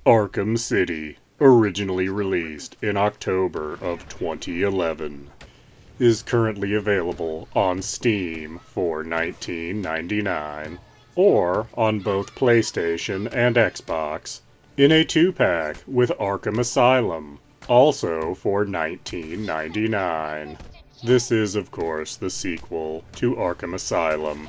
Arkham City, originally released in October of 2011, is currently available on Steam for $19.99, or on both PlayStation and Xbox, in a 2-pack with Arkham Asylum, also for $19.99. This is, of course, the sequel to Arkham Asylum.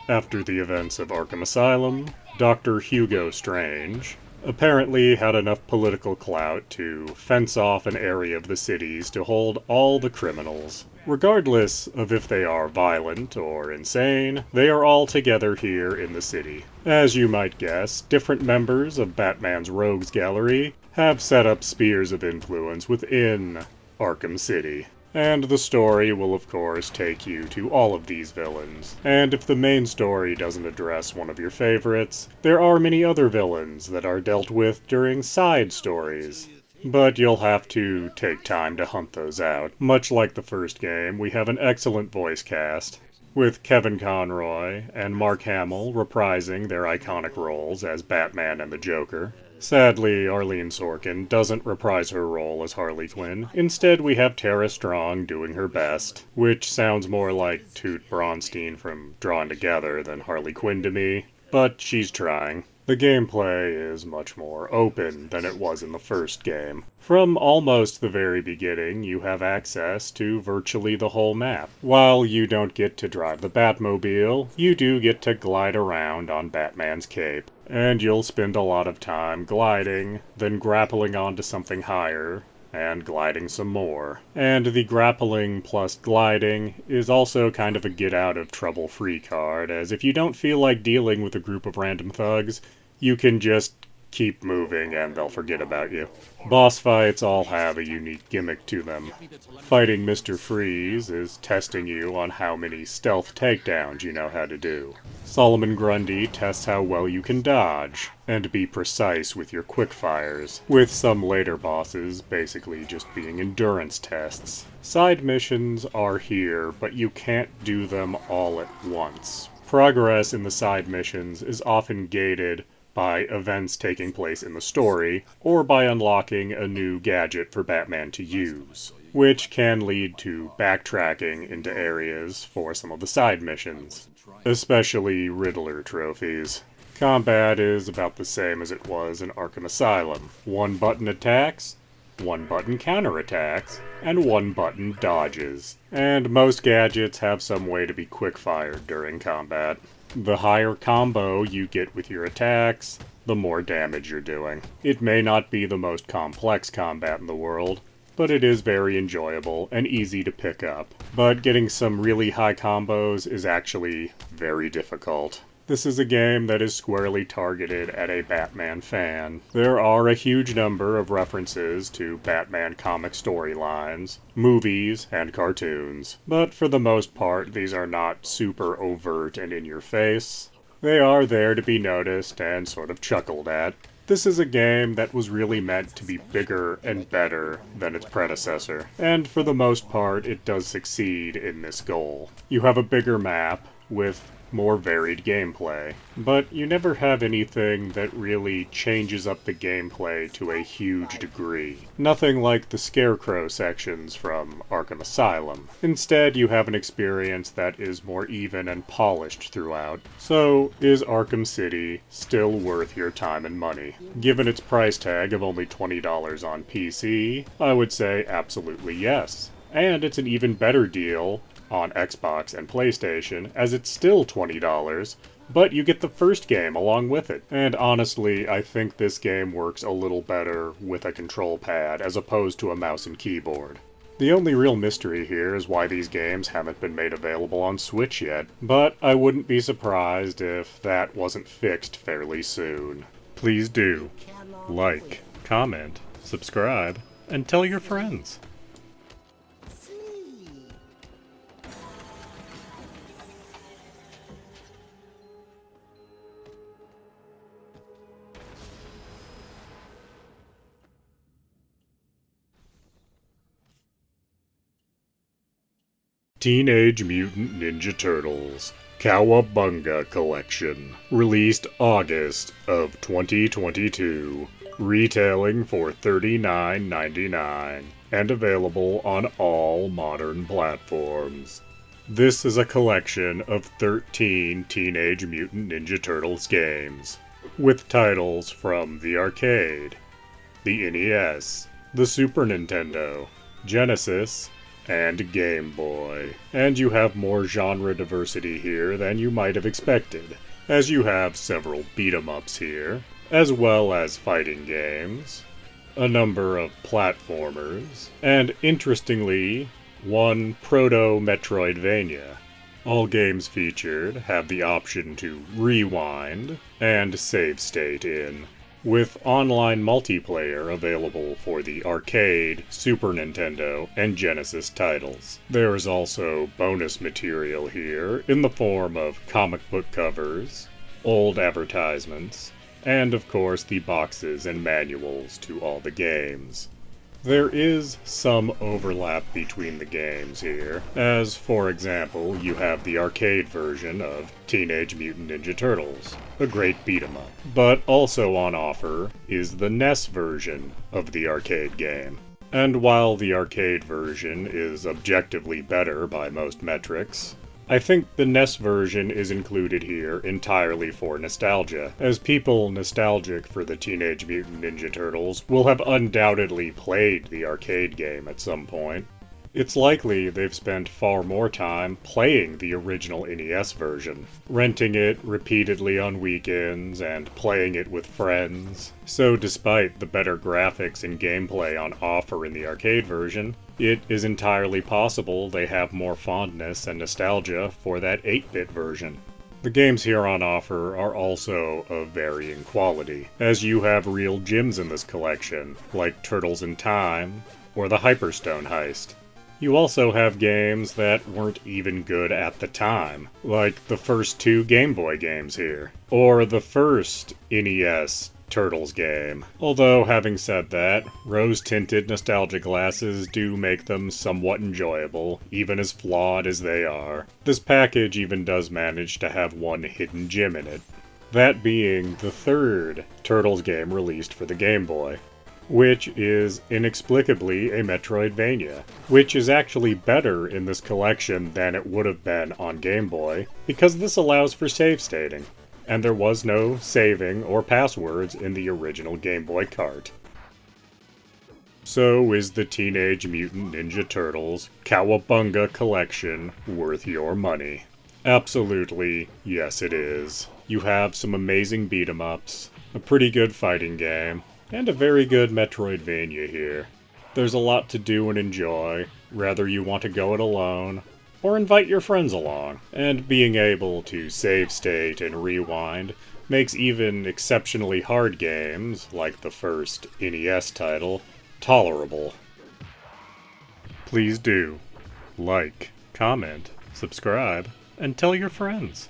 After the events of Arkham Asylum, Dr. Hugo Strange apparently had enough political clout to fence off an area of the cities to hold all the criminals. Regardless of if they are violent or insane, they are all together here in the city. As you might guess, different members of Batman's Rogues Gallery have set up spheres of influence within Arkham City. And the story will of course take you to all of these villains. And if the main story doesn't address one of your favorites, there are many other villains that are dealt with during side stories. But you'll have to take time to hunt those out. Much like the first game, we have an excellent voice cast, with Kevin Conroy and Mark Hamill reprising their iconic roles as Batman and the Joker. Sadly, Arlene Sorkin doesn't reprise her role as Harley Quinn. Instead, we have Tara Strong doing her best, which sounds more like Toot Bronstein from Drawn Together than Harley Quinn to me, but she's trying. The gameplay is much more open than it was in the first game. From almost the very beginning, you have access to virtually the whole map. While you don't get to drive the Batmobile, you do get to glide around on Batman's cape. And you'll spend a lot of time gliding, then grappling onto something higher, and gliding some more. And the grappling plus gliding is also kind of a get-out-of-trouble-free card, as if you don't feel like dealing with a group of random thugs, you can just keep moving and they'll forget about you. Boss fights all have a unique gimmick to them. Fighting Mr. Freeze is testing you on how many stealth takedowns you know how to do. Solomon Grundy tests how well you can dodge, and be precise with your quickfires, with some later bosses basically just being endurance tests. Side missions are here, but you can't do them all at once. Progress in the side missions is often gated by events taking place in the story, or by unlocking a new gadget for Batman to use, which can lead to backtracking into areas for some of the side missions, especially Riddler trophies. Combat is about the same as it was in Arkham Asylum. 1-button attacks, 1-button counterattacks, and 1-button dodges. And most gadgets have some way to be quick-fired during combat. The higher combo you get with your attacks, the more damage you're doing. It may not be the most complex combat in the world, but it is very enjoyable and easy to pick up. But getting some really high combos is actually very difficult. This is a game that is squarely targeted at a Batman fan. There are a huge number of references to Batman comic storylines, movies, and cartoons, but for the most part these are not super overt and in your face. They are there to be noticed and sort of chuckled at. This is a game that was really meant to be bigger and better than its predecessor, and for the most part it does succeed in this goal. You have a bigger map with more varied gameplay, but you never have anything that really changes up the gameplay to a huge degree. Nothing like the Scarecrow sections from Arkham Asylum. Instead, you have an experience that is more even and polished throughout. So, is Arkham City still worth your time and money? Given its price tag of only $20 on PC, I would say absolutely yes. And it's an even better deal on Xbox and PlayStation, as it's still $20, but you get the first game along with it. And honestly, I think this game works a little better with a control pad as opposed to a mouse and keyboard. The only real mystery here is why these games haven't been made available on Switch yet, but I wouldn't be surprised if that wasn't fixed fairly soon. Please do like, comment, subscribe, and tell your friends. Teenage Mutant Ninja Turtles Cowabunga Collection, released August of 2022. retailing for $39.99 and available on all modern platforms. This is a collection of 13 Teenage Mutant Ninja Turtles games, with titles from the arcade, the NES, the Super Nintendo, Genesis, and Game Boy. And you have more genre diversity here than you might have expected, as you have several beat-em-ups here, as well as fighting games, a number of platformers, and interestingly, one proto-Metroidvania. All games featured have the option to rewind and save state in, with online multiplayer available for the arcade, Super Nintendo, and Genesis titles. There is also bonus material here in the form of comic book covers, old advertisements, and of course the boxes and manuals to all the games. There is some overlap between the games here, as for example, you have the arcade version of Teenage Mutant Ninja Turtles, a great beat-em-up. But also on offer is the NES version of the arcade game. And while the arcade version is objectively better by most metrics, I think the NES version is included here entirely for nostalgia, as people nostalgic for the Teenage Mutant Ninja Turtles will have undoubtedly played the arcade game at some point. It's likely they've spent far more time playing the original NES version, renting it repeatedly on weekends and playing it with friends. So despite the better graphics and gameplay on offer in the arcade version, it is entirely possible they have more fondness and nostalgia for that 8-bit version. The games here on offer are also of varying quality, as you have real gems in this collection, like Turtles in Time or the Hyperstone Heist. You also have games that weren't even good at the time, like the first 2 Game Boy games here, or the first NES Turtles game. Although, having said that, rose-tinted nostalgia glasses do make them somewhat enjoyable, even as flawed as they are. This package even does manage to have one hidden gem in it, that being the 3rd Turtles game released for the Game Boy, which is inexplicably a Metroidvania, which is actually better in this collection than it would have been on Game Boy, because this allows for save stating, and there was no saving or passwords in the original Game Boy cart. So is the Teenage Mutant Ninja Turtles Cowabunga collection worth your money? Absolutely, yes it is. You have some amazing beat-em-ups, a pretty good fighting game, and a very good Metroidvania here. There's a lot to do and enjoy, whether you want to go it alone, or invite your friends along. And being able to save state and rewind makes even exceptionally hard games, like the first NES title, tolerable. Please do like, comment, subscribe, and tell your friends.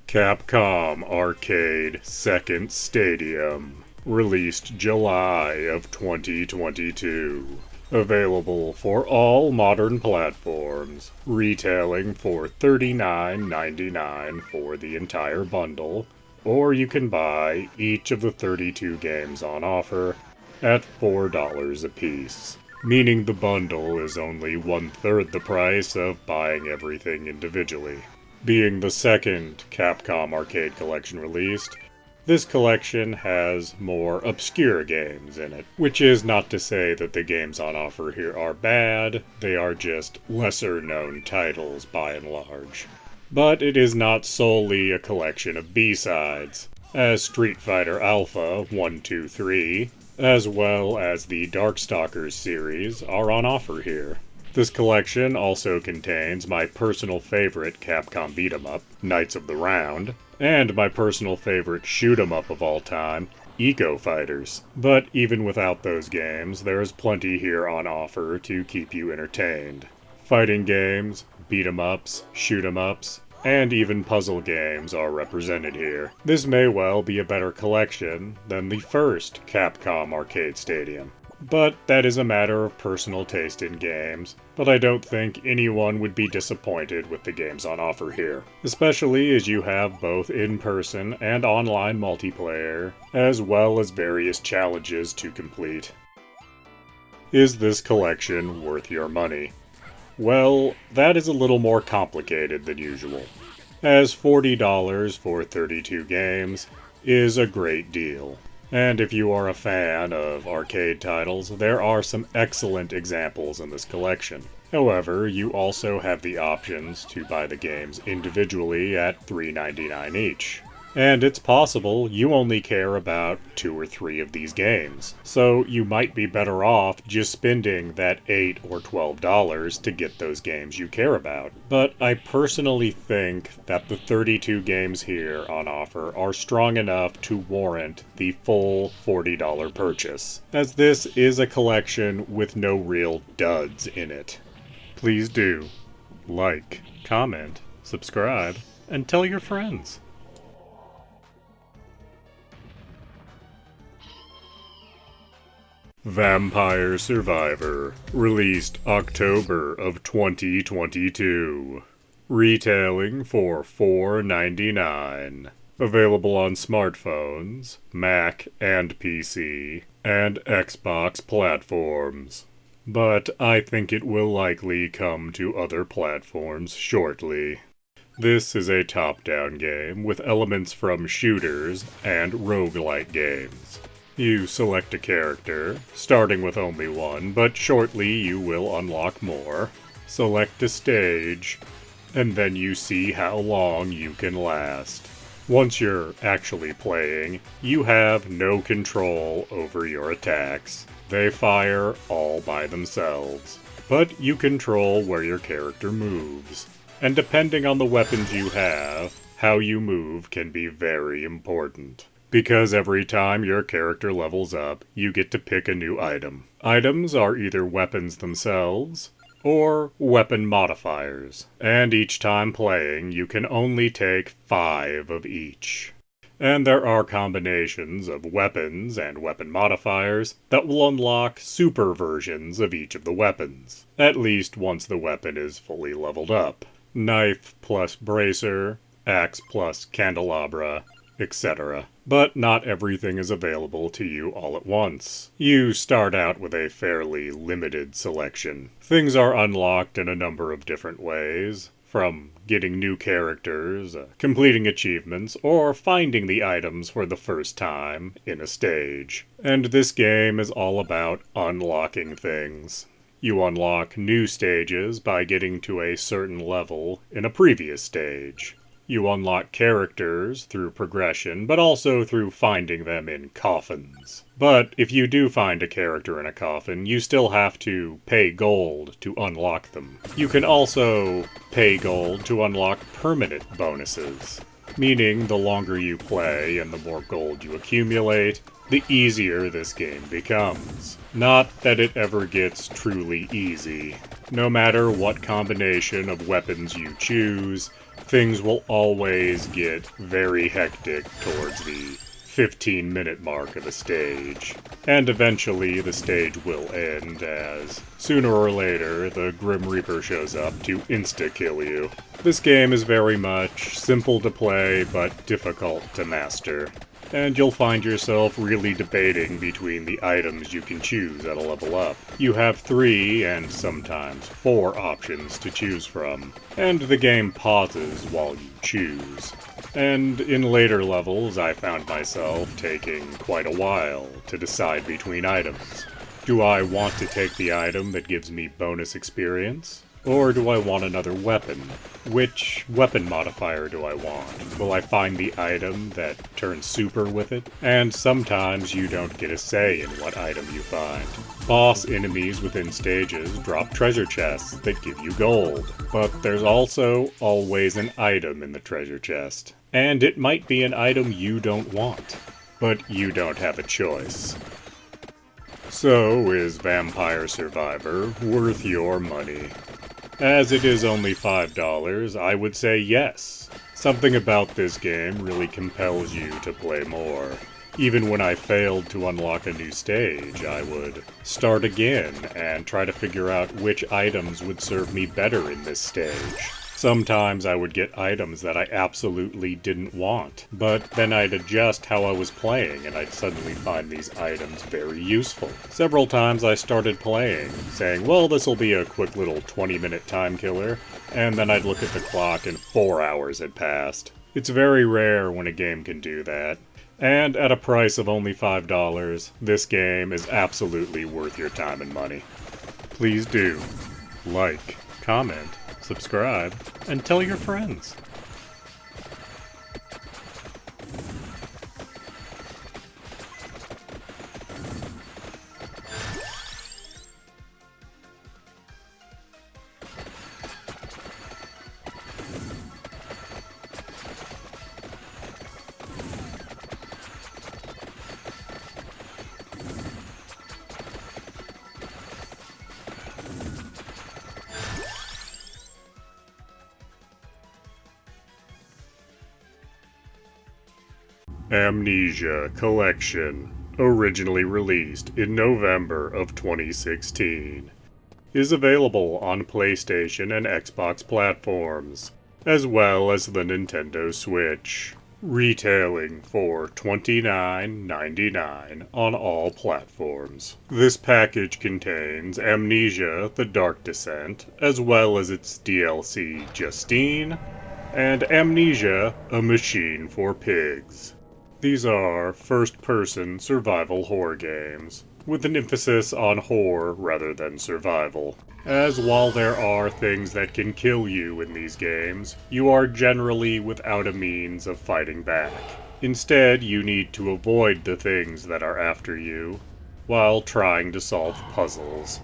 Capcom Arcade Second Stadium, released July of 2022. Available for all modern platforms, retailing for $39.99 for the entire bundle, or you can buy each of the 32 games on offer at $4 a piece, meaning the bundle is only 1/3 the price of buying everything individually. Being the second Capcom Arcade Collection released, this collection has more obscure games in it, which is not to say that the games on offer here are bad, they are just lesser-known titles by and large. But it is not solely a collection of B-sides, as Street Fighter Alpha 1, 2, 3, as well as the Darkstalkers series are on offer here. This collection also contains my personal favorite Capcom beat-em-up, Knights of the Round, and my personal favorite shoot-em-up of all time, Eco Fighters. But even without those games, there is plenty here on offer to keep you entertained. Fighting games, beat-em-ups, shoot-em-ups, and even puzzle games are represented here. This may well be a better collection than the first Capcom Arcade Stadium. But that is a matter of personal taste in games, but I don't think anyone would be disappointed with the games on offer here, especially as you have both in-person and online multiplayer, as well as various challenges to complete. Is this collection worth your money? Well, that is a little more complicated than usual, as $40 for 32 games is a great deal. And if you are a fan of arcade titles, there are some excellent examples in this collection. However, you also have the options to buy the games individually at $3.99 each. And it's possible you only care about 2 or 3 of these games, so you might be better off just spending that $8 or $12 to get those games you care about. But I personally think that the 32 games here on offer are strong enough to warrant the full $40 purchase, as this is a collection with no real duds in it. Please do like, comment, subscribe, and tell your friends. Vampire Survivor, released October of 2022. Retailing for $4.99. Available on smartphones, Mac and PC, and Xbox platforms. But I think it will likely come to other platforms shortly. This is a top-down game with elements from shooters and roguelike games. You select a character, starting with only one, but shortly you will unlock more. Select a stage, and then you see how long you can last. Once you're actually playing, you have no control over your attacks. They fire all by themselves. But you control where your character moves. And depending on the weapons you have, how you move can be very important. Because every time your character levels up, you get to pick a new item. Items are either weapons themselves, or weapon modifiers. And each time playing, you can only take 5 of each. And there are combinations of weapons and weapon modifiers that will unlock super versions of each of the weapons, at least once the weapon is fully leveled up. Knife plus bracer, axe plus candelabra, etc. But not everything is available to you all at once. You start out with a fairly limited selection. Things are unlocked in a number of different ways, from getting new characters, completing achievements, or finding the items for the first time in a stage. And this game is all about unlocking things. You unlock new stages by getting to a certain level in a previous stage. You unlock characters through progression, but also through finding them in coffins. But if you do find a character in a coffin, you still have to pay gold to unlock them. You can also pay gold to unlock permanent bonuses, meaning the longer you play and the more gold you accumulate, the easier this game becomes. Not that it ever gets truly easy. No matter what combination of weapons you choose, things will always get very hectic towards the 15-minute mark of a stage. And eventually the stage will end as, sooner or later, the Grim Reaper shows up to insta-kill you. This game is very much simple to play, but difficult to master. And you'll find yourself really debating between the items you can choose at a level up. You have 3 and sometimes 4 options to choose from, and the game pauses while you choose. And in later levels, I found myself taking quite a while to decide between items. Do I want to take the item that gives me bonus experience? Or do I want another weapon? Which weapon modifier do I want? Will I find the item that turns super with it? And sometimes you don't get a say in what item you find. Boss enemies within stages drop treasure chests that give you gold. But there's also always an item in the treasure chest. And it might be an item you don't want. But you don't have a choice. So, is Vampire Survivor worth your money? As it is only $5, I would say yes. Something about this game really compels you to play more. Even when I failed to unlock a new stage, I would start again and try to figure out which items would serve me better in this stage. Sometimes I would get items that I absolutely didn't want, but then I'd adjust how I was playing and I'd suddenly find these items very useful. Several times I started playing, saying, well, this'll be a quick little 20-minute time killer, and then I'd look at the clock and 4 hours had passed. It's very rare when a game can do that. And at a price of only $5, this game is absolutely worth your time and money. Please do like, comment, subscribe, and tell your friends. Amnesia Collection, originally released in November of 2016, is available on PlayStation and Xbox platforms, as well as the Nintendo Switch, retailing for $29.99 on all platforms. This package contains Amnesia: The Dark Descent, as well as its DLC Justine, and Amnesia: A Machine for Pigs. These are first-person survival horror games, with an emphasis on horror rather than survival. As while there are things that can kill you in these games, you are generally without a means of fighting back. Instead, you need to avoid the things that are after you, while trying to solve puzzles.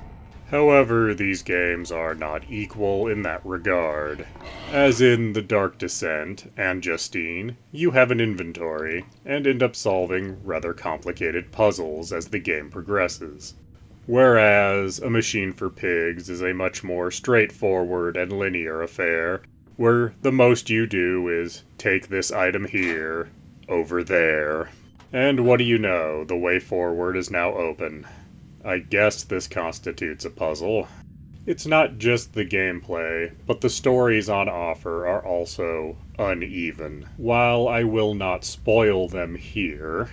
However, these games are not equal in that regard. As in The Dark Descent and Justine, you have an inventory, and end up solving rather complicated puzzles as the game progresses. Whereas A Machine for Pigs is a much more straightforward and linear affair, where the most you do is take this item here, over there. And what do you know, the way forward is now open. I guess this constitutes a puzzle. It's not just the gameplay, but the stories on offer are also uneven. While I will not spoil them here,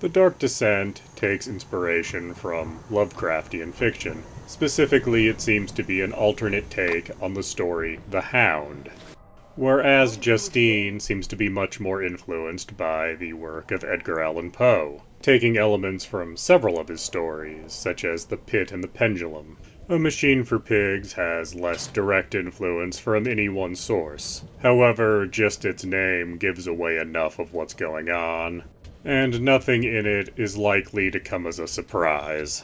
The Dark Descent takes inspiration from Lovecraftian fiction. Specifically, it seems to be an alternate take on the story The Hound, whereas Justine seems to be much more influenced by the work of Edgar Allan Poe, taking elements from several of his stories, such as The Pit and the Pendulum. A Machine for Pigs has less direct influence from any one source. However, just its name gives away enough of what's going on, and nothing in it is likely to come as a surprise.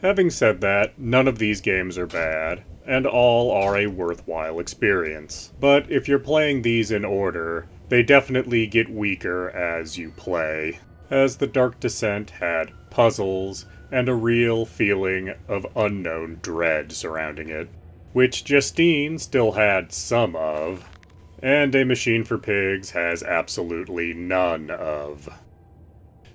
Having said that, none of these games are bad, and all are a worthwhile experience. But if you're playing these in order, they definitely get weaker as you play, as The Dark Descent had puzzles and a real feeling of unknown dread surrounding it, which Justine still had some of, and A Machine for Pigs has absolutely none of.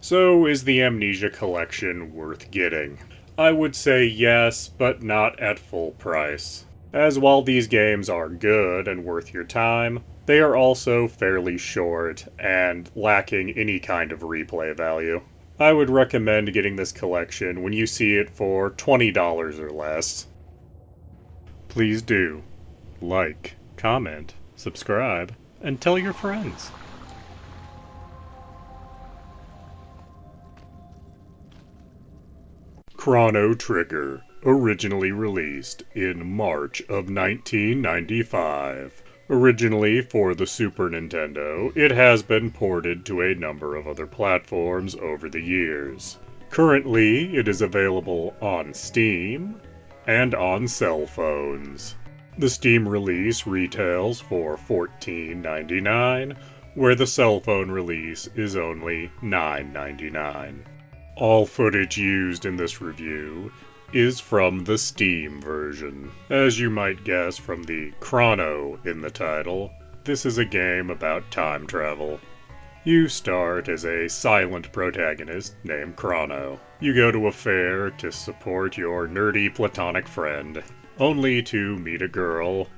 So is the Amnesia Collection worth getting? I would say yes, but not at full price. As while these games are good and worth your time, they are also fairly short and lacking any kind of replay value. I would recommend getting this collection when you see it for $20 or less. Please do like, comment, subscribe, and tell your friends. Chrono Trigger, originally released in March of 1995. Originally for the Super Nintendo, it has been ported to a number of other platforms over the years. Currently, it is available on Steam and on cell phones. The Steam release retails for $14.99, where the cell phone release is only $9.99. All footage used in this review is from the Steam version. As you might guess from the Chrono in the title, this is a game about time travel. You start as a silent protagonist named Chrono. You go to a fair to support your nerdy platonic friend, only to meet a girl,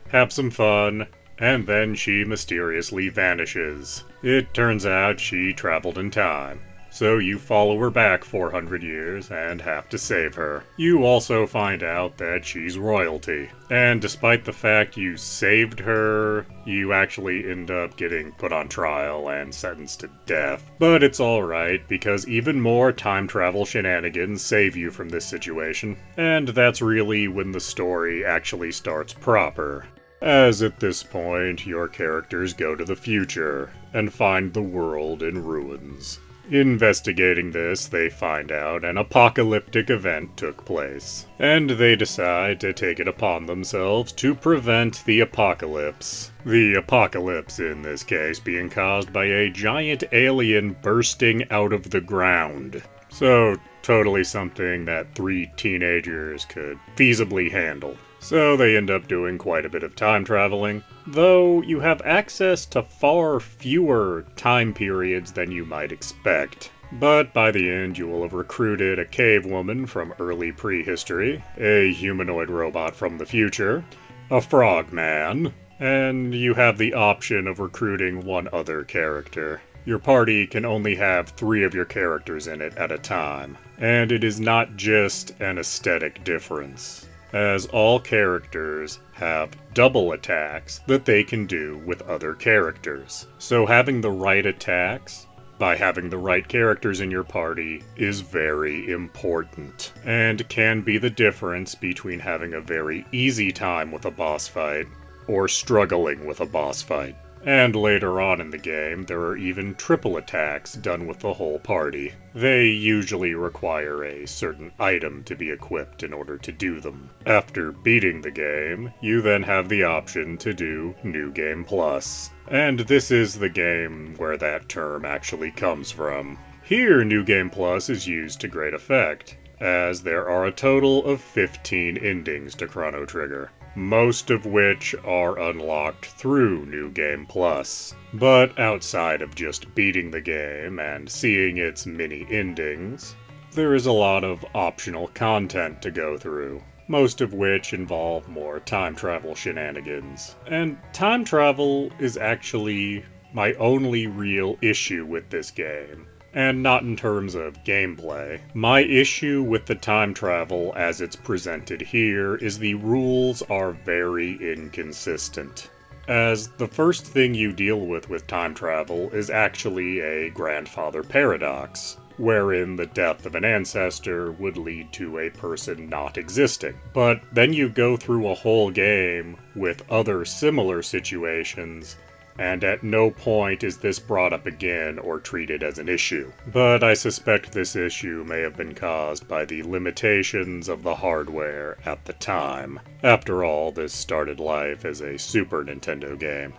have some fun, and then she mysteriously vanishes. It turns out she traveled in time. So you follow her back 400 years and have to save her. You also find out that she's royalty. And despite the fact you saved her, you actually end up getting put on trial and sentenced to death. But it's alright, because even more time travel shenanigans save you from this situation. And that's really when the story actually starts proper. As at this point, your characters go to the future and find the world in ruins. Investigating this, they find out an apocalyptic event took place, and they decide to take it upon themselves to prevent the apocalypse. The apocalypse in this case being caused by a giant alien bursting out of the ground. So, totally something that 3 teenagers could feasibly handle. So they end up doing quite a bit of time traveling, though you have access to far fewer time periods than you might expect. But by the end, you will have recruited a cave woman from early prehistory, a humanoid robot from the future, a frogman, and you have the option of recruiting one other character. Your party can only have 3 of your characters in it at a time, and it is not just an aesthetic difference, as all characters have double attacks that they can do with other characters. So having the right attacks, by having the right characters in your party, is very important, and can be the difference between having a very easy time with a boss fight, or struggling with a boss fight. And later on in the game, there are even triple attacks done with the whole party. They usually require a certain item to be equipped in order to do them. After beating the game, you then have the option to do New Game Plus. And this is the game where that term actually comes from. Here, New Game Plus is used to great effect, as there are a total of 15 endings to Chrono Trigger, most of which are unlocked through New Game Plus. But outside of just beating the game and seeing its mini endings, there is a lot of optional content to go through, most of which involve more time travel shenanigans. And time travel is actually my only real issue with this game. And not in terms of gameplay. My issue with the time travel as it's presented here is the rules are very inconsistent, as the first thing you deal with time travel is actually a grandfather paradox, wherein the death of an ancestor would lead to a person not existing. But then you go through a whole game with other similar situations, and at no point is this brought up again or treated as an issue. But I suspect this issue may have been caused by the limitations of the hardware at the time. After all, this started life as a Super Nintendo game.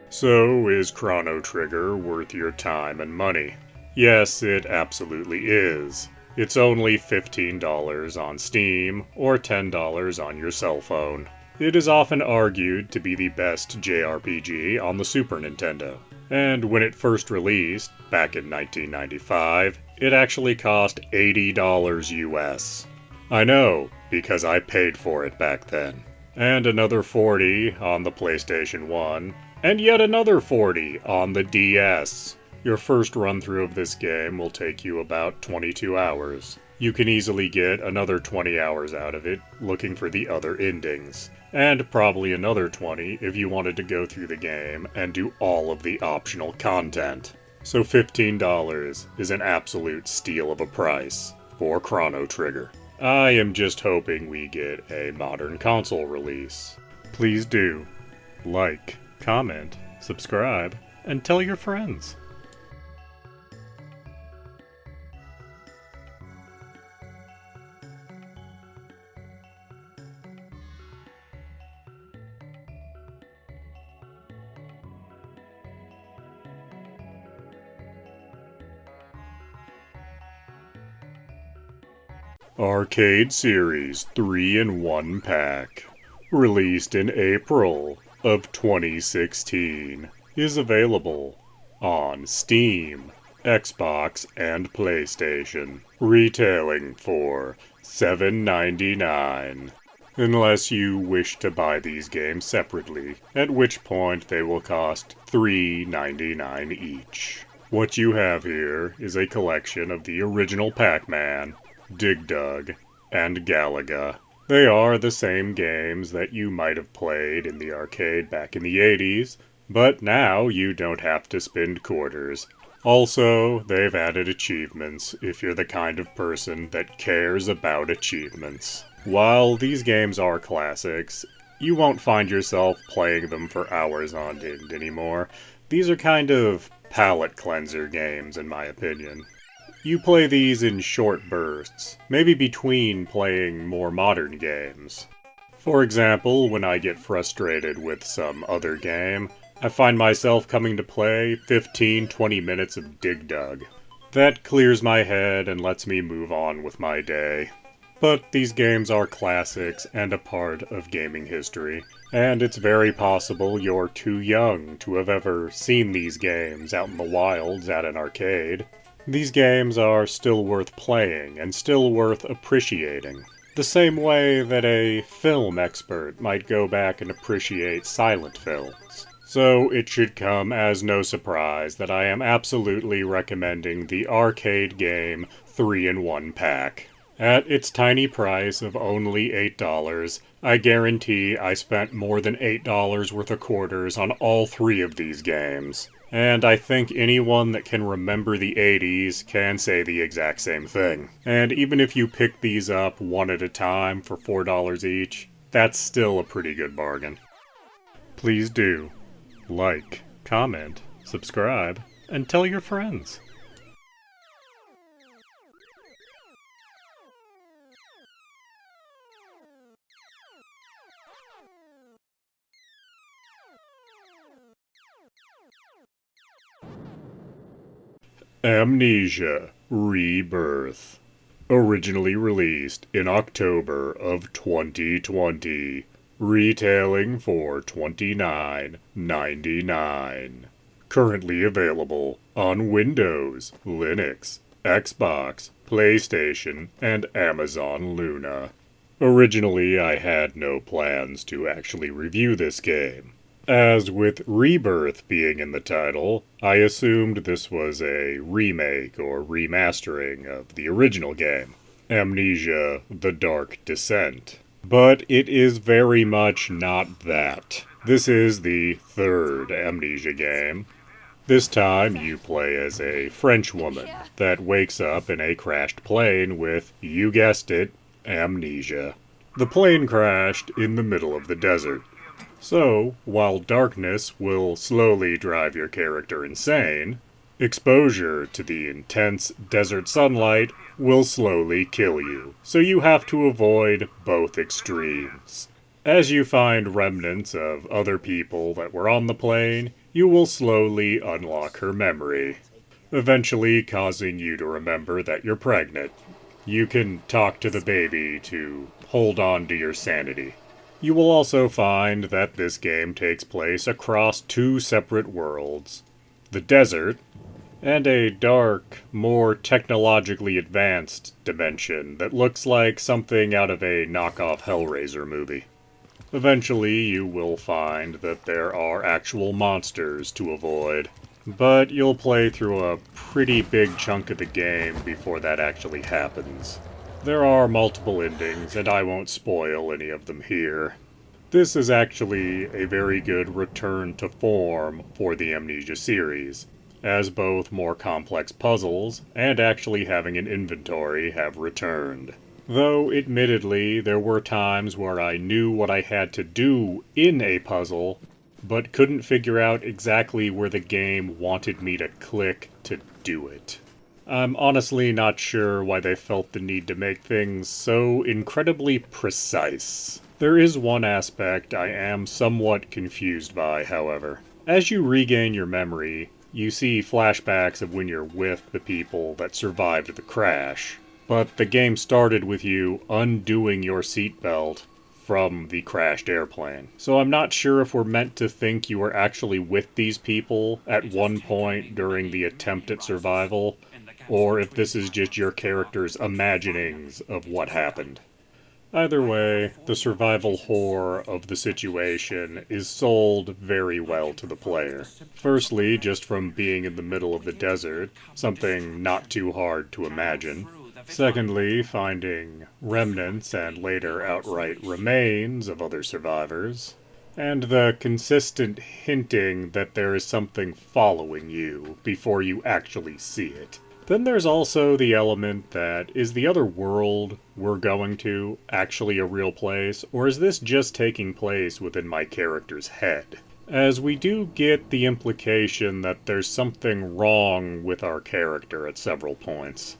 So, is Chrono Trigger worth your time and money? Yes, it absolutely is. It's only $15 on Steam, or $10 on your cell phone. It is often argued to be the best JRPG on the Super Nintendo. And when it first released, back in 1995, it actually cost $80 US. I know, because I paid for it back then. And another $40 on the PlayStation 1, and yet another $40 on the DS. Your first run-through of this game will take you about 22 hours. You can easily get another 20 hours out of it looking for the other endings, and probably another 20 if you wanted to go through the game and do all of the optional content. So $15 is an absolute steal of a price for Chrono Trigger. I am just hoping we get a modern console release. Please do like, comment, subscribe, and tell your friends. Arcade Series 3-in-1 Pack, released in April of 2016, is available on Steam, Xbox, and PlayStation, retailing for $7.99. Unless you wish to buy these games separately, at which point they will cost $3.99 each. What you have here is a collection of the original Pac-Man, Dig Dug, and Galaga. They are the same games that you might have played in the arcade back in the 80s, but now you don't have to spend quarters. Also, they've added achievements if you're the kind of person that cares about achievements. While these games are classics, you won't find yourself playing them for hours on end anymore. These are kind of palate cleanser games, in my opinion. You play these in short bursts, maybe between playing more modern games. For example, when I get frustrated with some other game, I find myself coming to play 15-20 minutes of Dig Dug. That clears my head and lets me move on with my day. But these games are classics and a part of gaming history, and it's very possible you're too young to have ever seen these games out in the wilds at an arcade. These games are still worth playing and still worth appreciating. The same way that a film expert might go back and appreciate silent films. So it should come as no surprise that I am absolutely recommending the arcade game 3-in-1 pack. At its tiny price of only $8, I guarantee I spent more than $8 worth of quarters on all three of these games. And I think anyone that can remember the 80s can say the exact same thing. And even if you pick these up one at a time for $4 each, that's still a pretty good bargain. Please do like, comment, subscribe, and tell your friends. Amnesia Rebirth. Originally released in October of 2020. Retailing for $29.99. Currently available on Windows, Linux, Xbox, PlayStation, and Amazon Luna. Originally, I had no plans to actually review this game. As with Rebirth being in the title, I assumed this was a remake or remastering of the original game, Amnesia: The Dark Descent. But it is very much not that. This is the third Amnesia game. This time you play as a French woman that wakes up in a crashed plane with, you guessed it, amnesia. The plane crashed in the middle of the desert. So, while darkness will slowly drive your character insane, exposure to the intense desert sunlight will slowly kill you, so you have to avoid both extremes. As you find remnants of other people that were on the plane, you will slowly unlock her memory, eventually causing you to remember that you're pregnant. You can talk to the baby to hold on to your sanity. You will also find that this game takes place across two separate worlds. The desert, and a dark, more technologically advanced dimension that looks like something out of a knockoff Hellraiser movie. Eventually, you will find that there are actual monsters to avoid, but you'll play through a pretty big chunk of the game before that actually happens. There are multiple endings, and I won't spoil any of them here. This is actually a very good return to form for the Amnesia series, as both more complex puzzles and actually having an inventory have returned. Though, admittedly, there were times where I knew what I had to do in a puzzle, but couldn't figure out exactly where the game wanted me to click to do it. I'm honestly not sure why they felt the need to make things so incredibly precise. There is one aspect I am somewhat confused by, however. As you regain your memory, you see flashbacks of when you're with the people that survived the crash. But the game started with you undoing your seatbelt from the crashed airplane. So I'm not sure if we're meant to think you were actually with these people at one point during the attempt at survival, or if this is just your character's imaginings of what happened. Either way, the survival horror of the situation is sold very well to the player. Firstly, just from being in the middle of the desert, something not too hard to imagine. Secondly, finding remnants and later outright remains of other survivors. And the consistent hinting that there is something following you before you actually see it. Then there's also the element that, is the other world we're going to actually a real place, or is this just taking place within my character's head? As we do get the implication that there's something wrong with our character at several points.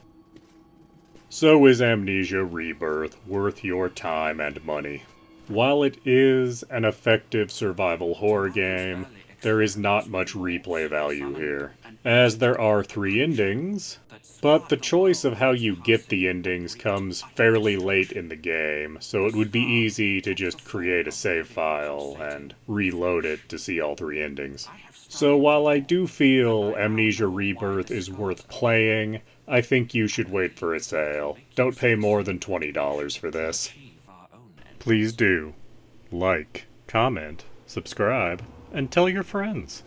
So is Amnesia Rebirth worth your time and money? While it is an effective survival horror game, there is not much replay value here, as there are 3 endings, but the choice of how you get the endings comes fairly late in the game, so it would be easy to just create a save file and reload it to see all 3 endings. So while I do feel Amnesia Rebirth is worth playing, I think you should wait for a sale. Don't pay more than $20 for this. Please do like, comment, subscribe, and tell your friends.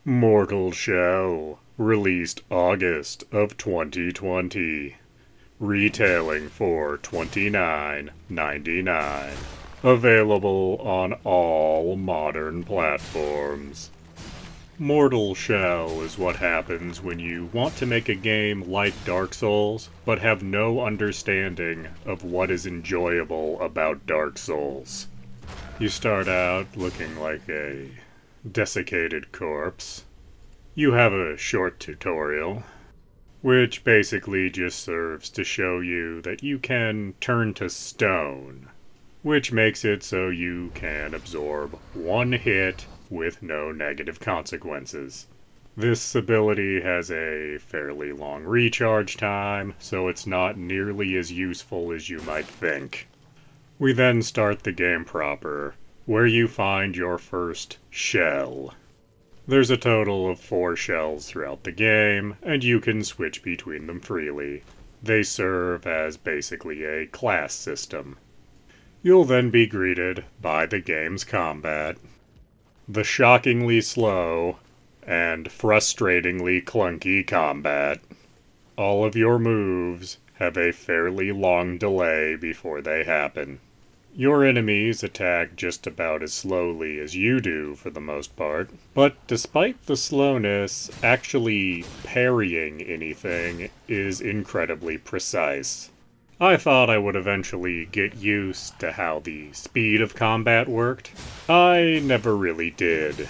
Mortal Shell, released August of 2020. Retailing for $29.99. Available on all modern platforms. Mortal Shell is what happens when you want to make a game like Dark Souls, but have no understanding of what is enjoyable about Dark Souls. You start out looking like a desiccated corpse. You have a short tutorial, which basically just serves to show you that you can turn to stone, which makes it so you can absorb 1 hit with no negative consequences. This ability has a fairly long recharge time, so it's not nearly as useful as you might think. We then start the game proper, where you find your first shell. There's a total of 4 shells throughout the game, and you can switch between them freely. They serve as basically a class system. You'll then be greeted by the game's combat. The shockingly slow and frustratingly clunky combat. All of your moves have a fairly long delay before they happen. Your enemies attack just about as slowly as you do for the most part, but despite the slowness, actually parrying anything is incredibly precise. I thought I would eventually get used to how the speed of combat worked. I never really did.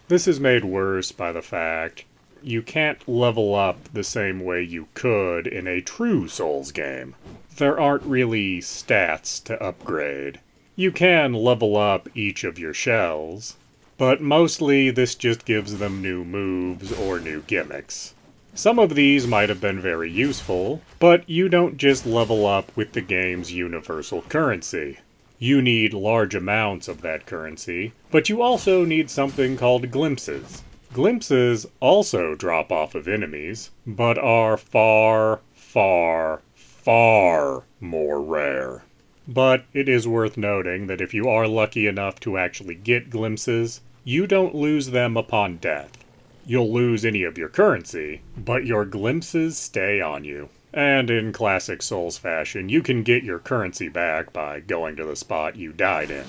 This is made worse by the fact you can't level up the same way you could in a true Souls game. There aren't really stats to upgrade. You can level up each of your shells, but mostly this just gives them new moves or new gimmicks. Some of these might have been very useful, but you don't just level up with the game's universal currency. You need large amounts of that currency, but you also need something called glimpses. Glimpses also drop off of enemies, but are far, far, far more rare. But it is worth noting that if you are lucky enough to actually get glimpses, you don't lose them upon death. You'll lose any of your currency, but your glimpses stay on you. And in classic Souls fashion, you can get your currency back by going to the spot you died in.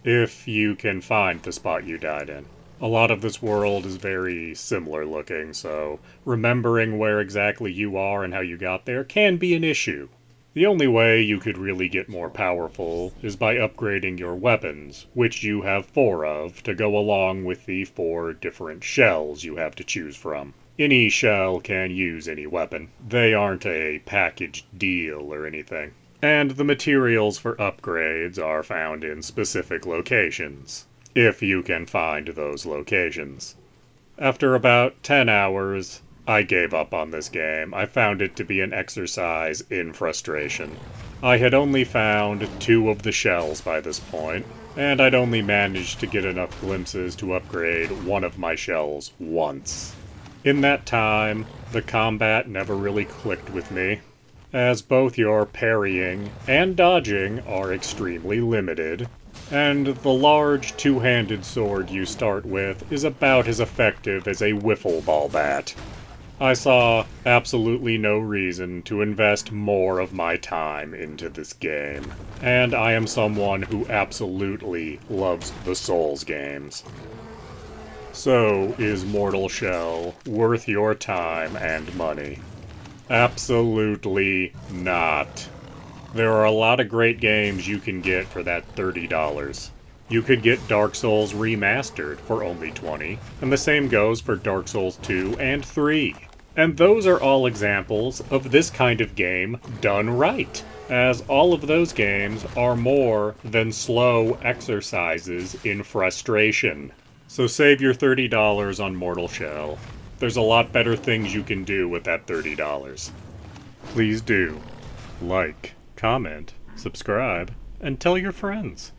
If you can find the spot you died in. A lot of this world is very similar looking, so remembering where exactly you are and how you got there can be an issue. The only way you could really get more powerful is by upgrading your weapons, which you have 4 of to go along with the 4 different shells you have to choose from. Any shell can use any weapon. They aren't a packaged deal or anything. And the materials for upgrades are found in specific locations, if you can find those locations. After about 10 hours, I gave up on this game. I found it to be an exercise in frustration. I had only found 2 of the shells by this point, and I'd only managed to get enough glimpses to upgrade one of my shells once. In that time, the combat never really clicked with me, as both your parrying and dodging are extremely limited, and the large two-handed sword you start with is about as effective as a wiffle ball bat. I saw absolutely no reason to invest more of my time into this game, and I am someone who absolutely loves the Souls games. So, is Mortal Shell worth your time and money? Absolutely not. There are a lot of great games you can get for that $30. You could get Dark Souls Remastered for only $20, and the same goes for Dark Souls 2 and 3. And those are all examples of this kind of game done right, as all of those games are more than slow exercises in frustration. So save your $30 on Mortal Shell. There's a lot better things you can do with that $30. Please do like, comment, subscribe, and tell your friends.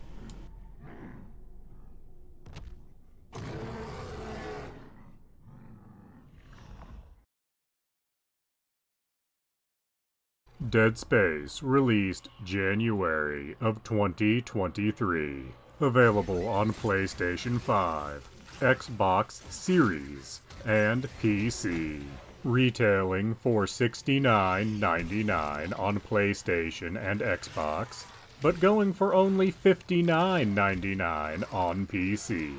Dead Space, released January of 2023. Available on PlayStation 5, Xbox Series, and PC. Retailing for $69.99 on PlayStation and Xbox, but going for only $59.99 on PC.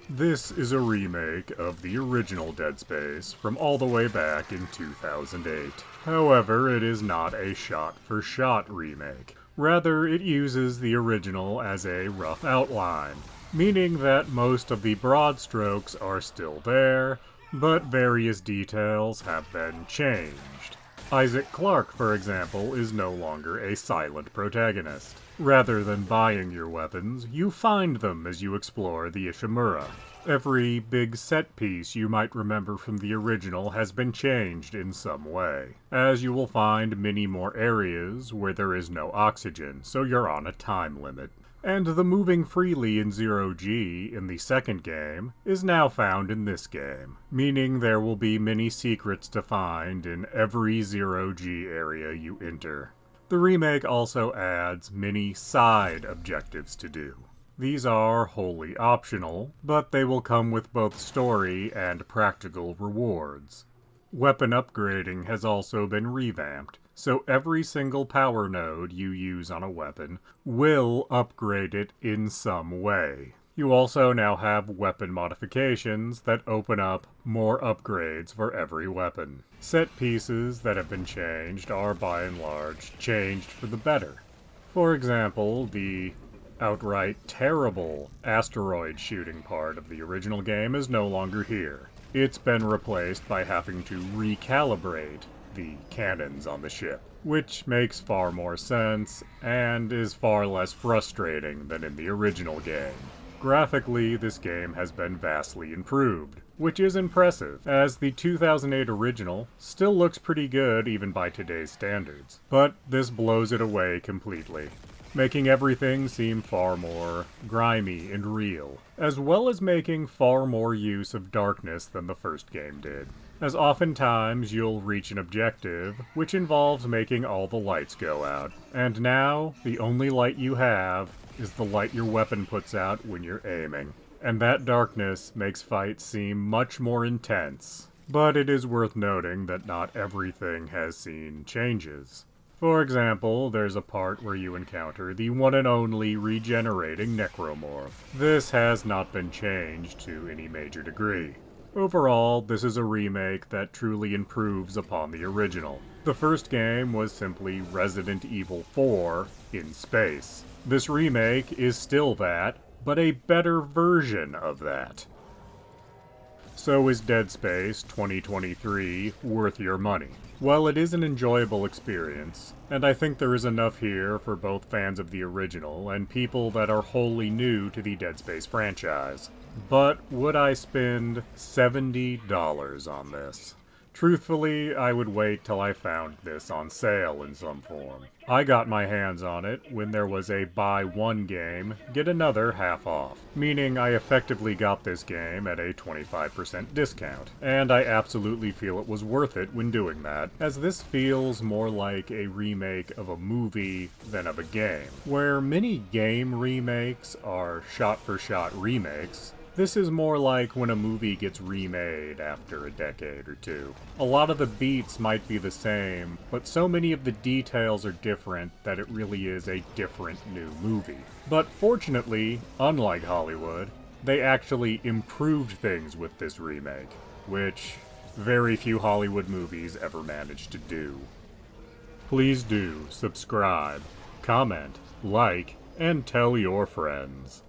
This is a remake of the original Dead Space from all the way back in 2008. However, it is not a shot-for-shot remake. Rather, it uses the original as a rough outline, meaning that most of the broad strokes are still there, but various details have been changed. Isaac Clarke, for example, is no longer a silent protagonist. Rather than buying your weapons, you find them as you explore the Ishimura. Every big set piece you might remember from the original has been changed in some way, as you will find many more areas where there is no oxygen, so you're on a time limit. And the moving freely in Zero-G in the second game is now found in this game, meaning there will be many secrets to find in every Zero-G area you enter. The remake also adds many side objectives to do. These are wholly optional, but they will come with both story and practical rewards. Weapon upgrading has also been revamped, so every single power node you use on a weapon will upgrade it in some way. You also now have weapon modifications that open up more upgrades for every weapon. Set pieces that have been changed are by and large changed for the better. For example, the outright terrible asteroid shooting part of the original game is no longer here. It's been replaced by having to recalibrate the cannons on the ship, which makes far more sense and is far less frustrating than in the original game. Graphically, this game has been vastly improved, which is impressive, as the 2008 original still looks pretty good even by today's standards, but this blows it away completely, making everything seem far more grimy and real, as well as making far more use of darkness than the first game did, as oftentimes you'll reach an objective which involves making all the lights go out, and now the only light you have is the light your weapon puts out when you're aiming. And that darkness makes fights seem much more intense. But it is worth noting that not everything has seen changes. For example, there's a part where you encounter the one and only regenerating necromorph. This has not been changed to any major degree. Overall, this is a remake that truly improves upon the original. The first game was simply Resident Evil 4 in space. This remake is still that, but a better version of that. So is Dead Space 2023 worth your money? Well, it is an enjoyable experience, and I think there is enough here for both fans of the original and people that are wholly new to the Dead Space franchise. But would I spend $70 on this? Truthfully, I would wait till I found this on sale in some form. I got my hands on it when there was a buy one game, get another half off, meaning I effectively got this game at a 25% discount, and I absolutely feel it was worth it when doing that, as this feels more like a remake of a movie than of a game. Where many game remakes are shot-for-shot remakes, this is more like when a movie gets remade after a decade or two. A lot of the beats might be the same, but so many of the details are different that it really is a different new movie. But fortunately, unlike Hollywood, they actually improved things with this remake, which very few Hollywood movies ever managed to do. Please do subscribe, comment, like, and tell your friends.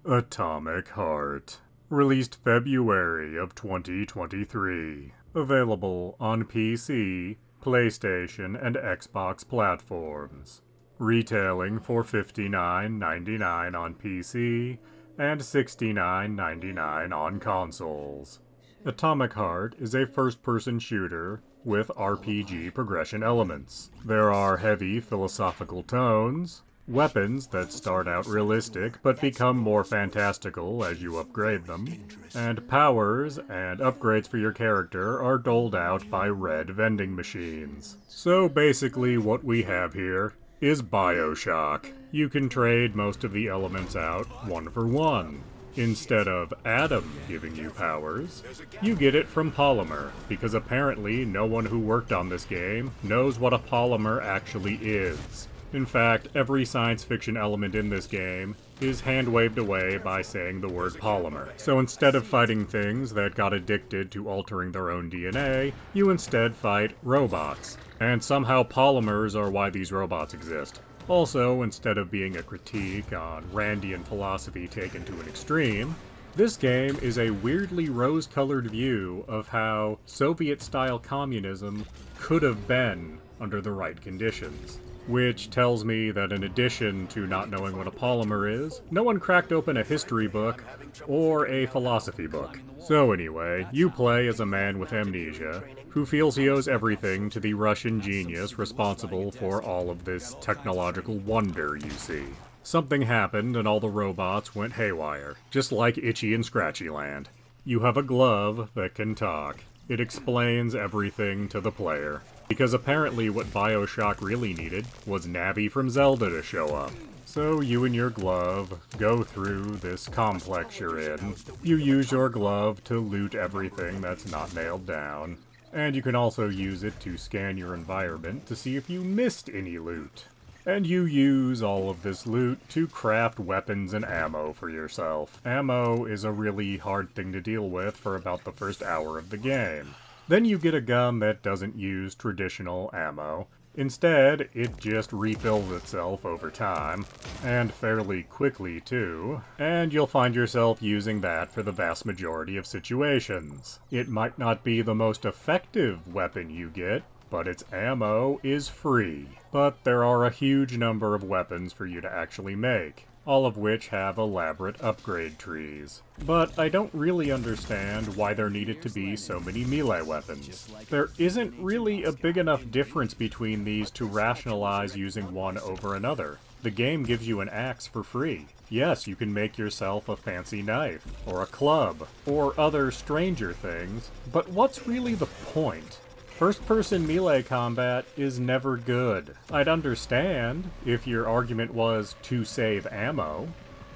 Atomic Heart. Released February of 2023. Available on PC, PlayStation, and Xbox platforms. Retailing for $59.99 on PC and $69.99 on consoles. Atomic Heart is a first-person shooter with RPG progression elements. There are heavy philosophical tones, weapons that start out realistic but become more fantastical as you upgrade them, and powers and upgrades for your character are doled out by red vending machines. So basically what we have here is BioShock. You can trade most of the elements out one for one. Instead of Adam giving you powers, you get it from Polymer, because apparently no one who worked on this game knows what a polymer actually is. In fact, every science fiction element in this game is hand-waved away by saying the word polymer. So instead of fighting things that got addicted to altering their own DNA, you instead fight robots. And somehow polymers are why these robots exist. Also, instead of being a critique on Randian philosophy taken to an extreme, this game is a weirdly rose-colored view of how Soviet-style communism could have been under the right conditions. Which tells me that in addition to not knowing what a polymer is, no one cracked open a history book or a philosophy book. So anyway, you play as a man with amnesia who feels he owes everything to the Russian genius responsible for all of this technological wonder you see. Something happened and all the robots went haywire, just like Itchy and Scratchy Land. You have a glove that can talk. It explains everything to the player. Because apparently what BioShock really needed was Navi from Zelda to show up. So you and your glove go through this complex you're in. You use your glove to loot everything that's not nailed down. And you can also use it to scan your environment to see if you missed any loot. And you use all of this loot to craft weapons and ammo for yourself. Ammo is a really hard thing to deal with for about the first hour of the game. Then you get a gun that doesn't use traditional ammo. Instead, it just refills itself over time, and fairly quickly too, and you'll find yourself using that for the vast majority of situations. It might not be the most effective weapon you get, but its ammo is free. But there are a huge number of weapons for you to actually make, all of which have elaborate upgrade trees. But I don't really understand why there needed to be so many melee weapons. There isn't really a big enough difference between these to rationalize using one over another. The game gives you an axe for free. Yes, you can make yourself a fancy knife, or a club, or other stranger things, but what's really the point? First-person melee combat is never good. I'd understand if your argument was to save ammo,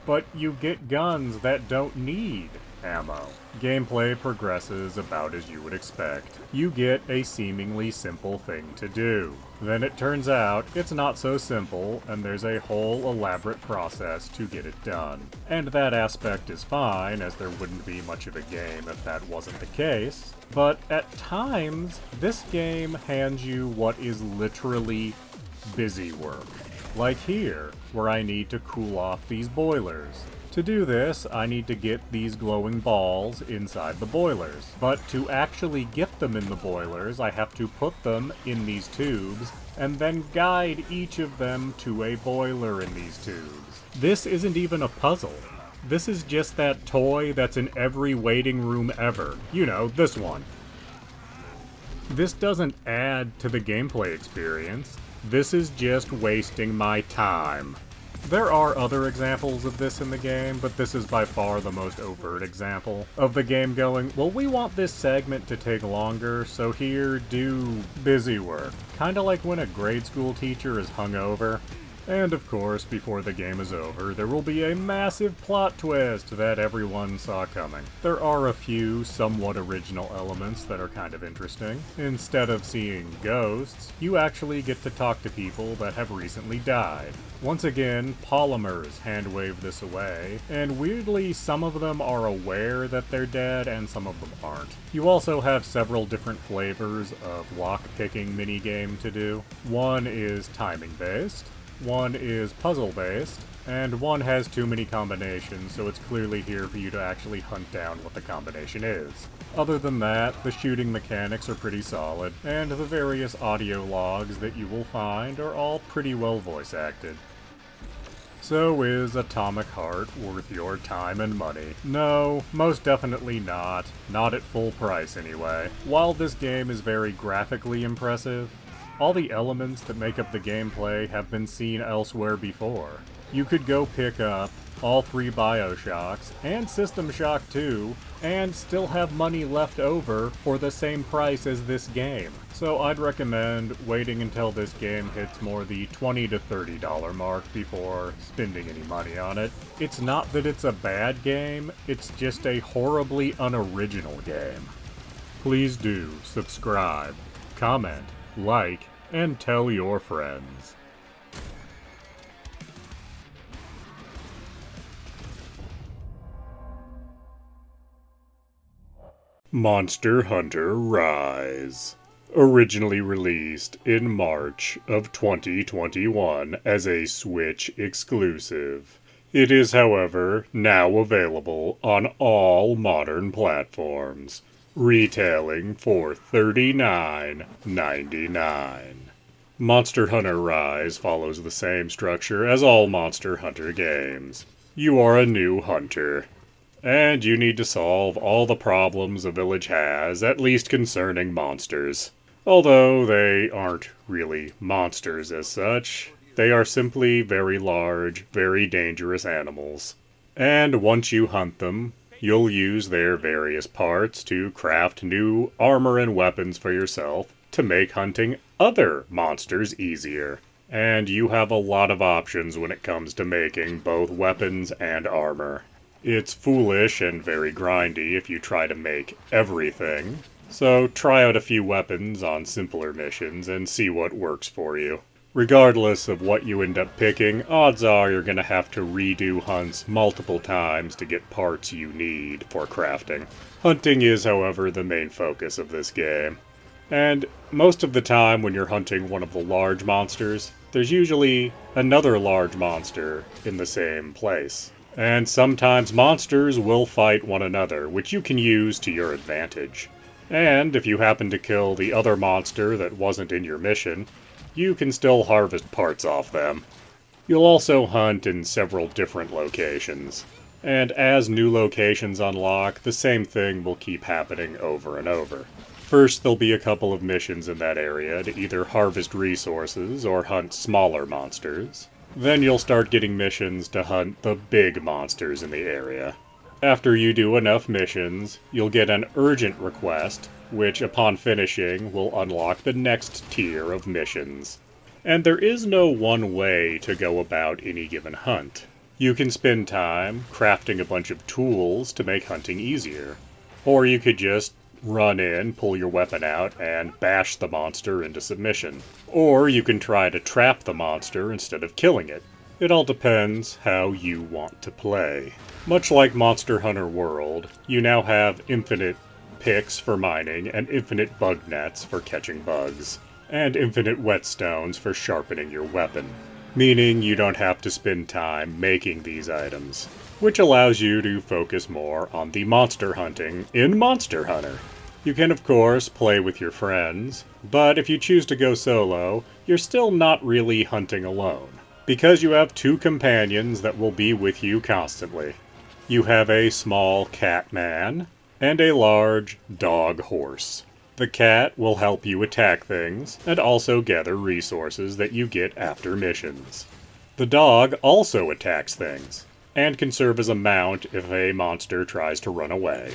but you get guns that don't need ammo. Gameplay progresses about as you would expect. You get a seemingly simple thing to do. Then it turns out it's not so simple, and there's a whole elaborate process to get it done. And that aspect is fine, as there wouldn't be much of a game if that wasn't the case. But at times, this game hands you what is literally busy work. Like here, where I need to cool off these boilers. To do this, I need to get these glowing balls inside the boilers. But to actually get them in the boilers, I have to put them in these tubes, and then guide each of them to a boiler in these tubes. This isn't even a puzzle. This is just that toy that's in every waiting room ever. You know, this one. This doesn't add to the gameplay experience. This is just wasting my time. There are other examples of this in the game, but this is by far the most overt example of the game going, well, we want this segment to take longer, so here, do busy work. Kinda like when a grade school teacher is hungover. And of course, before the game is over, there will be a massive plot twist that everyone saw coming. There are a few somewhat original elements that are kind of interesting. Instead of seeing ghosts, you actually get to talk to people that have recently died. Once again, polymers hand-wave this away, and weirdly, some of them are aware that they're dead and some of them aren't. You also have several different flavors of lock-picking minigame to do. One is timing-based, one is puzzle-based, and one has too many combinations, so it's clearly here for you to actually hunt down what the combination is. Other than that, the shooting mechanics are pretty solid, and the various audio logs that you will find are all pretty well voice-acted. So is Atomic Heart worth your time and money? No, most definitely not. Not at full price anyway. While this game is very graphically impressive, all the elements that make up the gameplay have been seen elsewhere before. You could go pick up all 3 Bioshocks, and System Shock 2, and still have money left over for the same price as this game. So I'd recommend waiting until this game hits more the $20 to $30 mark before spending any money on it. It's not that it's a bad game, it's just a horribly unoriginal game. Please do subscribe, comment, like, and tell your friends. Monster Hunter Rise. Originally released in March of 2021 as a Switch exclusive. It is, however, now available on all modern platforms, retailing for $39.99. Monster Hunter Rise follows the same structure as all Monster Hunter games. You are a new hunter, and you need to solve all the problems a village has, at least concerning monsters. Although they aren't really monsters as such, they are simply very large, very dangerous animals. And once you hunt them, you'll use their various parts to craft new armor and weapons for yourself to make hunting other monsters easier. And you have a lot of options when it comes to making both weapons and armor. It's foolish and very grindy if you try to make everything, so try out a few weapons on simpler missions and see what works for you. Regardless of what you end up picking, odds are you're going to have to redo hunts multiple times to get parts you need for crafting. Hunting is, however, the main focus of this game. And most of the time when you're hunting one of the large monsters, there's usually another large monster in the same place. And sometimes monsters will fight one another, which you can use to your advantage. And if you happen to kill the other monster that wasn't in your mission, you can still harvest parts off them. You'll also hunt in several different locations. And as new locations unlock, the same thing will keep happening over and over. First, there'll be a couple of missions in that area to either harvest resources or hunt smaller monsters. Then you'll start getting missions to hunt the big monsters in the area. After you do enough missions, you'll get an urgent request, which upon finishing will unlock the next tier of missions. And there is no one way to go about any given hunt. You can spend time crafting a bunch of tools to make hunting easier. Or you could just run in, pull your weapon out, and bash the monster into submission. Or you can try to trap the monster instead of killing it. It all depends how you want to play. Much like Monster Hunter World, you now have infinite picks for mining and infinite bug nets for catching bugs, and infinite whetstones for sharpening your weapon, meaning you don't have to spend time making these items, which allows you to focus more on the monster hunting in Monster Hunter. You can of course play with your friends, but if you choose to go solo, you're still not really hunting alone, because you have two companions that will be with you constantly. You have a small cat man and a large dog horse. The cat will help you attack things and also gather resources that you get after missions. The dog also attacks things and can serve as a mount if a monster tries to run away.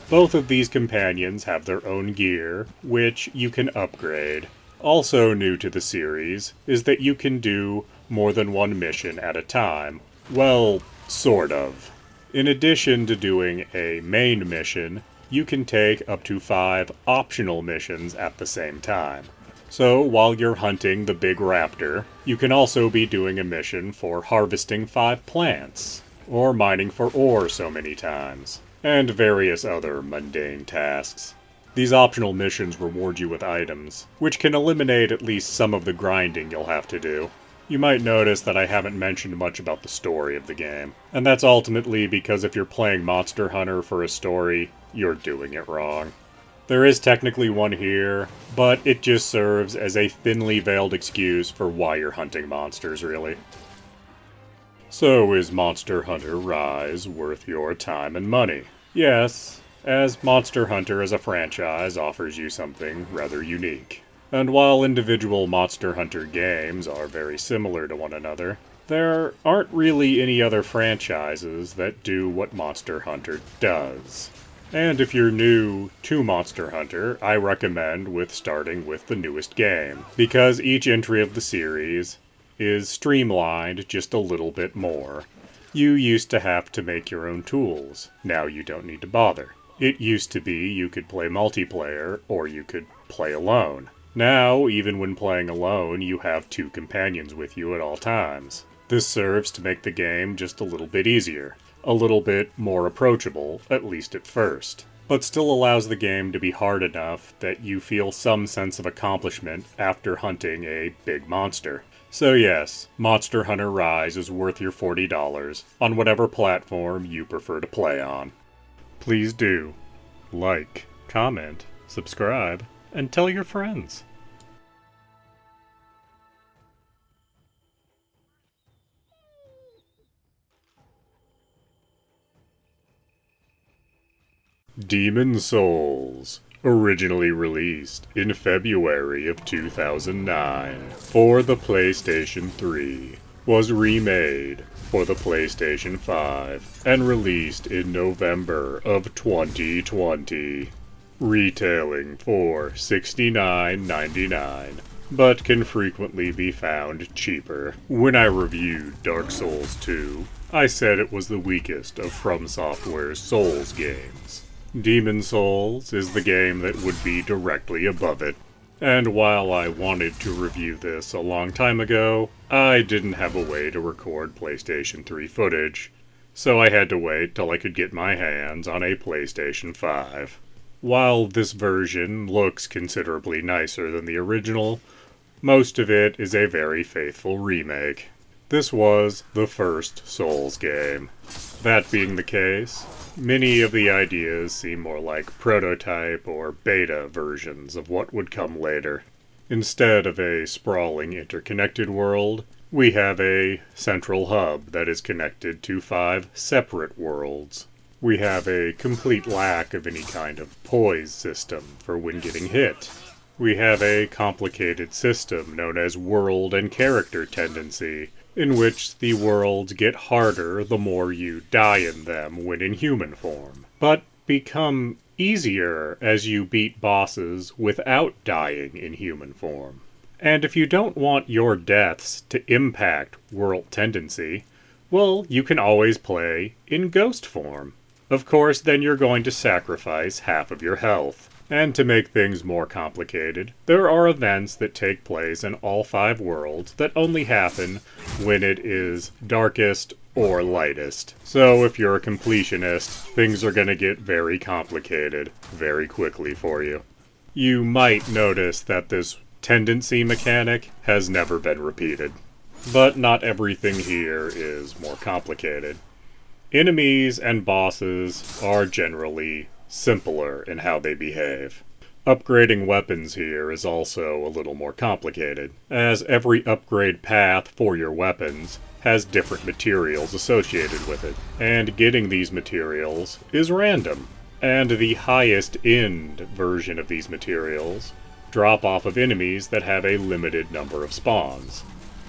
Both of these companions have their own gear, which you can upgrade. Also new to the series is that you can do more than one mission at a time. Well, sort of. In addition to doing a main mission, you can take up to 5 optional missions at the same time. So while you're hunting the big raptor, you can also be doing a mission for harvesting 5 plants, or mining for ore so many times, and various other mundane tasks. These optional missions reward you with items, which can eliminate at least some of the grinding you'll have to do. You might notice that I haven't mentioned much about the story of the game, and that's ultimately because if you're playing Monster Hunter for a story, you're doing it wrong. There is technically one here, but it just serves as a thinly veiled excuse for why you're hunting monsters, really. So is Monster Hunter Rise worth your time and money? Yes, as Monster Hunter as a franchise offers you something rather unique. And while individual Monster Hunter games are very similar to one another, there aren't really any other franchises that do what Monster Hunter does. And if you're new to Monster Hunter, I recommend starting with the newest game, because each entry of the series is streamlined just a little bit more. You used to have to make your own tools. Now you don't need to bother. It used to be you could play multiplayer, or you could play alone. Now, even when playing alone, you have 2 companions with you at all times. This serves to make the game just a little bit easier, a little bit more approachable, at least at first, but still allows the game to be hard enough that you feel some sense of accomplishment after hunting a big monster. So yes, Monster Hunter Rise is worth your $40 on whatever platform you prefer to play on. Please do like, comment, subscribe, and tell your friends. Demon Souls, originally released in February of 2009 for the PlayStation 3, was remade for the PlayStation 5 and released in November of 2020. Retailing for $69.99, but can frequently be found cheaper. When I reviewed Dark Souls 2, I said it was the weakest of From Software's Souls games. Demon Souls is the game that would be directly above it. And while I wanted to review this a long time ago, I didn't have a way to record PlayStation 3 footage, so I had to wait till I could get my hands on a PlayStation 5. While this version looks considerably nicer than the original, most of it is a very faithful remake. This was the first Souls game. That being the case, many of the ideas seem more like prototype or beta versions of what would come later. Instead of a sprawling interconnected world, we have a central hub that is connected to 5 separate worlds. We have a complete lack of any kind of poise system for when getting hit. We have a complicated system known as world and character tendency, in which the worlds get harder the more you die in them when in human form, but become easier as you beat bosses without dying in human form. And if you don't want your deaths to impact world tendency, Well, you can always play in ghost form. Of course, then you're going to sacrifice half of your health. And to make things more complicated, there are events that take place in all 5 worlds that only happen when it is darkest or lightest. So if you're a completionist, things are going to get very complicated very quickly for you. You might notice that this tendency mechanic has never been repeated. But not everything here is more complicated. Enemies and bosses are generally simpler in how they behave. Upgrading weapons here is also a little more complicated, as every upgrade path for your weapons has different materials associated with it, and getting these materials is random. And the highest end version of these materials drop off of enemies that have a limited number of spawns.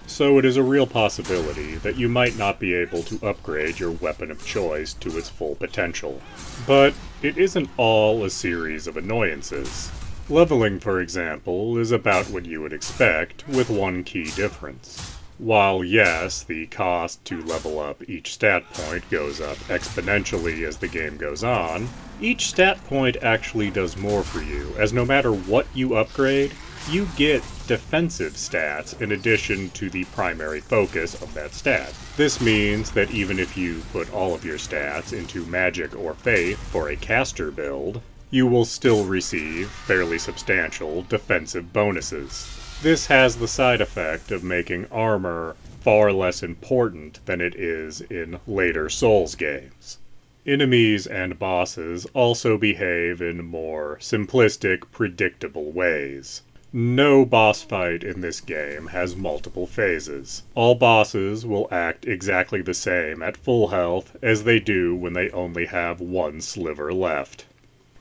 So it is a real possibility that you might not be able to upgrade your weapon of choice to its full potential. But it isn't all a series of annoyances. Leveling, for example, is about what you would expect, with one key difference. While yes, the cost to level up each stat point goes up exponentially as the game goes on, each stat point actually does more for you, as no matter what you upgrade, you get defensive stats in addition to the primary focus of that stat. This means that even if you put all of your stats into Magic or Faith for a caster build, you will still receive fairly substantial defensive bonuses. This has the side effect of making armor far less important than it is in later Souls games. Enemies and bosses also behave in more simplistic, predictable ways. No boss fight in this game has multiple phases. All bosses will act exactly the same at full health as they do when they only have one sliver left.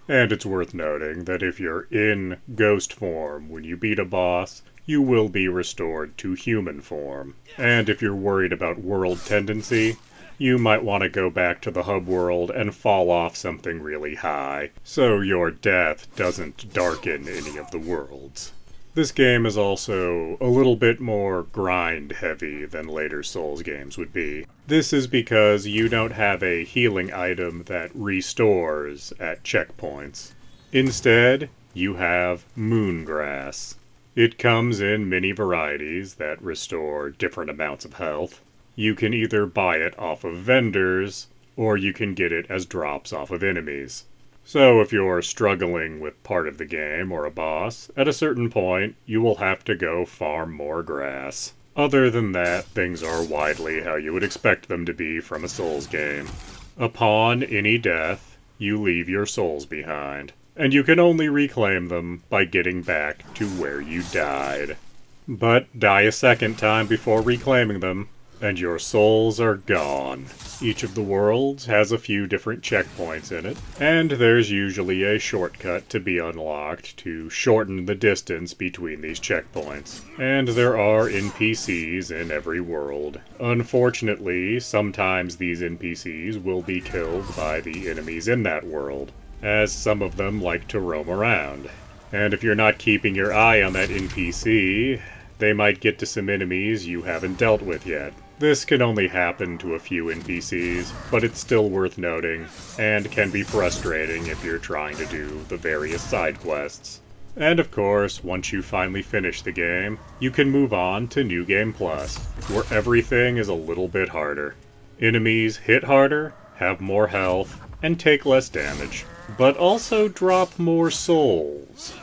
And it's worth noting that if you're in ghost form when you beat a boss, you will be restored to human form. And if you're worried about world tendency, you might want to go back to the hub world and fall off something really high, so your death doesn't darken any of the worlds. This game is also a little bit more grind-heavy than later Souls games would be. This is because you don't have a healing item that restores at checkpoints. Instead, you have Moongrass. It comes in many varieties that restore different amounts of health. You can either buy it off of vendors, or you can get it as drops off of enemies. So if you're struggling with part of the game or a boss, at a certain point, you will have to go farm more grass. Other than that, things are widely how you would expect them to be from a Souls game. Upon any death, you leave your souls behind, and you can only reclaim them by getting back to where you died. But die a second time before reclaiming them, and your souls are gone. Each of the worlds has a few different checkpoints in it, and there's usually a shortcut to be unlocked to shorten the distance between these checkpoints. And there are NPCs in every world. Unfortunately, sometimes these NPCs will be killed by the enemies in that world, as some of them like to roam around. And if you're not keeping your eye on that NPC, they might get to some enemies you haven't dealt with yet. This can only happen to a few NPCs, but it's still worth noting, and can be frustrating if you're trying to do the various side quests. And of course, once you finally finish the game, you can move on to New Game Plus, where everything is a little bit harder. Enemies hit harder, have more health, and take less damage, but also drop more souls.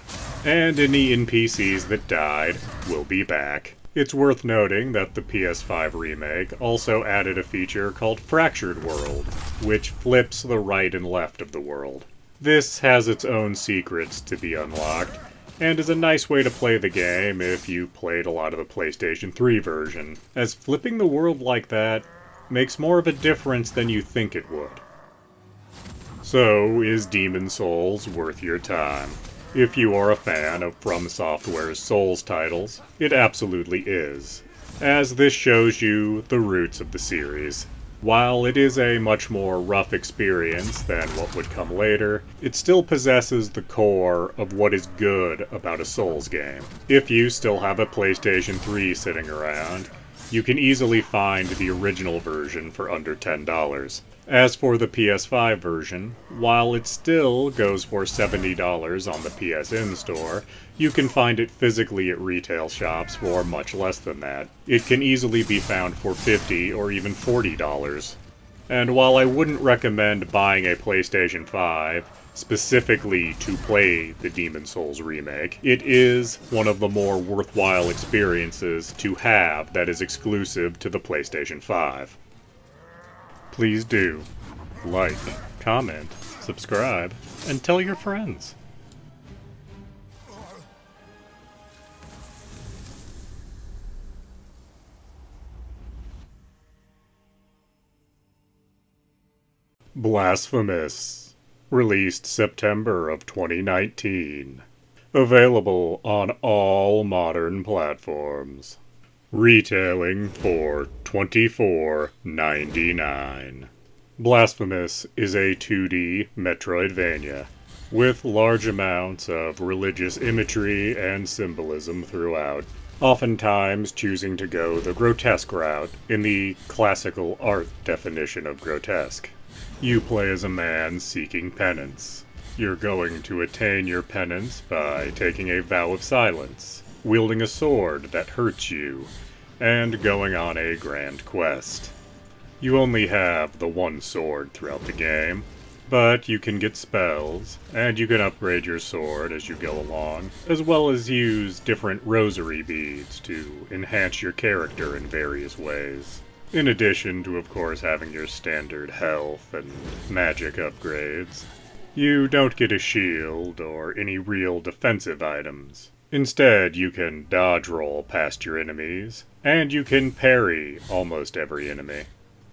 And any NPCs that died will be back. It's worth noting that the PS5 remake also added a feature called Fractured World, which flips the right and left of the world. This has its own secrets to be unlocked, and is a nice way to play the game if you played a lot of the PlayStation 3 version, as flipping the world like that makes more of a difference than you think it would. So, is Demon Souls worth your time? If you are a fan of From Software's Souls titles, it absolutely is, as this shows you the roots of the series. While it is a much more rough experience than what would come later, it still possesses the core of what is good about a Souls game. If you still have a PlayStation 3 sitting around, You can easily find the original version for under $10. As for the PS5 version, while it still goes for $70 on the PSN store, you can find it physically at retail shops for much less than that. It can easily be found for $50 or even $40. And while I wouldn't recommend buying a PlayStation 5 specifically to play the Demon's Souls remake, it is one of the more worthwhile experiences to have that is exclusive to the PlayStation 5. Please do like, comment, subscribe, and tell your friends. Blasphemous, released September of 2019. Available on all modern platforms. Retailing for $24.99. Blasphemous is a 2D Metroidvania, with large amounts of religious imagery and symbolism throughout, oftentimes choosing to go the grotesque route in the classical art definition of grotesque. You play as a man seeking penance. You're going to attain your penance by taking a vow of silence, wielding a sword that hurts you, and going on a grand quest. You only have the one sword throughout the game, but you can get spells, and you can upgrade your sword as you go along, as well as use different rosary beads to enhance your character in various ways. In addition to, of course, having your standard health and magic upgrades. You don't get a shield or any real defensive items. Instead, you can dodge roll past your enemies, and you can parry almost every enemy.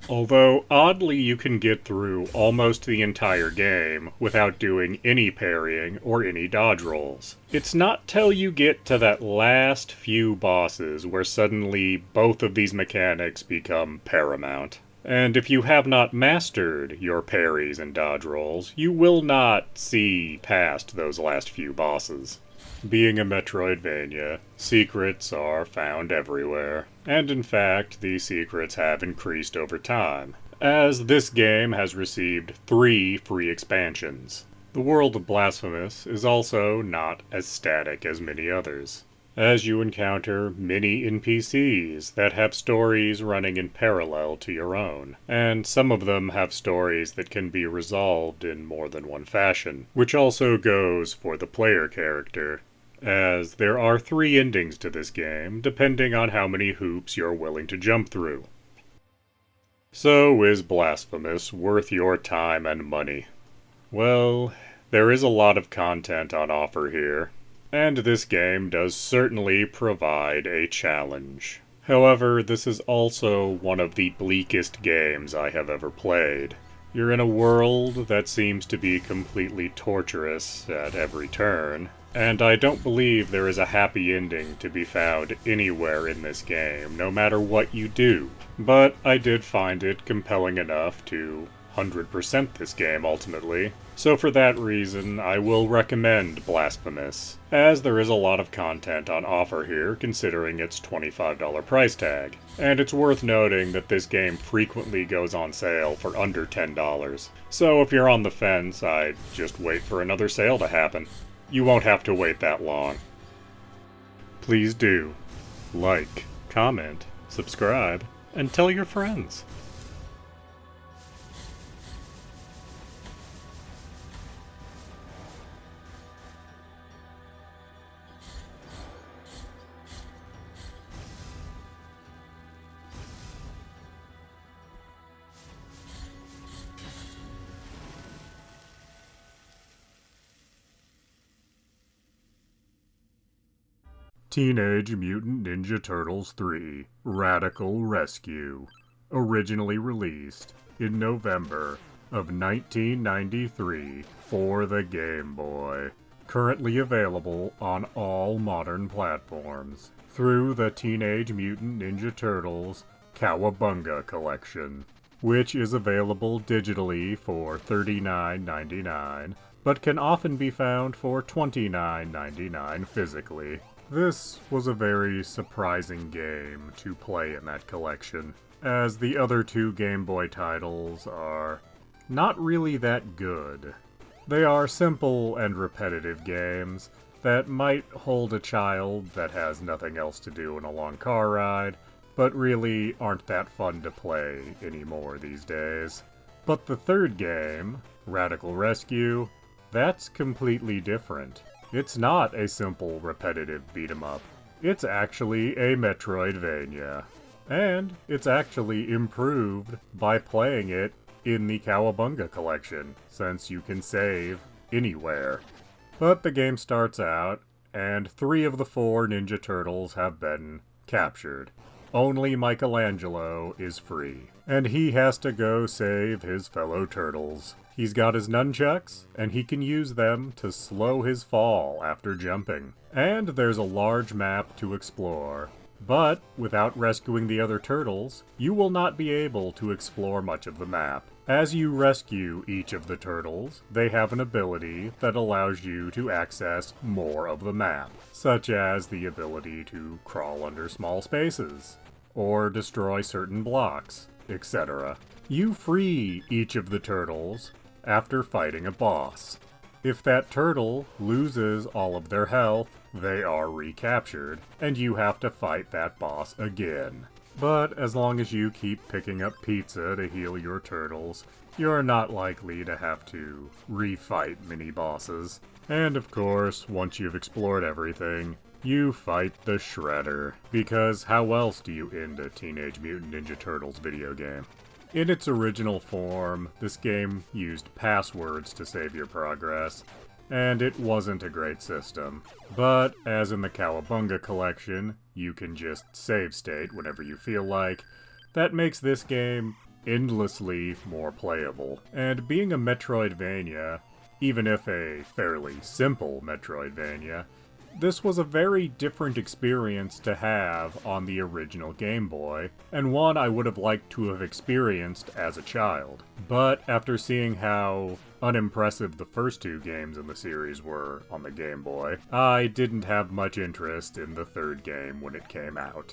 Although, oddly, you can get through almost the entire game without doing any parrying or any dodge rolls. It's not till you get to that last few bosses where suddenly both of these mechanics become paramount. And if you have not mastered your parries and dodge rolls, you will not see past those last few bosses. Being a Metroidvania, secrets are found everywhere, and in fact, these secrets have increased over time, as this game has received 3 free expansions. The world of Blasphemous is also not as static as many others, as you encounter many NPCs that have stories running in parallel to your own, and some of them have stories that can be resolved in more than one fashion, which also goes for the player character, as there are 3 endings to this game, depending on how many hoops you're willing to jump through. So is Blasphemous worth your time and money? Well, there is a lot of content on offer here, and this game does certainly provide a challenge. However, this is also one of the bleakest games I have ever played. You're in a world that seems to be completely torturous at every turn, and I don't believe there is a happy ending to be found anywhere in this game, no matter what you do. But I did find it compelling enough to 100% this game ultimately, so for that reason I will recommend Blasphemous, as there is a lot of content on offer here considering its $25 price tag. And it's worth noting that this game frequently goes on sale for under $10, so if you're on the fence, I'd just wait for another sale to happen. You won't have to wait that long. Please do like, comment, subscribe, and tell your friends. Teenage Mutant Ninja Turtles 3 Radical Rescue, originally released in November of 1993 for the Game Boy. Currently available on all modern platforms through the Teenage Mutant Ninja Turtles Cowabunga Collection, which is available digitally for $39.99, but can often be found for $29.99 physically. This was a very surprising game to play in that collection, as the other two Game Boy titles are not really that good. They are simple and repetitive games that might hold a child that has nothing else to do in a long car ride, but really aren't that fun to play anymore these days. But the third game, Radical Rescue, that's completely different. It's not a simple, repetitive beat-em-up. It's actually a Metroidvania. And it's actually improved by playing it in the Cowabunga collection, since you can save anywhere. But the game starts out, and 3 of the 4 Ninja Turtles have been captured. Only Michelangelo is free, and he has to go save his fellow turtles. He's got his nunchucks, and he can use them to slow his fall after jumping. And there's a large map to explore. But, without rescuing the other turtles, you will not be able to explore much of the map. As you rescue each of the turtles, they have an ability that allows you to access more of the map, such as the ability to crawl under small spaces, or destroy certain blocks, etc. You free each of the turtles after fighting a boss. If that turtle loses all of their health, they are recaptured, and you have to fight that boss again. But as long as you keep picking up pizza to heal your turtles, you're not likely to have to refight mini-bosses. And of course, once you've explored everything, you fight the Shredder, because how else do you end a Teenage Mutant Ninja Turtles video game? In its original form, this game used passwords to save your progress, and it wasn't a great system. But, as in the Cowabunga collection, you can just save state whenever you feel like. That makes this game endlessly more playable. And being a Metroidvania, even if a fairly simple Metroidvania, this was a very different experience to have on the original Game Boy, and one I would have liked to have experienced as a child. But after seeing how unimpressive the first 2 games in the series were on the Game Boy, I didn't have much interest in the third game when it came out.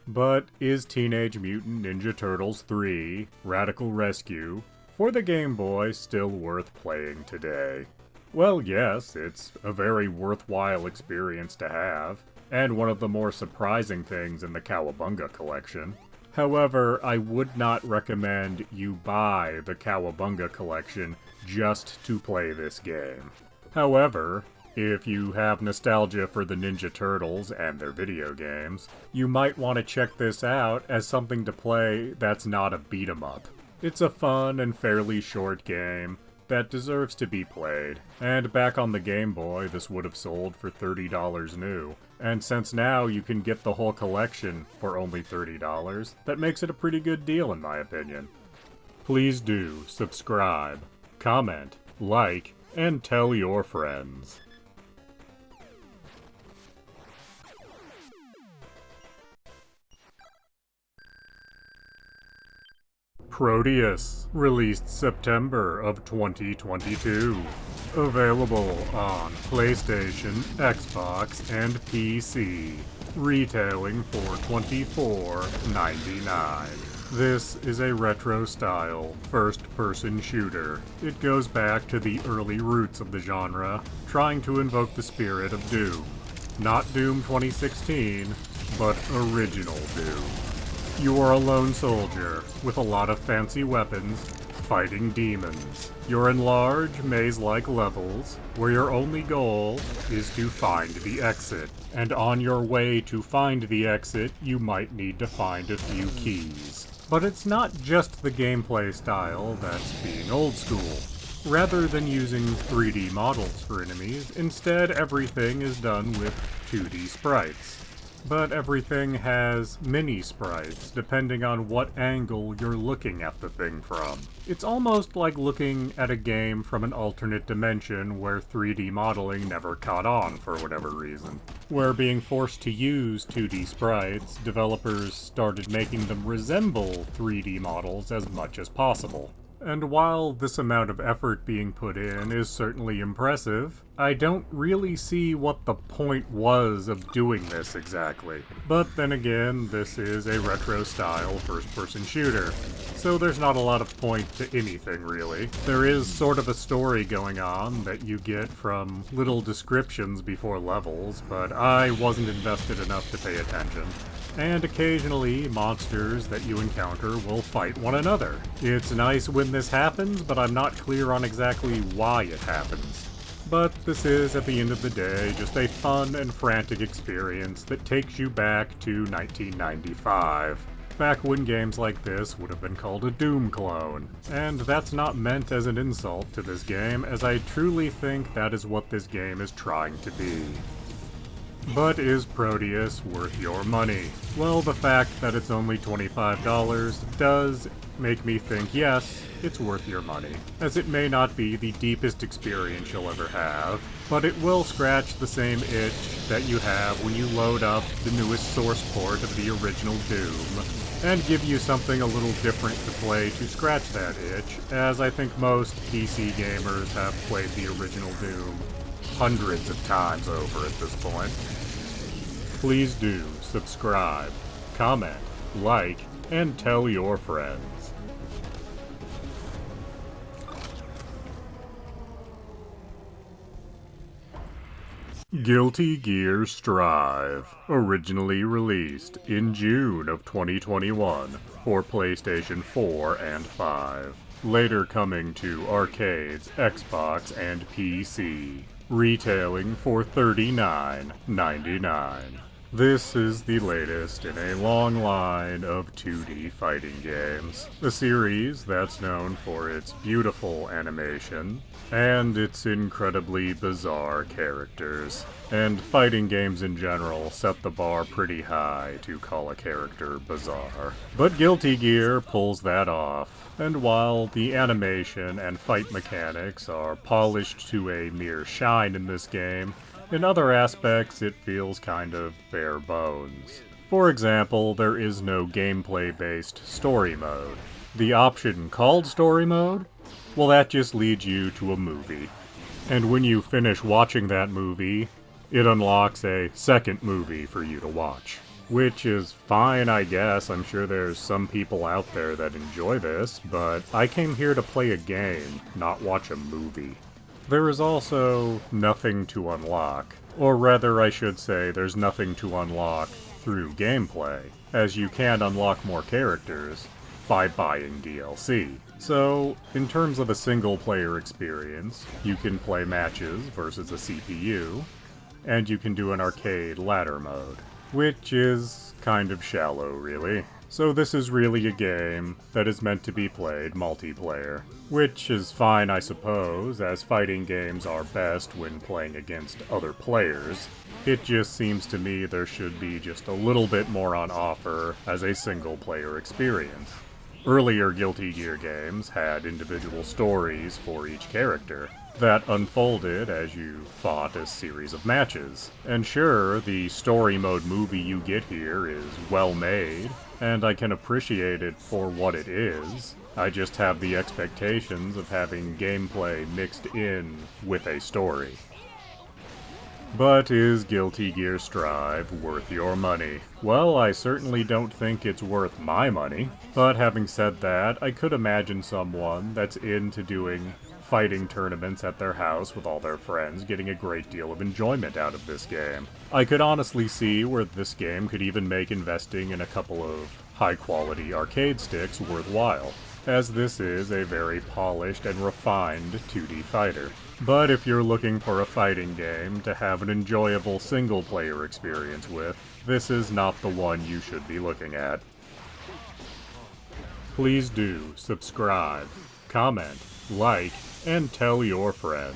But is Teenage Mutant Ninja Turtles 3: Radical Rescue for the Game Boy still worth playing today? Well, yes, it's a very worthwhile experience to have, and one of the more surprising things in the Cowabunga collection. However, I would not recommend you buy the Cowabunga collection just to play this game. However, if you have nostalgia for the Ninja Turtles and their video games, you might want to check this out as something to play that's not a beat-em-up. It's a fun and fairly short game that deserves to be played. And back on the Game Boy, this would have sold for $30 new. And since now you can get the whole collection for only $30, that makes it a pretty good deal in my opinion. Please do subscribe, comment, like, and tell your friends. Proteus, released September of 2022. Available on PlayStation, Xbox, and PC. Retailing for $24.99. This is a retro-style, first-person shooter. It goes back to the early roots of the genre, trying to invoke the spirit of Doom. Not Doom 2016, but original Doom. You are a lone soldier, with a lot of fancy weapons, fighting demons. You're in large, maze-like levels, where your only goal is to find the exit. And on your way to find the exit, you might need to find a few keys. But it's not just the gameplay style that's being old school. Rather than using 3D models for enemies, instead everything is done with 2D sprites. But everything has mini-sprites, depending on what angle you're looking at the thing from. It's almost like looking at a game from an alternate dimension where 3D modeling never caught on for whatever reason. Where being forced to use 2D sprites, developers started making them resemble 3D models as much as possible. And while this amount of effort being put in is certainly impressive, I don't really see what the point was of doing this exactly. But then again, this is a retro-style first-person shooter, so there's not a lot of point to anything really. There is sort of a story going on that you get from little descriptions before levels, but I wasn't invested enough to pay attention. And occasionally, monsters that you encounter will fight one another. It's nice when this happens, but I'm not clear on exactly why it happens. But this is, at the end of the day, just a fun and frantic experience that takes you back to 1995. Back when games like this would have been called a Doom clone. And that's not meant as an insult to this game, as I truly think that is what this game is trying to be. But is Proteus worth your money? Well, the fact that it's only $25 does make me think yes, it's worth your money, as it may not be the deepest experience you'll ever have, but it will scratch the same itch that you have when you load up the newest source port of the original Doom, and give you something a little different to play to scratch that itch, as I think most PC gamers have played the original Doom hundreds of times over at this point. Please do subscribe, comment, like, and tell your friends. Guilty Gear Strive, originally released in June of 2021 for PlayStation 4 and 5, later coming to arcades, Xbox, and PC, retailing for $39.99. This is the latest in a long line of 2D fighting games, a series that's known for its beautiful animation and its incredibly bizarre characters. And fighting games in general set the bar pretty high to call a character bizarre. But Guilty Gear pulls that off, and while the animation and fight mechanics are polished to a mere shine in this game, in other aspects it feels kind of bare bones. For example, there is no gameplay-based story mode. The option called story mode? Well, that just leads you to a movie. And when you finish watching that movie, it unlocks a second movie for you to watch. Which is fine, I guess. I'm sure there's some people out there that enjoy this, but I came here to play a game, not watch a movie. There is also nothing to unlock. Or rather, I should say, there's nothing to unlock through gameplay, as you can unlock more characters by buying DLC. So, in terms of a single-player experience, you can play matches versus a CPU, and you can do an arcade ladder mode, which is kind of shallow, really. So this is really a game that is meant to be played multiplayer, which is fine, I suppose, as fighting games are best when playing against other players. It just seems to me there should be just a little bit more on offer as a single-player experience. Earlier Guilty Gear games had individual stories for each character that unfolded as you fought a series of matches. And sure, the story mode movie you get here is well made, and I can appreciate it for what it is. I just have the expectations of having gameplay mixed in with a story. But is Guilty Gear Strive worth your money? Well, I certainly don't think it's worth my money. But having said that, I could imagine someone that's into doing fighting tournaments at their house with all their friends getting a great deal of enjoyment out of this game. I could honestly see where this game could even make investing in a couple of high-quality arcade sticks worthwhile, as this is a very polished and refined 2D fighter. But if you're looking for a fighting game to have an enjoyable single-player experience with, this is not the one you should be looking at. Please do subscribe, comment, like, and tell your friends.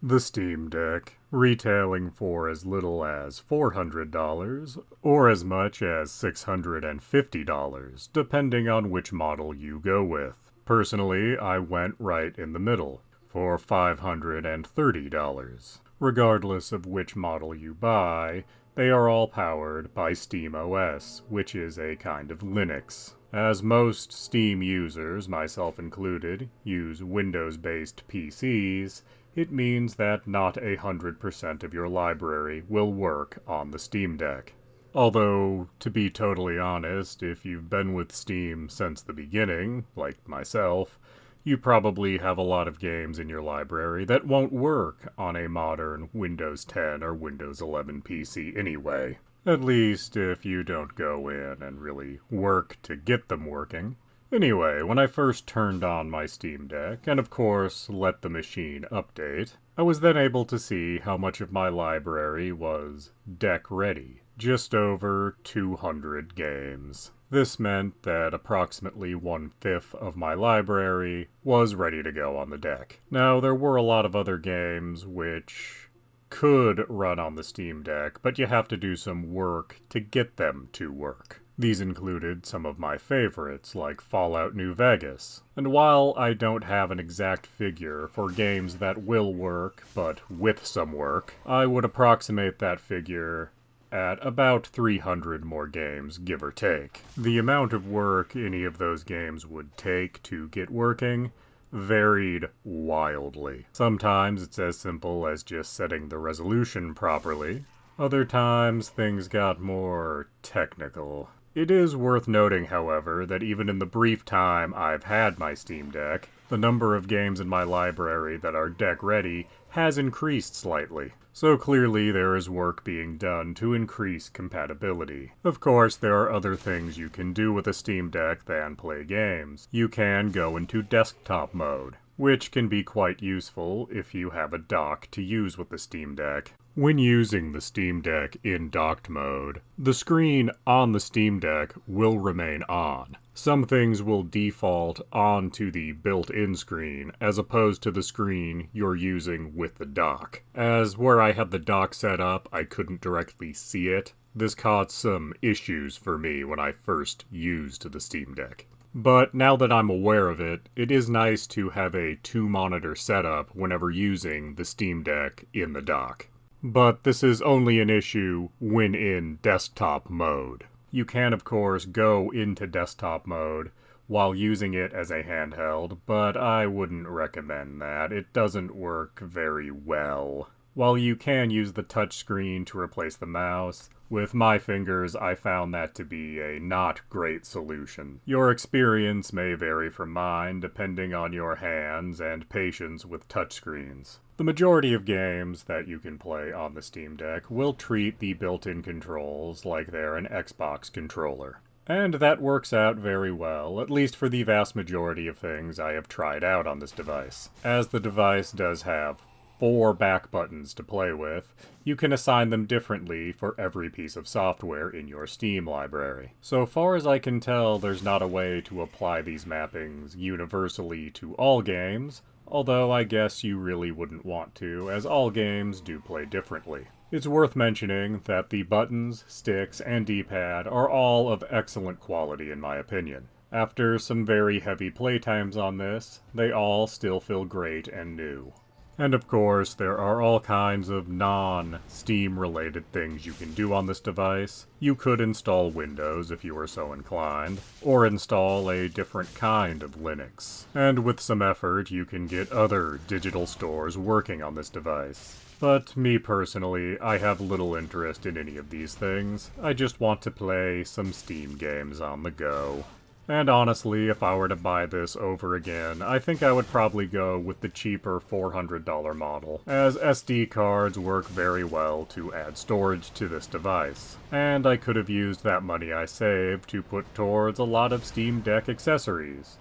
The Steam Deck, retailing for as little as $400 or as much as $650, depending on which model you go with. Personally, I went right in the middle, for $530. Regardless of which model you buy, they are all powered by SteamOS, which is a kind of Linux. As most Steam users, myself included, use Windows-based PCs, it means that not 100% of your library will work on the Steam Deck. Although, to be totally honest, if you've been with Steam since the beginning, like myself, you probably have a lot of games in your library that won't work on a modern Windows 10 or Windows 11 PC anyway. At least if you don't go in and really work to get them working. Anyway, when I first turned on my Steam Deck, and of course let the machine update, I was then able to see how much of my library was deck ready. Just over 200 games. This meant that approximately 1/5 of my library was ready to go on the deck. Now, there were a lot of other games which could run on the Steam Deck, but you have to do some work to get them to work. These included some of my favorites, like Fallout New Vegas. And while I don't have an exact figure for games that will work, but with some work, I would approximate that figure at about 300 more games, give or take. The amount of work any of those games would take to get working varied wildly. Sometimes it's as simple as just setting the resolution properly. Other times things got more technical. It is worth noting, however, that even in the brief time I've had my Steam Deck, the number of games in my library that are deck-ready has increased slightly. So clearly there is work being done to increase compatibility. Of course, there are other things you can do with a Steam Deck than play games. You can go into desktop mode, which can be quite useful if you have a dock to use with the Steam Deck. When using the Steam Deck in docked mode, the screen on the Steam Deck will remain on. Some things will default onto the built-in screen, as opposed to the screen you're using with the dock. As where I had the dock set up, I couldn't directly see it. This caused some issues for me when I first used the Steam Deck. But now that I'm aware of it, it is nice to have a 2-monitor setup whenever using the Steam Deck in the dock. But this is only an issue when in desktop mode. You can, of course, go into desktop mode while using it as a handheld, but I wouldn't recommend that. It doesn't work very well. While you can use the touchscreen to replace the mouse, with my fingers I found that to be a not great solution. Your experience may vary from mine depending on your hands and patience with touchscreens. The majority of games that you can play on the Steam Deck will treat the built-in controls like they're an Xbox controller. And that works out very well, at least for the vast majority of things I have tried out on this device. As the device does have 4 back buttons to play with, you can assign them differently for every piece of software in your Steam library. So far as I can tell, there's not a way to apply these mappings universally to all games, although I guess you really wouldn't want to, as all games do play differently. It's worth mentioning that the buttons, sticks, and D-pad are all of excellent quality in my opinion. After some very heavy playtimes on this, they all still feel great and new. And of course, there are all kinds of non-Steam related things you can do on this device. You could install Windows if you were so inclined, or install a different kind of Linux. And with some effort, you can get other digital stores working on this device. But me personally, I have little interest in any of these things. I just want to play some Steam games on the go. And honestly, if I were to buy this over again, I think I would probably go with the cheaper $400 model, as SD cards work very well to add storage to this device. And I could have used that money I saved to put towards a lot of Steam Deck accessories,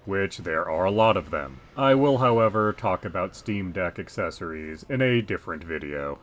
which there are a lot of them. I will, however, talk about Steam Deck accessories in a different video.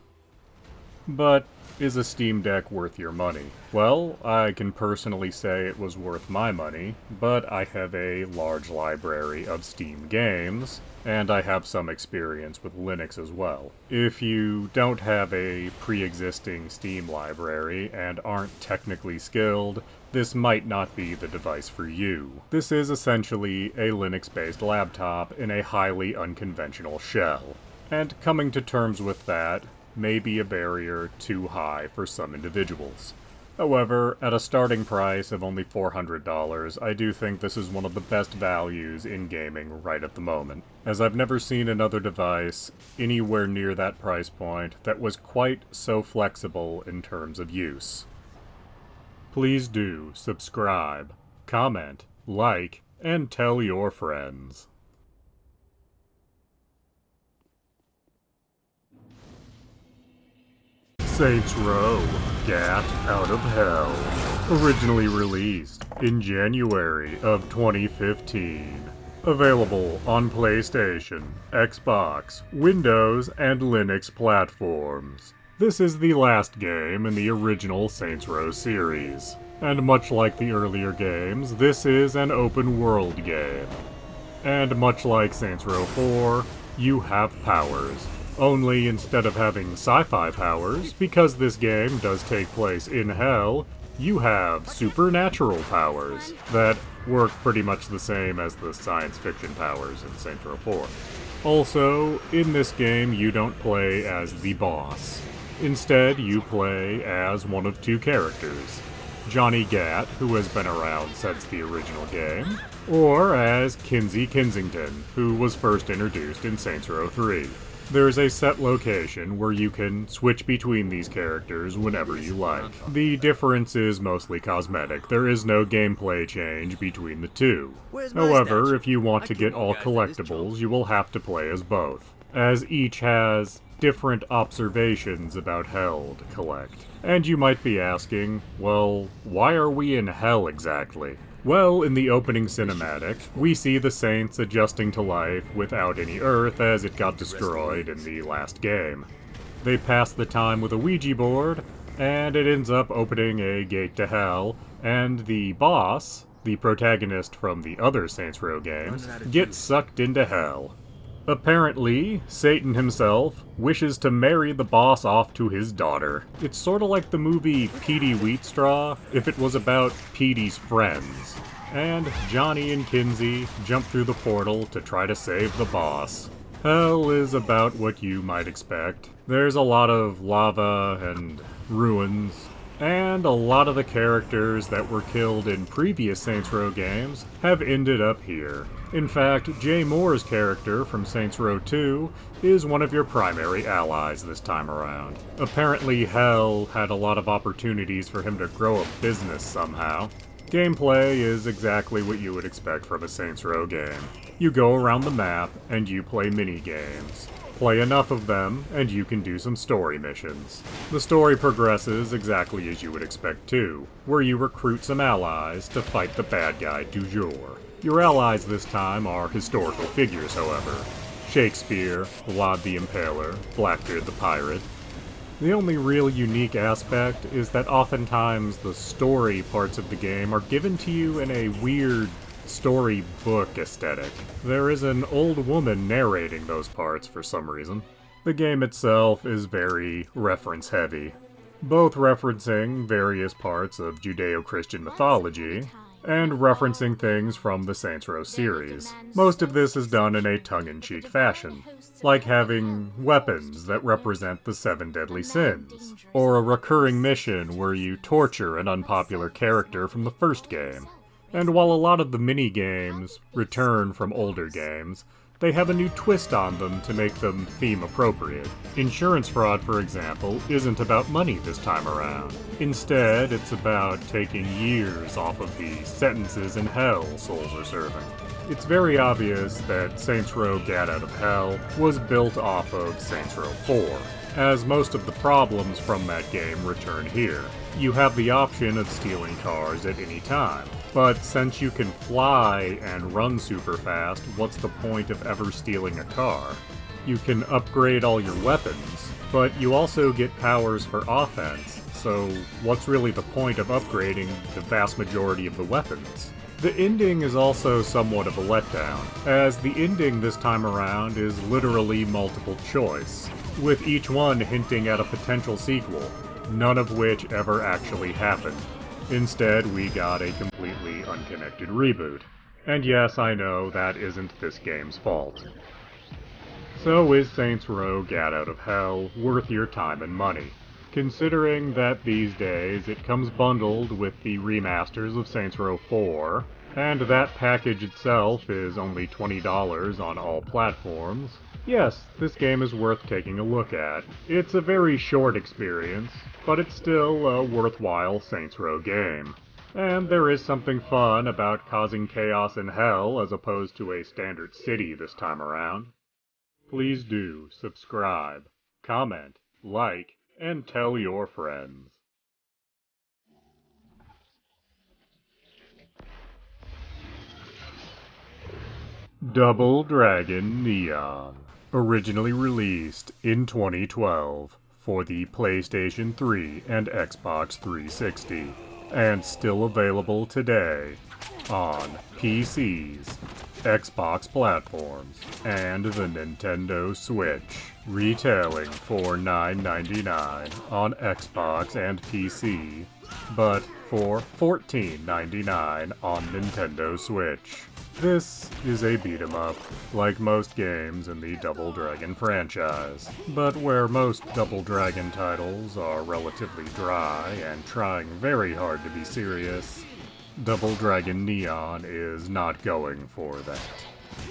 But is a Steam Deck worth your money? Well, I can personally say it was worth my money, but I have a large library of Steam games, and I have some experience with Linux as well. If you don't have a pre-existing Steam library and aren't technically skilled, this might not be the device for you. This is essentially a Linux-based laptop in a highly unconventional shell, and coming to terms with that may be a barrier too high for some individuals. However, at a starting price of only $400, I do think this is one of the best values in gaming right at the moment, as I've never seen another device anywhere near that price point that was quite so flexible in terms of use. Please do subscribe, comment, like, and tell your friends. Saints Row: Gat Out of Hell, originally released in January of 2015. Available on PlayStation, Xbox, Windows, and Linux platforms. This is the last game in the original Saints Row series, and much like the earlier games, this is an open-world game. And much like Saints Row 4, you have powers. Only instead of having sci-fi powers, because this game does take place in hell, you have supernatural powers that work pretty much the same as the science fiction powers in Saints Row 4. Also, in this game you don't play as the boss. Instead, you play as one of two characters. Johnny Gat, who has been around since the original game, or as Kinsey Kensington, who was first introduced in Saints Row 3. There's a set location where you can switch between these characters whenever you like. The difference is mostly cosmetic. There is no gameplay change between the two. However, if you want to get all collectibles, you will have to play as both, as each has different observations about hell to collect. And you might be asking, well, why are we in hell exactly? Well, in the opening cinematic, we see the Saints adjusting to life without any Earth as it got destroyed in the last game. They pass the time with a Ouija board, and it ends up opening a gate to hell, and the boss, the protagonist from the other Saints Row games, gets sucked into hell. Apparently, Satan himself wishes to marry the boss off to his daughter. It's sorta like the movie Petey Wheatstraw if it was about Petey's friends. And Johnny and Kinsey jump through the portal to try to save the boss. Hell is about what you might expect. There's a lot of lava and ruins, and a lot of the characters that were killed in previous Saints Row games have ended up here. In fact, Jay Moore's character from Saints Row 2 is one of your primary allies this time around. Apparently Hell had a lot of opportunities for him to grow a business somehow. Gameplay is exactly what you would expect from a Saints Row game. You go around the map and you play mini-games. Play enough of them, and you can do some story missions. The story progresses exactly as you would expect too, where you recruit some allies to fight the bad guy du jour. Your allies this time are historical figures, however. Shakespeare, Vlad the Impaler, Blackbeard the Pirate. The only real unique aspect is that oftentimes the story parts of the game are given to you in a weird storybook aesthetic. There is an old woman narrating those parts for some reason. The game itself is very reference-heavy, both referencing various parts of Judeo-Christian mythology, and referencing things from the Saints Row series. Most of this is done in a tongue-in-cheek fashion, like having weapons that represent the 7 deadly sins, or a recurring mission where you torture an unpopular character from the first game. And while a lot of the mini-games return from older games, they have a new twist on them to make them theme-appropriate. Insurance fraud, for example, isn't about money this time around. Instead, it's about taking years off of the sentences in hell souls are serving. It's very obvious that Saints Row Gat Out of Hell was built off of Saints Row 4, as most of the problems from that game return here. You have the option of stealing cars at any time, but since you can fly and run super fast, what's the point of ever stealing a car? You can upgrade all your weapons, but you also get powers for offense, so what's really the point of upgrading the vast majority of the weapons? The ending is also somewhat of a letdown, as the ending this time around is literally multiple choice, with each one hinting at a potential sequel, none of which ever actually happened. Instead, we got a completely unconnected reboot. And yes, I know that isn't this game's fault. So is Saints Row Gat Out of Hell worth your time and money? Considering that these days it comes bundled with the remasters of Saints Row 4, and that package itself is only $20 on all platforms, yes, this game is worth taking a look at. It's a very short experience, but it's still a worthwhile Saints Row game. And there is something fun about causing chaos in hell as opposed to a standard city this time around. Please do subscribe, comment, like, and tell your friends. Double Dragon Neon. Originally released in 2012 for the PlayStation 3 and Xbox 360, and still available today on PCs, Xbox platforms, and the Nintendo Switch, retailing for $9.99 on Xbox and PC, but for $14.99 on Nintendo Switch. This is a beat-em-up, like most games in the Double Dragon franchise, but where most Double Dragon titles are relatively dry and trying very hard to be serious, Double Dragon Neon is not going for that.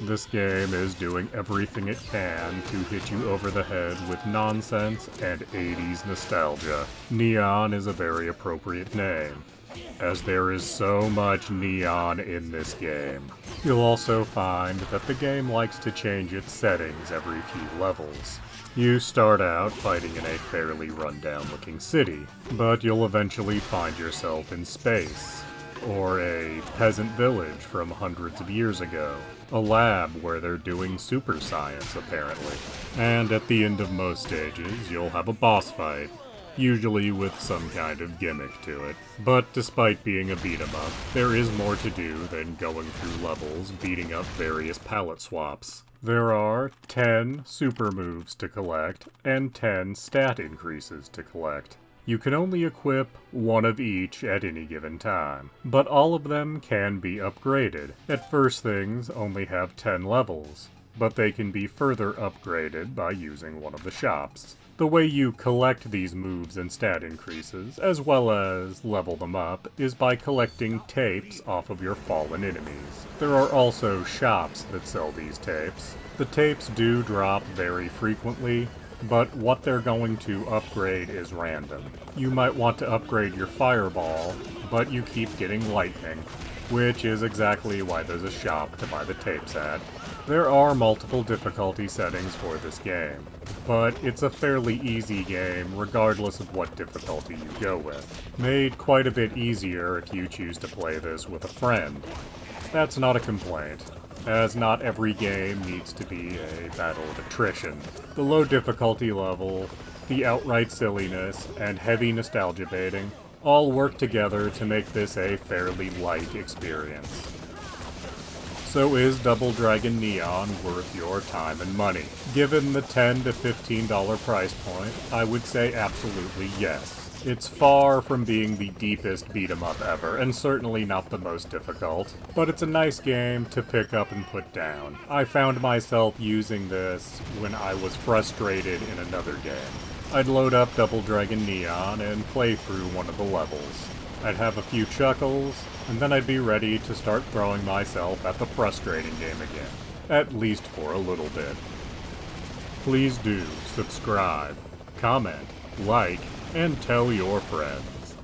This game is doing everything it can to hit you over the head with nonsense and 80s nostalgia. Neon is a very appropriate name, as there is so much neon in this game. You'll also find that the game likes to change its settings every few levels. You start out fighting in a fairly run-down-looking city, but you'll eventually find yourself in space, or a peasant village from hundreds of years ago, a lab where they're doing super science apparently. And at the end of most stages, you'll have a boss fight, usually with some kind of gimmick to it. But despite being a beat-em-up, there is more to do than going through levels beating up various palette swaps. There are 10 super moves to collect, and 10 stat increases to collect. You can only equip one of each at any given time, but all of them can be upgraded. At first, things only have 10 levels, but they can be further upgraded by using one of the shops. The way you collect these moves and stat increases, as well as level them up, is by collecting tapes off of your fallen enemies. There are also shops that sell these tapes. The tapes do drop very frequently, but what they're going to upgrade is random. You might want to upgrade your fireball, but you keep getting lightning, which is exactly why there's a shop to buy the tapes at. There are multiple difficulty settings for this game, but it's a fairly easy game regardless of what difficulty you go with. Made quite a bit easier if you choose to play this with a friend. That's not a complaint, as not every game needs to be a battle of attrition. The low difficulty level, the outright silliness, and heavy nostalgia baiting all work together to make this a fairly light experience. So is Double Dragon Neon worth your time and money? Given the $10 to $15 price point, I would say absolutely yes. It's far from being the deepest beat-em-up ever, and certainly not the most difficult, but it's a nice game to pick up and put down. I found myself using this when I was frustrated in another game. I'd load up Double Dragon Neon and play through one of the levels. I'd have a few chuckles, and then I'd be ready to start throwing myself at the frustrating game again, at least for a little bit. Please do subscribe, comment, like, and tell your friends.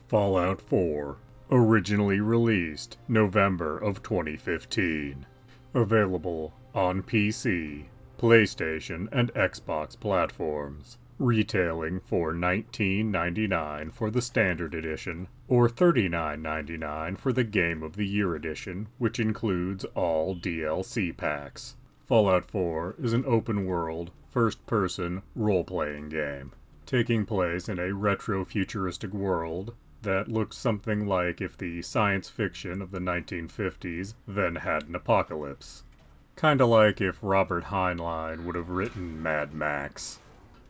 Fallout 4, originally released November of 2015. Available on PC, PlayStation, and Xbox platforms. Retailing for $19.99 for the Standard Edition, or $39.99 for the Game of the Year Edition, which includes all DLC packs. Fallout 4 is an open-world, first-person, role-playing game, taking place in a retro-futuristic world that looks something like if the science fiction of the 1950s then had an apocalypse. Kinda like if Robert Heinlein would have written Mad Max.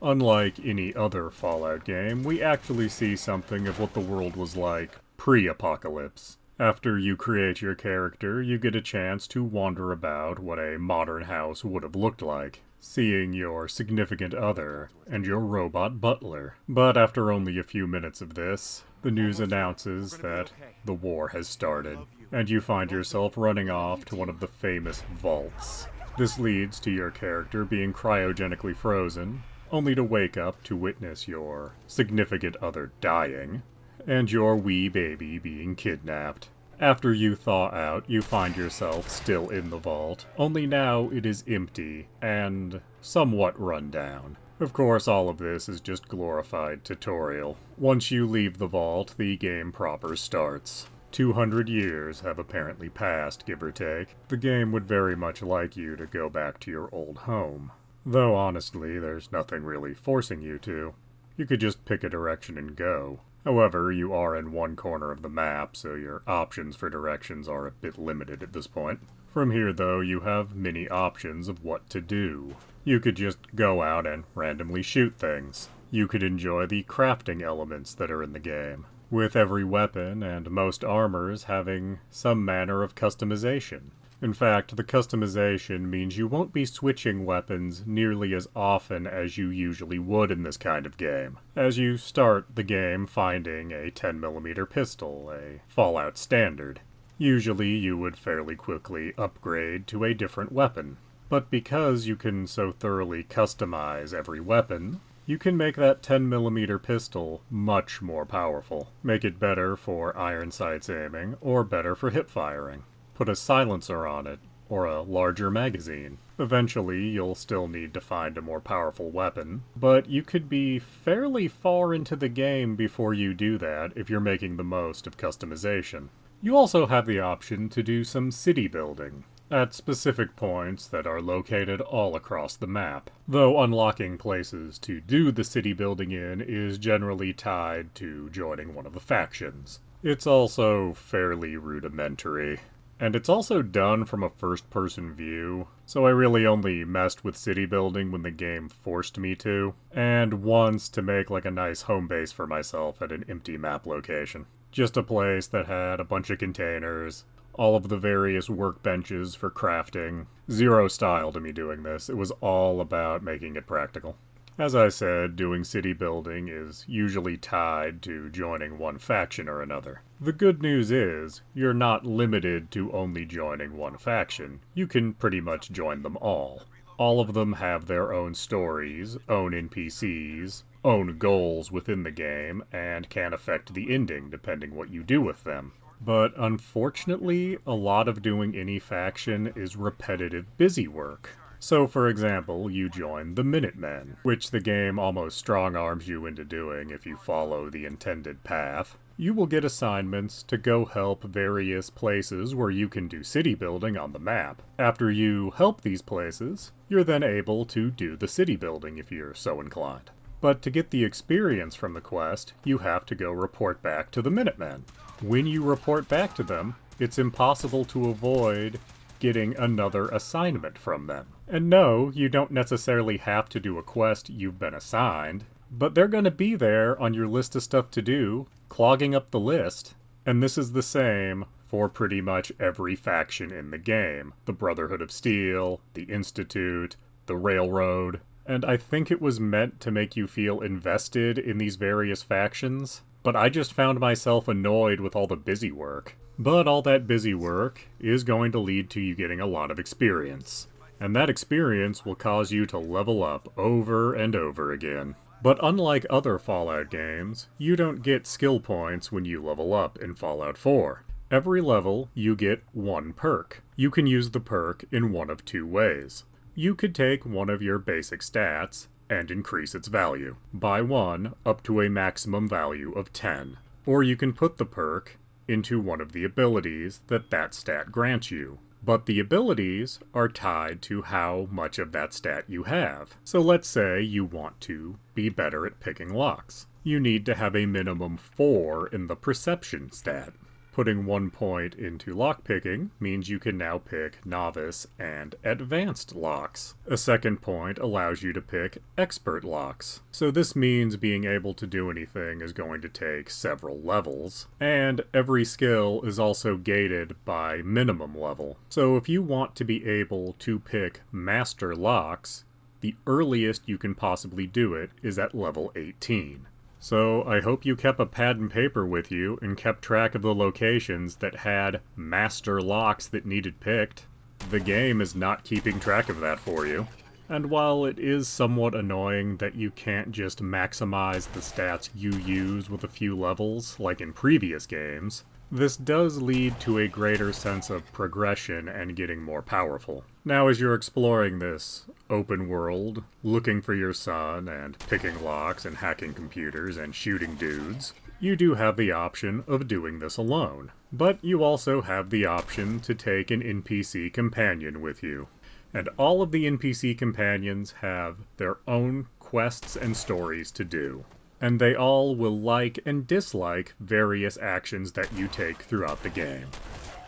Unlike any other Fallout game, we actually see something of what the world was like pre-apocalypse. After you create your character, you get a chance to wander about what a modern house would have looked like, seeing your significant other and your robot butler. But after only a few minutes of this, the news announces that the war has started, and you find yourself running off to one of the famous vaults. This leads to your character being cryogenically frozen, only to wake up to witness your significant other dying, and your wee baby being kidnapped. After you thaw out, you find yourself still in the vault, only now it is empty and somewhat run down. Of course, all of this is just glorified tutorial. Once you leave the vault, the game proper starts. 200 years have apparently passed, give or take. The game would very much like you to go back to your old home. Though honestly, there's nothing really forcing you to. You could just pick a direction and go. However, you are in one corner of the map, so your options for directions are a bit limited at this point. From here, though, you have many options of what to do. You could just go out and randomly shoot things. You could enjoy the crafting elements that are in the game, with every weapon and most armors having some manner of customization. In fact, the customization means you won't be switching weapons nearly as often as you usually would in this kind of game. As you start the game finding a 10mm pistol, a Fallout standard. Usually you would fairly quickly upgrade to a different weapon. But because you can so thoroughly customize every weapon, you can make that 10mm pistol much more powerful. Make it better for iron sights aiming, or better for hip firing. Put a silencer on it, or a larger magazine. Eventually, you'll still need to find a more powerful weapon, but you could be fairly far into the game before you do that if you're making the most of customization. You also have the option to do some city building at specific points that are located all across the map, though unlocking places to do the city building in is generally tied to joining one of the factions. It's also fairly rudimentary. And it's also done from a first-person view, so I really only messed with city building when the game forced me to, and once to make like a nice home base for myself at an empty map location. Just a place that had a bunch of containers, all of the various workbenches for crafting. Zero style to me doing this, it was all about making it practical. As I said, doing city building is usually tied to joining one faction or another. The good news is, you're not limited to only joining one faction. You can pretty much join them all. All of them have their own stories, own NPCs, own goals within the game, and can affect the ending depending what you do with them. But unfortunately, a lot of doing any faction is repetitive busy work. So, for example, you join the Minutemen, which the game almost strong-arms you into doing if you follow the intended path. You will get assignments to go help various places where you can do city building on the map. After you help these places, you're then able to do the city building if you're so inclined. But to get the experience from the quest, you have to go report back to the Minutemen. When you report back to them, it's impossible to avoid getting another assignment from them. And no, you don't necessarily have to do a quest you've been assigned, but they're going to be there on your list of stuff to do, clogging up the list. And this is the same for pretty much every faction in the game. The Brotherhood of Steel, the Institute, the Railroad. And I think it was meant to make you feel invested in these various factions, but I just found myself annoyed with all the busy work. But all that busy work is going to lead to you getting a lot of experience. And that experience will cause you to level up over and over again. But unlike other Fallout games, you don't get skill points when you level up in Fallout 4. Every level, you get one perk. You can use the perk in one of two ways. You could take one of your basic stats and increase its value by 1 up to a maximum value of 10. Or you can put the perk into one of the abilities that stat grants you. But the abilities are tied to how much of that stat you have. So let's say you want to be better at picking locks. You need to have a minimum 4 in the perception stat. Putting 1 point into lockpicking means you can now pick novice and advanced locks. A second point allows you to pick expert locks. So this means being able to do anything is going to take several levels, and every skill is also gated by minimum level. So if you want to be able to pick master locks, the earliest you can possibly do it is at level 18. So I hope you kept a pad and paper with you and kept track of the locations that had master locks that needed picked. The game is not keeping track of that for you. And while it is somewhat annoying that you can't just maximize the stats you use with a few levels, like in previous games, this does lead to a greater sense of progression and getting more powerful. Now as you're exploring this open world, looking for your son and picking locks and hacking computers and shooting dudes, you do have the option of doing this alone. But you also have the option to take an NPC companion with you. And all of the NPC companions have their own quests and stories to do. And they all will like and dislike various actions that you take throughout the game.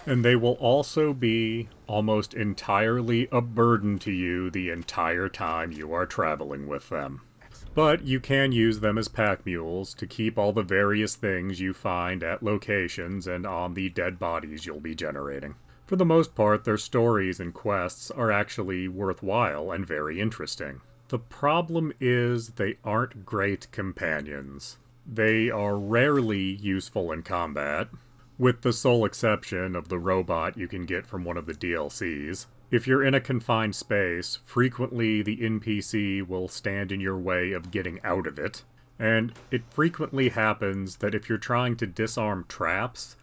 And they will also be almost entirely a burden to you the entire time you are traveling with them. But you can use them as pack mules to keep all the various things you find at locations and on the dead bodies you'll be generating. For the most part, their stories and quests are actually worthwhile and very interesting. The problem is they aren't great companions. They are rarely useful in combat, with the sole exception of the robot you can get from one of the DLCs. If you're in a confined space, frequently the NPC will stand in your way of getting out of it, and it frequently happens that if you're trying to disarm traps,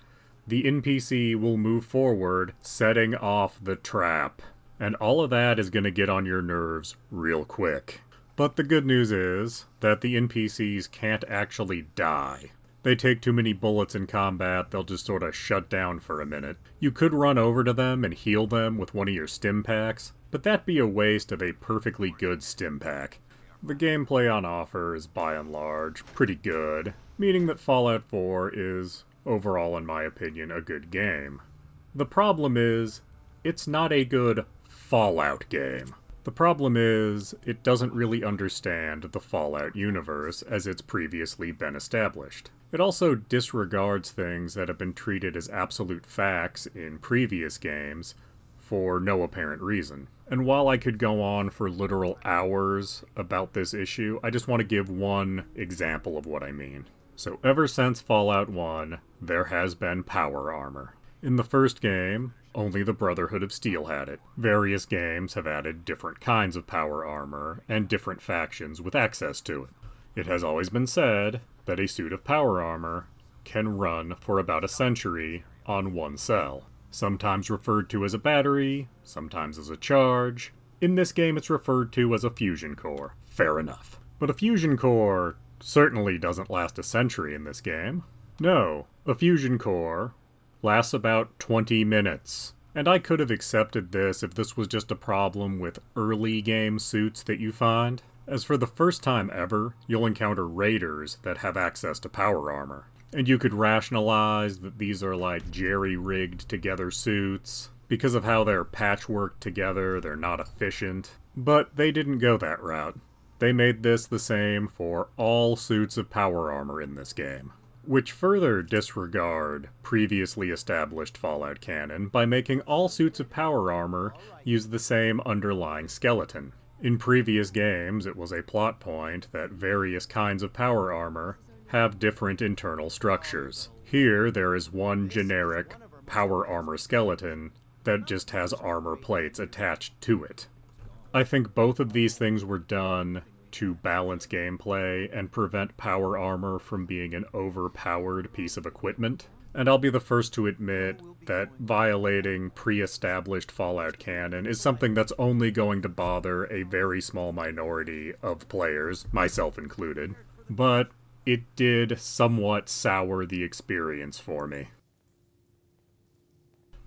the NPC will move forward, setting off the trap. And all of that is going to get on your nerves real quick. But the good news is that the NPCs can't actually die. They take too many bullets in combat, they'll just sort of shut down for a minute. You could run over to them and heal them with one of your stim packs, but that'd be a waste of a perfectly good stim pack. The gameplay on offer is by and large pretty good, meaning that Fallout 4 is, overall in my opinion, a good game. The problem is, it's not a good Fallout game. The problem is, it doesn't really understand the Fallout universe as it's previously been established. It also disregards things that have been treated as absolute facts in previous games for no apparent reason. And while I could go on for literal hours about this issue, I just want to give one example of what I mean. So ever since Fallout 1, there has been power armor. In the first game, only the Brotherhood of Steel had it. Various games have added different kinds of power armor and different factions with access to it. It has always been said that a suit of power armor can run for about a century on one cell. Sometimes referred to as a battery, sometimes as a charge. In this game it's referred to as a fusion core. Fair enough. But a fusion core certainly doesn't last a century in this game. No, a fusion core lasts about 20 minutes. And I could have accepted this if this was just a problem with early game suits that you find. As for the first time ever, you'll encounter raiders that have access to power armor. And you could rationalize that these are like jerry-rigged together suits. Because of how they're patchworked together, they're not efficient. But they didn't go that route. They made this the same for all suits of power armor in this game, which further disregard previously established Fallout canon by making all suits of power armor use the same underlying skeleton. In previous games, it was a plot point that various kinds of power armor have different internal structures. Here, there is one generic power armor skeleton that just has armor plates attached to it. I think both of these things were done to balance gameplay and prevent power armor from being an overpowered piece of equipment. And I'll be the first to admit that violating pre-established Fallout canon is something that's only going to bother a very small minority of players, myself included. But it did somewhat sour the experience for me.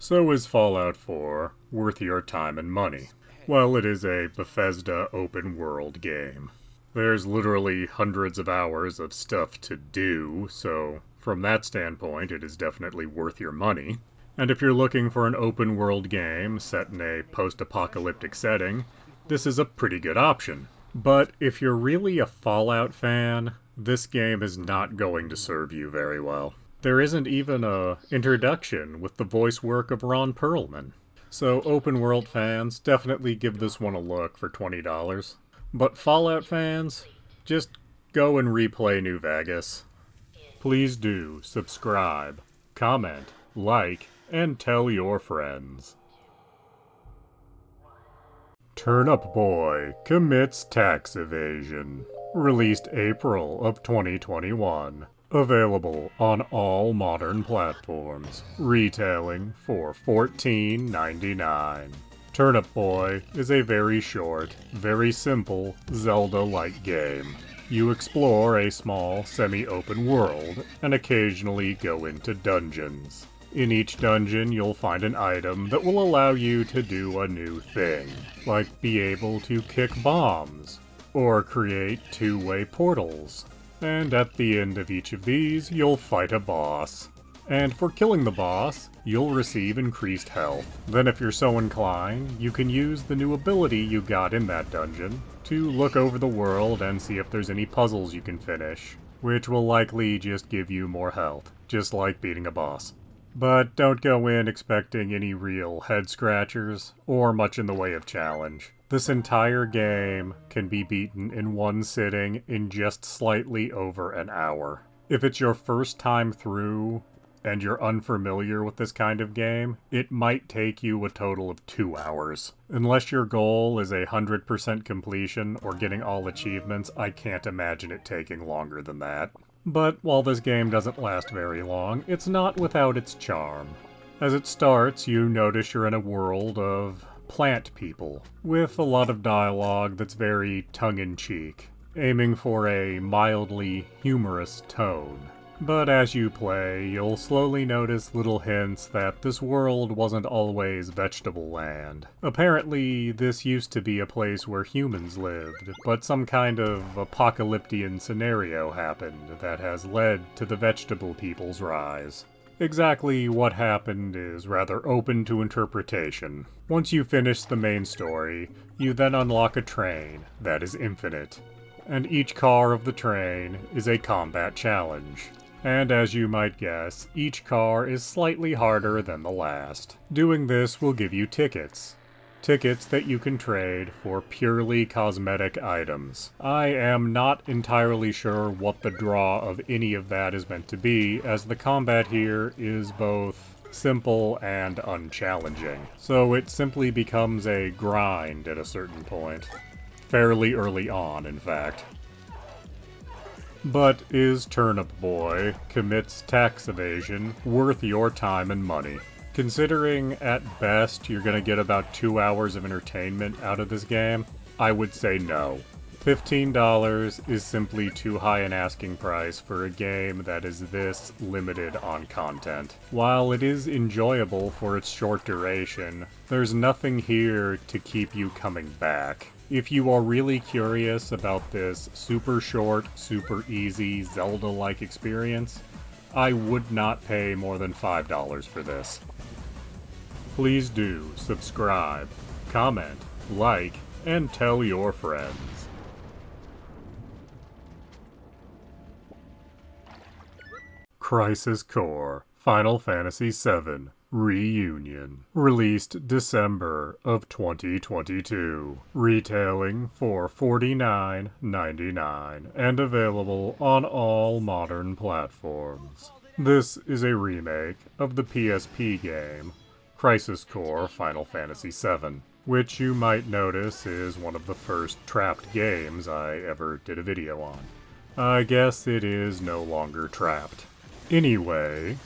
So is Fallout 4 worth your time and money? Well, it is a Bethesda open world game. There's literally hundreds of hours of stuff to do, so from that standpoint it is definitely worth your money. And if you're looking for an open world game set in a post-apocalyptic setting, this is a pretty good option. But if you're really a Fallout fan, this game is not going to serve you very well. There isn't even a introduction with the voice work of Ron Perlman. So open world fans, definitely give this one a look for $20. But Fallout fans, just go and replay New Vegas. Please do subscribe, comment, like, and tell your friends. Turnip Boy commits tax evasion. Released April of 2021. Available on all modern platforms. Retailing for $14.99. Turnip Boy is a very short, very simple Zelda-like game. You explore a small, semi-open world and occasionally go into dungeons. In each dungeon, you'll find an item that will allow you to do a new thing, like be able to kick bombs, or create two-way portals. And at the end of each of these, you'll fight a boss. And for killing the boss, you'll receive increased health. Then if you're so inclined, you can use the new ability you got in that dungeon to look over the world and see if there's any puzzles you can finish, which will likely just give you more health, just like beating a boss. But don't go in expecting any real head-scratchers, or much in the way of challenge. This entire game can be beaten in one sitting in just slightly over an hour. If it's your first time through, and you're unfamiliar with this kind of game, it might take you a total of 2 hours. Unless your goal is 100% completion or getting all achievements, I can't imagine it taking longer than that. But while this game doesn't last very long, it's not without its charm. As it starts, you notice you're in a world of plant people, with a lot of dialogue that's very tongue-in-cheek, aiming for a mildly humorous tone. But as you play, you'll slowly notice little hints that this world wasn't always vegetable land. Apparently, this used to be a place where humans lived, but some kind of apocalyptian scenario happened that has led to the vegetable people's rise. Exactly what happened is rather open to interpretation. Once you finish the main story, you then unlock a train that is infinite, and each car of the train is a combat challenge. And as you might guess, each car is slightly harder than the last. Doing this will give you tickets. Tickets that you can trade for purely cosmetic items. I am not entirely sure what the draw of any of that is meant to be, as the combat here is both simple and unchallenging. So it simply becomes a grind at a certain point. Fairly early on, in fact. But is Turnip Boy commits tax evasion worth your time and money? Considering at best you're gonna get about 2 hours of entertainment out of this game, I would say no. $15 is simply too high an asking price for a game that is this limited on content. While it is enjoyable for its short duration, there's nothing here to keep you coming back. If you are really curious about this super short, super easy, Zelda-like experience, I would not pay more than $5 for this. Please do subscribe, comment, like, and tell your friends. Crisis Core Final Fantasy VII Reunion. Released December of 2022. Retailing for $49.99 and available on all modern platforms. This is a remake of the PSP game Crisis Core Final Fantasy VII, which you might notice is one of the first Trapped games I ever did a video on. I guess it is no longer Trapped. Anyway,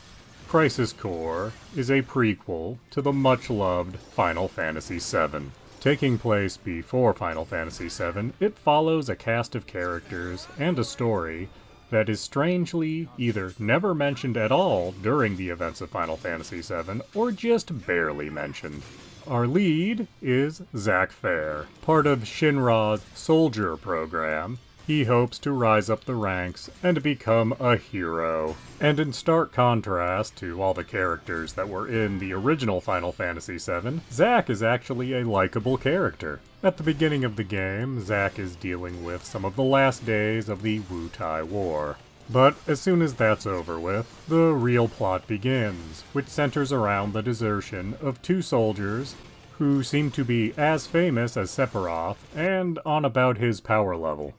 Crisis Core is a prequel to the much-loved Final Fantasy VII. Taking place before Final Fantasy VII, it follows a cast of characters and a story that is strangely either never mentioned at all during the events of Final Fantasy VII, or just barely mentioned. Our lead is Zack Fair, part of Shinra's Soldier program. He hopes to rise up the ranks and become a hero. And in stark contrast to all the characters that were in the original Final Fantasy VII, Zack is actually a likable character. At the beginning of the game, Zack is dealing with some of the last days of the Wu-Tai War. But as soon as that's over with, the real plot begins, which centers around the desertion of two soldiers who seem to be as famous as Sephiroth and on about his power level.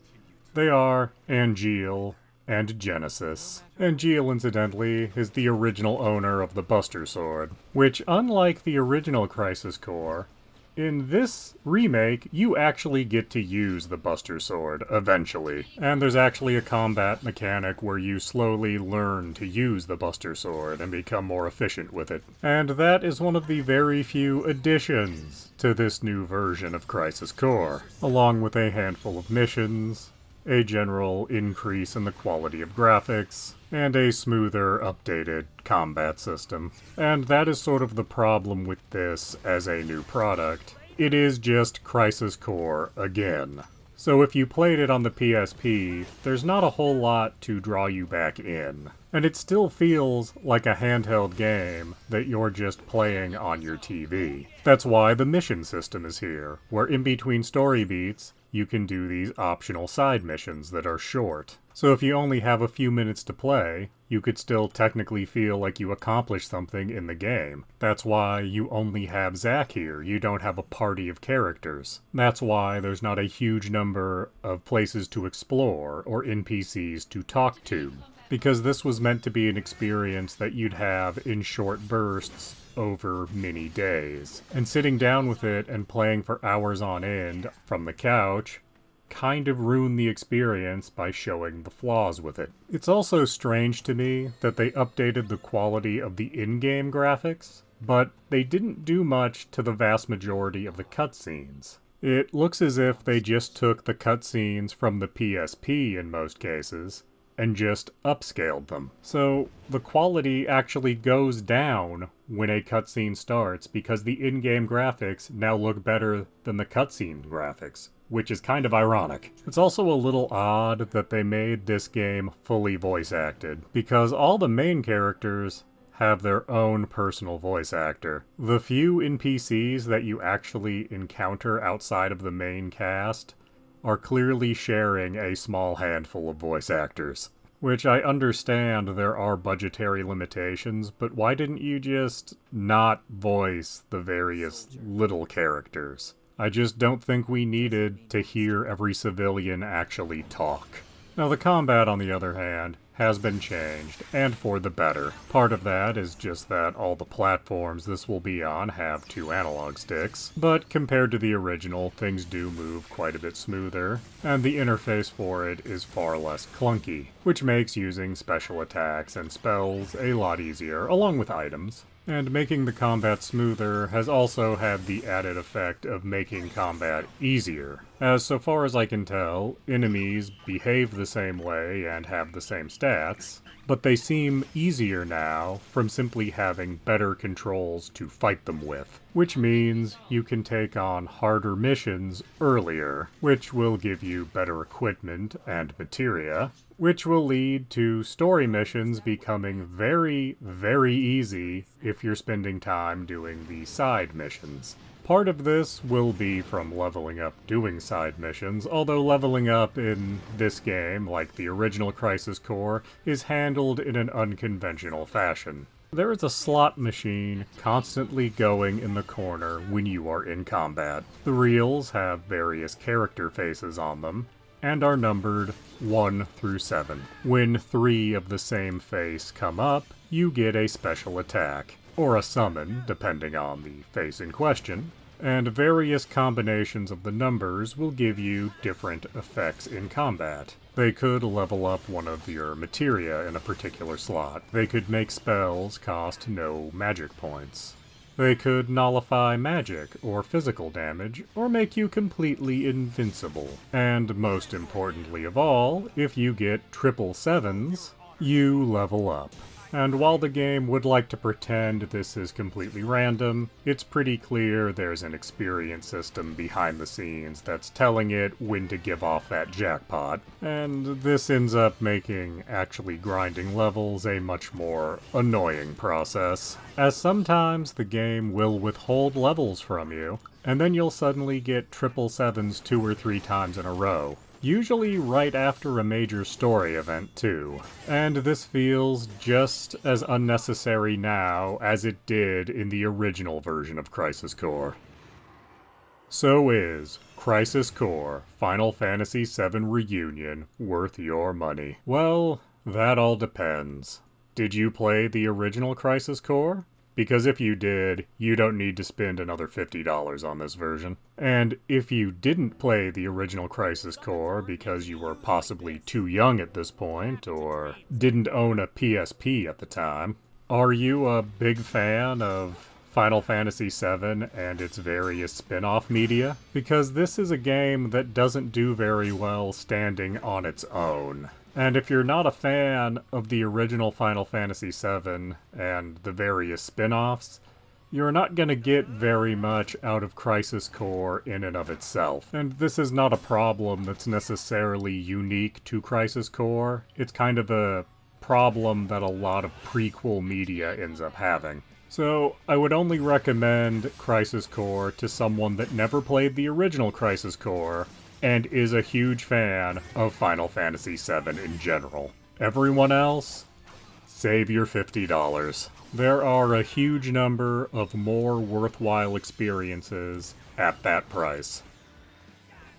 They are Angeal and Genesis. Angeal, incidentally, is the original owner of the Buster Sword, which, unlike the original Crisis Core, in this remake, you actually get to use the Buster Sword, eventually. And there's actually a combat mechanic where you slowly learn to use the Buster Sword and become more efficient with it. And that is one of the very few additions to this new version of Crisis Core, along with a handful of missions, a general increase in the quality of graphics, and a smoother, updated combat system. And that is sort of the problem with this as a new product. It is just Crisis Core again. So if you played it on the PSP, there's not a whole lot to draw you back in. And it still feels like a handheld game that you're just playing on your TV. That's why the mission system is here, where in between story beats, you can do these optional side missions that are short. So if you only have a few minutes to play, you could still technically feel like you accomplished something in the game. That's why you only have Zack here. You don't have a party of characters. That's why there's not a huge number of places to explore or NPCs to talk to. Because this was meant to be an experience that you'd have in short bursts over many days. And sitting down with it and playing for hours on end from the couch kind of ruined the experience by showing the flaws with it. It's also strange to me that they updated the quality of the in-game graphics, but they didn't do much to the vast majority of the cutscenes. It looks as if they just took the cutscenes from the PSP in most cases, and just upscaled them. So the quality actually goes down when a cutscene starts because the in-game graphics now look better than the cutscene graphics, which is kind of ironic. It's also a little odd that they made this game fully voice acted, because all the main characters have their own personal voice actor. The few NPCs that you actually encounter outside of the main cast are clearly sharing a small handful of voice actors. Which I understand there are budgetary limitations, but why didn't you just not voice the various little characters? I just don't think we needed to hear every civilian actually talk. Now the combat, on the other hand, has been changed, and for the better. Part of that is just that all the platforms this will be on have 2 analog sticks, but compared to the original, things do move quite a bit smoother, and the interface for it is far less clunky, which makes using special attacks and spells a lot easier, along with items. And making the combat smoother has also had the added effect of making combat easier, as so far as I can tell, enemies behave the same way and have the same stats, but they seem easier now from simply having better controls to fight them with, which means you can take on harder missions earlier, which will give you better equipment and materia, which will lead to story missions becoming very, very easy if you're spending time doing the side missions. Part of this will be from leveling up doing side missions, although leveling up in this game, like the original Crisis Core, is handled in an unconventional fashion. There is a slot machine constantly going in the corner when you are in combat. The reels have various character faces on them, and are numbered 1 through 7. When 3 of the same face come up, you get a special attack, or a summon, depending on the face in question, and various combinations of the numbers will give you different effects in combat. They could level up one of your materia in a particular slot. They could make spells cost no magic points. They could nullify magic or physical damage, or make you completely invincible. And most importantly of all, if you get triple sevens, you level up. And while the game would like to pretend this is completely random, it's pretty clear there's an experience system behind the scenes that's telling it when to give off that jackpot. And this ends up making actually grinding levels a much more annoying process, as sometimes the game will withhold levels from you, and then you'll suddenly get triple sevens 2 or 3 times in a row. Usually right after a major story event, too. And this feels just as unnecessary now as it did in the original version of Crisis Core. So is Crisis Core Final Fantasy VII Reunion worth your money? Well, that all depends. Did you play the original Crisis Core? Because if you did, you don't need to spend another $50 on this version. And if you didn't play the original Crisis Core because you were possibly too young at this point, or didn't own a PSP at the time, are you a big fan of Final Fantasy VII and its various spin-off media? Because this is a game that doesn't do very well standing on its own. And if you're not a fan of the original Final Fantasy VII and the various spin-offs, you're not going to get very much out of Crisis Core in and of itself. And this is not a problem that's necessarily unique to Crisis Core. It's kind of a problem that a lot of prequel media ends up having. So, I would only recommend Crisis Core to someone that never played the original Crisis Core and is a huge fan of Final Fantasy VII in general. Everyone else, save your $50. There are a huge number of more worthwhile experiences at that price.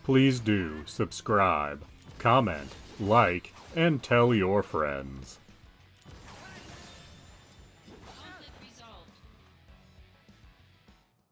Please do subscribe, comment, like, and tell your friends.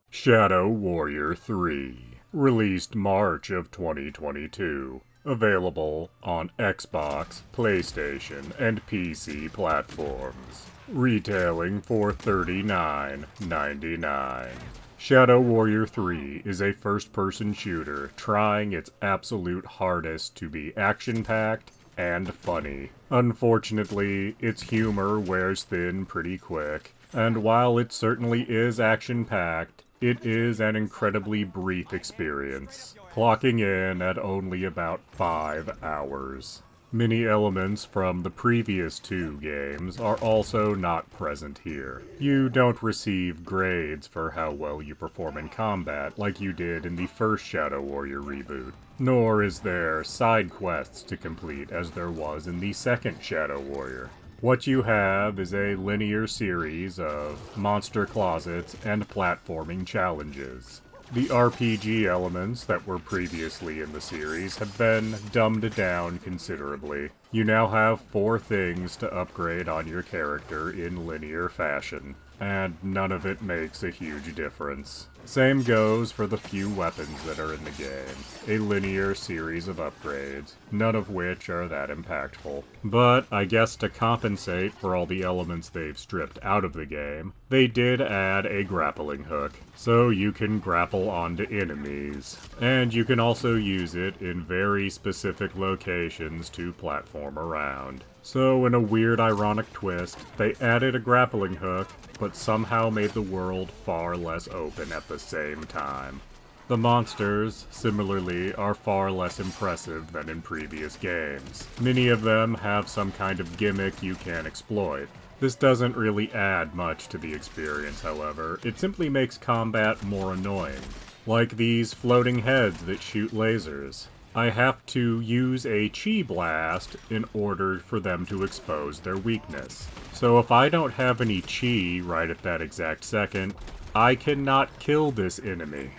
Shadow Warrior 3. Released March of 2022. Available on Xbox, PlayStation, and PC platforms. Retailing for $39.99. Shadow Warrior 3 is a first-person shooter trying its absolute hardest to be action-packed and funny. Unfortunately, its humor wears thin pretty quick, and while it certainly is action-packed, it is an incredibly brief experience, clocking in at only about 5 hours. Many elements from the previous 2 games are also not present here. You don't receive grades for how well you perform in combat like you did in the first Shadow Warrior reboot, nor is there side quests to complete as there was in the second Shadow Warrior. What you have is a linear series of monster closets and platforming challenges. The RPG elements that were previously in the series have been dumbed down considerably. You now have 4 things to upgrade on your character in linear fashion, and none of it makes a huge difference. Same goes for the few weapons that are in the game. A linear series of upgrades, none of which are that impactful. But I guess to compensate for all the elements they've stripped out of the game, they did add a grappling hook, so you can grapple onto enemies. And you can also use it in very specific locations to platform around. So in a weird ironic twist, they added a grappling hook, but somehow made the world far less open at the same time. The monsters, similarly, are far less impressive than in previous games. Many of them have some kind of gimmick you can exploit. This doesn't really add much to the experience, however. It simply makes combat more annoying. Like these floating heads that shoot lasers. I have to use a chi blast in order for them to expose their weakness. So if I don't have any chi right at that exact second, I cannot kill this enemy.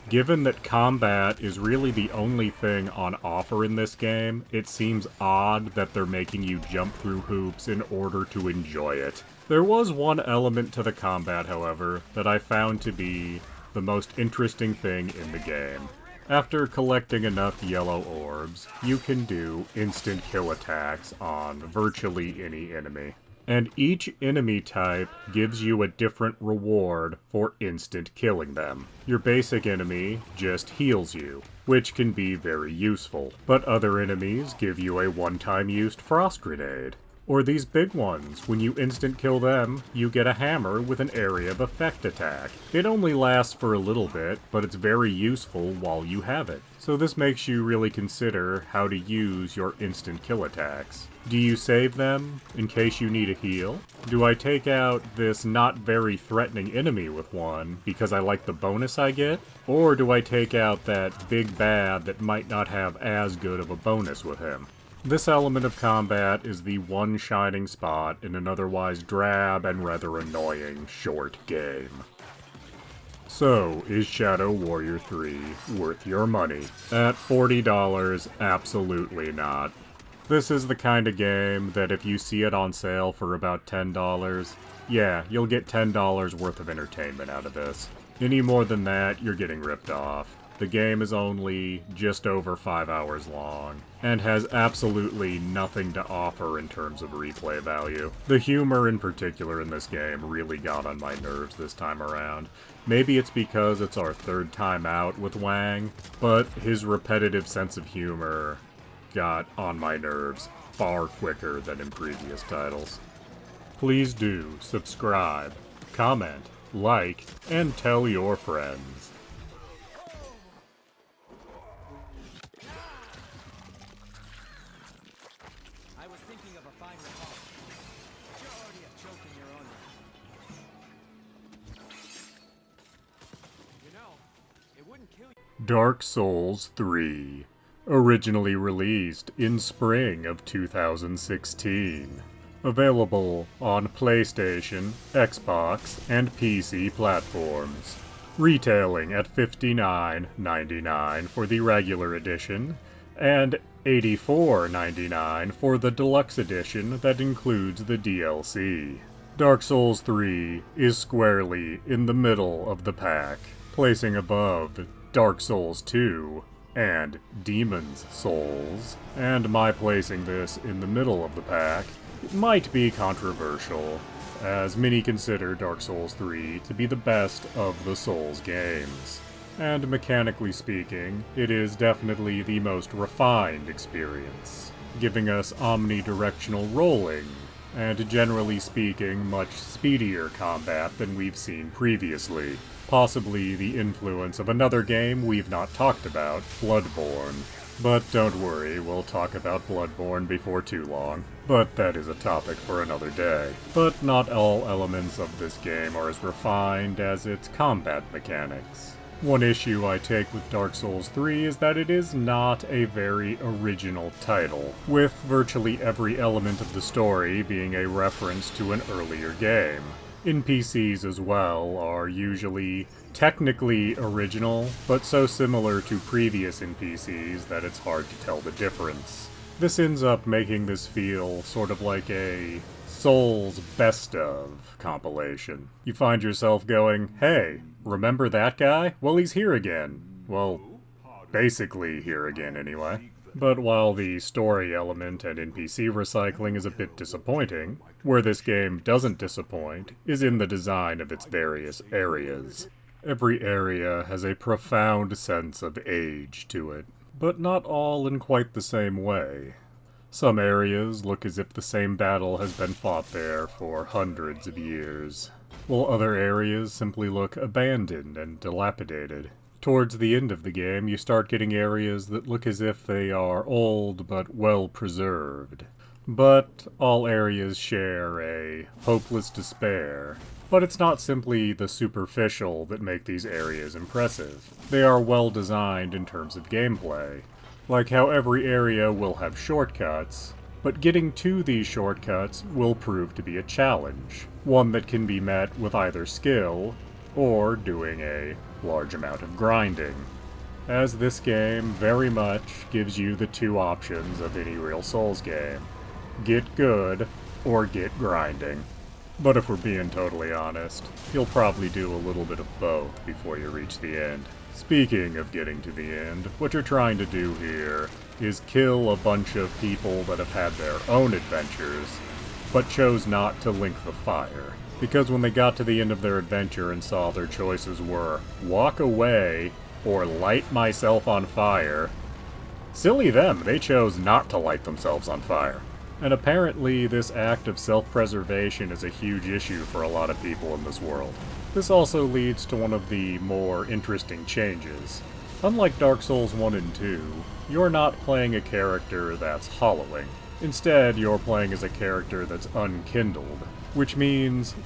Given that combat is really the only thing on offer in this game, it seems odd that they're making you jump through hoops in order to enjoy it. There was one element to the combat, however, that I found to be the most interesting thing in the game. After collecting enough yellow orbs, you can do instant kill attacks on virtually any enemy. and each enemy type gives you a different reward for instant killing them. Your basic enemy just heals you, which can be very useful, but other enemies give you a one-time used frost grenade. Or these big ones, when you instant kill them, you get a hammer with an area of effect attack. It only lasts for a little bit, but it's very useful while you have it. So this makes you really consider how to use your instant kill attacks. Do you save them in case you need a heal? Do I take out this not very threatening enemy with one because I like the bonus I get? Or do I take out that big bad that might not have as good of a bonus with him? This element of combat is the one shining spot in an otherwise drab and rather annoying short game. So, is Shadow Warrior 3 worth your money? At $40, absolutely not. This is the kind of game that if you see it on sale for about $10, yeah, you'll get $10 worth of entertainment out of this. Any more than that, you're getting ripped off. The game is only just over 5 hours long, and has absolutely nothing to offer in terms of replay value. The humor in particular in this game really got on my nerves this time around. Maybe it's because it's our third time out with Wang, but his repetitive sense of humor got on my nerves far quicker than in previous titles. Please do subscribe, comment, like, and tell your friends. I was thinking of a fine repulse. But you're already a joke in your own right. You know, it wouldn't kill you. Dark Souls 3, originally released in spring of 2016. Available on PlayStation, Xbox, and PC platforms. Retailing at $59.99 for the regular edition, and $84.99 for the deluxe edition that includes the DLC. Dark Souls 3 is squarely in the middle of the pack, placing above Dark Souls 2 and Demon's Souls, and my placing this in the middle of the pack might be controversial, as many consider Dark Souls 3 to be the best of the Souls games. And mechanically speaking, it is definitely the most refined experience, giving us omnidirectional rolling, and generally speaking, much speedier combat than we've seen previously. Possibly the influence of another game we've not talked about, Bloodborne. But don't worry, we'll talk about Bloodborne before too long. But that is a topic for another day. But not all elements of this game are as refined as its combat mechanics. One issue I take with Dark Souls 3 is that it is not a very original title, with virtually every element of the story being a reference to an earlier game. NPCs as well are usually technically original, but so similar to previous NPCs that it's hard to tell the difference. This ends up making this feel sort of like a Souls Best Of compilation. You find yourself going, hey, remember that guy? Well, he's here again. Well, basically here again anyway. But while the story element and NPC recycling is a bit disappointing, where this game doesn't disappoint is in the design of its various areas. Every area has a profound sense of age to it, but not all in quite the same way. Some areas look as if the same battle has been fought there for hundreds of years, while other areas simply look abandoned and dilapidated. Towards the end of the game, you start getting areas that look as if they are old but well preserved. But all areas share a hopeless despair. But it's not simply the superficial that make these areas impressive. They are well designed in terms of gameplay. Like how every area will have shortcuts, but getting to these shortcuts will prove to be a challenge. One that can be met with either skill, or doing a large amount of grinding, as this game very much gives you the two options of any real Souls game. Get good, or get grinding. But if we're being totally honest, you'll probably do a little bit of both before you reach the end. Speaking of getting to the end, what you're trying to do here is kill a bunch of people that have had their own adventures, but chose not to link the fire. Because when they got to the end of their adventure and saw their choices were walk away or light myself on fire, silly them, they chose not to light themselves on fire. And apparently this act of self-preservation is a huge issue for a lot of people in this world. This also leads to one of the more interesting changes. Unlike Dark Souls 1 and 2, you're not playing a character that's hollowing. Instead, you're playing as a character that's unkindled, which means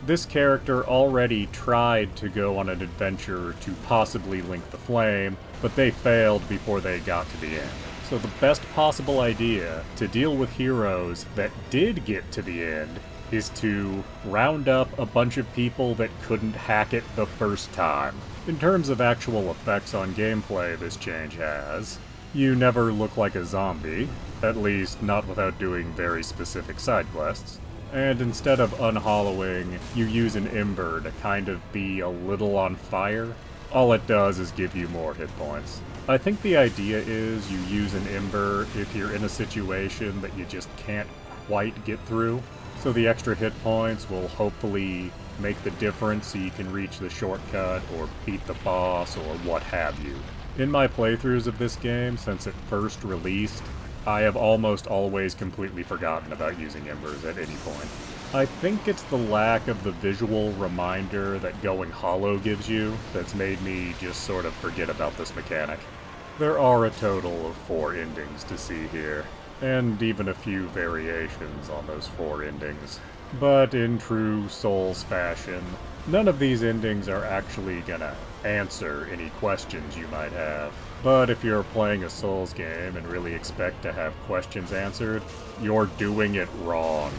this character already tried to go on an adventure to possibly link the flame, but they failed before they got to the end. So the best possible idea to deal with heroes that did get to the end is to round up a bunch of people that couldn't hack it the first time. In terms of actual effects on gameplay this change has, you never look like a zombie, at least not without doing very specific side quests. And instead of unhollowing, you use an ember to kind of be a little on fire. All it does is give you more hit points. I think the idea is you use an ember if you're in a situation that you just can't quite get through. So the extra hit points will hopefully make the difference so you can reach the shortcut or beat the boss or what have you. In my playthroughs of this game since it first released, I have almost always completely forgotten about using embers at any point. I think it's the lack of the visual reminder that going hollow gives you that's made me just sort of forget about this mechanic. There are a total of 4 endings to see here, and even a few variations on those 4 endings. But in true Souls fashion, none of these endings are actually gonna answer any questions you might have. But if you're playing a Souls game and really expect to have questions answered, you're doing it wrong.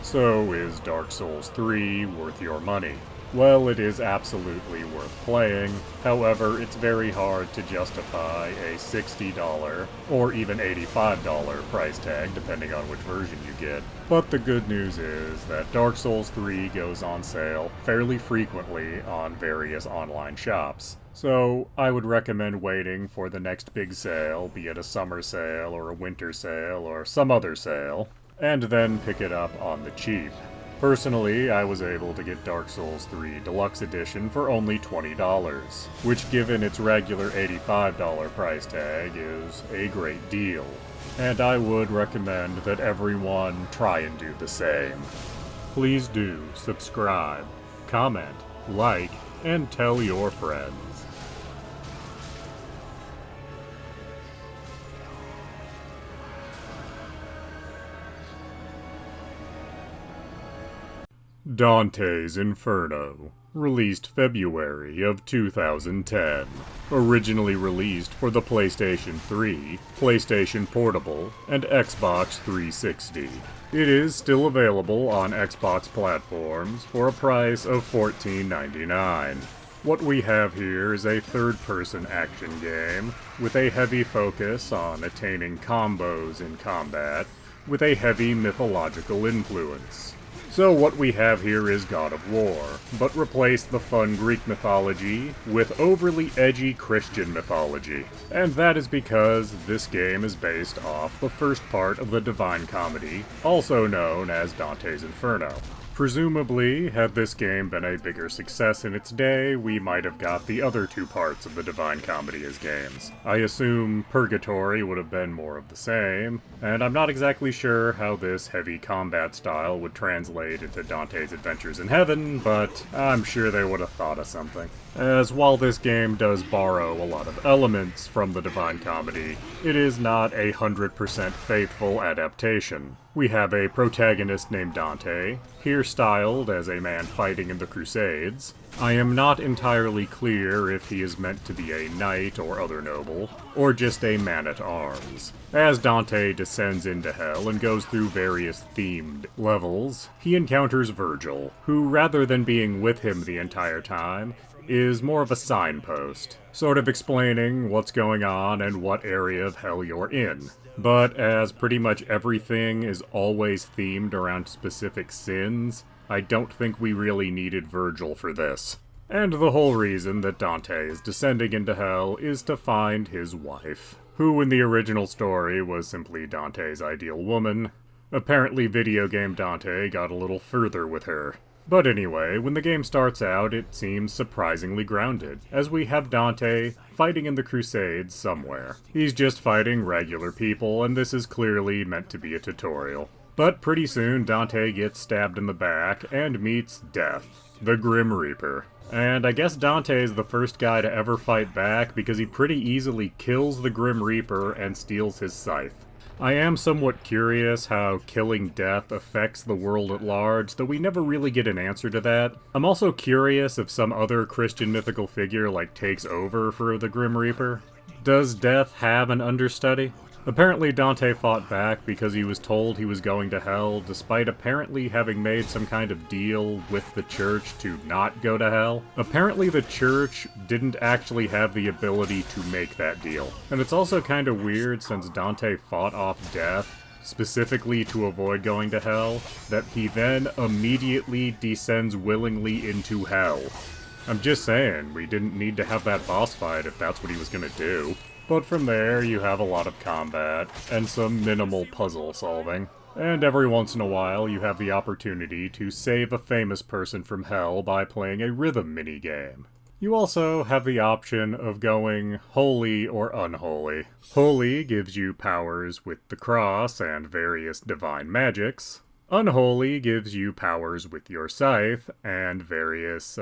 So is Dark Souls 3 worth your money? Well, it is absolutely worth playing. However, it's very hard to justify a $60 or even $85 price tag, depending on which version you get. But the good news is that Dark Souls 3 goes on sale fairly frequently on various online shops. So, I would recommend waiting for the next big sale, be it a summer sale or a winter sale or some other sale, and then pick it up on the cheap. Personally, I was able to get Dark Souls 3 Deluxe Edition for only $20, which given its regular $85 price tag is a great deal. And I would recommend that everyone try and do the same. Please do subscribe, comment, like, and tell your friends. Dante's Inferno, released February of 2010. Originally released for the PlayStation 3, PlayStation Portable, and Xbox 360. It is still available on Xbox platforms for a price of $14.99. What we have here is a third-person action game with a heavy focus on attaining combos in combat with a heavy mythological influence. So what we have here is God of War, but replace the fun Greek mythology with overly edgy Christian mythology. And that is because this game is based off the first part of the Divine Comedy, also known as Dante's Inferno. Presumably, had this game been a bigger success in its day, we might have got the other 2 parts of the Divine Comedy as games. I assume Purgatory would have been more of the same, and I'm not exactly sure how this heavy combat style would translate into Dante's Adventures in Heaven, but I'm sure they would have thought of something. As while this game does borrow a lot of elements from the Divine Comedy, it is not a 100% faithful adaptation. We have a protagonist named Dante, here styled as a man fighting in the Crusades. I am not entirely clear if he is meant to be a knight or other noble, or just a man-at-arms. As Dante descends into hell and goes through various themed levels, he encounters Virgil, who, rather than being with him the entire time, is more of a signpost, sort of explaining what's going on and what area of hell you're in. But as pretty much everything is always themed around specific sins, I don't think we really needed Virgil for this. And the whole reason that Dante is descending into hell is to find his wife, who in the original story was simply Dante's ideal woman, Apparently video game Dante got a little further with her. But anyway, when the game starts out, it seems surprisingly grounded, as we have Dante fighting in the Crusades somewhere. He's just fighting regular people, and this is clearly meant to be a tutorial. But pretty soon, Dante gets stabbed in the back and meets Death, the Grim Reaper. And I guess Dante is the first guy to ever fight back because he pretty easily kills the Grim Reaper and steals his scythe. I am somewhat curious how killing Death affects the world at large, though we never really get an answer to that. I'm also curious if some other Christian mythical figure takes over for the Grim Reaper. Does Death have an understudy? Apparently Dante fought back because he was told he was going to hell, despite apparently having made some kind of deal with the church to not go to hell. Apparently the church didn't actually have the ability to make that deal. And it's also kind of weird, since Dante fought off Death specifically to avoid going to hell, that he then immediately descends willingly into hell. I'm just saying, we didn't need to have that boss fight if that's what he was gonna do. But from there, you have a lot of combat, and some minimal puzzle solving. And every once in a while, you have the opportunity to save a famous person from hell by playing a rhythm minigame. You also have the option of going holy or unholy. Holy gives you powers with the cross and various divine magics. Unholy gives you powers with your scythe and various,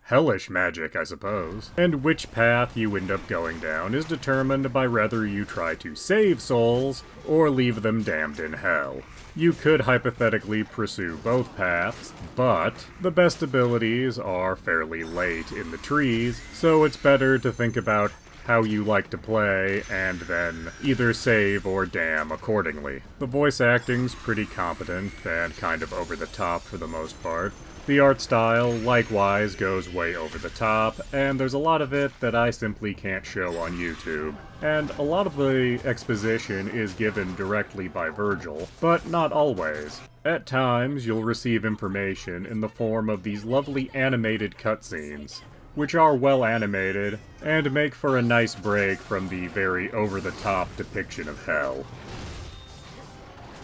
hellish magic, I suppose. And which path you end up going down is determined by whether you try to save souls or leave them damned in hell. You could hypothetically pursue both paths, but the best abilities are fairly late in the trees, so it's better to think about how you like to play, and then either save or damn accordingly. The voice acting's pretty competent and kind of over the top for the most part. The art style, likewise, goes way over the top, and there's a lot of it that I simply can't show on YouTube. And a lot of the exposition is given directly by Virgil, but not always. At times, you'll receive information in the form of these lovely animated cutscenes, which are well animated, and make for a nice break from the very over-the-top depiction of hell.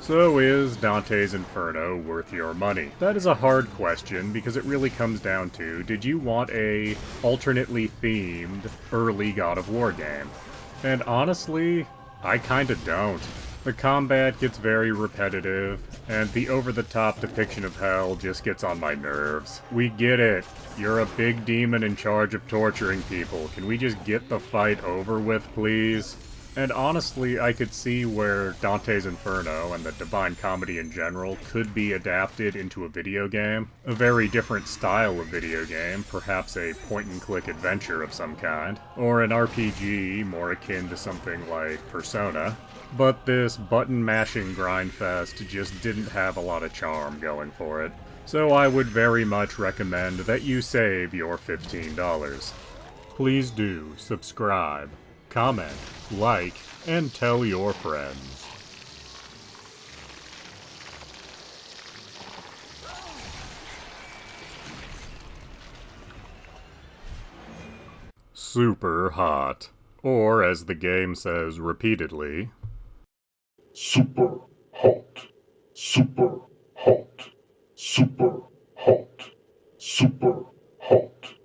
So is Dante's Inferno worth your money? That is a hard question, because it really comes down to, did you want a alternately themed early God of War game? And honestly, I kinda don't. The combat gets very repetitive, and the over-the-top depiction of hell just gets on my nerves. We get it. You're a big demon in charge of torturing people. Can we just get the fight over with, please? And honestly, I could see where Dante's Inferno and the Divine Comedy in general could be adapted into a video game. A very different style of video game, perhaps a point-and-click adventure of some kind. Or an RPG more akin to something like Persona. But this button-mashing grindfest just didn't have a lot of charm going for it. So I would very much recommend that you save your $15. Please do subscribe, comment, like, and tell your friends. Super hot. Or, as the game says repeatedly, super hot, super hot, super hot, super hot.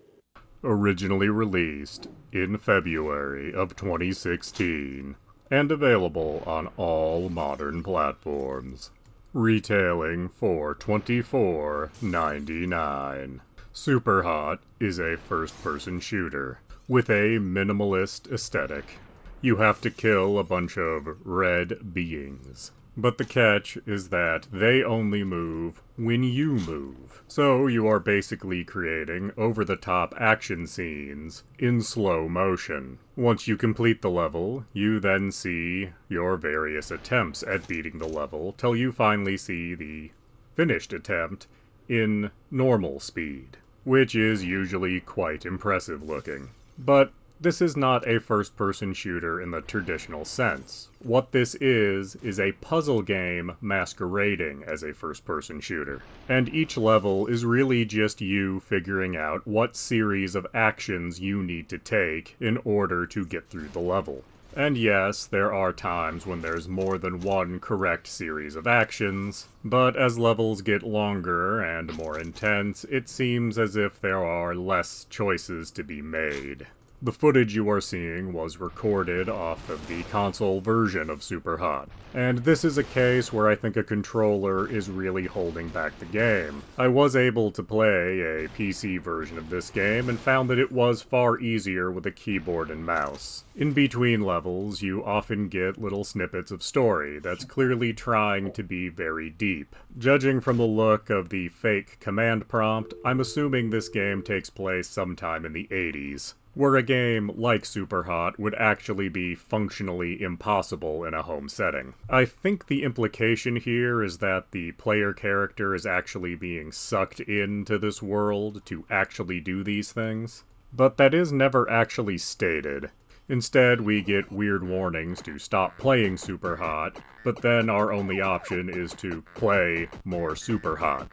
Originally released in February of 2016, and available on all modern platforms. Retailing for $24.99. Superhot is a first-person shooter with a minimalist aesthetic. You have to kill a bunch of red beings. But the catch is that they only move when you move. So you are basically creating over-the-top action scenes in slow motion. Once you complete the level, you then see your various attempts at beating the level till you finally see the finished attempt in normal speed, which is usually quite impressive looking. But This is not a first-person shooter in the traditional sense. What this is a puzzle game masquerading as a first-person shooter. And each level is really just you figuring out what series of actions you need to take in order to get through the level. And yes, there are times when there's more than one correct series of actions, but as levels get longer and more intense, it seems as if there are less choices to be made. The footage you are seeing was recorded off of the console version of Superhot, and this is a case where I think a controller is really holding back the game. I was able to play a PC version of this game and found that it was far easier with a keyboard and mouse. In between levels, you often get little snippets of story that's clearly trying to be very deep. Judging from the look of the fake command prompt, I'm assuming this game takes place sometime in the 80s. Where a game like Superhot would actually be functionally impossible in a home setting. I think the implication here is that the player character is actually being sucked into this world to actually do these things, but that is never actually stated. Instead, we get weird warnings to stop playing Superhot, but then our only option is to play more Superhot.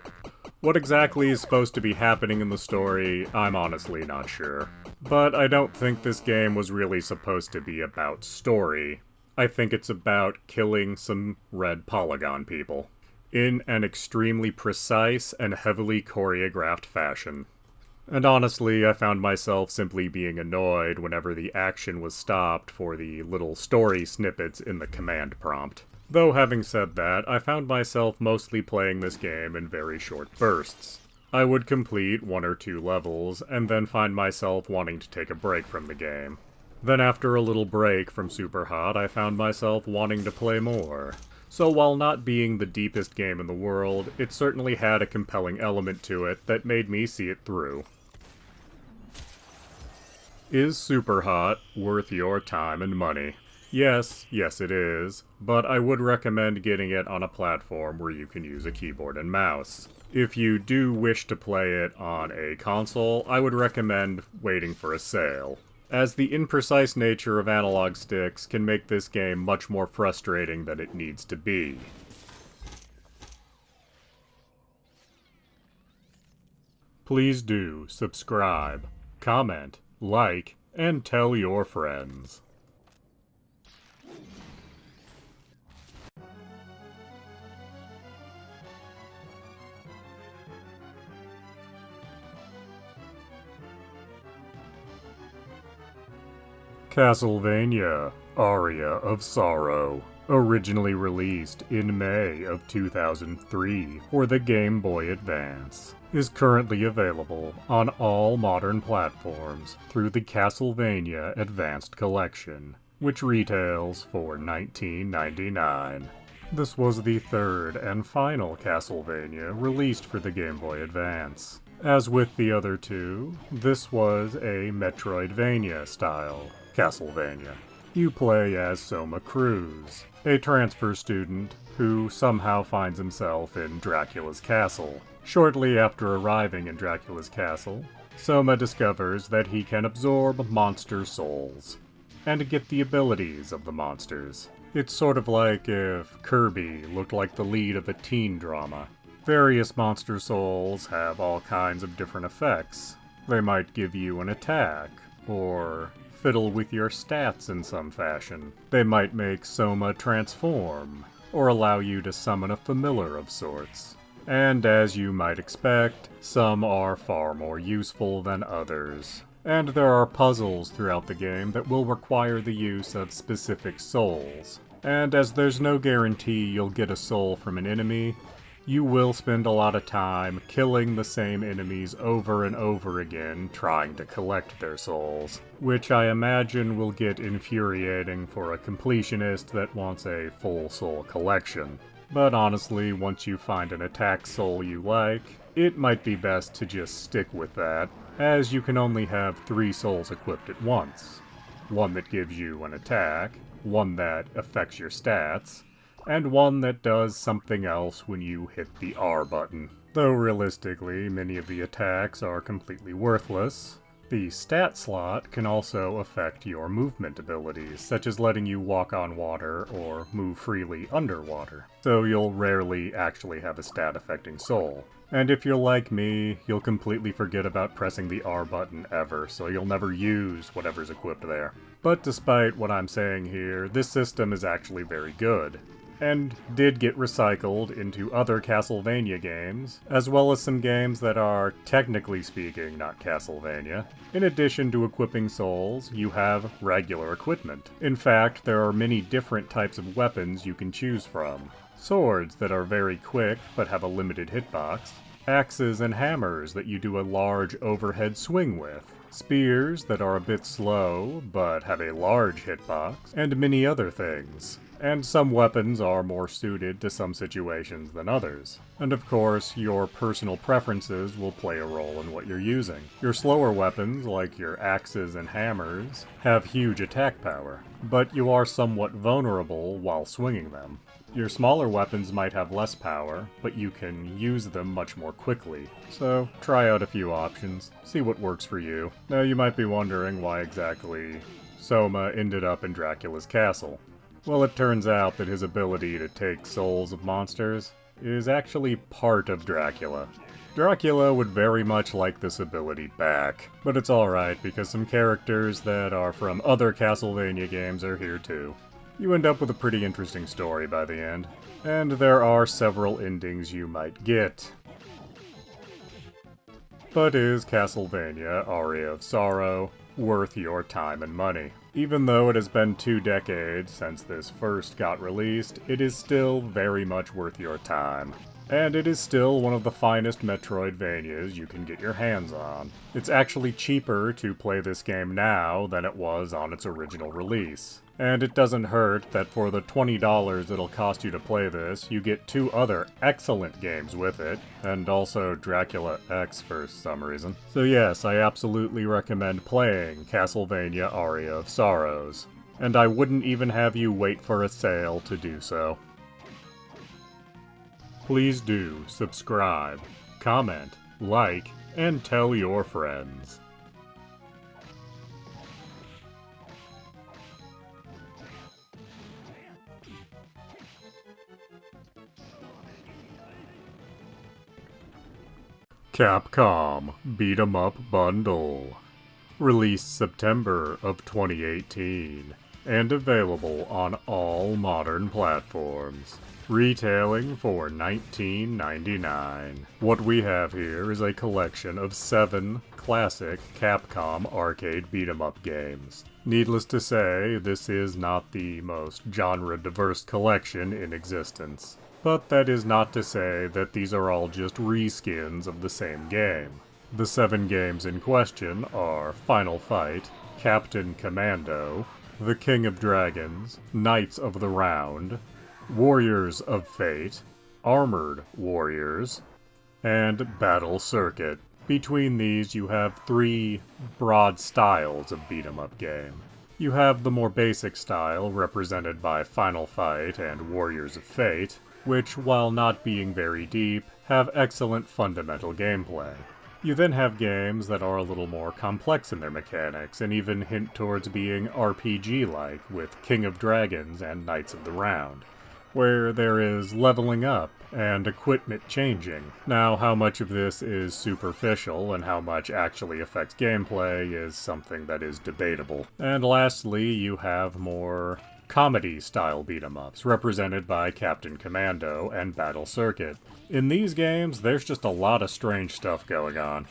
What exactly is supposed to be happening in the story, I'm honestly not sure. But I don't think this game was really supposed to be about story. I think it's about killing some red polygon people. In an extremely precise and heavily choreographed fashion. And honestly, I found myself simply being annoyed whenever the action was stopped for the little story snippets in the command prompt. Though having said that, I found myself mostly playing this game in very short bursts. I would complete 1 or 2 levels, and then find myself wanting to take a break from the game. Then after a little break from Superhot, I found myself wanting to play more. So while not being the deepest game in the world, it certainly had a compelling element to it that made me see it through. Is Superhot worth your time and money? Yes it is, but I would recommend getting it on a platform where you can use a keyboard and mouse. If you do wish to play it on a console, I would recommend waiting for a sale, as the imprecise nature of analog sticks can make this game much more frustrating than it needs to be. Please do subscribe, comment, like, and tell your friends. Castlevania: Aria of Sorrow, originally released in May of 2003 for the Game Boy Advance, is currently available on all modern platforms through the Castlevania Advanced Collection, which retails for $19.99. This was the third and final Castlevania released for the Game Boy Advance. As with the other two, this was a Metroidvania-style Castlevania. You play as Soma Cruz, a transfer student who somehow finds himself in Dracula's castle. Shortly after arriving in Dracula's castle, Soma discovers that he can absorb monster souls and get the abilities of the monsters. It's sort of like if Kirby looked like the lead of a teen drama. Various monster souls have all kinds of different effects. They might give you an attack, or fiddle with your stats in some fashion. They might make Soma transform, or allow you to summon a familiar of sorts. And as you might expect, some are far more useful than others. And there are puzzles throughout the game that will require the use of specific souls. And as there's no guarantee you'll get a soul from an enemy, you will spend a lot of time killing the same enemies over and over again trying to collect their souls, which I imagine will get infuriating for a completionist that wants a full soul collection. But honestly, once you find an attack soul you like, it might be best to just stick with that, as you can only have 3 souls equipped at once. One that gives you an attack, one that affects your stats, and one that does something else when you hit the R button. Though realistically, many of the attacks are completely worthless, The stat slot can also affect your movement abilities, such as letting you walk on water or move freely underwater, so you'll rarely actually have a stat affecting Soul. And if you're like me, you'll completely forget about pressing the R button ever, so you'll never use whatever's equipped there. But despite what I'm saying here, this system is actually very good, and did get recycled into other Castlevania games, as well as some games that are, technically speaking, not Castlevania. In addition to equipping souls, you have regular equipment. In fact, there are many different types of weapons you can choose from. Swords that are very quick but have a limited hitbox, axes and hammers that you do a large overhead swing with, spears that are a bit slow but have a large hitbox, and many other things. And some weapons are more suited to some situations than others. And of course, your personal preferences will play a role in what you're using. Your slower weapons, like your axes and hammers, have huge attack power, but you are somewhat vulnerable while swinging them. Your smaller weapons might have less power, but you can use them much more quickly. So, try out a few options, see what works for you. Now you might be wondering why exactly Soma ended up in Dracula's castle. Well, it turns out that his ability to take souls of monsters is actually part of Dracula. Dracula would very much like this ability back, but it's alright because some characters that are from other Castlevania games are here too. You end up with a pretty interesting story by the end, and there are several endings you might get. But is Castlevania Aria of Sorrow worth your time and money? Even though it has been 2 decades since this first got released, it is still very much worth your time. And it is still one of the finest Metroidvanias you can get your hands on. It's actually cheaper to play this game now than it was on its original release. And it doesn't hurt that for the $20 it'll cost you to play this, you get 2 other excellent games with it, and also Dracula X for some reason. So yes, I absolutely recommend playing Castlevania Aria of Sorrows. And I wouldn't even have you wait for a sale to do so. Please do subscribe, comment, like, and tell your friends. Capcom Beat 'em Up Bundle. Released September of 2018, and available on all modern platforms. Retailing for $19.99. What we have here is a collection of 7 classic Capcom arcade beat-em-up games. Needless to say, this is not the most genre-diverse collection in existence. But that is not to say that these are all just reskins of the same game. The 7 games in question are Final Fight, Captain Commando, The King of Dragons, Knights of the Round, Warriors of Fate, Armored Warriors, and Battle Circuit. Between these you have 3 broad styles of beat-em-up game. You have the more basic style represented by Final Fight and Warriors of Fate, which, while not being very deep, have excellent fundamental gameplay. You then have games that are a little more complex in their mechanics, and even hint towards being RPG-like, with King of Dragons and Knights of the Round, where there is leveling up and equipment changing. Now, how much of this is superficial and how much actually affects gameplay is something that is debatable. And lastly, you have more comedy-style beat-em-ups, represented by Captain Commando and Battle Circuit. In these games, there's just a lot of strange stuff going on.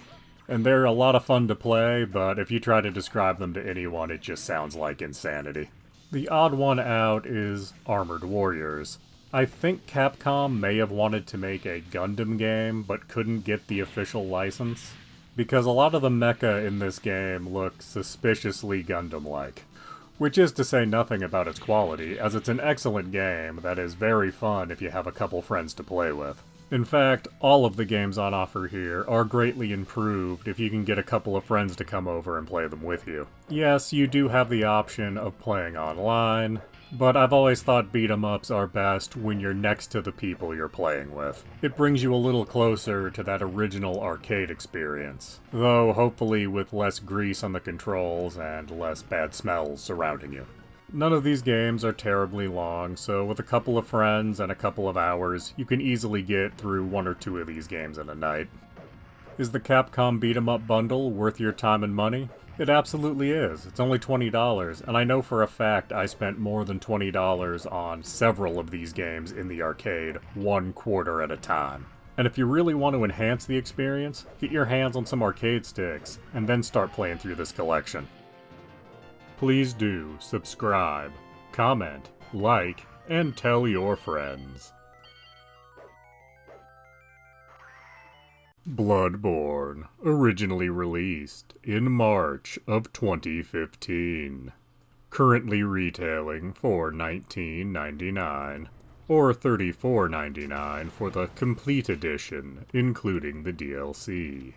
And they're a lot of fun to play, but if you try to describe them to anyone, it just sounds like insanity. The odd one out is Armored Warriors. I think Capcom may have wanted to make a Gundam game, but couldn't get the official license, because a lot of the mecha in this game look suspiciously Gundam-like. Which is to say nothing about its quality, as it's an excellent game that is very fun if you have a couple friends to play with. In fact, all of the games on offer here are greatly improved if you can get a couple of friends to come over and play them with you. Yes, you do have the option of playing online, but I've always thought beat-em-ups are best when you're next to the people you're playing with. It brings you a little closer to that original arcade experience, though hopefully with less grease on the controls and less bad smells surrounding you. None of these games are terribly long, so with a couple of friends and a couple of hours, you can easily get through one or two of these games in a night. Is the Capcom Beat 'em Up bundle worth your time and money? It absolutely is. It's only $20, and I know for a fact I spent more than $20 on several of these games in the arcade, one quarter at a time. And if you really want to enhance the experience, get your hands on some arcade sticks, and then start playing through this collection. Please do subscribe, comment, like, and tell your friends. Bloodborne, originally released in March of 2015. Currently retailing for $19.99, or $34.99 for the complete edition, including the DLC.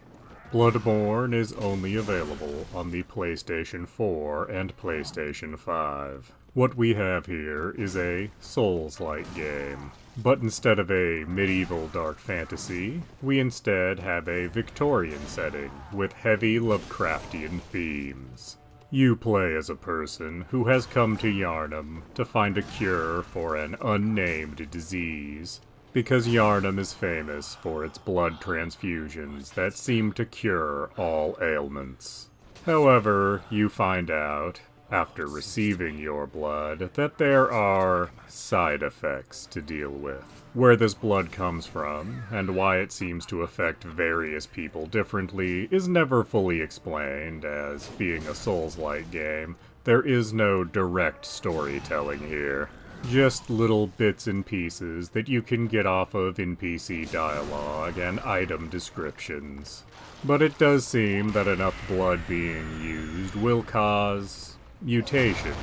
Bloodborne is only available on the PlayStation 4 and PlayStation 5. What we have here is a Souls-like game. But instead of a medieval dark fantasy, we instead have a Victorian setting with heavy Lovecraftian themes. You play as a person who has come to Yharnam to find a cure for an unnamed disease, because Yharnam is famous for its blood transfusions that seem to cure all ailments. However, you find out, after receiving your blood, that there are side effects to deal with. Where this blood comes from, and why it seems to affect various people differently, is never fully explained, as being a Souls-like game, there is no direct storytelling here. Just little bits and pieces that you can get off of NPC dialogue and item descriptions. But it does seem that enough blood being used will cause mutations.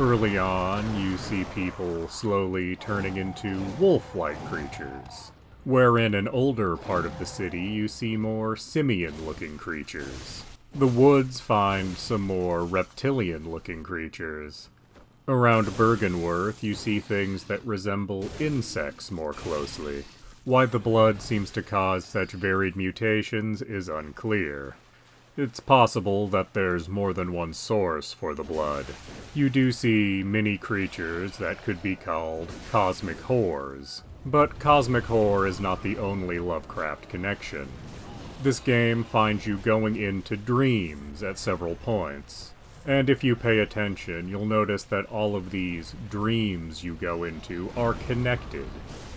Early on, you see people slowly turning into wolf-like creatures, where in an older part of the city you see more simian-looking creatures. The woods find some more reptilian-looking creatures. Around Bergenworth, you see things that resemble insects more closely. Why the blood seems to cause such varied mutations is unclear. It's possible that there's more than one source for the blood. You do see many creatures that could be called cosmic whores, but cosmic whore is not the only Lovecraft connection. This game finds you going into dreams at several points. And if you pay attention, you'll notice that all of these dreams you go into are connected.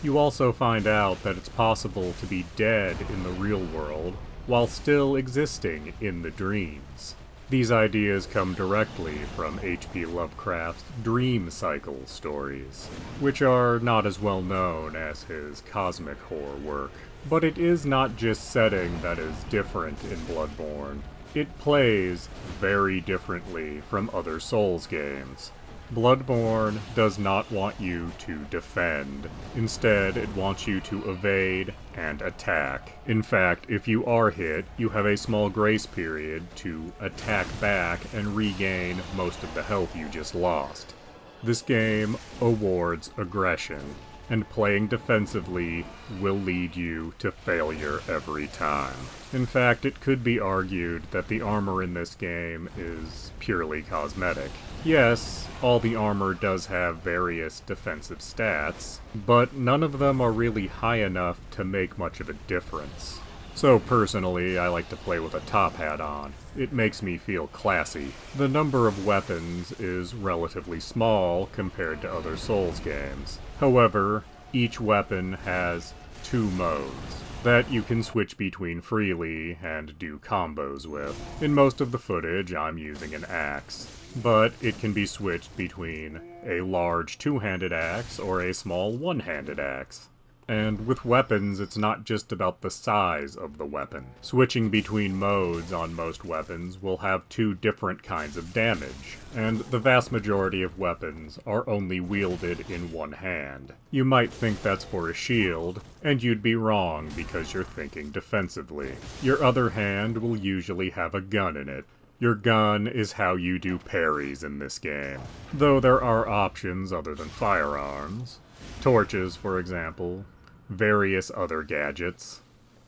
You also find out that it's possible to be dead in the real world while still existing in the dreams. These ideas come directly from H.P. Lovecraft's dream cycle stories, which are not as well known as his cosmic horror work. But it is not just setting that is different in Bloodborne. It plays very differently from other Souls games. Bloodborne does not want you to defend. Instead, it wants you to evade and attack. In fact, if you are hit, you have a small grace period to attack back and regain most of the health you just lost. This game awards aggression, and playing defensively will lead you to failure every time. In fact, it could be argued that the armor in this game is purely cosmetic. Yes, all the armor does have various defensive stats, but none of them are really high enough to make much of a difference. So personally, I like to play with a top hat on. It makes me feel classy. The number of weapons is relatively small compared to other Souls games. However, each weapon has 2 modes that you can switch between freely and do combos with. In most of the footage, I'm using an axe, but it can be switched between a large 2-handed axe or a small 1-handed axe. And with weapons, it's not just about the size of the weapon. Switching between modes on most weapons will have two different kinds of damage, and the vast majority of weapons are only wielded in one hand. You might think that's for a shield, and you'd be wrong because you're thinking defensively. Your other hand will usually have a gun in it. Your gun is how you do parries in this game, though there are options other than firearms. Torches, for example, various other gadgets.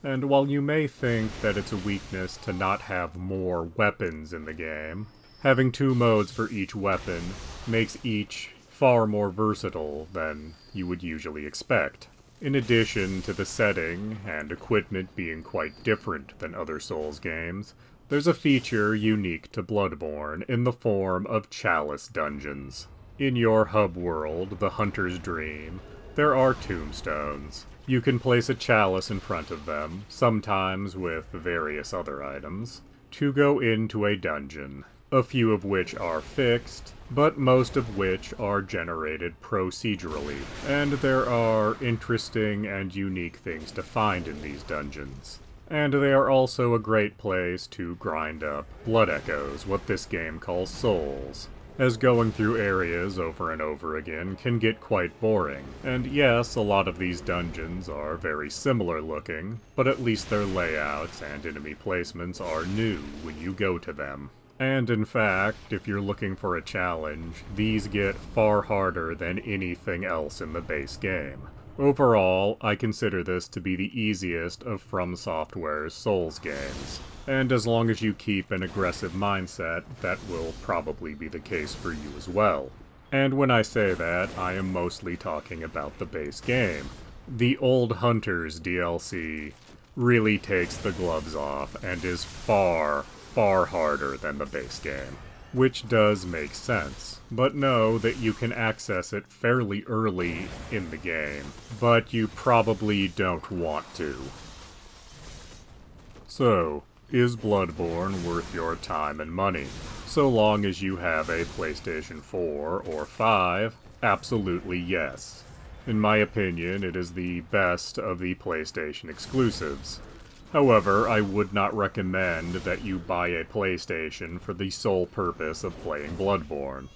And while you may think that it's a weakness to not have more weapons in the game, having two modes for each weapon makes each far more versatile than you would usually expect. In addition to the setting and equipment being quite different than other Souls games, there's a feature unique to Bloodborne in the form of chalice dungeons. In your hub world, the Hunter's Dream, there are tombstones. You can place a chalice in front of them, sometimes with various other items, to go into a dungeon, a few of which are fixed, but most of which are generated procedurally, and there are interesting and unique things to find in these dungeons. And they are also a great place to grind up blood echoes, what this game calls souls, as going through areas over and over again can get quite boring. And yes, a lot of these dungeons are very similar looking, but at least their layouts and enemy placements are new when you go to them. And in fact, if you're looking for a challenge, these get far harder than anything else in the base game. Overall, I consider this to be the easiest of From Software's Souls games. And as long as you keep an aggressive mindset, that will probably be the case for you as well. And when I say that, I am mostly talking about the base game. The Old Hunters DLC really takes the gloves off and is far, far harder than the base game. Which does make sense, but know that you can access it fairly early in the game, but you probably don't want to. So, is Bloodborne worth your time and money? So long as you have a PlayStation 4 or 5, absolutely yes. In my opinion, it is the best of the PlayStation exclusives. However, I would not recommend that you buy a PlayStation for the sole purpose of playing Bloodborne.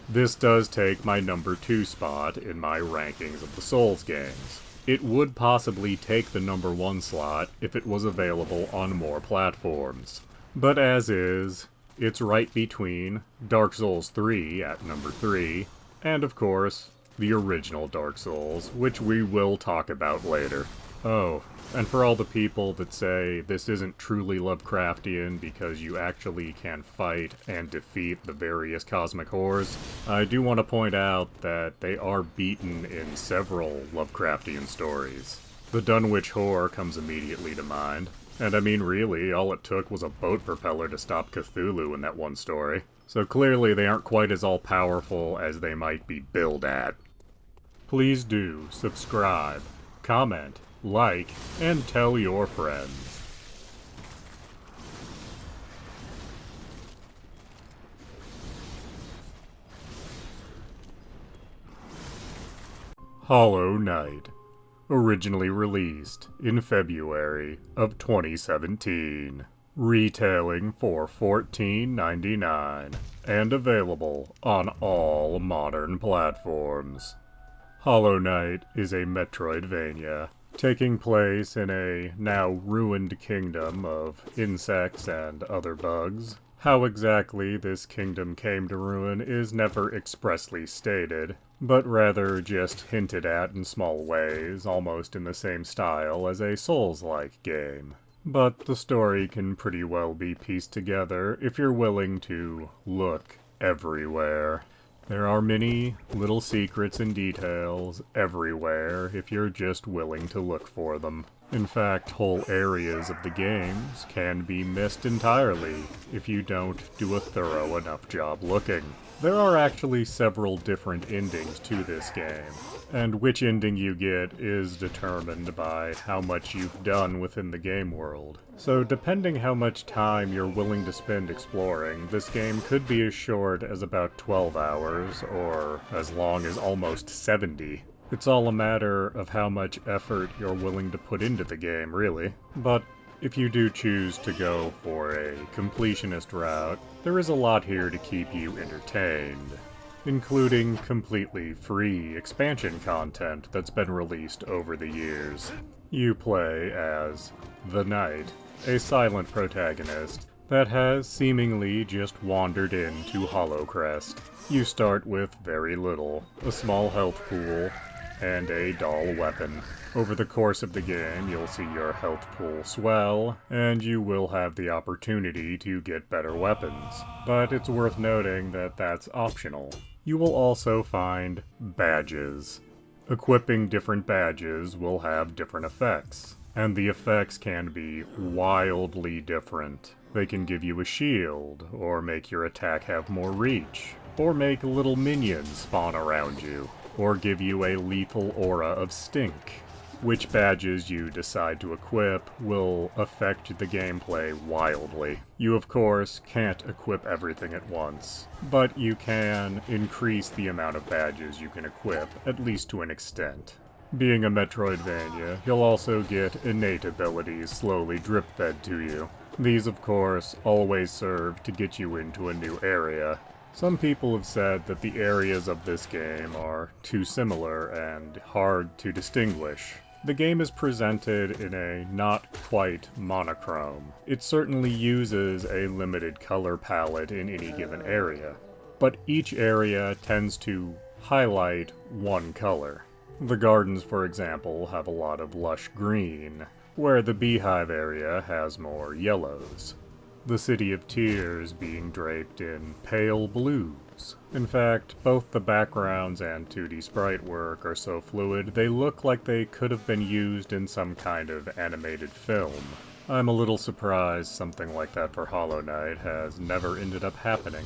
This does take my number 2 spot in my rankings of the Souls games. It would possibly take the number 1 slot if it was available on more platforms. But as is, it's right between Dark Souls 3 at number 3, and of course, the original Dark Souls, which we will talk about later. Oh, and for all the people that say this isn't truly Lovecraftian because you actually can fight and defeat the various cosmic horrors, I do want to point out that they are beaten in several Lovecraftian stories. The Dunwich Horror comes immediately to mind, and I mean really, all it took was a boat propeller to stop Cthulhu in that one story. So clearly they aren't quite as all-powerful as they might be billed at. Please do subscribe, comment, like, and tell your friends. Hollow Knight, originally released in February of 2017, retailing for $14.99 and available on all modern platforms. Hollow Knight is a Metroidvania taking place in a now ruined kingdom of insects and other bugs. How exactly this kingdom came to ruin is never expressly stated, but rather just hinted at in small ways, almost in the same style as a Souls-like game. But the story can pretty well be pieced together if you're willing to look everywhere. There are many little secrets and details everywhere if you're just willing to look for them. In fact, whole areas of the games can be missed entirely if you don't do a thorough enough job looking. There are actually several different endings to this game, and which ending you get is determined by how much you've done within the game world. So depending how much time you're willing to spend exploring, this game could be as short as about 12 hours, or as long as almost 70. It's all a matter of how much effort you're willing to put into the game, really. But if you do choose to go for a completionist route, there is a lot here to keep you entertained, including completely free expansion content that's been released over the years. You play as the Knight, a silent protagonist that has seemingly just wandered into Hollowcrest. You start with very little, a small health pool, and a dull weapon. Over the course of the game, you'll see your health pool swell, and you will have the opportunity to get better weapons. But it's worth noting that that's optional. You will also find badges. Equipping different badges will have different effects, and the effects can be wildly different. They can give you a shield, or make your attack have more reach, or make little minions spawn around you, or give you a lethal aura of stink. Which badges you decide to equip will affect the gameplay wildly. You, of course, can't equip everything at once, but you can increase the amount of badges you can equip, at least to an extent. Being a Metroidvania, you'll also get innate abilities slowly drip-fed to you. These, of course, always serve to get you into a new area. Some people have said that the areas of this game are too similar and hard to distinguish. The game is presented in a not quite monochrome. It certainly uses a limited color palette in any given area, but each area tends to highlight one color. The gardens, for example, have a lot of lush green, where the beehive area has more yellows. The City of Tears being draped in pale blues. In fact, both the backgrounds and 2D sprite work are so fluid they look like they could have been used in some kind of animated film. I'm a little surprised something like that for Hollow Knight has never ended up happening.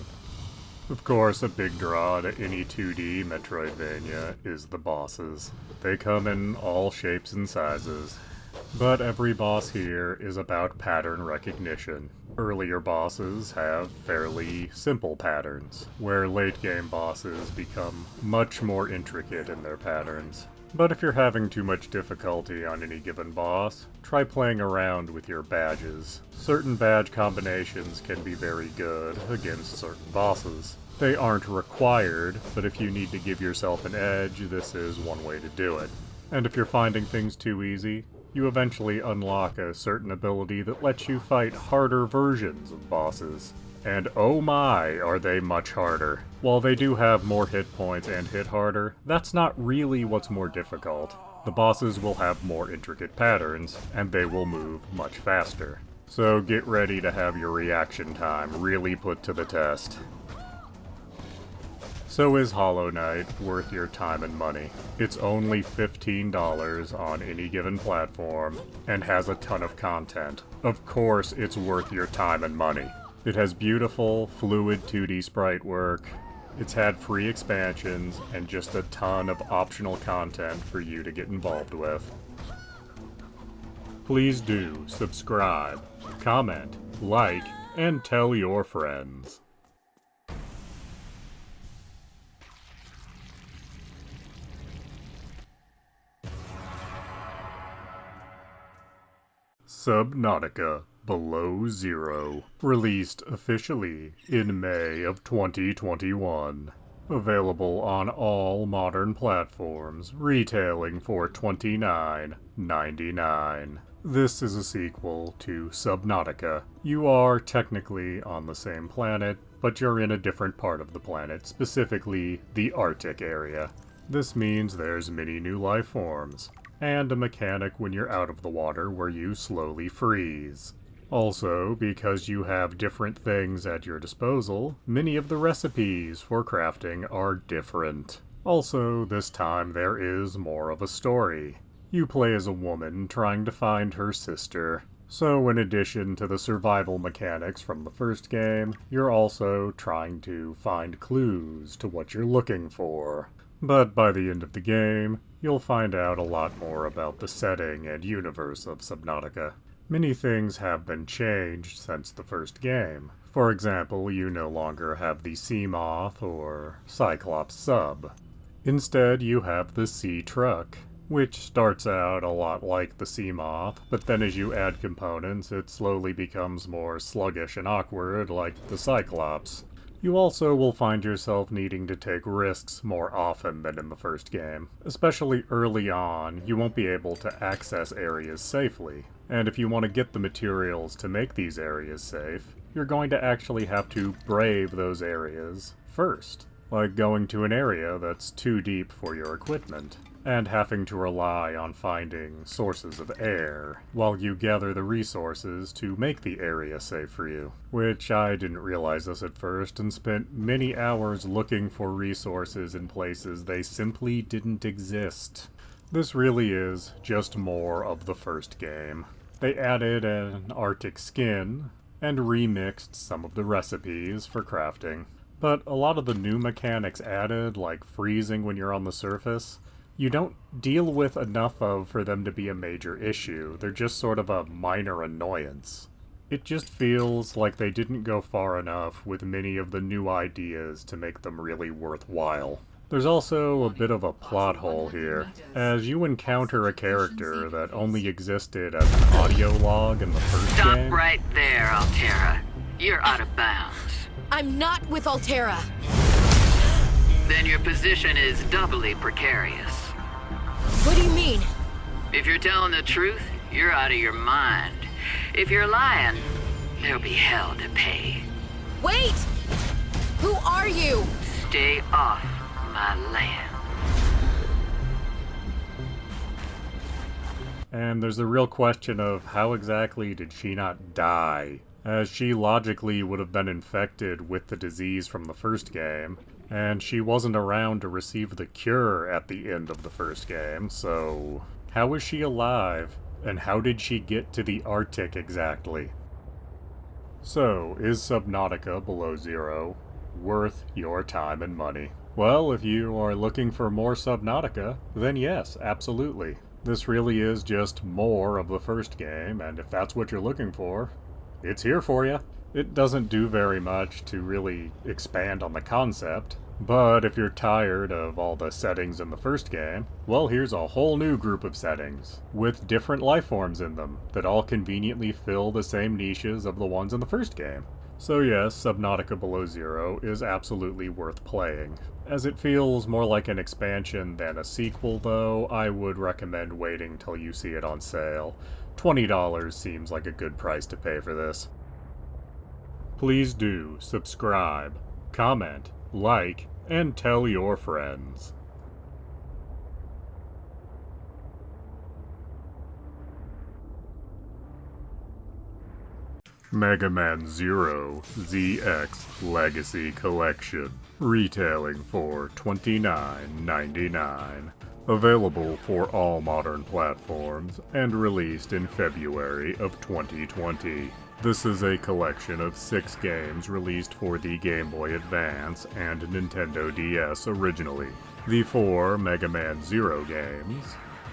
Of course, a big draw to any 2D Metroidvania is the bosses. They come in all shapes and sizes. But every boss here is about pattern recognition. Earlier bosses have fairly simple patterns, where late-game bosses become much more intricate in their patterns. But if you're having too much difficulty on any given boss, try playing around with your badges. Certain badge combinations can be very good against certain bosses. They aren't required, but if you need to give yourself an edge, this is one way to do it. And if you're finding things too easy, you eventually unlock a certain ability that lets you fight harder versions of bosses. And oh my, are they much harder. While they do have more hit points and hit harder, that's not really what's more difficult. The bosses will have more intricate patterns, and they will move much faster. So get ready to have your reaction time really put to the test. So is Hollow Knight worth your time and money? It's only $15 on any given platform, and has a ton of content. Of course it's worth your time and money. It has beautiful, fluid 2D sprite work, it's had free expansions, and just a ton of optional content for you to get involved with. Please do subscribe, comment, like, and tell your friends. Subnautica Below Zero, released officially in May of 2021. Available on all modern platforms, retailing for $29.99. This is a sequel to Subnautica. You are technically on the same planet, but you're in a different part of the planet, specifically the Arctic area. This means there's many new life forms, and a mechanic when you're out of the water where you slowly freeze. Also, because you have different things at your disposal, many of the recipes for crafting are different. Also, this time there is more of a story. You play as a woman trying to find her sister. So in addition to the survival mechanics from the first game, you're also trying to find clues to what you're looking for. But by the end of the game, you'll find out a lot more about the setting and universe of Subnautica. Many things have been changed since the first game. For example, you no longer have the Sea Moth or Cyclops sub. Instead, you have the Sea Truck, which starts out a lot like the Sea Moth, but then as you add components, it slowly becomes more sluggish and awkward like the Cyclops. You also will find yourself needing to take risks more often than in the first game. Especially early on, you won't be able to access areas safely, and if you want to get the materials to make these areas safe, you're going to actually have to brave those areas first, like going to an area that's too deep for your equipment, and having to rely on finding sources of air while you gather the resources to make the area safe for you. Which I didn't realize this at first and spent many hours looking for resources in places they simply didn't exist. This really is just more of the first game. They added an Arctic skin and remixed some of the recipes for crafting. But a lot of the new mechanics added, like freezing when you're on the surface, you don't deal with enough of for them to be a major issue. They're just sort of a minor annoyance. It just feels like they didn't go far enough with many of the new ideas to make them really worthwhile. There's also a bit of a plot hole here, as you encounter a character that only existed as an audio log in the first Stop game. right there, Altera. You're out of bounds. I'm not with Altera. Then your position is doubly precarious. What do you mean? If you're telling the truth, you're out of your mind. If you're lying, there'll be hell to pay. Wait! Who are you? Stay off my land. And there's a real question of how exactly did she not die, as she logically would have been infected with the disease from the first game, and she wasn't around to receive the cure at the end of the first game, so how is she alive, and how did she get to the Arctic exactly? So, is Subnautica Below Zero worth your time and money? Well, if you are looking for more Subnautica, then yes, absolutely. This really is just more of the first game, and if that's what you're looking for, it's here for you. It doesn't do very much to really expand on the concept, but if you're tired of all the settings in the first game, well, here's a whole new group of settings, with different life forms in them, that all conveniently fill the same niches of the ones in the first game. So yes, Subnautica Below Zero is absolutely worth playing. As it feels more like an expansion than a sequel, though, I would recommend waiting till you see it on sale. $20 seems like a good price to pay for this. Please do subscribe, comment, like, and tell your friends. Mega Man Zero ZX Legacy Collection, retailing for $29.99. Available for all modern platforms and released in February of 2020. This is a collection of 6 games released for the Game Boy Advance and Nintendo DS originally. The 4 Mega Man Zero games,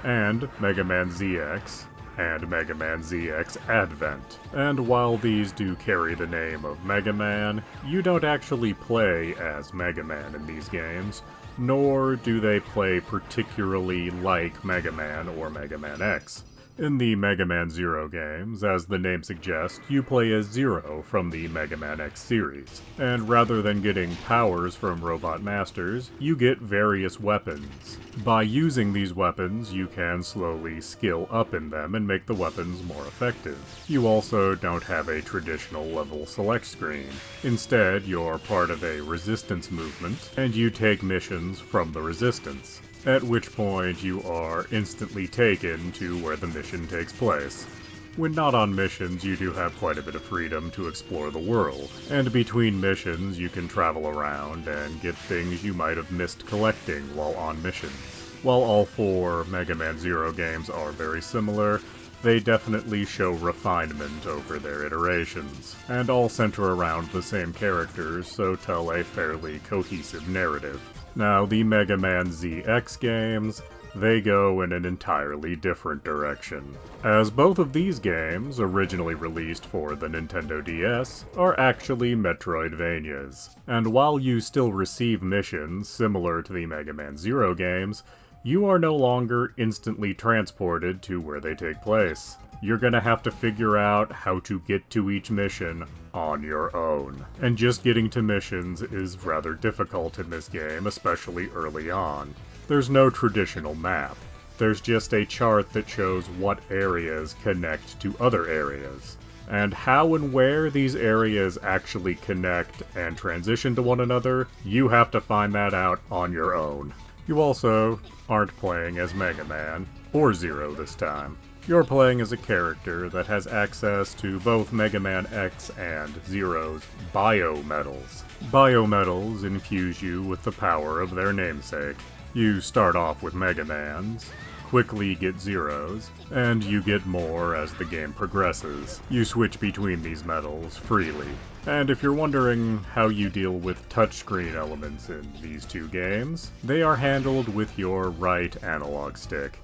and Mega Man ZX, and Mega Man ZX Advent. And while these do carry the name of Mega Man, you don't actually play as Mega Man in these games, nor do they play particularly like Mega Man or Mega Man X. In the Mega Man Zero games, as the name suggests, you play as Zero from the Mega Man X series, and rather than getting powers from Robot Masters, you get various weapons. By using these weapons, you can slowly skill up in them and make the weapons more effective. You also don't have a traditional level select screen. Instead, you're part of a resistance movement, and you take missions from the resistance, at which point you are instantly taken to where the mission takes place. When not on missions, you do have quite a bit of freedom to explore the world, and between missions you can travel around and get things you might have missed collecting while on missions. While all 4 Mega Man Zero games are very similar, they definitely show refinement over their iterations, and all center around the same characters, so tell a fairly cohesive narrative. Now, the Mega Man ZX games, they go in an entirely different direction, as both of these games, originally released for the Nintendo DS, are actually Metroidvanias. And while you still receive missions similar to the Mega Man Zero games, you are no longer instantly transported to where they take place. You're gonna have to figure out how to get to each mission on your own. And just getting to missions is rather difficult in this game, especially early on. There's no traditional map. There's just a chart that shows what areas connect to other areas. And how and where these areas actually connect and transition to one another, you have to find that out on your own. You also aren't playing as Mega Man, or Zero this time. You're playing as a character that has access to both Mega Man X and Zero's biometals. Biometals infuse you with the power of their namesake. You start off with Mega Mans, quickly get Zeros, and you get more as the game progresses. You switch between these metals freely. And if you're wondering how you deal with touchscreen elements in these two games, they are handled with your right analog stick.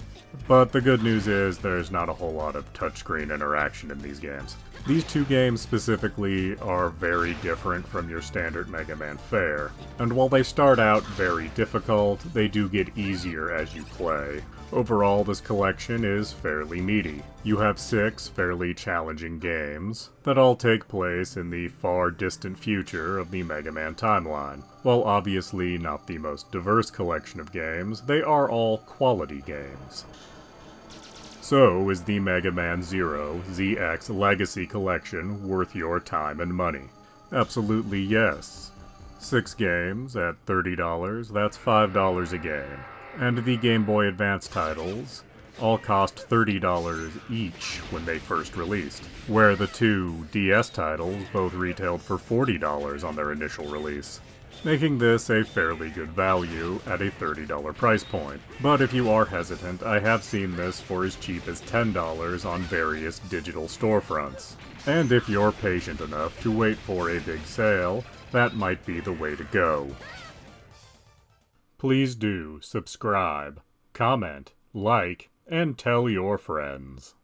But the good news is there's not a whole lot of touchscreen interaction in these games. These two games specifically are very different from your standard Mega Man fare, and while they start out very difficult, they do get easier as you play. Overall, this collection is fairly meaty. You have 6 fairly challenging games that all take place in the far distant future of the Mega Man timeline. While obviously not the most diverse collection of games, they are all quality games. So, is the Mega Man Zero ZX Legacy Collection worth your time and money? Absolutely yes. 6 games at $30, that's $5 a game. And the Game Boy Advance titles all cost $30 each when they first released, where the 2 DS titles both retailed for $40 on their initial release, making this a fairly good value at a $30 price point. But if you are hesitant, I have seen this for as cheap as $10 on various digital storefronts. And if you're patient enough to wait for a big sale, that might be the way to go. Please do subscribe, comment, like, and tell your friends.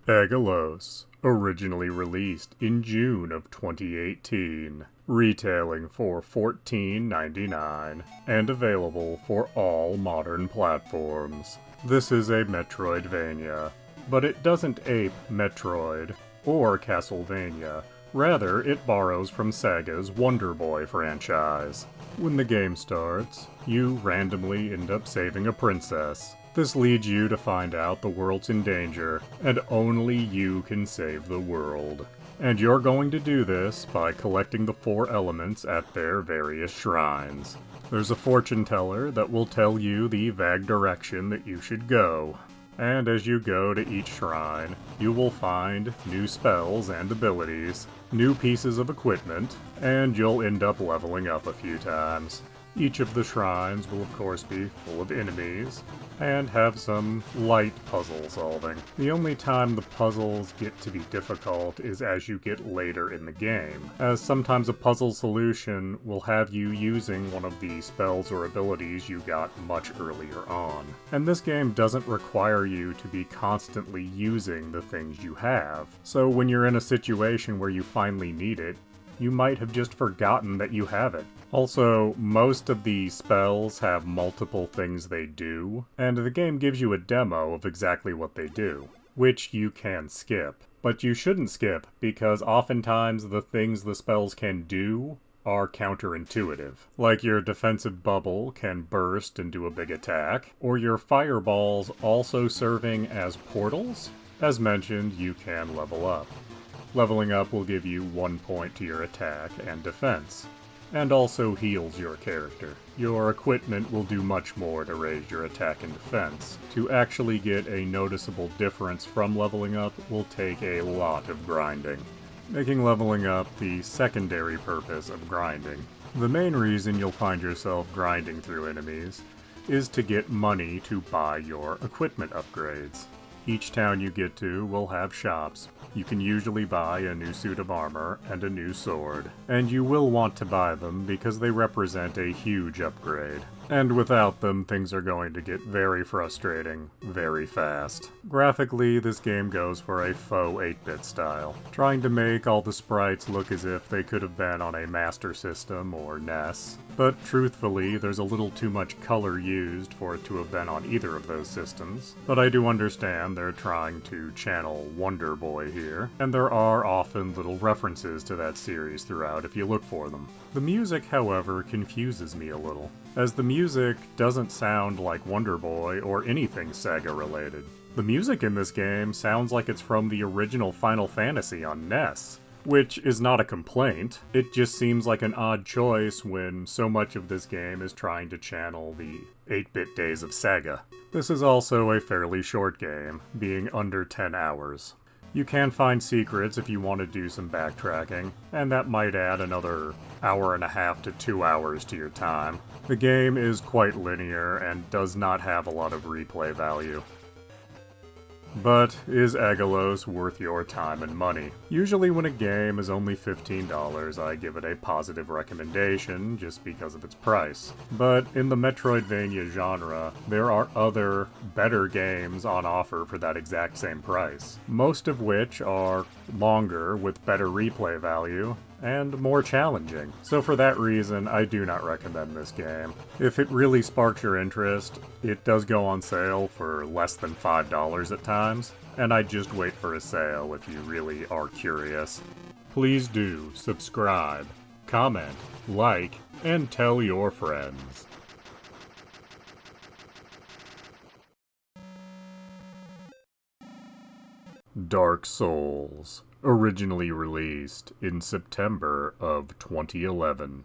Egalos, originally released in June of 2018, retailing for $14.99, and available for all modern platforms. This is a Metroidvania, but it doesn't ape Metroid or Castlevania. Rather, it borrows from Sega's Wonder Boy franchise. When the game starts, you randomly end up saving a princess. This leads you to find out the world's in danger, and only you can save the world. And you're going to do this by collecting the 4 elements at their various shrines. There's a fortune teller that will tell you the vague direction that you should go. And as you go to each shrine, you will find new spells and abilities, new pieces of equipment, and you'll end up leveling up a few times. Each of the shrines will of course be full of enemies, and have some light puzzle solving. The only time the puzzles get to be difficult is as you get later in the game, as sometimes a puzzle solution will have you using one of the spells or abilities you got much earlier on. And this game doesn't require you to be constantly using the things you have, so when you're in a situation where you finally need it, you might have just forgotten that you have it. Also, most of the spells have multiple things they do, and the game gives you a demo of exactly what they do, which you can skip. But you shouldn't skip, because oftentimes the things the spells can do are counterintuitive. Like your defensive bubble can burst and do a big attack, or your fireballs also serving as portals. As mentioned, you can level up. Leveling up will give you 1 point to your attack and defense, and also heals your character. Your equipment will do much more to raise your attack and defense. To actually get a noticeable difference from leveling up will take a lot of grinding, making leveling up the secondary purpose of grinding. The main reason you'll find yourself grinding through enemies is to get money to buy your equipment upgrades. Each town you get to will have shops. You can usually buy a new suit of armor and a new sword, and you will want to buy them because they represent a huge upgrade. And without them, things are going to get very frustrating, very fast. Graphically, this game goes for a faux 8-bit style, trying to make all the sprites look as if they could have been on a Master System or NES. But truthfully, there's a little too much color used for it to have been on either of those systems. But I do understand they're trying to channel Wonder Boy here, and there are often little references to that series throughout if you look for them. The music, however, confuses me a little, as the music doesn't sound like Wonder Boy or anything Sega related. The music in this game sounds like it's from the original Final Fantasy on NES. Which is not a complaint, it just seems like an odd choice when so much of this game is trying to channel the 8-bit days of Sega. This is also a fairly short game, being under 10 hours. You can find secrets if you want to do some backtracking, and that might add another hour and a half to 2 hours to your time. The game is quite linear and does not have a lot of replay value. But is Agalos worth your time and money? Usually when a game is only $15, I give it a positive recommendation just because of its price. But in the Metroidvania genre, there are other, better games on offer for that exact same price. Most of which are longer with better replay value, and more challenging. So for that reason, I do not recommend this game. If it really sparks your interest, it does go on sale for less than $5 at times, and I'd just wait for a sale if you really are curious. Please do subscribe, comment, like, and tell your friends. Dark Souls, originally released in September of 2011.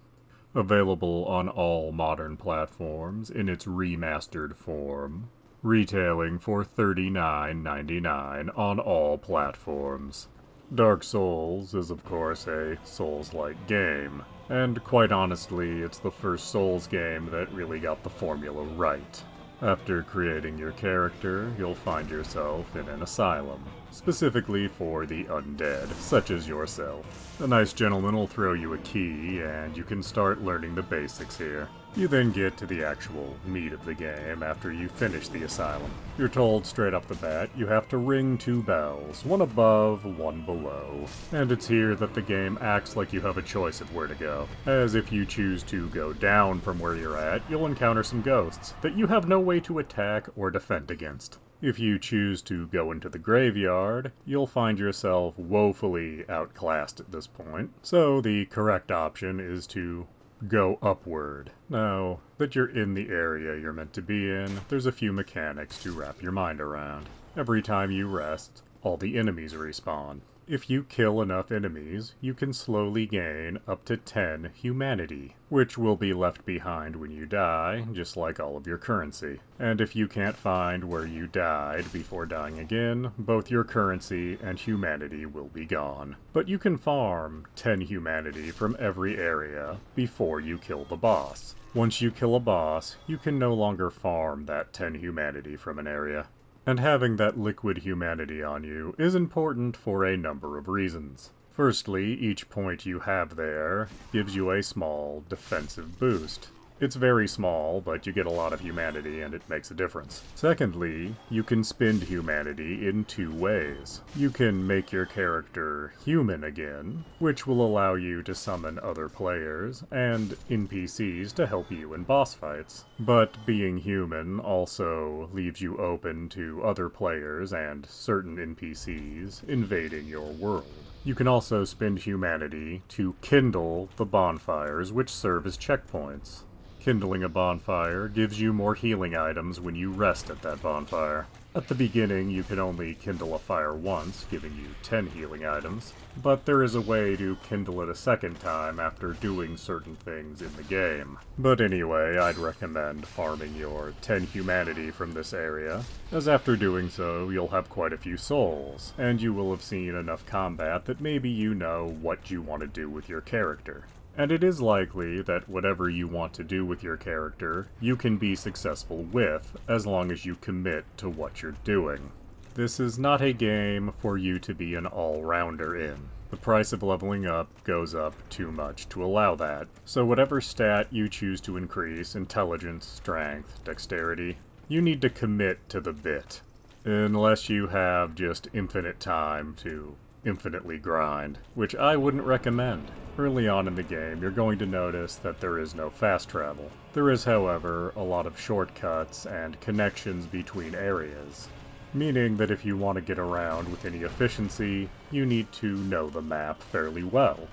Available on all modern platforms in its remastered form. Retailing for $39.99 on all platforms. Dark Souls is of course a Souls-like game, and quite honestly, it's the first Souls game that really got the formula right. After creating your character, you'll find yourself in an asylum, specifically for the undead, such as yourself. A nice gentleman will throw you a key, and you can start learning the basics here. You then get to the actual meat of the game after you finish the asylum. You're told straight off the bat you have to ring 2 bells, one above, one below. And it's here that the game acts like you have a choice of where to go. As if you choose to go down from where you're at, you'll encounter some ghosts that you have no way to attack or defend against. If you choose to go into the graveyard, you'll find yourself woefully outclassed at this point. So the correct option is to go upward. Now that you're in the area you're meant to be in, there's a few mechanics to wrap your mind around. Every time you rest, all the enemies respawn. If you kill enough enemies, you can slowly gain up to 10 humanity, which will be left behind when you die, just like all of your currency. And if you can't find where you died before dying again, both your currency and humanity will be gone. But you can farm 10 humanity from every area before you kill the boss. Once you kill a boss, you can no longer farm that 10 humanity from an area. And having that liquid humanity on you is important for a number of reasons. Firstly, each point you have there gives you a small defensive boost. It's very small, but you get a lot of humanity and it makes a difference. Secondly, you can spend humanity in 2 ways. You can make your character human again, which will allow you to summon other players and NPCs to help you in boss fights. But being human also leaves you open to other players and certain NPCs invading your world. You can also spend humanity to kindle the bonfires, which serve as checkpoints. Kindling a bonfire gives you more healing items when you rest at that bonfire. At the beginning, you can only kindle a fire once, giving you 10 healing items, but there is a way to kindle it a second time after doing certain things in the game. But anyway, I'd recommend farming your 10 humanity from this area, as after doing so, you'll have quite a few souls, and you will have seen enough combat that maybe you know what you want to do with your character. And it is likely that whatever you want to do with your character, you can be successful with, as long as you commit to what you're doing. This is not a game for you to be an all-rounder in. The price of leveling up goes up too much to allow that. So whatever stat you choose to increase, intelligence, strength, dexterity, you need to commit to the bit. Unless you have just infinite time to infinitely grind, which I wouldn't recommend. Early on in the game, you're going to notice that there is no fast travel. There is, however, a lot of shortcuts and connections between areas, meaning that if you want to get around with any efficiency, you need to know the map fairly well.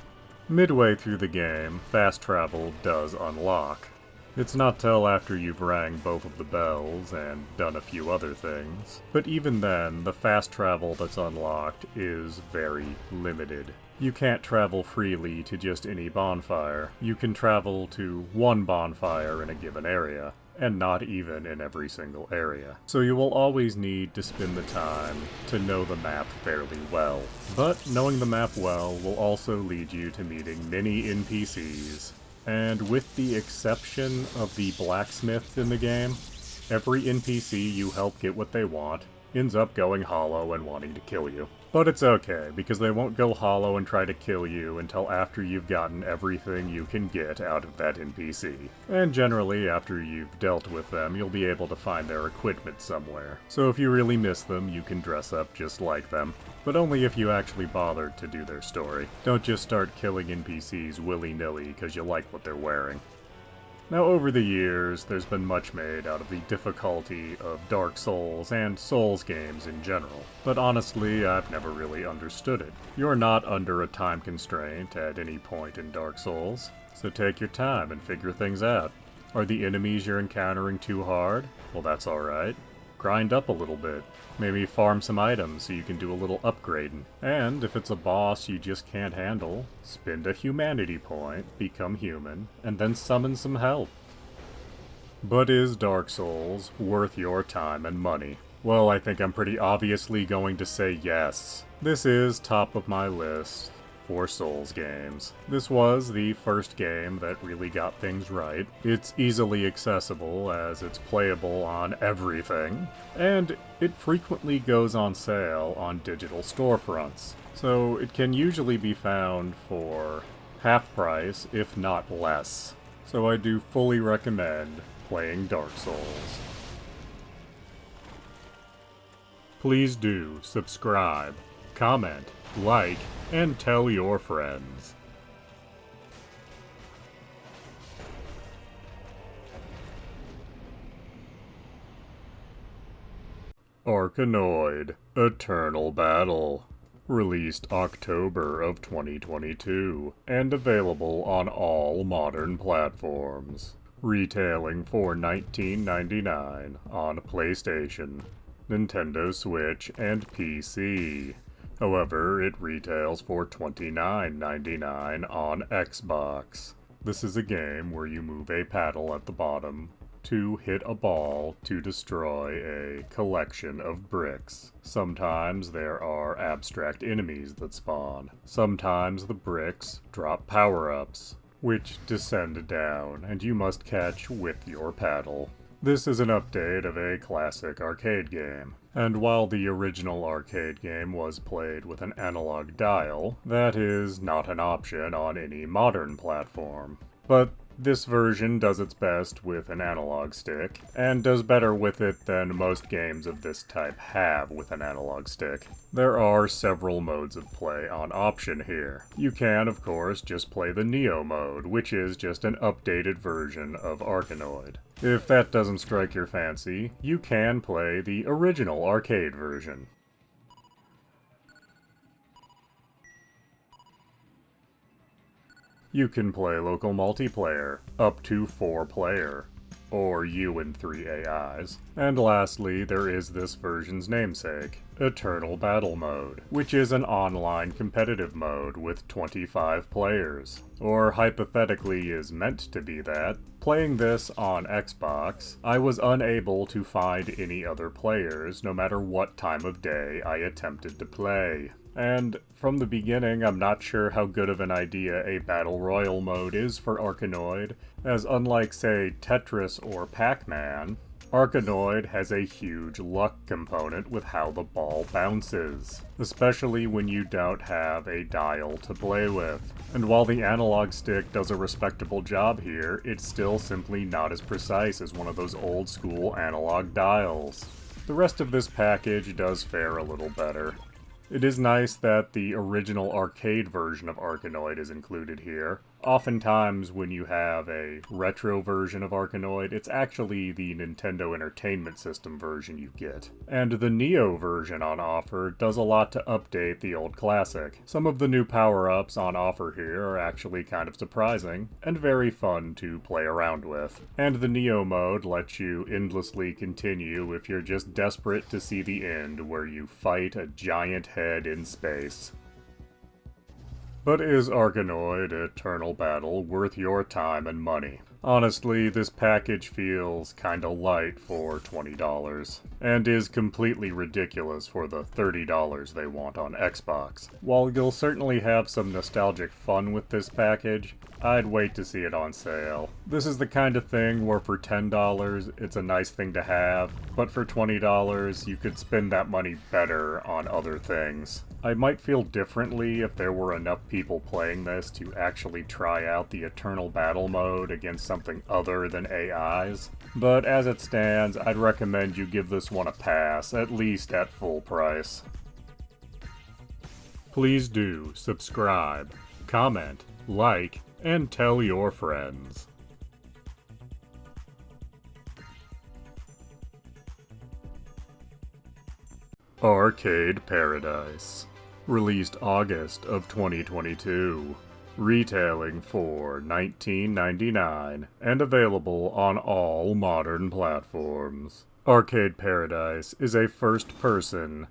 Midway through the game, fast travel does unlock. It's not till after you've rang both of the bells and done a few other things, but even then, the fast travel that's unlocked is very limited. You can't travel freely to just any bonfire. You can travel to one bonfire in a given area, and not even in every single area. So you will always need to spend the time to know the map fairly well. But knowing the map well will also lead you to meeting many NPCs. And with the exception of the blacksmiths in the game, every NPC you help get what they want ends up going hollow and wanting to kill you. But it's okay, because they won't go hollow and try to kill you until after you've gotten everything you can get out of that NPC. And generally, after you've dealt with them, you'll be able to find their equipment somewhere. So if you really miss them, you can dress up just like them. But only if you actually bothered to do their story. Don't just start killing NPCs willy-nilly because you like what they're wearing. Now, over the years, there's been much made out of the difficulty of Dark Souls and Souls games in general, but honestly, I've never really understood it. You're not under a time constraint at any point in Dark Souls, so take your time and figure things out. Are the enemies you're encountering too hard? Well, that's alright. Grind up a little bit. Maybe farm some items so you can do a little upgrading. And if it's a boss you just can't handle, spend a humanity point, become human, and then summon some help. But is Dark Souls worth your time and money? Well, I think I'm pretty obviously going to say yes. This is top of my list for Souls games. This was the first game that really got things right. It's easily accessible as it's playable on everything, and it frequently goes on sale on digital storefronts, so it can usually be found for half price, if not less. So I do fully recommend playing Dark Souls. Please do subscribe, comment, like, and tell your friends. Arkanoid: Eternal Battle. Released October of 2022, and available on all modern platforms. Retailing for $19.99 on PlayStation, Nintendo Switch, and PC. However, it retails for $29.99 on Xbox. This is a game where you move a paddle at the bottom to hit a ball to destroy a collection of bricks. Sometimes there are abstract enemies that spawn. Sometimes the bricks drop power-ups, which descend down, and you must catch with your paddle. This is an update of a classic arcade game, and while the original arcade game was played with an analog dial, that is not an option on any modern platform. But this version does its best with an analog stick, and does better with it than most games of this type have with an analog stick. There are several modes of play on option here. You can, of course, just play the Neo mode, which is just an updated version of Arkanoid. If that doesn't strike your fancy, you can play the original arcade version. You can play local multiplayer, up to 4 player, or you and 3 AIs. And lastly, there is this version's namesake, Eternal Battle Mode, which is an online competitive mode with 25 players, or hypothetically is meant to be that. Playing this on Xbox, I was unable to find any other players no matter what time of day I attempted to play. And from the beginning, I'm not sure how good of an idea a Battle Royale mode is for Arkanoid, as unlike, say, Tetris or Pac-Man, Arkanoid has a huge luck component with how the ball bounces, especially when you don't have a dial to play with. And while the analog stick does a respectable job here, it's still simply not as precise as one of those old school analog dials. The rest of this package does fare a little better. It is nice that the original arcade version of Arkanoid is included here. Oftentimes when you have a retro version of Arkanoid, it's actually the Nintendo Entertainment System version you get. And the Neo version on offer does a lot to update the old classic. Some of the new power-ups on offer here are actually kind of surprising, and very fun to play around with. And the Neo mode lets you endlessly continue if you're just desperate to see the end, where you fight a giant head in space. But is Arkanoid Eternal Battle worth your time and money? Honestly, this package feels kinda light for $20, and is completely ridiculous for the $30 they want on Xbox. While you'll certainly have some nostalgic fun with this package, I'd wait to see it on sale. This is the kind of thing where for $10 it's a nice thing to have, but for $20 you could spend that money better on other things. I might feel differently if there were enough people playing this to actually try out the Eternal Battle mode against something other than AIs, but as it stands, I'd recommend you give this one a pass, at least at full price. Please do subscribe, comment, like, and tell your friends. Arcade Paradise. Released August of 2022. Retailing for $19.99 and available on all modern platforms. Arcade Paradise is a first-person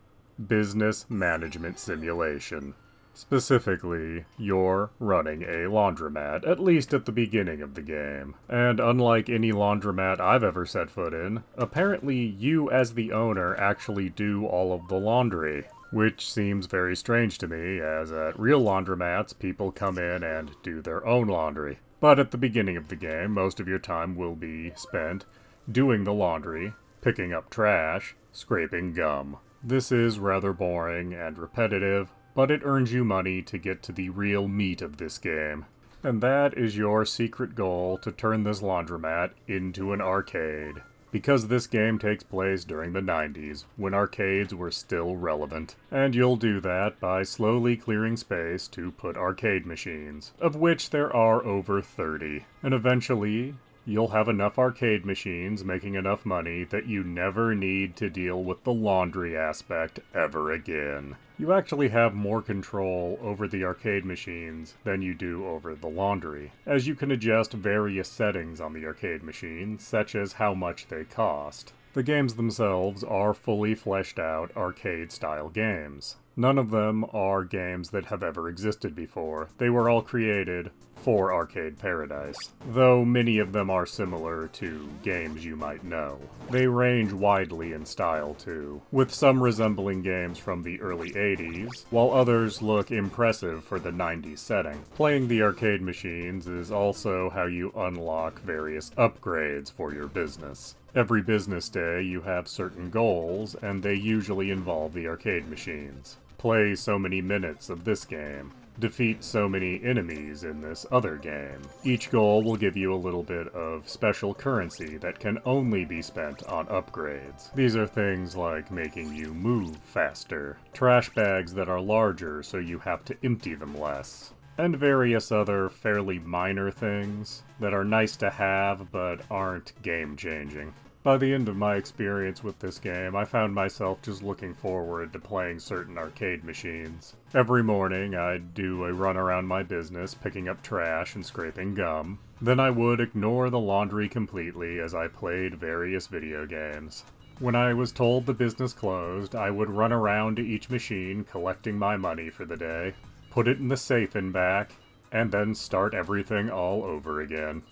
business management simulation. Specifically, you're running a laundromat, at least at the beginning of the game. And unlike any laundromat I've ever set foot in, apparently you as the owner actually do all of the laundry. Which seems very strange to me, as at real laundromats, people come in and do their own laundry. But at the beginning of the game, most of your time will be spent doing the laundry, picking up trash, scraping gum. This is rather boring and repetitive, but it earns you money to get to the real meat of this game. And that is your secret goal, to turn this laundromat into an arcade. Because this game takes place during the 90s, when arcades were still relevant. And you'll do that by slowly clearing space to put arcade machines, of which there are over 30. And eventually, you'll have enough arcade machines making enough money that you never need to deal with the laundry aspect ever again. You actually have more control over the arcade machines than you do over the laundry, as you can adjust various settings on the arcade machines, such as how much they cost. The games themselves are fully fleshed out arcade-style games. None of them are games that have ever existed before. They were all created for Arcade Paradise, though many of them are similar to games you might know. They range widely in style too, with some resembling games from the early 80s, while others look impressive for the 90s setting. Playing the arcade machines is also how you unlock various upgrades for your business. Every business day you have certain goals, and they usually involve the arcade machines. Play so many minutes of this game. Defeat so many enemies in this other game. Each goal will give you a little bit of special currency that can only be spent on upgrades. These are things like making you move faster, trash bags that are larger so you have to empty them less, and various other fairly minor things that are nice to have but aren't game-changing. By the end of my experience with this game, I found myself just looking forward to playing certain arcade machines. Every morning, I'd do a run around my business, picking up trash and scraping gum. Then I would ignore the laundry completely as I played various video games. When I was told the business closed, I would run around to each machine collecting my money for the day, put it in the safe and back, and then start everything all over again.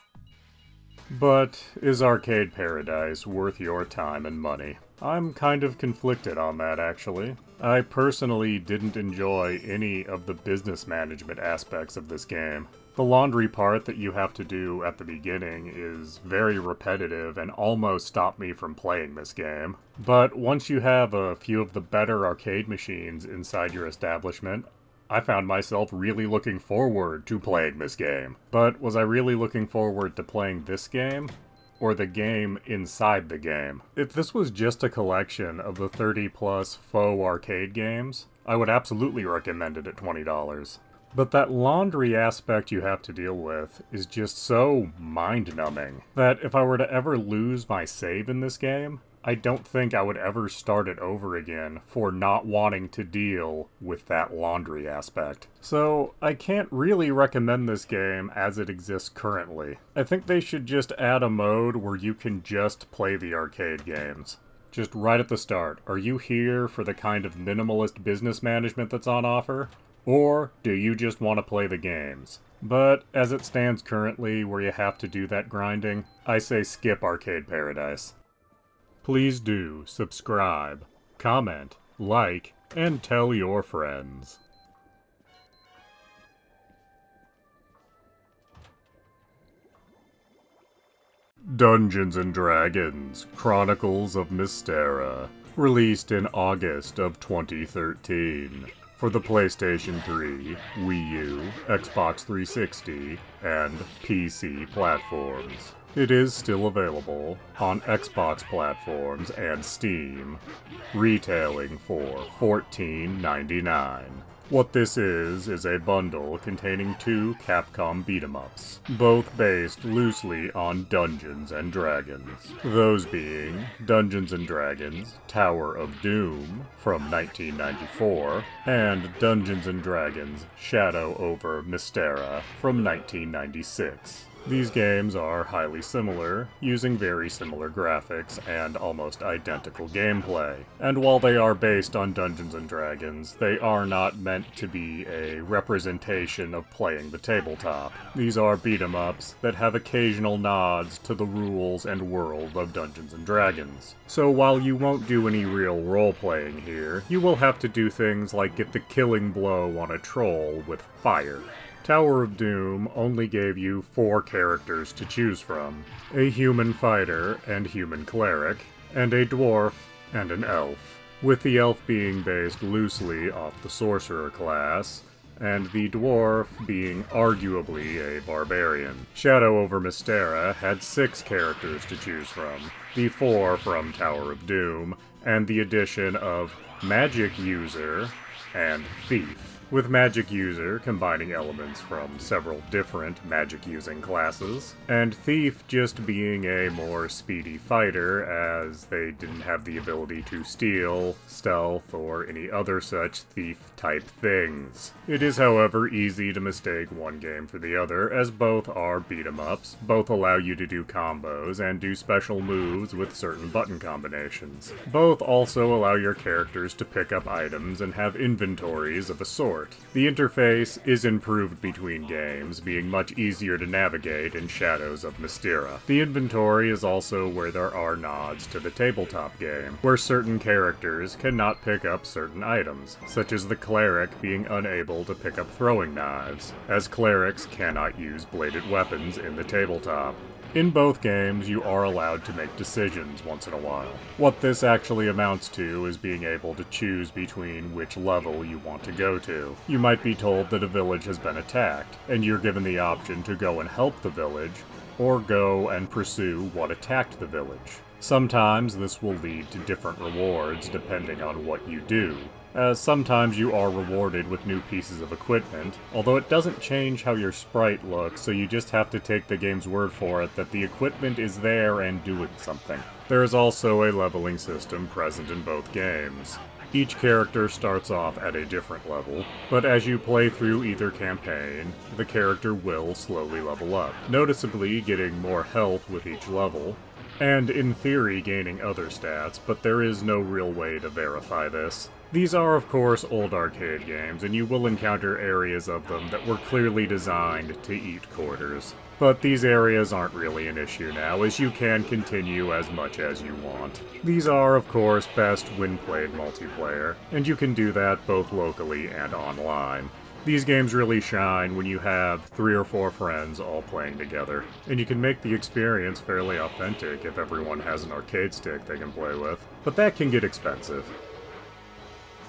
But is Arcade Paradise worth your time and money? I'm kind of conflicted on that, actually. I personally didn't enjoy any of the business management aspects of this game. The laundry part that you have to do at the beginning is very repetitive and almost stopped me from playing this game. But once you have a few of the better arcade machines inside your establishment, I found myself really looking forward to playing this game. But was I really looking forward to playing this game? Or the game inside the game? If this was just a collection of the 30 plus faux arcade games, I would absolutely recommend it at $20. But that laundry aspect you have to deal with is just so mind-numbing that if I were to ever lose my save in this game, I don't think I would ever start it over again for not wanting to deal with that laundry aspect. So I can't really recommend this game as it exists currently. I think they should just add a mode where you can just play the arcade games. Just right at the start. Are you here for the kind of minimalist business management that's on offer? Or do you just want to play the games? But as it stands currently, where you have to do that grinding, I say skip Arcade Paradise. Please do subscribe, comment, like, and tell your friends. Dungeons & Dragons: Chronicles of Mystera, released in August of 2013. For the PlayStation 3, Wii U, Xbox 360, and PC platforms. It is still available on Xbox platforms and Steam, retailing for $14.99. What this is a bundle containing 2 Capcom beat-em-ups, both based loosely on Dungeons & Dragons. Those being Dungeons & Dragons: Tower of Doom from 1994 and Dungeons & Dragons: Shadow over Mystera from 1996. These games are highly similar, using very similar graphics and almost identical gameplay. And while they are based on Dungeons & Dragons, they are not meant to be a representation of playing the tabletop. These are beat-em-ups that have occasional nods to the rules and world of Dungeons & Dragons. So while you won't do any real role-playing here, you will have to do things like get the killing blow on a troll with fire. Tower of Doom only gave you 4 characters to choose from: a human fighter and human cleric, and a dwarf and an elf, with the elf being based loosely off the sorcerer class, and the dwarf being arguably a barbarian. Shadow over Mystera had 6 characters to choose from, the 4 from Tower of Doom, and the addition of Magic User and Thief, with Magic User combining elements from several different magic-using classes, and Thief just being a more speedy fighter, as they didn't have the ability to steal, stealth, or any other such thief-type things. It is, however, easy to mistake one game for the other, as both are beat-em-ups, both allow you to do combos, and do special moves with certain button combinations. Both also allow your characters to pick up items and have inventories of a sort. The interface is improved between games, being much easier to navigate in Shadows of Mystera. The inventory is also where there are nods to the tabletop game, where certain characters cannot pick up certain items, such as the cleric being unable to pick up throwing knives, as clerics cannot use bladed weapons in the tabletop. In both games, you are allowed to make decisions once in a while. What this actually amounts to is being able to choose between which level you want to go to. You might be told that a village has been attacked, and you're given the option to go and help the village, or go and pursue what attacked the village. Sometimes this will lead to different rewards depending on what you do, as sometimes you are rewarded with new pieces of equipment, although it doesn't change how your sprite looks, so you just have to take the game's word for it that the equipment is there and doing something. There is also a leveling system present in both games. Each character starts off at a different level, but as you play through either campaign, the character will slowly level up, noticeably getting more health with each level, and in theory gaining other stats, but there is no real way to verify this. These are, of course, old arcade games, and you will encounter areas of them that were clearly designed to eat quarters. But these areas aren't really an issue now, as you can continue as much as you want. These are, of course, best when played multiplayer, and you can do that both locally and online. These games really shine when you have 3 or 4 friends all playing together, and you can make the experience fairly authentic if everyone has an arcade stick they can play with, but that can get expensive.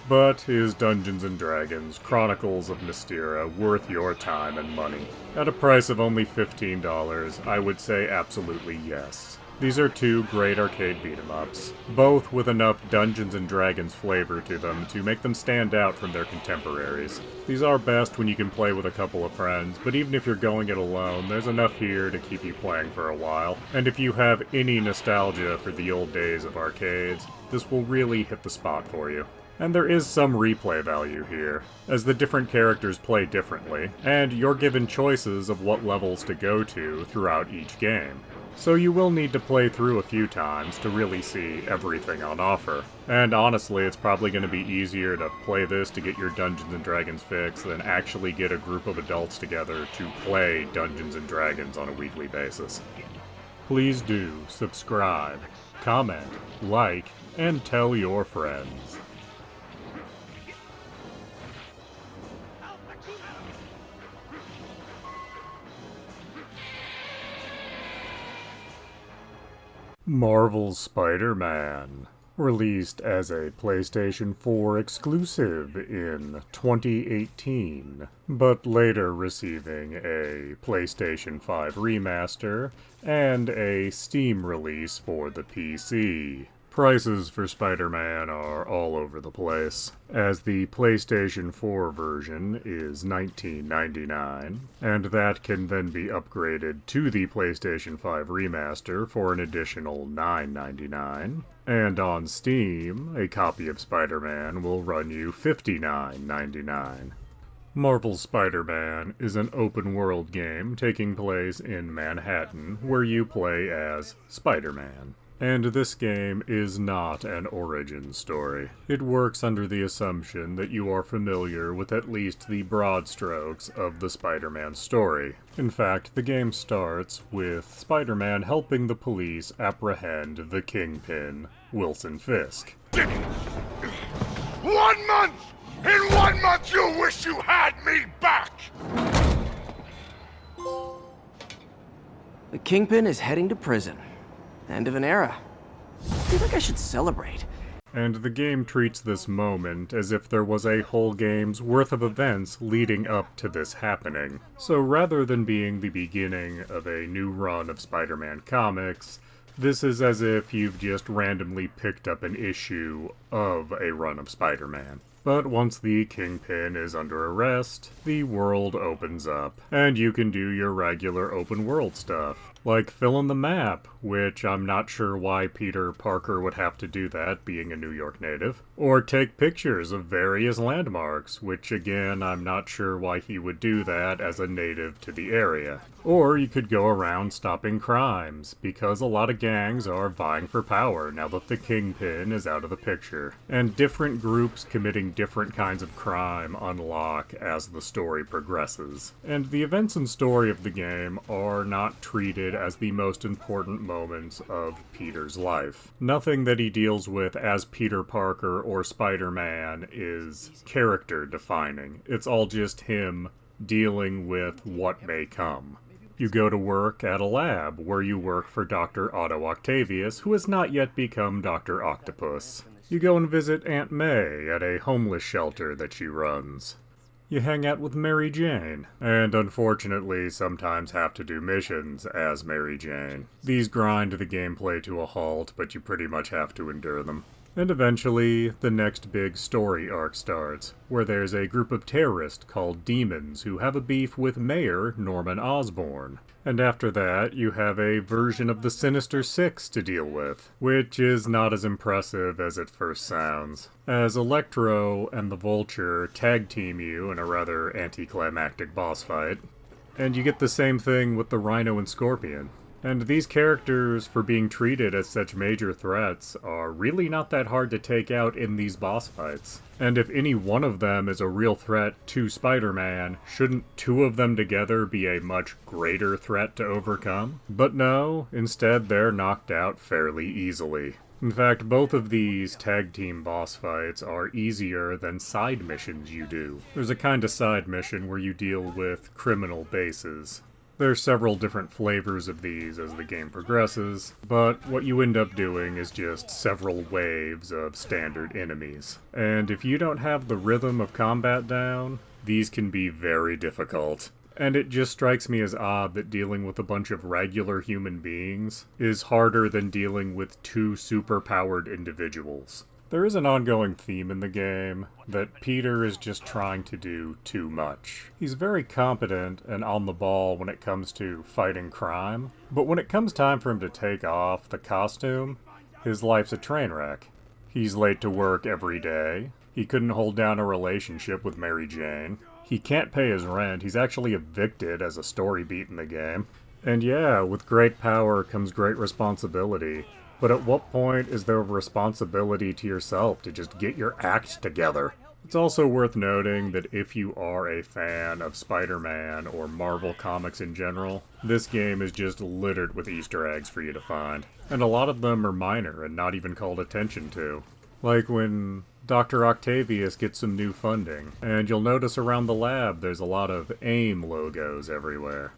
But is Dungeons & Dragons Chronicles of Mystera worth your time and money? At a price of only $15, I would say absolutely yes. These are 2 great arcade beat-em-ups, both with enough Dungeons & Dragons flavor to them to make them stand out from their contemporaries. These are best when you can play with a couple of friends, but even if you're going it alone, there's enough here to keep you playing for a while. And if you have any nostalgia for the old days of arcades, this will really hit the spot for you. And there is some replay value here, as the different characters play differently, and you're given choices of what levels to go to throughout each game. So you will need to play through a few times to really see everything on offer. And honestly, it's probably going to be easier to play this to get your Dungeons & Dragons fix than actually get a group of adults together to play Dungeons & Dragons on a weekly basis. Please do subscribe, comment, like, and tell your friends. Marvel's Spider-Man, released as a PlayStation 4 exclusive in 2018, but later receiving a PlayStation 5 remaster and a Steam release for the PC. Prices for Spider-Man are all over the place, as the PlayStation 4 version is $19.99, and that can then be upgraded to the PlayStation 5 remaster for an additional $9.99, and on Steam, a copy of Spider-Man will run you $59.99. Marvel's Spider-Man is an open-world game taking place in Manhattan, where you play as Spider-Man. And this game is not an origin story. It works under the assumption that you are familiar with at least the broad strokes of the Spider-Man story. In fact, the game starts with Spider-Man helping the police apprehend the Kingpin, Wilson Fisk. 1 month! In 1 month you'll wish you had me back! The Kingpin is heading to prison. End of an era. I feel like I should celebrate. And the game treats this moment as if there was a whole game's worth of events leading up to this happening. So rather than being the beginning of a new run of Spider-Man comics, this is as if you've just randomly picked up an issue of a run of Spider-Man. But once the Kingpin is under arrest, the world opens up, and you can do your regular open world stuff, like fill in the map, which I'm not sure why Peter Parker would have to do that, being a New York native, or take pictures of various landmarks, which again, I'm not sure why he would do that as a native to the area. Or you could go around stopping crimes, because a lot of gangs are vying for power now that the Kingpin is out of the picture, and different groups committing different kinds of crime unlock as the story progresses. And the events and story of the game are not treated as the most important moments of Peter's life. Nothing that he deals with as Peter Parker or Spider-Man is character defining. It's all just him dealing with what may come. You go to work at a lab where you work for Dr. Otto Octavius, who has not yet become Dr. Octopus. You go and visit Aunt May at a homeless shelter that she runs. You hang out with Mary Jane, and unfortunately sometimes have to do missions as Mary Jane. These grind the gameplay to a halt, but you pretty much have to endure them. And eventually, the next big story arc starts, where there's a group of terrorists called Demons who have a beef with Mayor Norman Osborn. And after that, you have a version of the Sinister Six to deal with, which is not as impressive as it first sounds, as Electro and the Vulture tag team you in a rather anticlimactic boss fight. And you get the same thing with the Rhino and Scorpion. And these characters, for being treated as such major threats, are really not that hard to take out in these boss fights. And if any one of them is a real threat to Spider-Man, shouldn't 2 of them together be a much greater threat to overcome? But no, instead they're knocked out fairly easily. In fact, both of these tag team boss fights are easier than side missions you do. There's a kind of side mission where you deal with criminal bases. There's several different flavors of these as the game progresses, but what you end up doing is just several waves of standard enemies. And if you don't have the rhythm of combat down, these can be very difficult. And it just strikes me as odd that dealing with a bunch of regular human beings is harder than dealing with two super-powered individuals. There is an ongoing theme in the game that Peter is just trying to do too much. He's very competent and on the ball when it comes to fighting crime, but when it comes time for him to take off the costume, his life's a train wreck. He's late to work every day. He couldn't hold down a relationship with Mary Jane. He can't pay his rent. He's actually evicted as a story beat in the game. And yeah, with great power comes great responsibility. But at what point is there a responsibility to yourself to just get your act together? It's also worth noting that if you are a fan of Spider-Man or Marvel Comics in general, this game is just littered with Easter eggs for you to find. And a lot of them are minor and not even called attention to. Like when Dr. Octavius gets some new funding, and you'll notice around the lab there's a lot of AIM logos everywhere.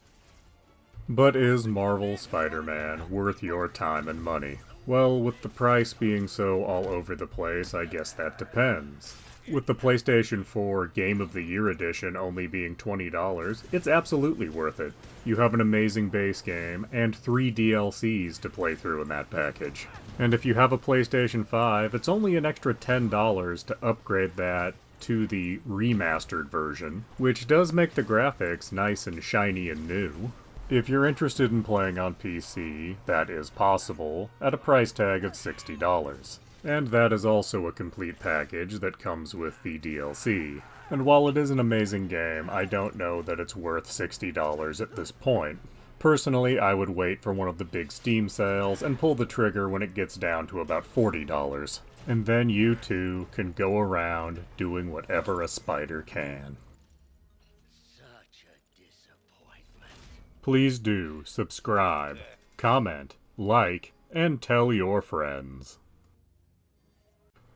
But is Marvel Spider-Man worth your time and money? Well, with the price being so all over the place, I guess that depends. With the PlayStation 4 Game of the Year edition only being $20, it's absolutely worth it. You have an amazing base game, and 3 DLCs to play through in that package. And if you have a PlayStation 5, it's only an extra $10 to upgrade that to the remastered version, which does make the graphics nice and shiny and new. If you're interested in playing on PC, that is possible, at a price tag of $60. And that is also a complete package that comes with the DLC. And while it is an amazing game, I don't know that it's worth $60 at this point. Personally, I would wait for one of the big Steam sales and pull the trigger when it gets down to about $40. And then you too can go around doing whatever a spider can. Such a disappointment. Please do subscribe, comment, like, and tell your friends.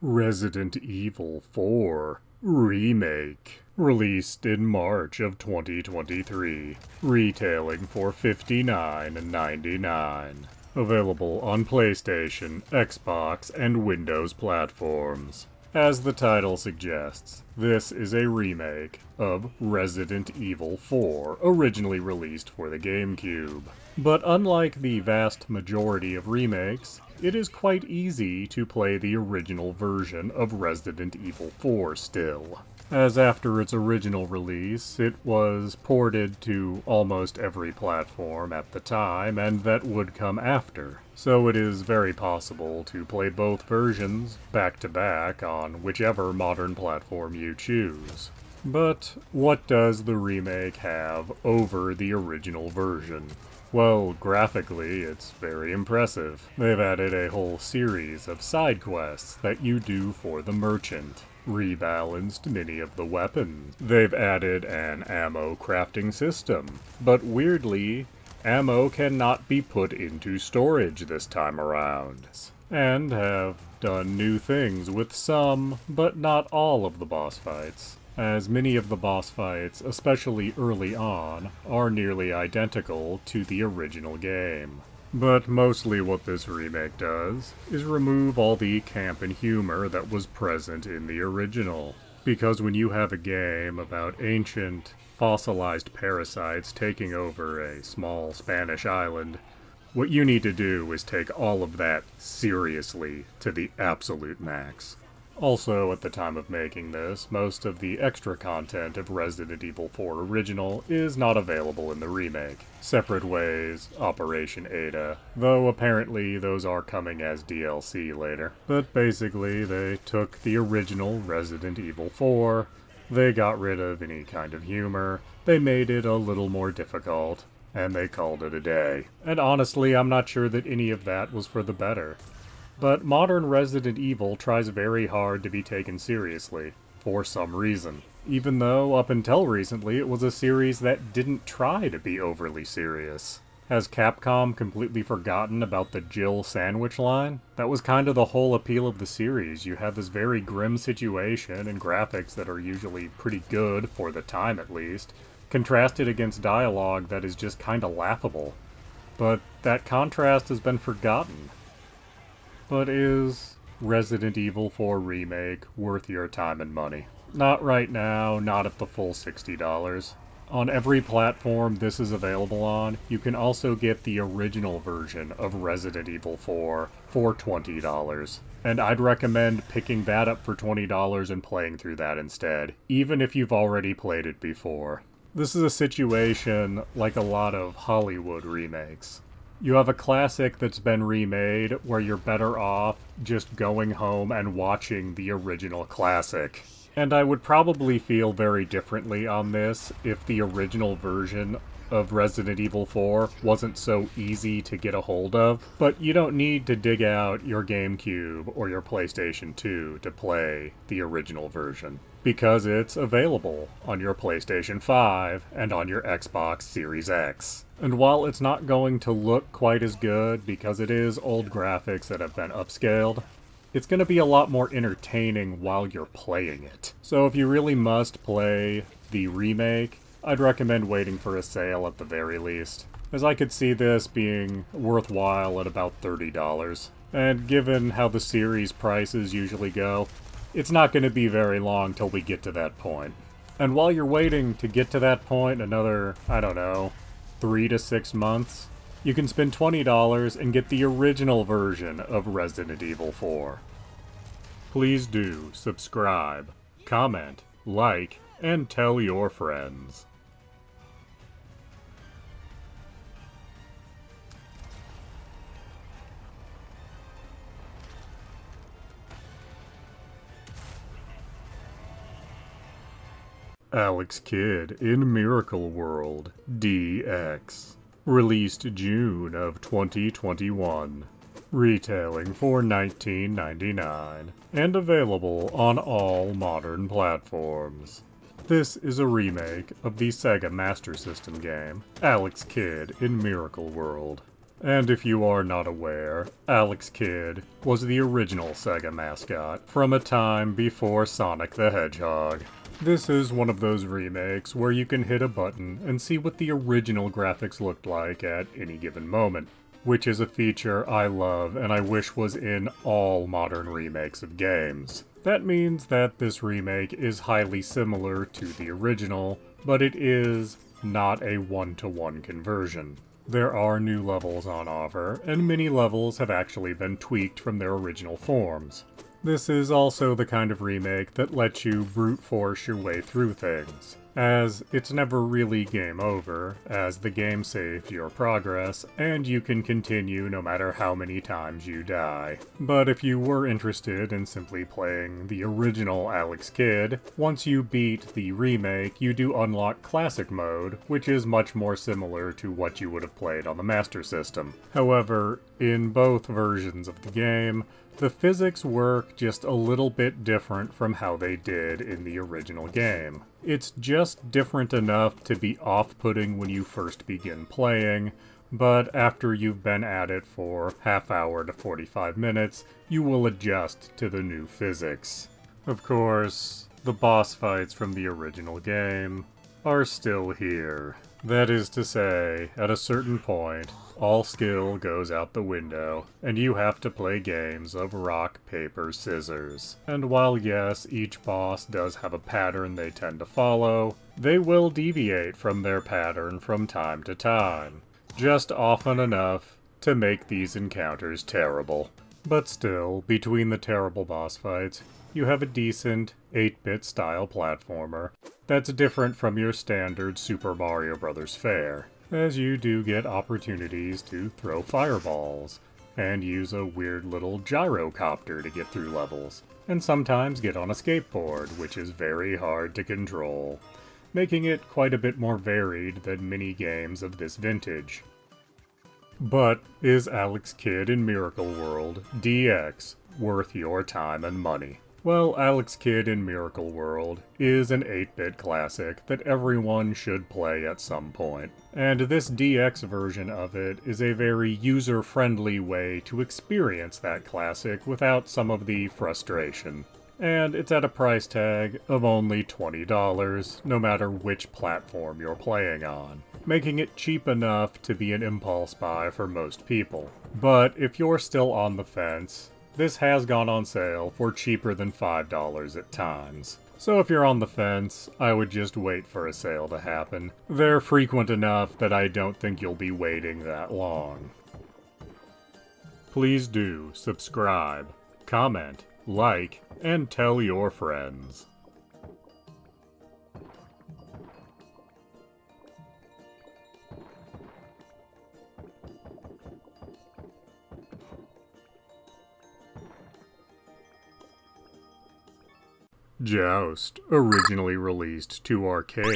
Resident Evil 4 Remake, released in March of 2023, retailing for $59.99. Available on PlayStation, Xbox, and Windows platforms. As the title suggests, this is a remake of Resident Evil 4, originally released for the GameCube. But unlike the vast majority of remakes, it is quite easy to play the original version of Resident Evil 4 still, as after its original release, it was ported to almost every platform at the time, and that would come after. So it is very possible to play both versions back to back on whichever modern platform you choose. But what does the remake have over the original version? Well, graphically, it's very impressive. They've added a whole series of side quests that you do for the merchant, rebalanced many of the weapons. They've added an ammo crafting system, but weirdly, ammo cannot be put into storage this time around, and have done new things with some, but not all of the boss fights, as many of the boss fights, especially early on, are nearly identical to the original game. But mostly what this remake does is remove all the camp and humor that was present in the original. Because when you have a game about ancient, fossilized parasites taking over a small Spanish island, what you need to do is take all of that seriously to the absolute max. Also, at the time of making this, most of the extra content of Resident Evil 4 Original is not available in the remake. Separate Ways, Operation Ada, though apparently those are coming as DLC later. But basically, they took the original Resident Evil 4, they got rid of any kind of humor, they made it a little more difficult, and they called it a day. And honestly, I'm not sure that any of that was for the better. But modern Resident Evil tries very hard to be taken seriously, for some reason. Even though, up until recently, it was a series that didn't try to be overly serious. Has Capcom completely forgotten about the Jill sandwich line? That was kind of the whole appeal of the series. You have this very grim situation and graphics that are usually pretty good, for the time at least, contrasted against dialogue that is just kinda laughable. But that contrast has been forgotten. But is Resident Evil 4 Remake worth your time and money? Not right now, not at the full $60. On every platform this is available on, you can also get the original version of Resident Evil 4 for $20. And I'd recommend picking that up for $20 and playing through that instead, even if you've already played it before. This is a situation like a lot of Hollywood remakes. You have a classic that's been remade where you're better off just going home and watching the original classic. And I would probably feel very differently on this if the original version of Resident Evil 4 wasn't so easy to get a hold of, but you don't need to dig out your GameCube or your PlayStation 2 to play the original version, because it's available on your PlayStation 5 and on your Xbox Series X. And while it's not going to look quite as good because it is old graphics that have been upscaled, it's going to be a lot more entertaining while you're playing it. So if you really must play the remake, I'd recommend waiting for a sale at the very least, as I could see this being worthwhile at about $30. And given how the series prices usually go, it's not going to be very long till we get to that point. And while you're waiting to get to that point, another, 3 to 6 months, you can spend $20 and get the original version of Resident Evil 4. Please do subscribe, comment, like, and tell your friends. Alex Kidd in Miracle World DX. Released June of 2021. Retailing for $19.99. And available on all modern platforms. This is a remake of the Sega Master System game, Alex Kidd in Miracle World. And if you are not aware, Alex Kidd was the original Sega mascot from a time before Sonic the Hedgehog. This is one of those remakes where you can hit a button and see what the original graphics looked like at any given moment, which is a feature I love and I wish was in all modern remakes of games. That means that this remake is highly similar to the original, but it is not a one-to-one conversion. There are new levels on offer, and many levels have actually been tweaked from their original forms. This is also the kind of remake that lets you brute force your way through things, as it's never really game over, as the game saved your progress, and you can continue no matter how many times you die. But if you were interested in simply playing the original Alex Kidd, once you beat the remake, you do unlock Classic Mode, which is much more similar to what you would have played on the Master System. However, in both versions of the game, the physics work just a little bit different from how they did in the original game. It's just different enough to be off-putting when you first begin playing, but after you've been at it for half hour to 45 minutes, you will adjust to the new physics. Of course, the boss fights from the original game are still here. That is to say, at a certain point, all skill goes out the window, and you have to play games of rock, paper, scissors. And while yes, each boss does have a pattern they tend to follow, they will deviate from their pattern from time to time, just often enough to make these encounters terrible. But still, between the terrible boss fights, you have a decent 8-bit style platformer that's different from your standard Super Mario Bros. Fare, as you do get opportunities to throw fireballs, and use a weird little gyrocopter to get through levels, and sometimes get on a skateboard, which is very hard to control, making it quite a bit more varied than many games of this vintage. But is Alex Kidd in Miracle World DX worth your time and money? Well, Alex Kidd in Miracle World is an 8-bit classic that everyone should play at some point. And this DX version of it is a very user-friendly way to experience that classic without some of the frustration. And it's at a price tag of only $20, no matter which platform you're playing on, making it cheap enough to be an impulse buy for most people. But if you're still on the fence, this has gone on sale for cheaper than $5 at times. So if you're on the fence, I would just wait for a sale to happen. They're frequent enough that I don't think you'll be waiting that long. Please do subscribe, comment, like, and tell your friends. Joust originally released to arcades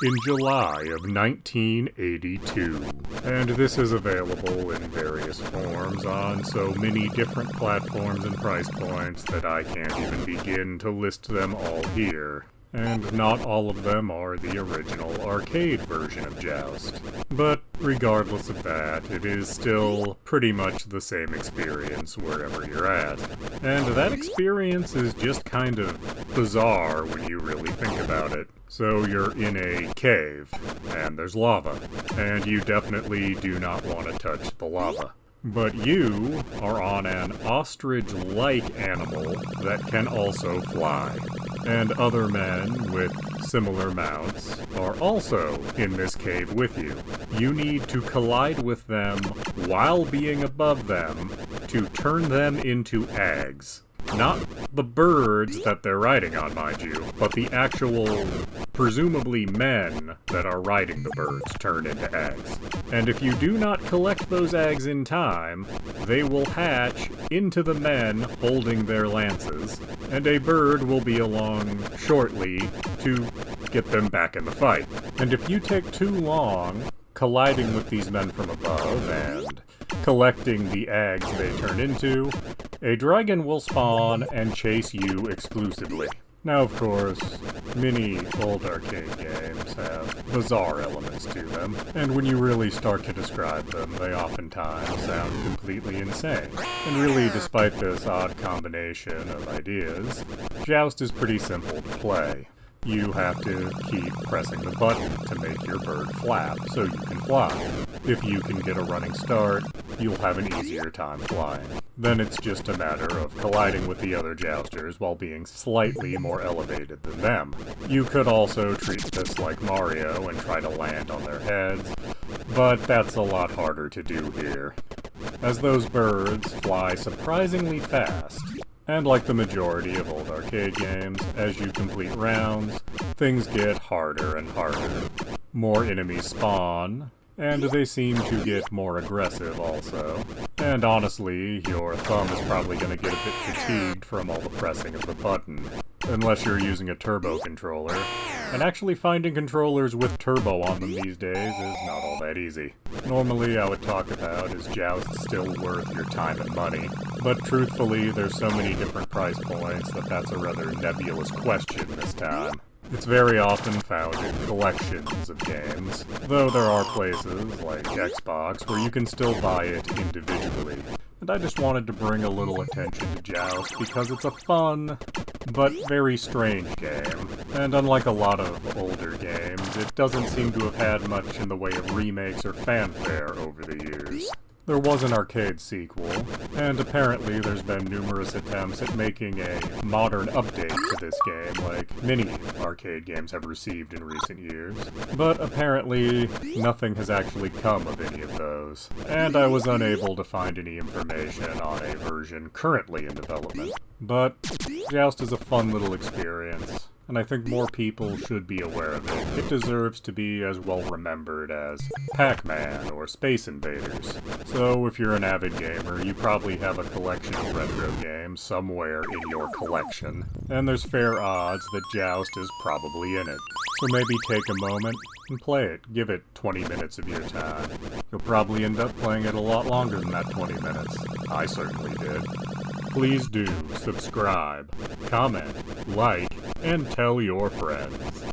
in July of 1982, and this is available in various forms on so many different platforms and price points that I can't even begin to list them all here. And not all of them are the original arcade version of Joust. But regardless of that, it is still pretty much the same experience wherever you're at. And that experience is just kind of bizarre when you really think about it. So you're in a cave, and there's lava, and you definitely do not want to touch the lava. But you are on an ostrich-like animal that can also fly. And other men with similar mounts are also in this cave with you. You need to collide with them while being above them to turn them into eggs. Not the birds that they're riding on, mind you, but the actual, presumably men that are riding the birds turn into eggs. And if you do not collect those eggs in time, they will hatch into the men holding their lances, and a bird will be along shortly to get them back in the fight. And if you take too long colliding with these men from above and collecting the eggs they turn into, a dragon will spawn and chase you exclusively. Now, of course, many old arcade games have bizarre elements to them, and when you really start to describe them, they oftentimes sound completely insane. And really, despite this odd combination of ideas, Joust is pretty simple to play. You have to keep pressing the button to make your bird flap so you can fly. If you can get a running start, you'll have an easier time flying. Then it's just a matter of colliding with the other jousters while being slightly more elevated than them. You could also treat this like Mario and try to land on their heads, but that's a lot harder to do here, as those birds fly surprisingly fast. And like the majority of old arcade games, as you complete rounds, things get harder and harder. More enemies spawn, and they seem to get more aggressive also. And honestly, your thumb is probably going to get a bit fatigued from all the pressing of the button, unless you're using a turbo controller. And actually finding controllers with turbo on them these days is not all that easy. Normally I would talk about is Joust still worth your time and money, but truthfully there's so many different price points that that's a rather nebulous question this time. It's very often found in collections of games, though there are places, like Xbox, where you can still buy it individually. And I just wanted to bring a little attention to Joust because it's a fun, but very strange game. And unlike a lot of older games, it doesn't seem to have had much in the way of remakes or fanfare over the years. There was an arcade sequel, and apparently there's been numerous attempts at making a modern update to this game, like many arcade games have received in recent years. But apparently, nothing has actually come of any of those, and I was unable to find any information on a version currently in development. But Joust is a fun little experience, and I think more people should be aware of it. It deserves to be as well remembered as Pac-Man or Space Invaders. So if you're an avid gamer, you probably have a collection of retro games somewhere in your collection, and there's fair odds that Joust is probably in it. So maybe take a moment and play it. Give it 20 minutes of your time. You'll probably end up playing it a lot longer than that 20 minutes. I certainly did. Please do subscribe, comment, like, and tell your friends.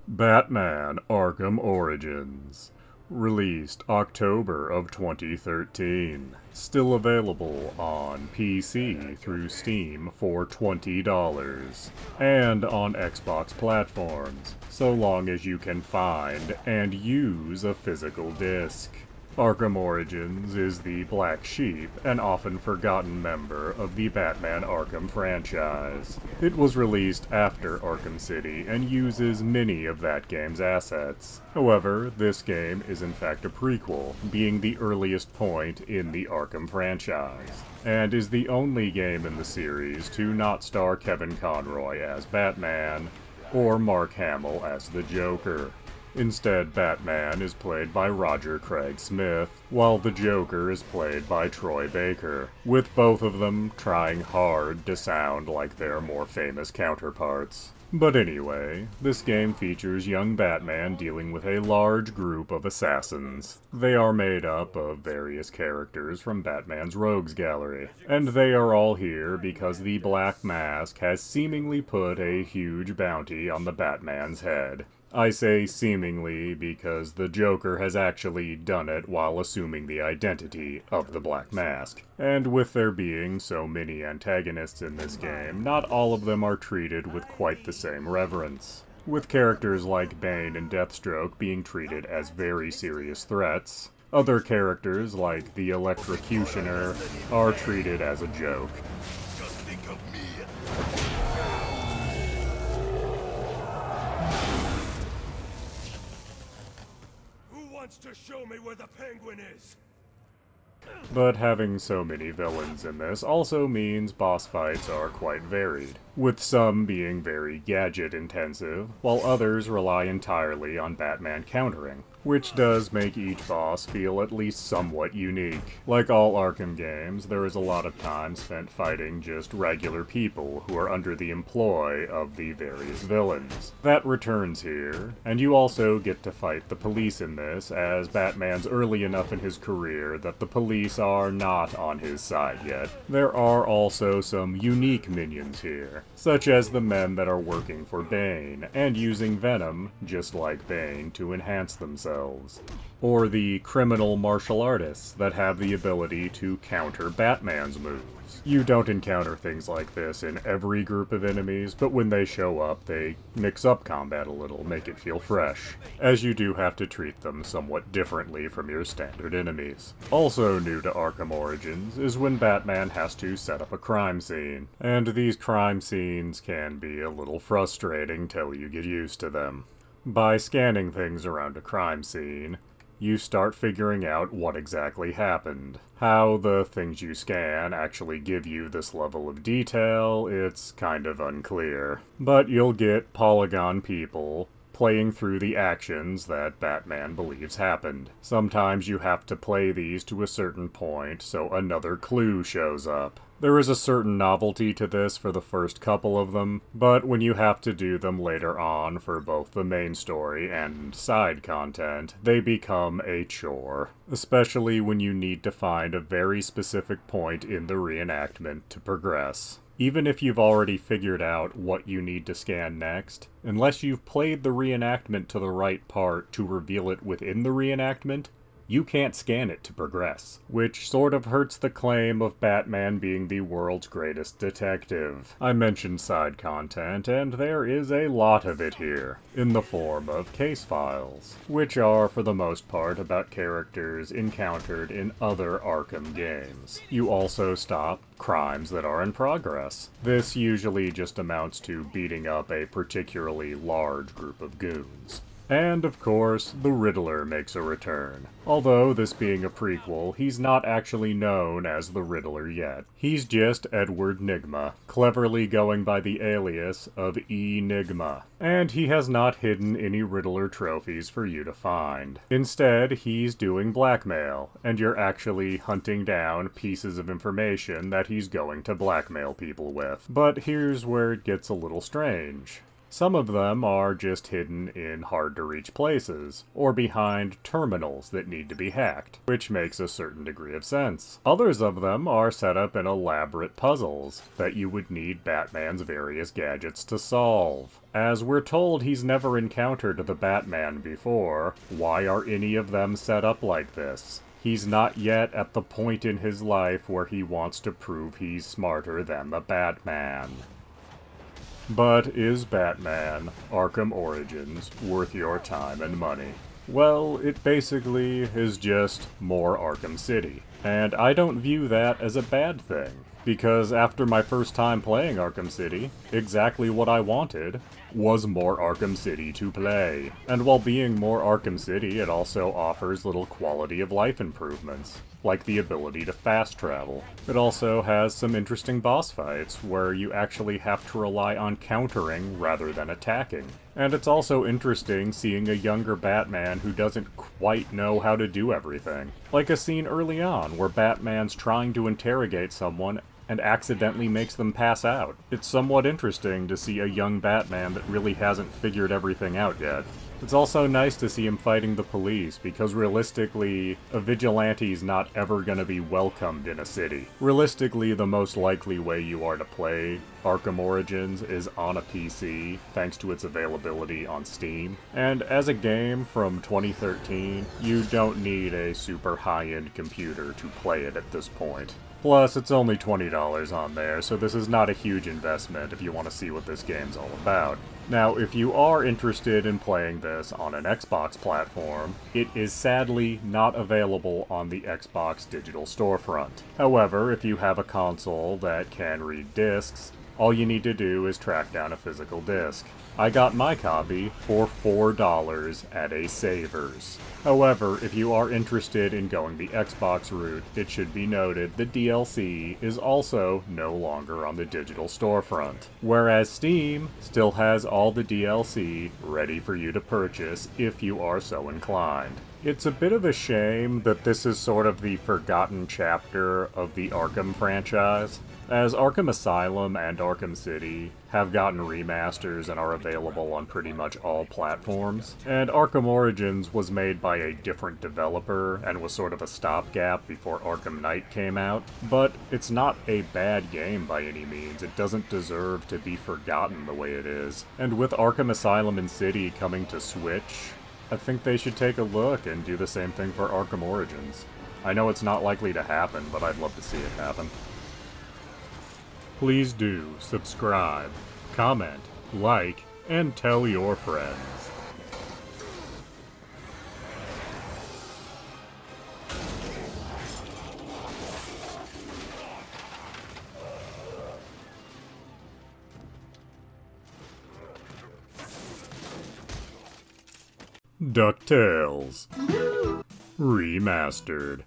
Batman Arkham Origins. Released October of 2013. Still available on PC through Steam for $20. And on Xbox platforms, so long as you can find and use a physical disc. Arkham Origins is the black sheep and often forgotten member of the Batman Arkham franchise. It was released after Arkham City and uses many of that game's assets. However, this game is in fact a prequel, being the earliest point in the Arkham franchise, and is the only game in the series to not star Kevin Conroy as Batman, or Mark Hamill as the Joker. Instead, Batman is played by Roger Craig Smith, while the Joker is played by Troy Baker, with both of them trying hard to sound like their more famous counterparts. But anyway, this game features young Batman dealing with a large group of assassins. They are made up of various characters from Batman's Rogues Gallery, and they are all here because the Black Mask has seemingly put a huge bounty on the Batman's head. I say seemingly because the Joker has actually done it while assuming the identity of the Black Mask. And with there being so many antagonists in this game, not all of them are treated with quite the same reverence. With characters like Bane and Deathstroke being treated as very serious threats, other characters like the Electrocutioner are treated as a joke. Just think of me. Who wants to show me where the Penguin is? But having so many villains in this also means boss fights are quite varied, with some being very gadget-intensive, while others rely entirely on Batman countering, which does make each boss feel at least somewhat unique. Like all Arkham games, there is a lot of time spent fighting just regular people who are under the employ of the various villains. That returns here, and you also get to fight the police in this, as Batman's early enough in his career that the police are not on his side yet. There are also some unique minions here, such as the men that are working for Bane, and using Venom, just like Bane, to enhance themselves. Or the criminal martial artists that have the ability to counter Batman's moves. You don't encounter things like this in every group of enemies, but when they show up, they mix up combat a little, make it feel fresh, as you do have to treat them somewhat differently from your standard enemies. Also new to Arkham Origins is when Batman has to set up a crime scene, and these crime scenes can be a little frustrating till you get used to them. By scanning things around a crime scene, you start figuring out what exactly happened. How the things you scan actually give you this level of detail, it's kind of unclear. But you'll get polygon people playing through the actions that Batman believes happened. Sometimes you have to play these to a certain point so another clue shows up. There is a certain novelty to this for the first couple of them, but when you have to do them later on for both the main story and side content, they become a chore. Especially when you need to find a very specific point in the reenactment to progress. Even if you've already figured out what you need to scan next, unless you've played the reenactment to the right part to reveal it within the reenactment, you can't scan it to progress, which sort of hurts the claim of Batman being the world's greatest detective. I mentioned side content, and there is a lot of it here, in the form of case files, which are for the most part about characters encountered in other Arkham games. You also stop crimes that are in progress. This usually just amounts to beating up a particularly large group of goons. And, of course, the Riddler makes a return. Although, this being a prequel, he's not actually known as the Riddler yet. He's just Edward Nygma, cleverly going by the alias of Enigma. And he has not hidden any Riddler trophies for you to find. Instead, he's doing blackmail, and you're actually hunting down pieces of information that he's going to blackmail people with. But here's where it gets a little strange. Some of them are just hidden in hard-to-reach places, or behind terminals that need to be hacked, which makes a certain degree of sense. Others of them are set up in elaborate puzzles that you would need Batman's various gadgets to solve. As we're told he's never encountered the Batman before, why are any of them set up like this? He's not yet at the point in his life where he wants to prove he's smarter than the Batman. But is Batman Arkham Origins worth your time and money? Well, it basically is just more Arkham City. And I don't view that as a bad thing, because after my first time playing Arkham City, exactly what I wanted was more Arkham City to play. And while being more Arkham City, it also offers little quality of life improvements, like the ability to fast travel. It also has some interesting boss fights where you actually have to rely on countering rather than attacking. And it's also interesting seeing a younger Batman who doesn't quite know how to do everything. Like a scene early on where Batman's trying to interrogate someone and accidentally makes them pass out. It's somewhat interesting to see a young Batman that really hasn't figured everything out yet. It's also nice to see him fighting the police, because realistically, a vigilante's not ever gonna be welcomed in a city. Realistically, the most likely way you are to play Arkham Origins is on a PC, thanks to its availability on Steam. And as a game from 2013, you don't need a super high-end computer to play it at this point. Plus, it's only $20 on there, so this is not a huge investment if you want to see what this game's all about. Now, if you are interested in playing this on an Xbox platform, it is sadly not available on the Xbox digital storefront. However, if you have a console that can read discs, all you need to do is track down a physical disc. I got my copy for $4 at a Savers. However, if you are interested in going the Xbox route, it should be noted the DLC is also no longer on the digital storefront, whereas Steam still has all the DLC ready for you to purchase if you are so inclined. It's a bit of a shame that this is sort of the forgotten chapter of the Arkham franchise, as Arkham Asylum and Arkham City have gotten remasters and are available on pretty much all platforms, and Arkham Origins was made by a different developer and was sort of a stopgap before Arkham Knight came out, but it's not a bad game by any means. It doesn't deserve to be forgotten the way it is. And with Arkham Asylum and City coming to Switch, I think they should take a look and do the same thing for Arkham Origins. I know it's not likely to happen, but I'd love to see it happen. Please do subscribe, comment, like, and tell your friends. DuckTales Remastered.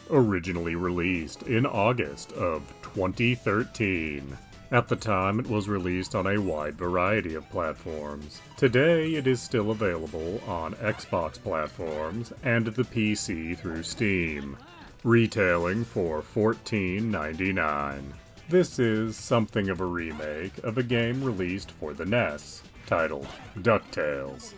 Originally released in August of 2013. At the time, it was released on a wide variety of platforms. Today, it is still available on Xbox platforms and the PC through Steam, retailing for $14.99. This is something of a remake of a game released for the NES, titled DuckTales.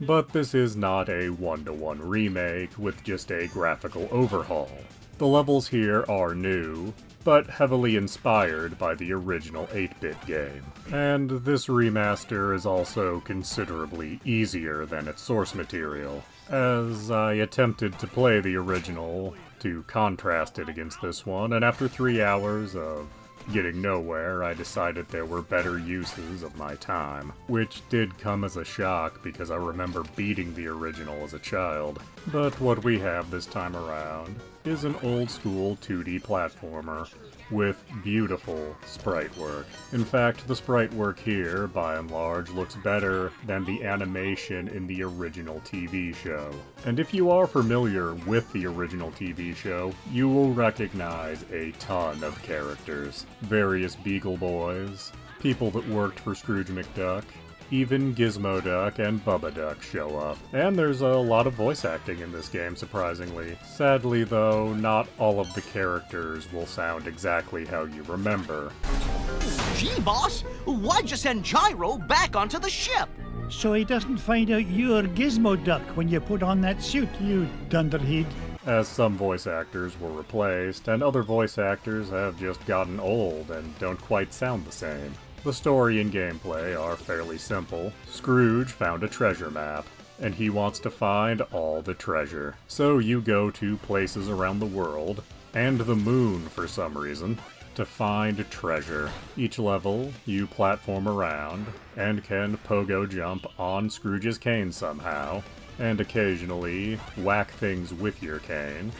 But this is not a one-to-one remake with just a graphical overhaul. The levels here are new, but heavily inspired by the original 8-bit game. And this remaster is also considerably easier than its source material, as I attempted to play the original to contrast it against this one, and after 3 hours of getting nowhere, I decided there were better uses of my time, which did come as a shock because I remember beating the original as a child. But what we have this time around is an old-school 2D platformer with beautiful sprite work. In fact, the sprite work here, by and large, looks better than the animation in the original TV show. And if you are familiar with the original TV show, you will recognize a ton of characters. Various Beagle Boys, people that worked for Scrooge McDuck, even Gizmo Duck and Bubba Duck show up. And there's a lot of voice acting in this game, surprisingly. Sadly, though, not all of the characters will sound exactly how you remember. Gee, boss, why'd you send Gyro back onto the ship? So he doesn't find out you're Gizmo Duck when you put on that suit, you dunderhead. As some voice actors were replaced, and other voice actors have just gotten old and don't quite sound the same. The story and gameplay are fairly simple. Scrooge found a treasure map, and he wants to find all the treasure. So you go to places around the world, and the moon for some reason, to find treasure. Each level, you platform around, and can pogo jump on Scrooge's cane somehow, and occasionally whack things with your cane,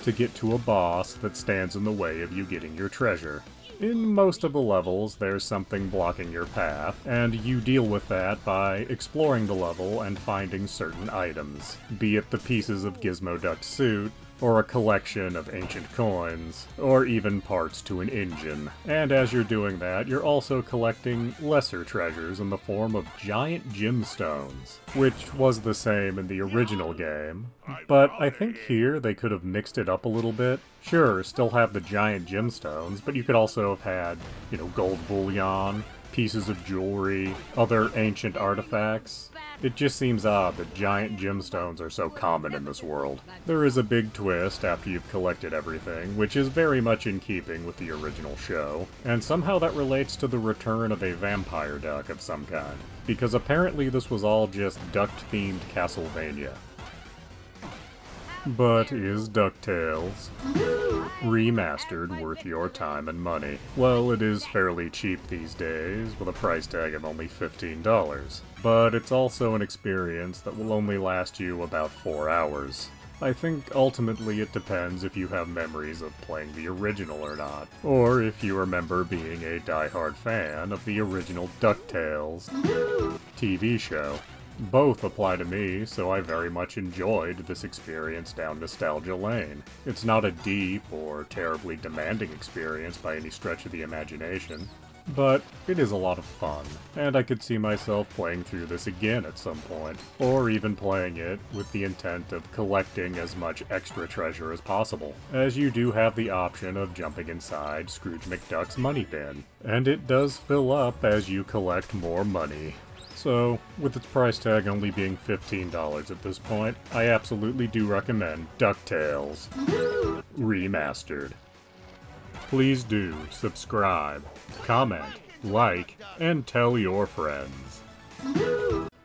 to get to a boss that stands in the way of you getting your treasure. In most of the levels, there's something blocking your path, and you deal with that by exploring the level and finding certain items, be it the pieces of Gizmo Duck's suit, or a collection of ancient coins, or even parts to an engine. And as you're doing that, you're also collecting lesser treasures in the form of giant gemstones, which was the same in the original game. But I think here they could have mixed it up a little bit. Sure, still have the giant gemstones, but you could also have had, gold bullion, pieces of jewelry, other ancient artifacts. It just seems odd that giant gemstones are so common in this world. There is a big twist after you've collected everything, which is very much in keeping with the original show, and somehow that relates to the return of a vampire duck of some kind, because apparently this was all just duck-themed Castlevania. But is DuckTales Remastered worth your time and money? Well, it is fairly cheap these days, with a price tag of only $15. But it's also an experience that will only last you about 4 hours. I think ultimately it depends if you have memories of playing the original or not, or if you remember being a die-hard fan of the original DuckTales TV show. Both apply to me, so I very much enjoyed this experience down nostalgia lane. It's not a deep or terribly demanding experience by any stretch of the imagination, but it is a lot of fun, and I could see myself playing through this again at some point, or even playing it with the intent of collecting as much extra treasure as possible, as you do have the option of jumping inside Scrooge McDuck's money bin, and it does fill up as you collect more money. So, with its price tag only being $15 at this point, I absolutely do recommend DuckTales Remastered. Please do subscribe, comment, like, and tell your friends.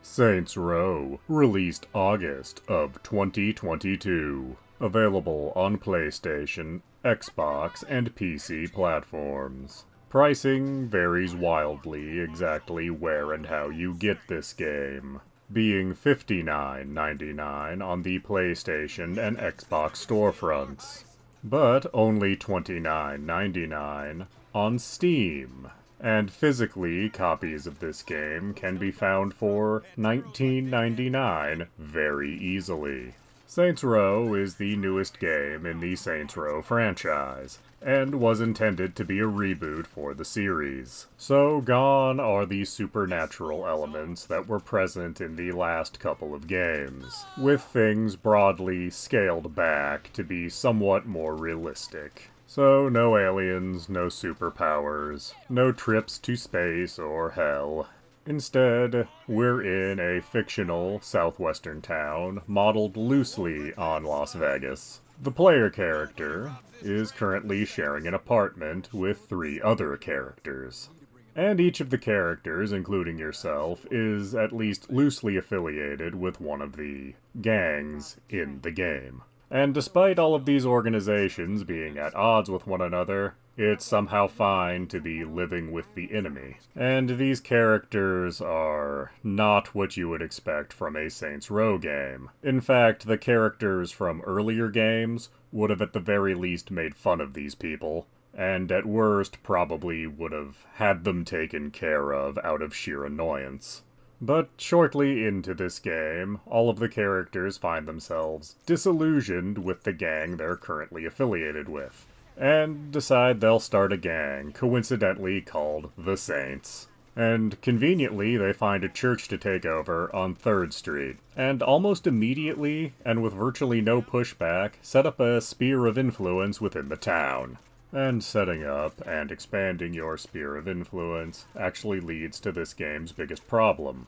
Saints Row, released August of 2022. Available on PlayStation, Xbox, and PC platforms. Pricing varies wildly exactly where and how you get this game, being $59.99 on the PlayStation and Xbox storefronts, but only $29.99 on Steam. And physically, copies of this game can be found for $19.99 very easily. Saints Row is the newest game in the Saints Row franchise, and was intended to be a reboot for the series. So gone are the supernatural elements that were present in the last couple of games, with things broadly scaled back to be somewhat more realistic. So no aliens, no superpowers, no trips to space or hell. Instead, we're in a fictional southwestern town modeled loosely on Las Vegas. The player character is currently sharing an apartment with 3 other characters. And each of the characters, including yourself, is at least loosely affiliated with one of the gangs in the game. And despite all of these organizations being at odds with one another, it's somehow fine to be living with the enemy. And these characters are not what you would expect from a Saints Row game. In fact, the characters from earlier games would have at the very least made fun of these people, and at worst probably would have had them taken care of out of sheer annoyance. But shortly into this game, all of the characters find themselves disillusioned with the gang they're currently affiliated with, and decide they'll start a gang, coincidentally called the Saints. And conveniently, they find a church to take over on 3rd Street, and almost immediately, and with virtually no pushback, set up a sphere of influence within the town. And setting up and expanding your sphere of influence actually leads to this game's biggest problem.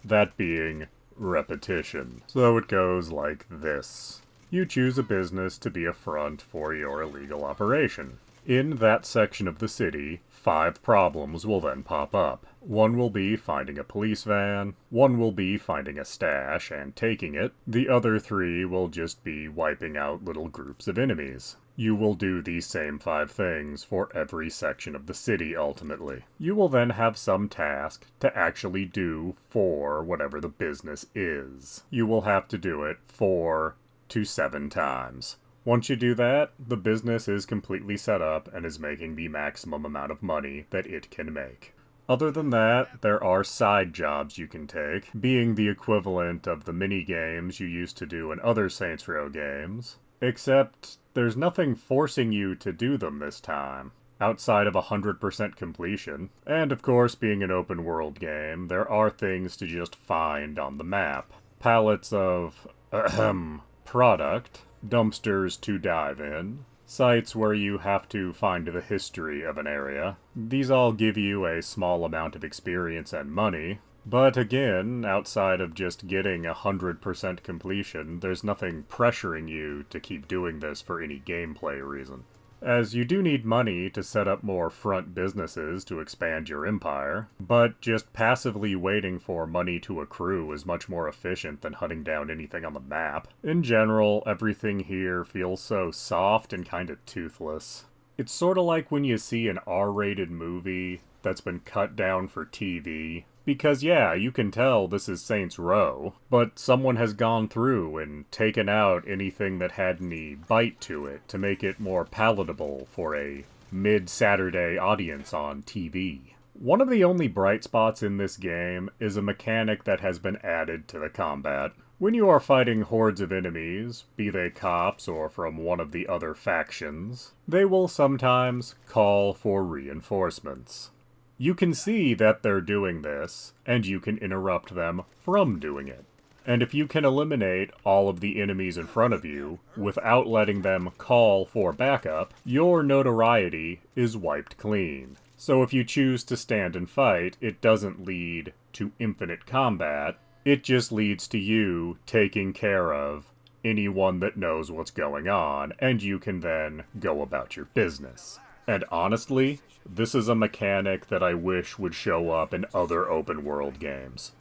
That being repetition. So it goes like this. You choose a business to be a front for your illegal operation. In that section of the city, 5 problems will then pop up. One will be finding a police van, one will be finding a stash and taking it, the other 3 will just be wiping out little groups of enemies. You will do these same 5 things for every section of the city ultimately. You will then have some task to actually do for whatever the business is. You will have to do it 4 to 7 times. Once you do that, the business is completely set up and is making the maximum amount of money that it can make. Other than that, there are side jobs you can take, being the equivalent of the mini-games you used to do in other Saints Row games, except there's nothing forcing you to do them this time, outside of 100% completion. And of course, being an open-world game, there are things to just find on the map. Pallets of, product, dumpsters to dive in, sites where you have to find the history of an area. These all give you a small amount of experience and money, but again, outside of just getting 100% completion, there's nothing pressuring you to keep doing this for any gameplay reason. As you do need money to set up more front businesses to expand your empire, but just passively waiting for money to accrue is much more efficient than hunting down anything on the map. In general, everything here feels so soft and kinda toothless. It's sorta like when you see an R-rated movie that's been cut down for TV. Because yeah, you can tell this is Saints Row, but someone has gone through and taken out anything that had any bite to it to make it more palatable for a mid-Saturday audience on TV. One of the only bright spots in this game is a mechanic that has been added to the combat. When you are fighting hordes of enemies, be they cops or from one of the other factions, they will sometimes call for reinforcements. You can see that they're doing this, and you can interrupt them from doing it. And if you can eliminate all of the enemies in front of you without letting them call for backup, your notoriety is wiped clean. So if you choose to stand and fight, it doesn't lead to infinite combat, it just leads to you taking care of anyone that knows what's going on, and you can then go about your business. And honestly, this is a mechanic that I wish would show up in other open-world games.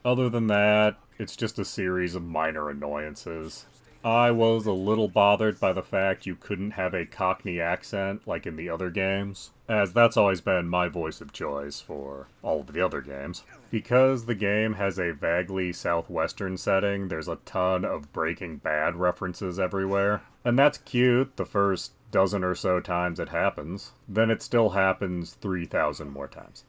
Other than that, it's just a series of minor annoyances. I was a little bothered by the fact you couldn't have a Cockney accent like in the other games, as that's always been my voice of choice for all of the other games. Because the game has a vaguely southwestern setting, there's a ton of Breaking Bad references everywhere. And that's cute the first dozen or so times it happens, then it still happens 3,000 more times.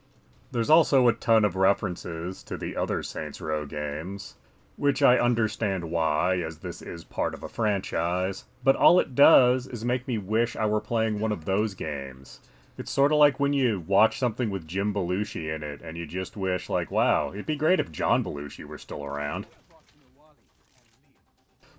There's also a ton of references to the other Saints Row games, which I understand why, as this is part of a franchise, but all it does is make me wish I were playing one of those games. It's sort of like when you watch something with Jim Belushi in it, and you just wish, like, wow, it'd be great if John Belushi were still around.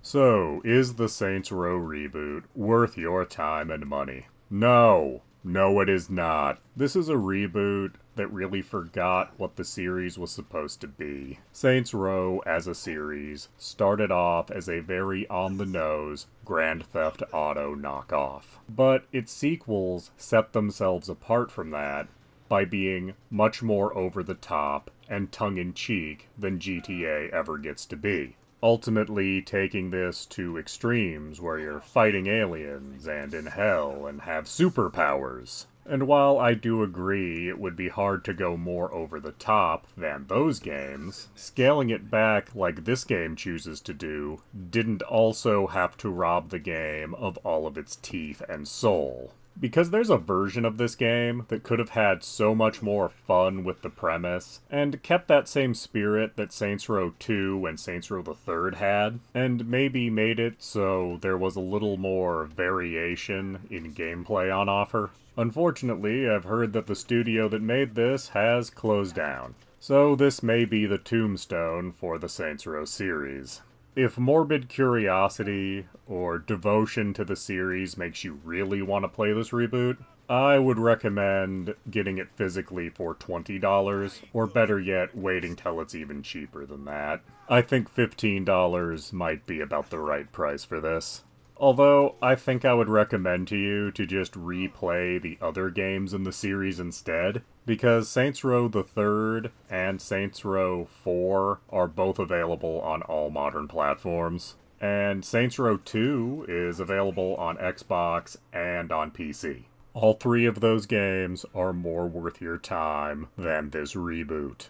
So, is the Saints Row reboot worth your time and money? No! No, it is not. This is a reboot that really forgot what the series was supposed to be. Saints Row, as a series, started off as a very on-the-nose Grand Theft Auto knockoff. But its sequels set themselves apart from that by being much more over-the-top and tongue-in-cheek than GTA ever gets to be. Ultimately taking this to extremes where you're fighting aliens and in hell and have superpowers. And while I do agree it would be hard to go more over the top than those games, scaling it back like this game chooses to do didn't also have to rob the game of all of its teeth and soul. Because there's a version of this game that could have had so much more fun with the premise, and kept that same spirit that Saints Row 2 and Saints Row the Third had, and maybe made it so there was a little more variation in gameplay on offer. Unfortunately, I've heard that the studio that made this has closed down, so this may be the tombstone for the Saints Row series. If morbid curiosity or devotion to the series makes you really want to play this reboot, I would recommend getting it physically for $20, or better yet, waiting till it's even cheaper than that. I think $15 might be about the right price for this. Although, I think I would recommend to you to just replay the other games in the series instead, because Saints Row the Third and Saints Row 4 are both available on all modern platforms. And Saints Row 2 is available on Xbox and on PC. All three of those games are more worth your time than this reboot.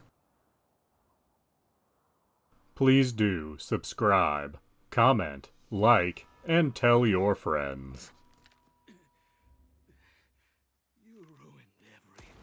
Please do subscribe, comment, like, and tell your friends. You ruined everything.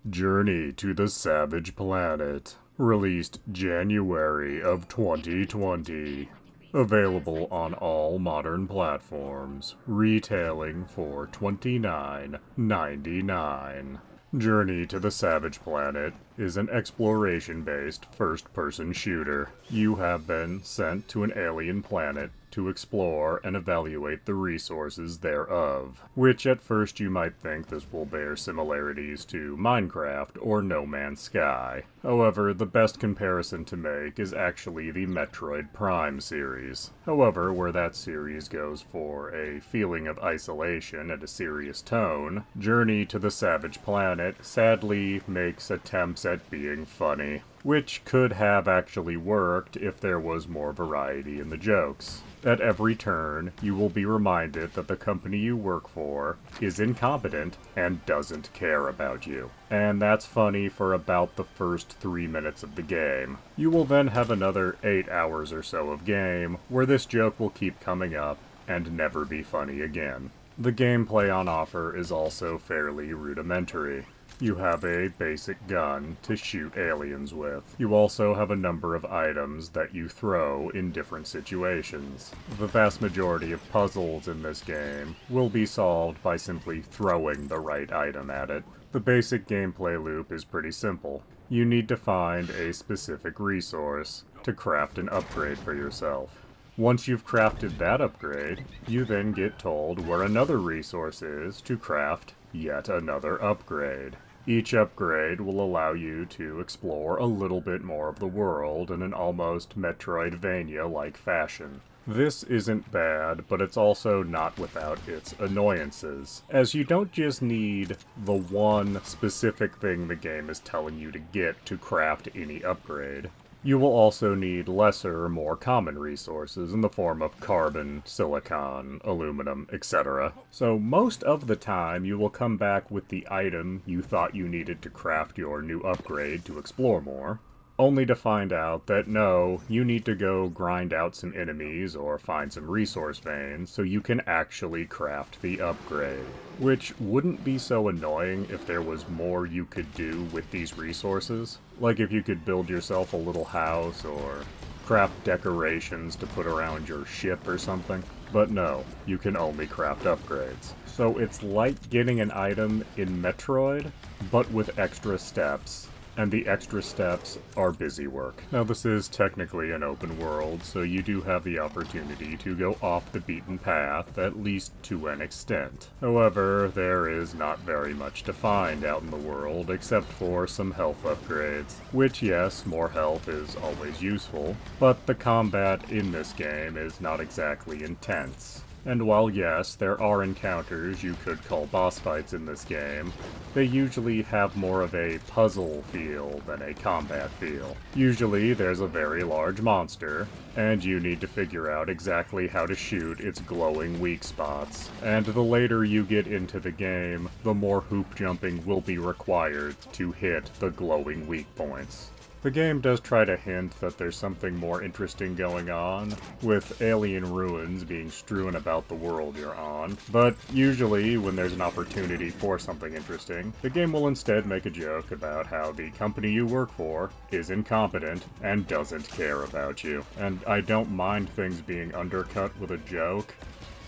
Journey to the Savage Planet, released January of 2020. Available on all modern platforms, retailing for $29.99. Journey to the Savage Planet is an exploration-based first-person shooter. You have been sent to an alien planet to explore and evaluate the resources thereof, which at first you might think this will bear similarities to Minecraft or No Man's Sky. However, the best comparison to make is actually the Metroid Prime series. However, where that series goes for a feeling of isolation and a serious tone, Journey to the Savage Planet sadly makes attempts at being funny, which could have actually worked if there was more variety in the jokes. At every turn, you will be reminded that the company you work for is incompetent and doesn't care about you. And that's funny for about the first 3 minutes of the game. You will then have another 8 hours or so of game where this joke will keep coming up and never be funny again. The gameplay on offer is also fairly rudimentary. You have a basic gun to shoot aliens with. You also have a number of items that you throw in different situations. The vast majority of puzzles in this game will be solved by simply throwing the right item at it. The basic gameplay loop is pretty simple. You need to find a specific resource to craft an upgrade for yourself. Once you've crafted that upgrade, you then get told where another resource is to craft yet another upgrade. Each upgrade will allow you to explore a little bit more of the world in an almost Metroidvania-like fashion. This isn't bad, but it's also not without its annoyances, as you don't just need the one specific thing the game is telling you to get to craft any upgrade. You will also need lesser, more common resources in the form of carbon, silicon, aluminum, etc. So most of the time you will come back with the item you thought you needed to craft your new upgrade to explore more, only to find out that no, you need to go grind out some enemies or find some resource veins so you can actually craft the upgrade. Which wouldn't be so annoying if there was more you could do with these resources. Like if you could build yourself a little house or craft decorations to put around your ship or something. But no, you can only craft upgrades. So it's like getting an item in Metroid, but with extra steps. And the extra steps are busy work. Now this is technically an open world, so you do have the opportunity to go off the beaten path, at least to an extent. However, there is not very much to find out in the world except for some health upgrades. Which, yes, more health is always useful, but the combat in this game is not exactly intense. And while yes, there are encounters you could call boss fights in this game, they usually have more of a puzzle feel than a combat feel. Usually there's a very large monster, and you need to figure out exactly how to shoot its glowing weak spots. And the later you get into the game, the more hoop jumping will be required to hit the glowing weak points. The game does try to hint that there's something more interesting going on, with alien ruins being strewn about the world you're on, but usually when there's an opportunity for something interesting, the game will instead make a joke about how the company you work for is incompetent and doesn't care about you. And I don't mind things being undercut with a joke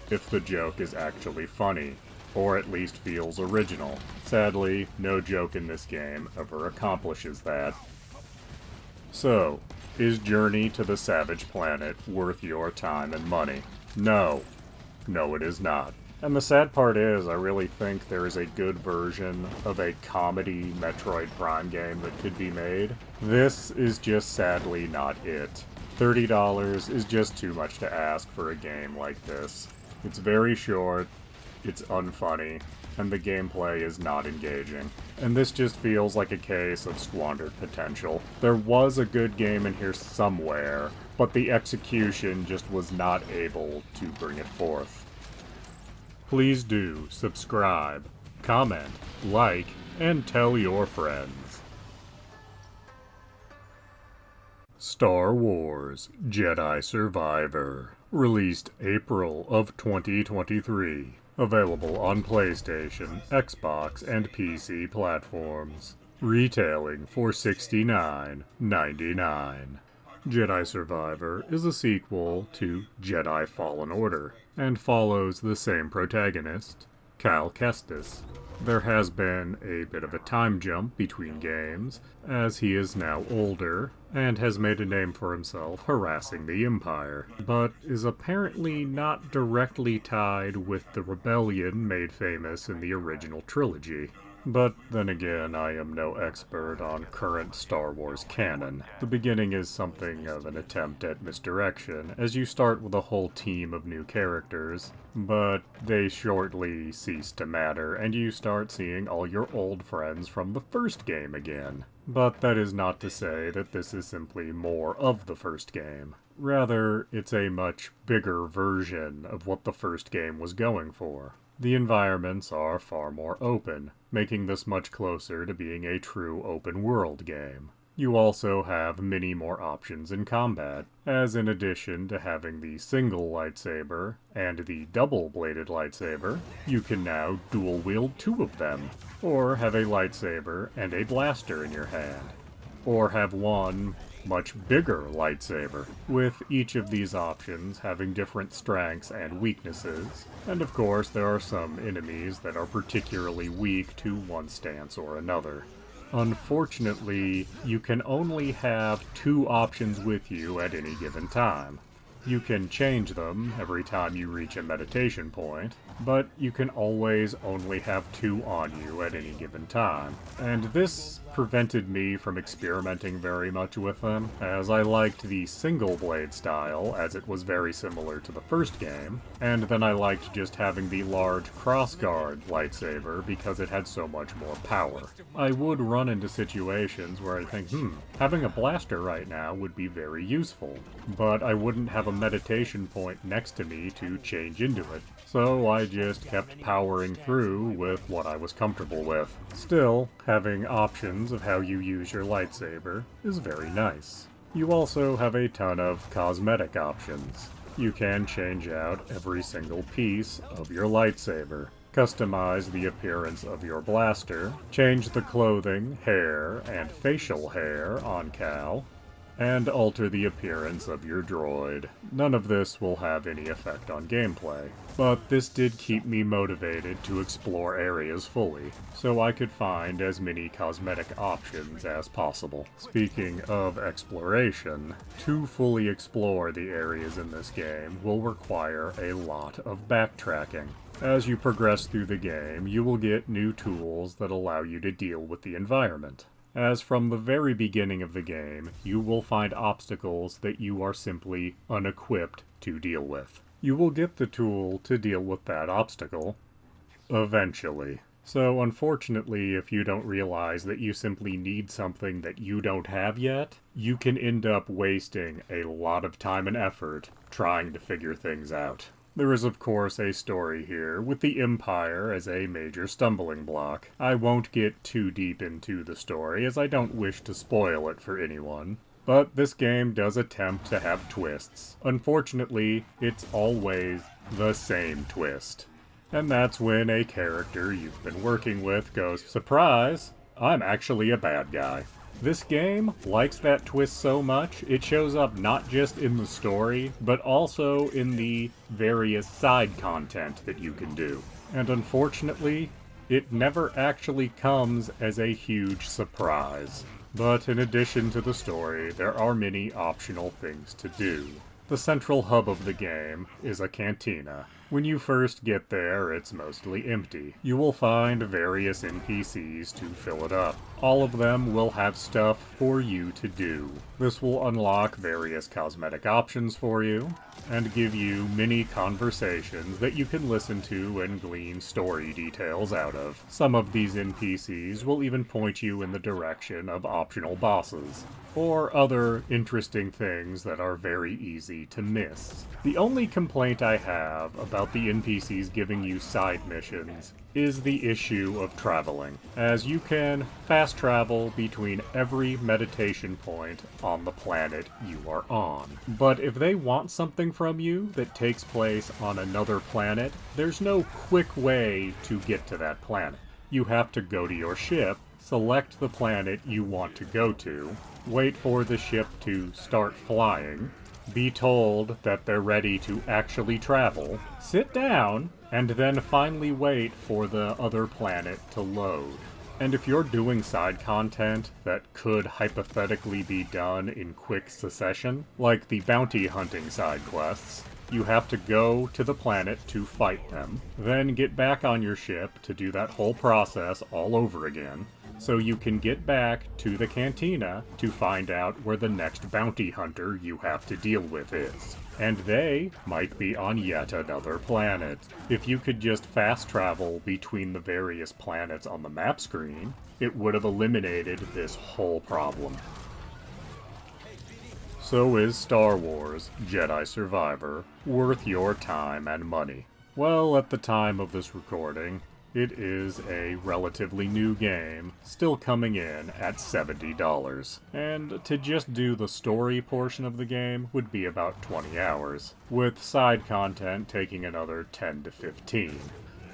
if the joke is actually funny. or at least feels original. Sadly, no joke in this game ever accomplishes that. So, is Journey to the Savage Planet worth your time and money? No. No, it is not. And the sad part is, I really think there is a good version of a comedy Metroid Prime game that could be made. This is just sadly not it. $30 is just too much to ask for a game like this. It's very short, it's unfunny, and the gameplay is not engaging. And this just feels like a case of squandered potential. There was a good game in here somewhere, but the execution just was not able to bring it forth. Please do subscribe, comment, like, and tell your friends. Star Wars Jedi Survivor, released April of 2023. Available on PlayStation, Xbox, and PC platforms. Retailing for $69.99. Jedi Survivor is a sequel to Jedi Fallen Order, and follows the same protagonist, Cal Kestis. There has been a bit of a time jump between games, as he is now older, and has made a name for himself harassing the Empire, but is apparently not directly tied with the rebellion made famous in the original trilogy. But then again, I am no expert on current Star Wars canon. The beginning is something of an attempt at misdirection, as you start with a whole team of new characters, but they shortly cease to matter, and you start seeing all your old friends from the first game again. But that is not to say that this is simply more of the first game. Rather, it's a much bigger version of what the first game was going for. The environments are far more open, making this much closer to being a true open-world game. You also have many more options in combat, as in addition to having the single lightsaber and the double-bladed lightsaber, you can now dual-wield two of them, or have a lightsaber and a blaster in your hand, or have one much bigger lightsaber, with each of these options having different strengths and weaknesses. And of course, there are some enemies that are particularly weak to one stance or another. Unfortunately, you can only have two options with you at any given time. You can change them every time you reach a meditation point, but you can always only have two on you at any given time. And this prevented me from experimenting very much with them, as I liked the single blade style, as it was very similar to the first game, and then I liked just having the large crossguard lightsaber because it had so much more power. I would run into situations where I think, having a blaster right now would be very useful, but I wouldn't have a meditation point next to me to change into it. So I just kept powering through with what I was comfortable with. Still, having options of how you use your lightsaber is very nice. You also have a ton of cosmetic options. You can change out every single piece of your lightsaber, customize the appearance of your blaster, change the clothing, hair, and facial hair on Cal, and alter the appearance of your droid. None of this will have any effect on gameplay, but this did keep me motivated to explore areas fully, so I could find as many cosmetic options as possible. Speaking of exploration, to fully explore the areas in this game will require a lot of backtracking. As you progress through the game, you will get new tools that allow you to deal with the environment. As from the very beginning of the game, you will find obstacles that you are simply unequipped to deal with. You will get the tool to deal with that obstacle eventually. So unfortunately, if you don't realize that you simply need something that you don't have yet, you can end up wasting a lot of time and effort trying to figure things out. There is of course a story here, with the Empire as a major stumbling block. I won't get too deep into the story, as I don't wish to spoil it for anyone. But this game does attempt to have twists. Unfortunately, it's always the same twist. And that's when a character you've been working with goes, "Surprise! I'm actually a bad guy." This game likes that twist so much, it shows up not just in the story, but also in the various side content that you can do. And unfortunately, it never actually comes as a huge surprise. But in addition to the story, there are many optional things to do. The central hub of the game is a cantina. When you first get there, it's mostly empty. You will find various NPCs to fill it up. All of them will have stuff for you to do. This will unlock various cosmetic options for you, and give you many conversations that you can listen to and glean story details out of. Some of these NPCs will even point you in the direction of optional bosses, or other interesting things that are very easy to miss. The only complaint I have about the NPCs giving you side missions is the issue of traveling, as you can fast travel between every meditation point on the planet you are on. But if they want something from you that takes place on another planet, there's no quick way to get to that planet. You have to go to your ship, select the planet you want to go to, wait for the ship to start flying, be told that they're ready to actually travel, sit down, and then finally wait for the other planet to load. And if you're doing side content that could hypothetically be done in quick succession, like the bounty hunting side quests, you have to go to the planet to fight them, then get back on your ship to do that whole process all over again, so you can get back to the cantina to find out where the next bounty hunter you have to deal with is. And they might be on yet another planet. If you could just fast travel between the various planets on the map screen, it would have eliminated this whole problem. So is Star Wars Jedi Survivor worth your time and money? Well, at the time of this recording, it is a relatively new game, still coming in at $70. And to just do the story portion of the game would be about 20 hours, with side content taking another 10 to 15.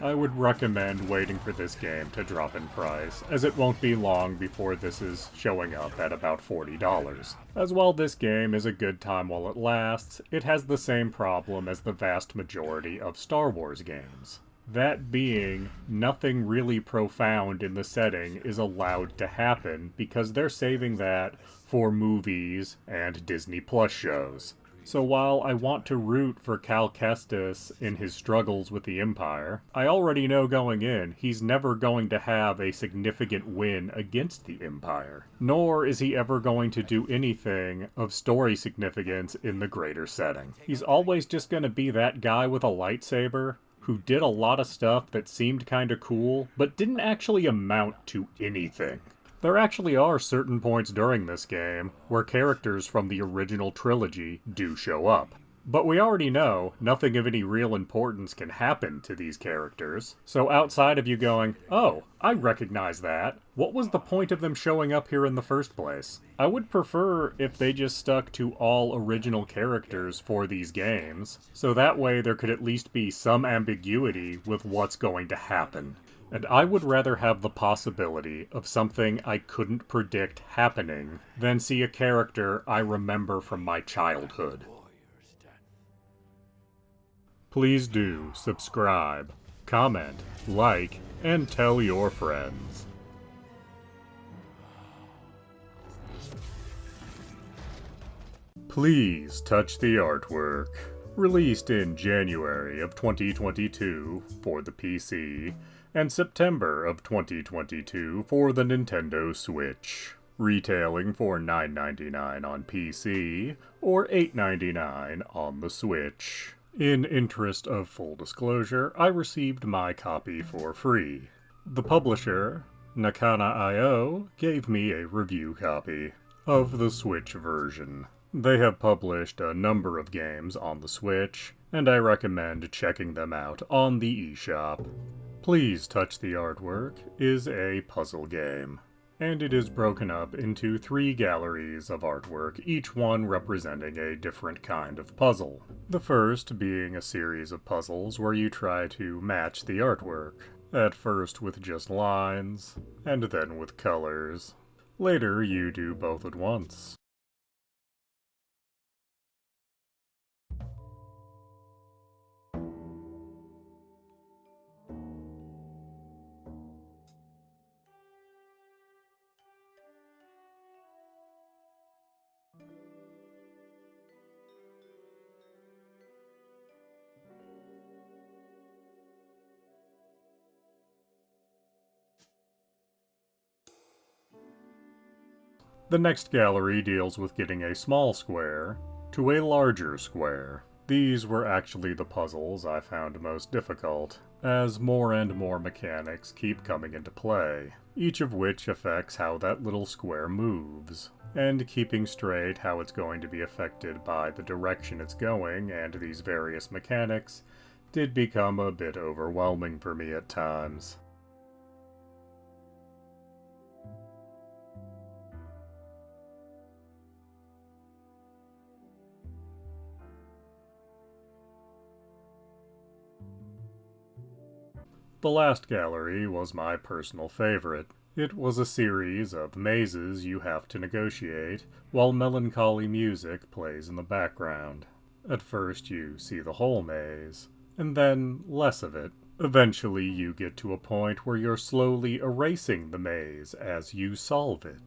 I would recommend waiting for this game to drop in price, as it won't be long before this is showing up at about $40. As while this game is a good time while it lasts, it has the same problem as the vast majority of Star Wars games. That being, nothing really profound in the setting is allowed to happen because they're saving that for movies and Disney Plus shows. So while I want to root for Cal Kestis in his struggles with the Empire, I already know going in he's never going to have a significant win against the Empire. Nor is he ever going to do anything of story significance in the greater setting. He's always just going to be that guy with a lightsaber who did a lot of stuff that seemed kinda cool, but didn't actually amount to anything. There actually are certain points during this game where characters from the original trilogy do show up. But we already know nothing of any real importance can happen to these characters, so outside of you going, oh, I recognize that, what was the point of them showing up here in the first place? I would prefer if they just stuck to all original characters for these games, so that way there could at least be some ambiguity with what's going to happen. And I would rather have the possibility of something I couldn't predict happening than see a character I remember from my childhood. Please do subscribe, comment, like, and tell your friends. Please touch the artwork. Released in January of 2022 for the PC, and September of 2022 for the Nintendo Switch. Retailing for $9.99 on PC, or $8.99 on the Switch. In interest of full disclosure, I received my copy for free. The publisher, Nakana.io, gave me a review copy of the Switch version. They have published a number of games on the Switch, and I recommend checking them out on the eShop. Please Touch the Artwork is a puzzle game, and it is broken up into 3 galleries of artwork, each one representing a different kind of puzzle. The first being a series of puzzles where you try to match the artwork, at first with just lines, and then with colors. Later you do both at once. The next gallery deals with getting a small square to a larger square. These were actually the puzzles I found most difficult, as more and more mechanics keep coming into play, each of which affects how that little square moves, and keeping straight how it's going to be affected by the direction it's going and these various mechanics did become a bit overwhelming for me at times. The last gallery was my personal favorite. It was a series of mazes you have to negotiate while melancholy music plays in the background. At first you see the whole maze, and then less of it. Eventually you get to a point where you're slowly erasing the maze as you solve it.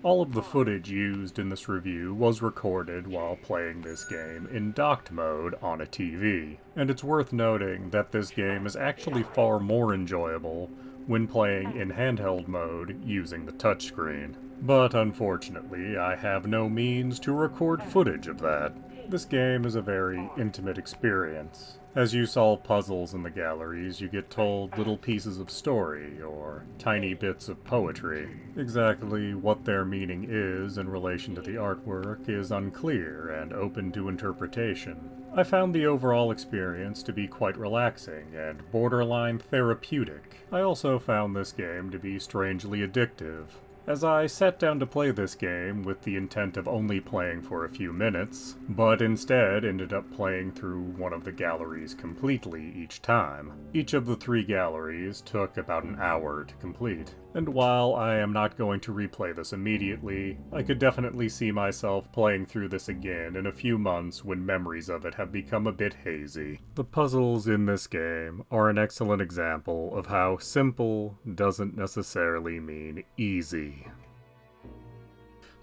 All of the footage used in this review was recorded while playing this game in docked mode on a TV, and it's worth noting that this game is actually far more enjoyable when playing in handheld mode using the touchscreen. But unfortunately, I have no means to record footage of that. This game is a very intimate experience. As you solve puzzles in the galleries, you get told little pieces of story, or tiny bits of poetry. Exactly what their meaning is in relation to the artwork is unclear and open to interpretation. I found the overall experience to be quite relaxing and borderline therapeutic. I also found this game to be strangely addictive. As I sat down to play this game with the intent of only playing for a few minutes, but instead ended up playing through one of the galleries completely each time. Each of the 3 galleries took about an hour to complete, and while I am not going to replay this immediately, I could definitely see myself playing through this again in a few months when memories of it have become a bit hazy. The puzzles in this game are an excellent example of how simple doesn't necessarily mean easy.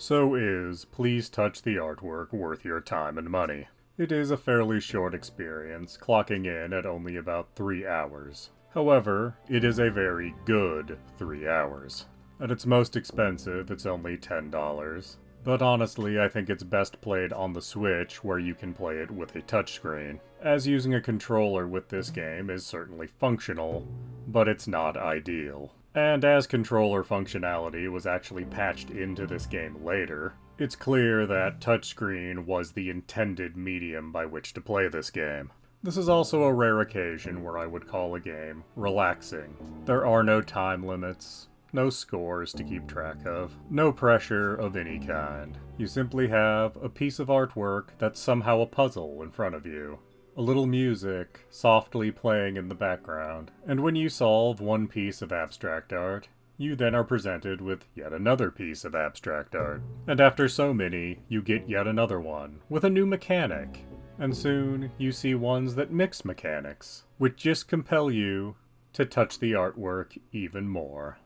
So is Please Touch the Artwork worth your time and money? It is a fairly short experience, clocking in at only about 3 hours. However, it is a very good 3 hours. At its most expensive, it's only $10. But honestly, I think it's best played on the Switch, where you can play it with a touchscreen, as using a controller with this game is certainly functional, but it's not ideal. And as controller functionality was actually patched into this game later, it's clear that touchscreen was the intended medium by which to play this game. This is also a rare occasion where I would call a game relaxing. There are no time limits, no scores to keep track of, no pressure of any kind. You simply have a piece of artwork that's somehow a puzzle in front of you. A little music softly playing in the background, and when you solve one piece of abstract art, you then are presented with yet another piece of abstract art. And after so many, you get yet another one, with a new mechanic. And soon, you see ones that mix mechanics, which just compel you to touch the artwork even more.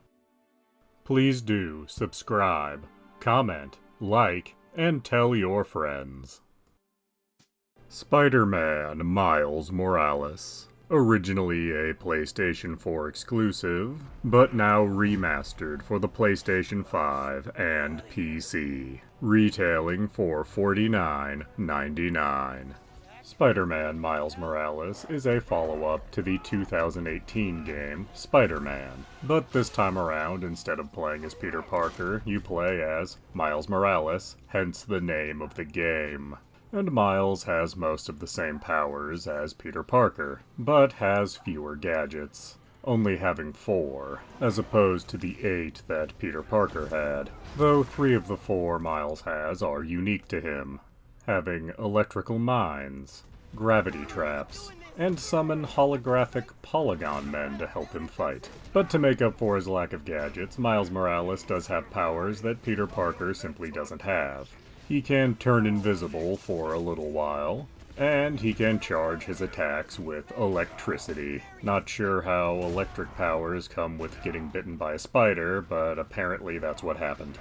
Please do subscribe, comment, like, and tell your friends. Spider-Man Miles Morales. Originally a PlayStation 4 exclusive, but now remastered for the PlayStation 5 and PC, retailing for $49.99. Spider-Man Miles Morales is a follow-up to the 2018 game Spider-Man, but this time around, instead of playing as Peter Parker, you play as Miles Morales, hence the name of the game. And Miles has most of the same powers as Peter Parker, but has fewer gadgets, only having 4, as opposed to the 8 that Peter Parker had, though 3 of the 4 Miles has are unique to him, having electrical mines, gravity traps, and summon holographic polygon men to help him fight. But to make up for his lack of gadgets, Miles Morales does have powers that Peter Parker simply doesn't have. He can turn invisible for a little while, and he can charge his attacks with electricity. Not sure how electric powers come with getting bitten by a spider, but apparently that's what happened.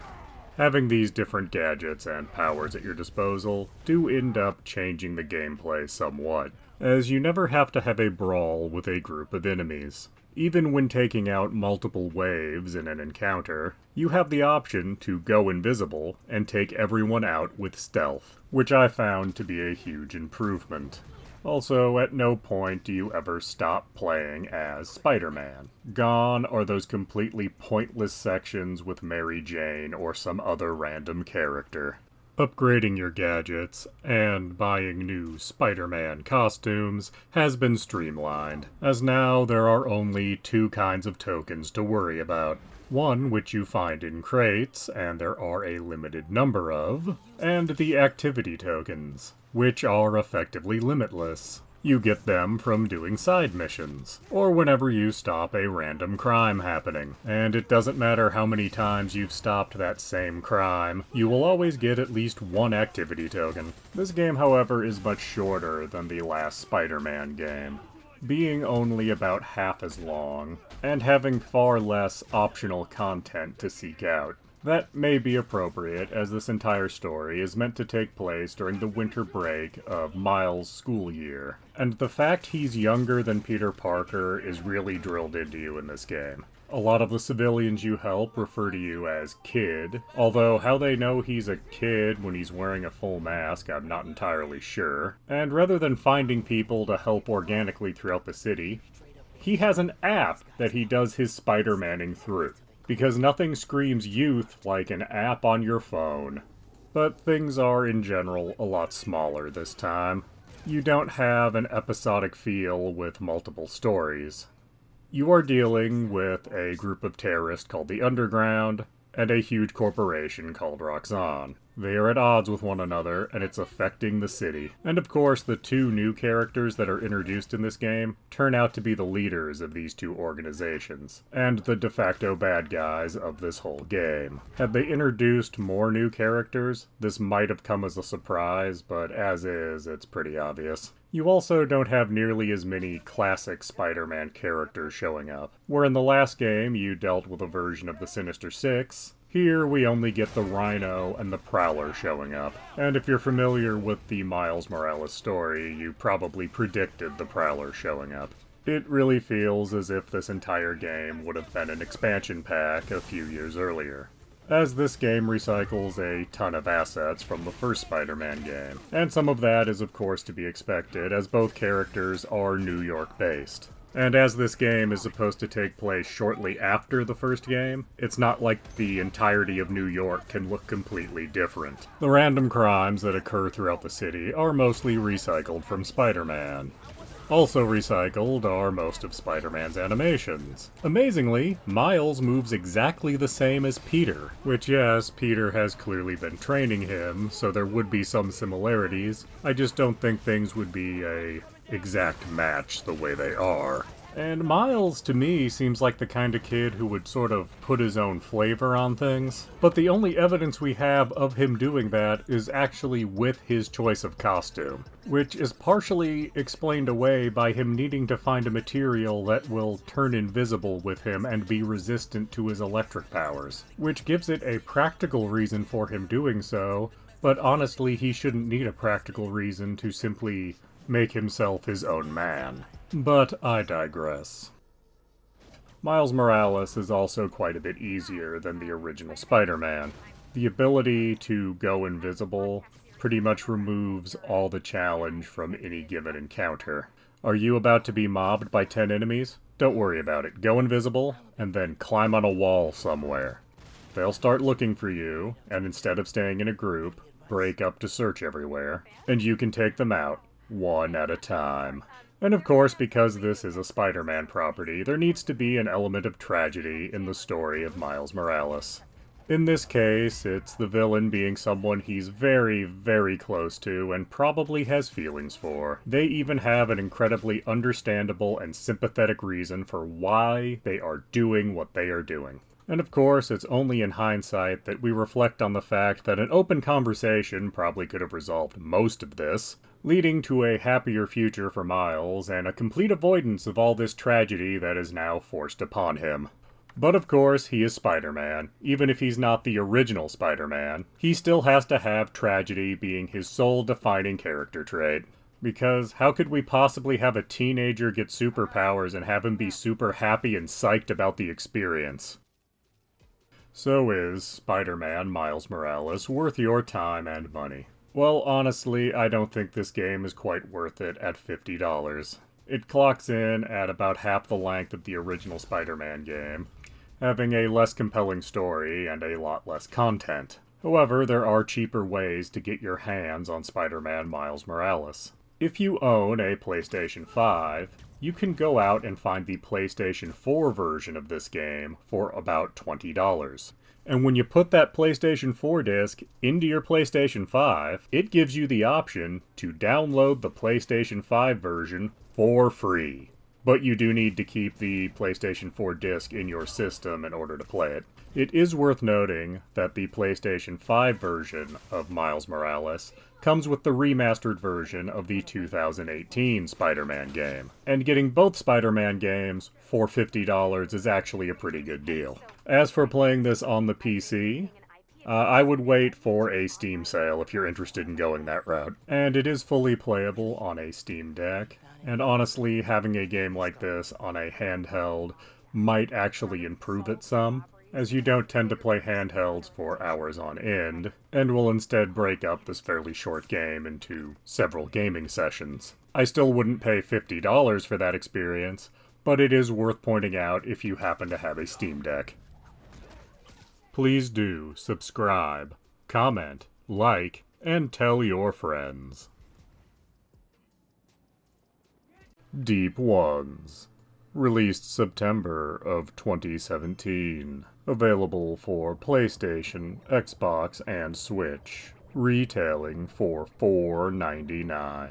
Having these different gadgets and powers at your disposal do end up changing the gameplay somewhat, as you never have to have a brawl with a group of enemies. Even when taking out multiple waves in an encounter, you have the option to go invisible and take everyone out with stealth, which I found to be a huge improvement. Also, at no point do you ever stop playing as Spider-Man. Gone are those completely pointless sections with Mary Jane or some other random character. Upgrading your gadgets and buying new Spider-Man costumes has been streamlined, as now there are only two kinds of tokens to worry about. One which you find in crates, and there are a limited number of, and the activity tokens, which are effectively limitless. You get them from doing side missions, or whenever you stop a random crime happening. And it doesn't matter how many times you've stopped that same crime, you will always get at least one activity token. This game, however, is much shorter than the last Spider-Man game, being only about half as long, and having far less optional content to seek out. That may be appropriate, as this entire story is meant to take place during the winter break of Miles' school year, and the fact he's younger than Peter Parker is really drilled into you in this game. A lot of the civilians you help refer to you as Kid, although how they know he's a kid when he's wearing a full mask, I'm not entirely sure. And rather than finding people to help organically throughout the city, he has an app that he does his Spider-Manning through. Because nothing screams youth like an app on your phone. But things are, in general, a lot smaller this time. You don't have an episodic feel with multiple stories. You are dealing with a group of terrorists called the Underground, and a huge corporation called Roxxon. They are at odds with one another, and it's affecting the city. And of course, the two new characters that are introduced in this game turn out to be the leaders of these two organizations, and the de facto bad guys of this whole game. Had they introduced more new characters, this might have come as a surprise, but as is, it's pretty obvious. You also don't have nearly as many classic Spider-Man characters showing up. Where in the last game you dealt with a version of the Sinister Six, here we only get the Rhino and the Prowler showing up. And if you're familiar with the Miles Morales story, you probably predicted the Prowler showing up. It really feels as if this entire game would have been an expansion pack a few years earlier, as this game recycles a ton of assets from the first Spider-Man game. And some of that is of course to be expected, as both characters are New York-based. And as this game is supposed to take place shortly after the first game, it's not like the entirety of New York can look completely different. The random crimes that occur throughout the city are mostly recycled from Spider-Man. Also recycled are most of Spider-Man's animations. Amazingly, Miles moves exactly the same as Peter, which yes, Peter has clearly been training him, so there would be some similarities. I just don't think things would be a exact match the way they are. And Miles, to me, seems like the kind of kid who would sort of put his own flavor on things. But the only evidence we have of him doing that is actually with his choice of costume, which is partially explained away by him needing to find a material that will turn invisible with him and be resistant to his electric powers, which gives it a practical reason for him doing so, but honestly he shouldn't need a practical reason to simply make himself his own man. But I digress. Miles Morales is also quite a bit easier than the original Spider-Man. The ability to go invisible pretty much removes all the challenge from any given encounter. Are you about to be mobbed by 10 enemies? Don't worry about it. Go invisible, and then climb on a wall somewhere. They'll start looking for you, and instead of staying in a group, break up to search everywhere, and you can take them out, one at a time. And of course, because this is a Spider-Man property, there needs to be an element of tragedy in the story of Miles Morales. In this case, it's the villain being someone he's very, very close to and probably has feelings for. They even have an incredibly understandable and sympathetic reason for why they are doing what they are doing. And of course, it's only in hindsight that we reflect on the fact that an open conversation probably could have resolved most of this, leading to a happier future for Miles and a complete avoidance of all this tragedy that is now forced upon him. But of course, he is Spider-Man. Even if he's not the original Spider-Man, he still has to have tragedy being his sole defining character trait. Because how could we possibly have a teenager get superpowers and have him be super happy and psyched about the experience? So is Spider-Man Miles Morales worth your time and money? Well, honestly, I don't think this game is quite worth it at $50. It clocks in at about half the length of the original Spider-Man game, having a less compelling story and a lot less content. However, there are cheaper ways to get your hands on Spider-Man Miles Morales. If you own a PlayStation 5, you can go out and find the PlayStation 4 version of this game for about $20. And when you put that PlayStation 4 disc into your PlayStation 5, it gives you the option to download the PlayStation 5 version for free. But you do need to keep the PlayStation 4 disc in your system in order to play it. It is worth noting that the PlayStation 5 version of Miles Morales comes with the remastered version of the 2018 Spider-Man game. And getting both Spider-Man games for $50 is actually a pretty good deal. As for playing this on the PC, I would wait for a Steam sale if you're interested in going that route. And it is fully playable on a Steam Deck. And honestly, having a game like this on a handheld might actually improve it some, as you don't tend to play handhelds for hours on end, and will instead break up this fairly short game into several gaming sessions. I still wouldn't pay $50 for that experience, but it is worth pointing out if you happen to have a Steam Deck. Please do subscribe, comment, like, and tell your friends. Deep Ones. Released September of 2017. Available for PlayStation, Xbox, and Switch. Retailing for $4.99.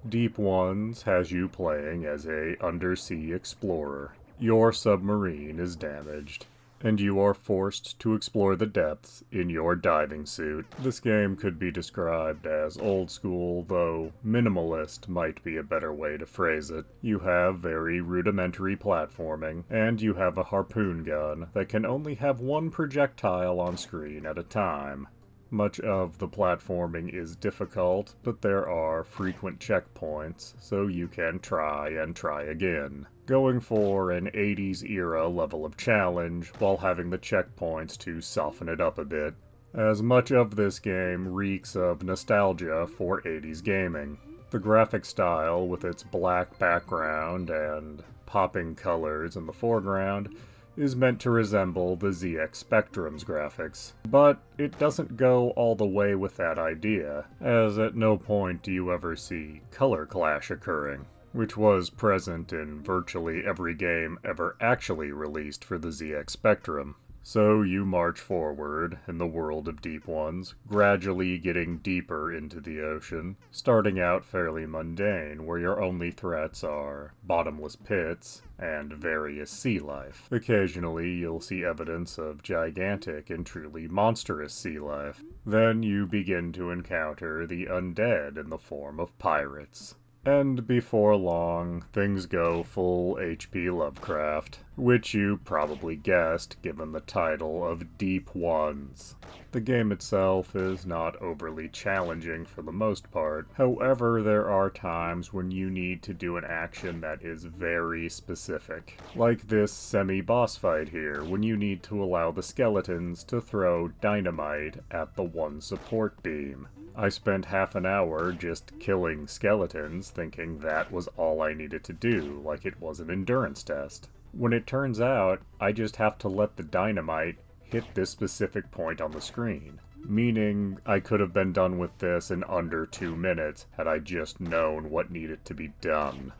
Deep Ones has you playing as a undersea explorer. Your submarine is damaged, and you are forced to explore the depths in your diving suit. This game could be described as old school, though minimalist might be a better way to phrase it. You have very rudimentary platforming, and you have a harpoon gun that can only have one projectile on screen at a time. Much of the platforming is difficult, but there are frequent checkpoints, so you can try and try again, going for an 80s era level of challenge while having the checkpoints to soften it up a bit, as much of this game reeks of nostalgia for 80s gaming. The graphic style, with its black background and popping colors in the foreground, is meant to resemble the ZX Spectrum's graphics, but it doesn't go all the way with that idea, as at no point do you ever see color clash occurring, which was present in virtually every game ever actually released for the ZX Spectrum. So you march forward in the world of Deep Ones, gradually getting deeper into the ocean, starting out fairly mundane, where your only threats are bottomless pits and various sea life. Occasionally you'll see evidence of gigantic and truly monstrous sea life. Then you begin to encounter the undead in the form of pirates. And before long, things go full H.P. Lovecraft, which you probably guessed given the title of Deep Ones. The game itself is not overly challenging for the most part. However, there are times when you need to do an action that is very specific. Like this semi-boss fight here, when you need to allow the skeletons to throw dynamite at the one support beam. I spent half an hour just killing skeletons, thinking that was all I needed to do, like it was an endurance test. When it turns out, I just have to let the dynamite hit this specific point on the screen. Meaning, I could have been done with this in under 2 minutes had I just known what needed to be done.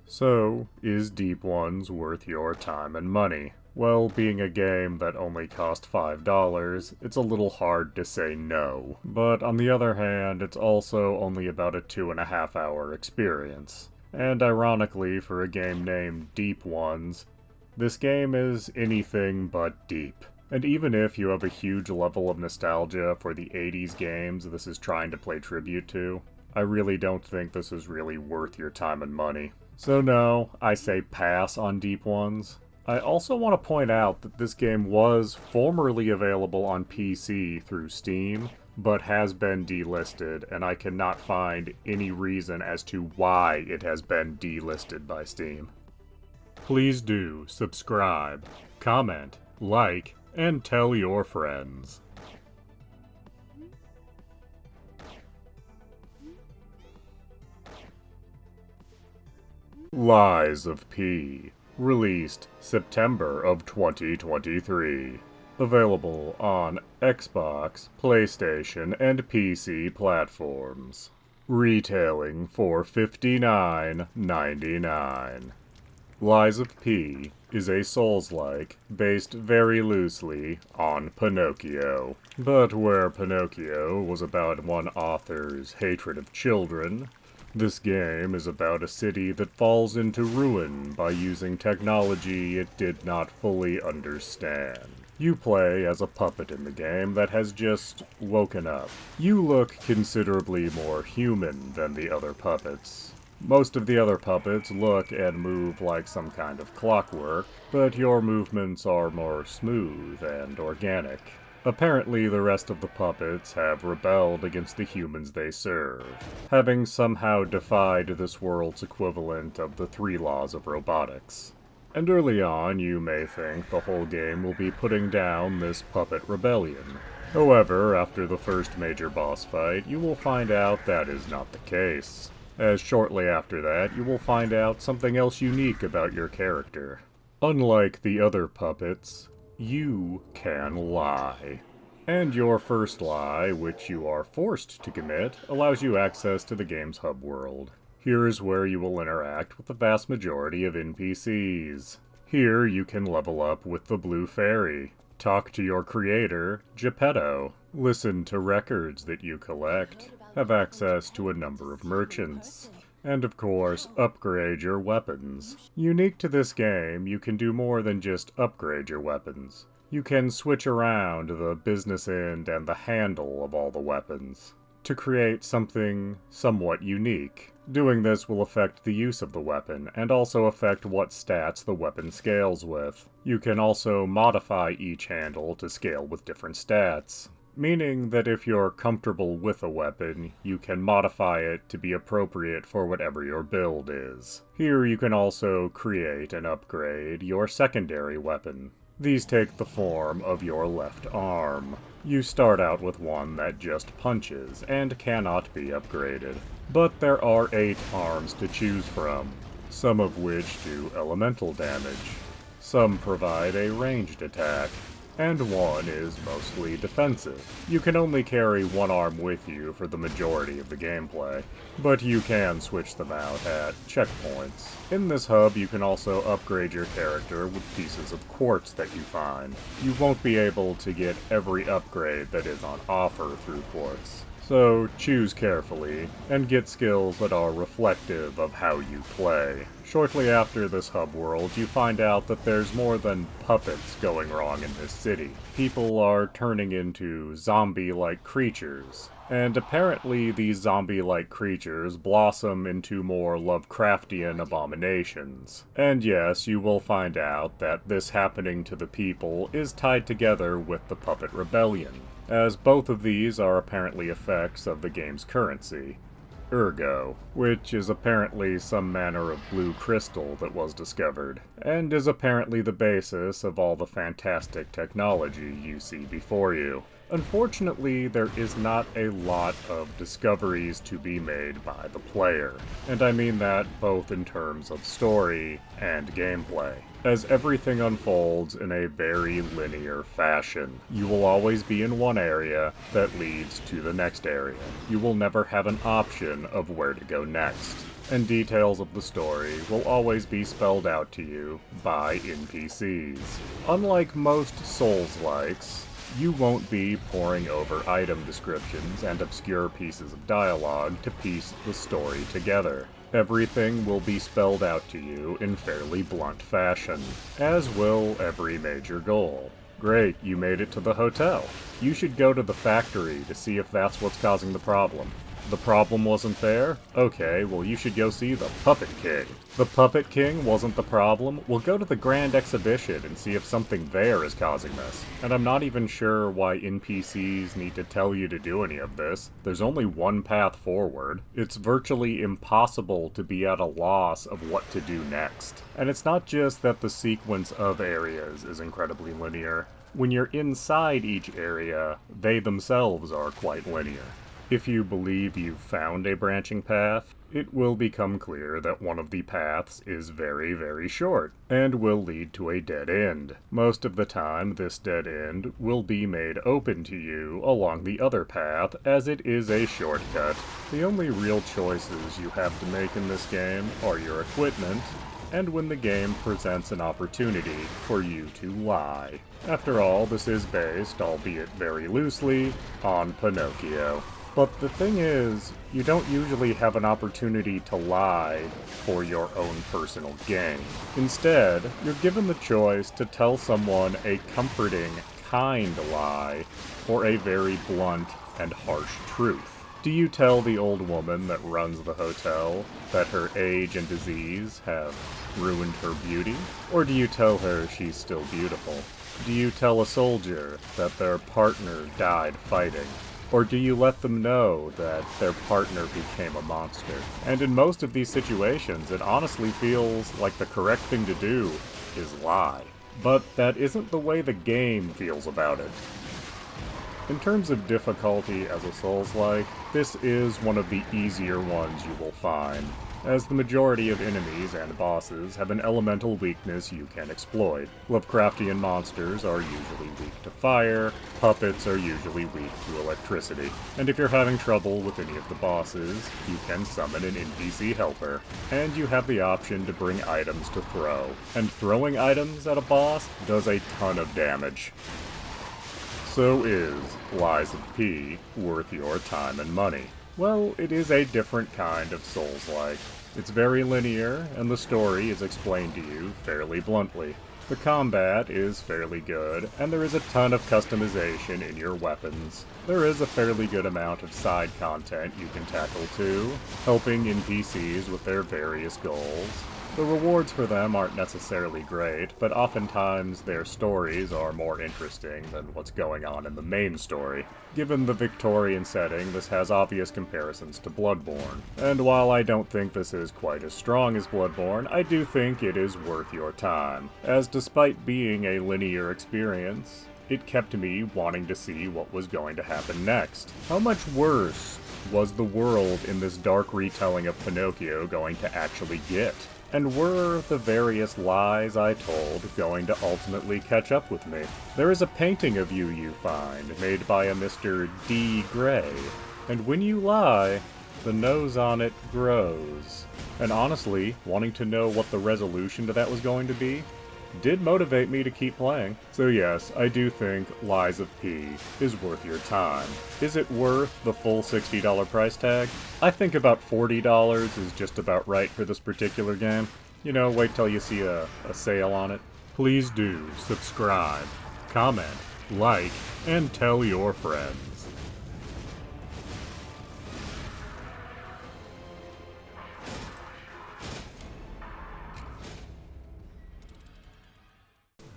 So, is Deep Ones worth your time and money? Well, being a game that only cost $5, it's a little hard to say no. But on the other hand, it's also only about a 2.5 hour experience. And ironically, for a game named Deep Ones, this game is anything but deep. And even if you have a huge level of nostalgia for the 80s games this is trying to play tribute to, I really don't think this is really worth your time and money. So no, I say pass on Deep Ones. I also want to point out that this game was formerly available on PC through Steam, but has been delisted, and I cannot find any reason as to why it has been delisted by Steam. Please do subscribe, comment, like, and tell your friends. Lies of P, released September of 2023. Available on Xbox, PlayStation, and PC platforms. Retailing for $59.99. Lies of P is a Souls-like based very loosely on Pinocchio. But where Pinocchio was about one author's hatred of children, this game is about a city that falls into ruin by using technology it did not fully understand. You play as a puppet in the game that has just woken up. You look considerably more human than the other puppets. Most of the other puppets look and move like some kind of clockwork, but your movements are more smooth and organic. Apparently, the rest of the puppets have rebelled against the humans they serve, having somehow defied this world's equivalent of the 3 laws of robotics. And early on, you may think the whole game will be putting down this puppet rebellion. However, after the first major boss fight, you will find out that is not the case, as shortly after that, you will find out something else unique about your character. Unlike the other puppets, you can lie. And your first lie, which you are forced to commit, allows you access to the game's hub world. Here is where you will interact with the vast majority of NPCs. Here you can level up with the Blue Fairy, talk to your creator, Geppetto, listen to records that you collect, have access to a number of merchants, and of course, upgrade your weapons. Unique to this game, you can do more than just upgrade your weapons. You can switch around the business end and the handle of all the weapons to create something somewhat unique. Doing this will affect the use of the weapon, and also affect what stats the weapon scales with. You can also modify each handle to scale with different stats, meaning that if you're comfortable with a weapon, you can modify it to be appropriate for whatever your build is. Here you can also create and upgrade your secondary weapon. These take the form of your left arm. You start out with one that just punches and cannot be upgraded. But there are 8 arms to choose from, some of which do elemental damage. Some provide a ranged attack, and one is mostly defensive. You can only carry one arm with you for the majority of the gameplay, but you can switch them out at checkpoints. In this hub, you can also upgrade your character with pieces of quartz that you find. You won't be able to get every upgrade that is on offer through quartz, so choose carefully, and get skills that are reflective of how you play. Shortly after this hub world, you find out that there's more than puppets going wrong in this city. People are turning into zombie-like creatures, and apparently these zombie-like creatures blossom into more Lovecraftian abominations. And yes, you will find out that this happening to the people is tied together with the Puppet Rebellion, as both of these are apparently effects of the game's currency, Ergo, which is apparently some manner of blue crystal that was discovered, and is apparently the basis of all the fantastic technology you see before you. Unfortunately, there is not a lot of discoveries to be made by the player, and I mean that both in terms of story and gameplay, as everything unfolds in a very linear fashion. You will always be in one area that leads to the next area. You will never have an option of where to go next, and details of the story will always be spelled out to you by NPCs. Unlike most Souls-likes, you won't be poring over item descriptions and obscure pieces of dialogue to piece the story together. Everything will be spelled out to you in fairly blunt fashion, as will every major goal. Great, you made it to the hotel. You should go to the factory to see if that's what's causing the problem. The problem wasn't there? Okay, well you should go see the Puppet King. The Puppet King wasn't the problem? Well, go to the Grand Exhibition and see if something there is causing this. And I'm not even sure why NPCs need to tell you to do any of this. There's only one path forward. It's virtually impossible to be at a loss of what to do next. And it's not just that the sequence of areas is incredibly linear. When you're inside each area, they themselves are quite linear. If you believe you've found a branching path, it will become clear that one of the paths is very, very short, and will lead to a dead end. Most of the time, this dead end will be made open to you along the other path, as it is a shortcut. The only real choices you have to make in this game are your equipment, and when the game presents an opportunity for you to lie. After all, this is based, albeit very loosely, on Pinocchio. But the thing is, you don't usually have an opportunity to lie for your own personal gain. Instead, you're given the choice to tell someone a comforting, kind lie, or a very blunt and harsh truth. Do you tell the old woman that runs the hotel that her age and disease have ruined her beauty? Or do you tell her she's still beautiful? Do you tell a soldier that their partner died fighting? Or do you let them know that their partner became a monster? And in most of these situations, it honestly feels like the correct thing to do is lie. But that isn't the way the game feels about it. In terms of difficulty as a Souls-like, this is one of the easier ones you will find, as the majority of enemies and bosses have an elemental weakness you can exploit. Lovecraftian monsters are usually weak to fire, puppets are usually weak to electricity, and if you're having trouble with any of the bosses, you can summon an NPC helper, and you have the option to bring items to throw, and throwing items at a boss does a ton of damage. So is Lies of P worth your time and money? Well, it is a different kind of Souls-like. It's very linear, and the story is explained to you fairly bluntly. The combat is fairly good, and there is a ton of customization in your weapons. There is a fairly good amount of side content you can tackle too, helping NPCs with their various goals. The rewards for them aren't necessarily great, but oftentimes their stories are more interesting than what's going on in the main story. Given the Victorian setting, this has obvious comparisons to Bloodborne, and while I don't think this is quite as strong as Bloodborne, I do think it is worth your time, as despite being a linear experience, it kept me wanting to see what was going to happen next. How much worse was the world in this dark retelling of Pinocchio going to actually get? And were the various lies I told going to ultimately catch up with me? There is a painting of you find, made by a Mr. D. Gray, and when you lie, the nose on it grows. And honestly, wanting to know what the resolution to that was going to be did motivate me to keep playing. So yes, I do think Lies of P is worth your time. Is it worth the full $60 price tag? I think about $40 is just about right for this particular game. You know, wait till you see a sale on it. Please do subscribe, comment, like, and tell your friends.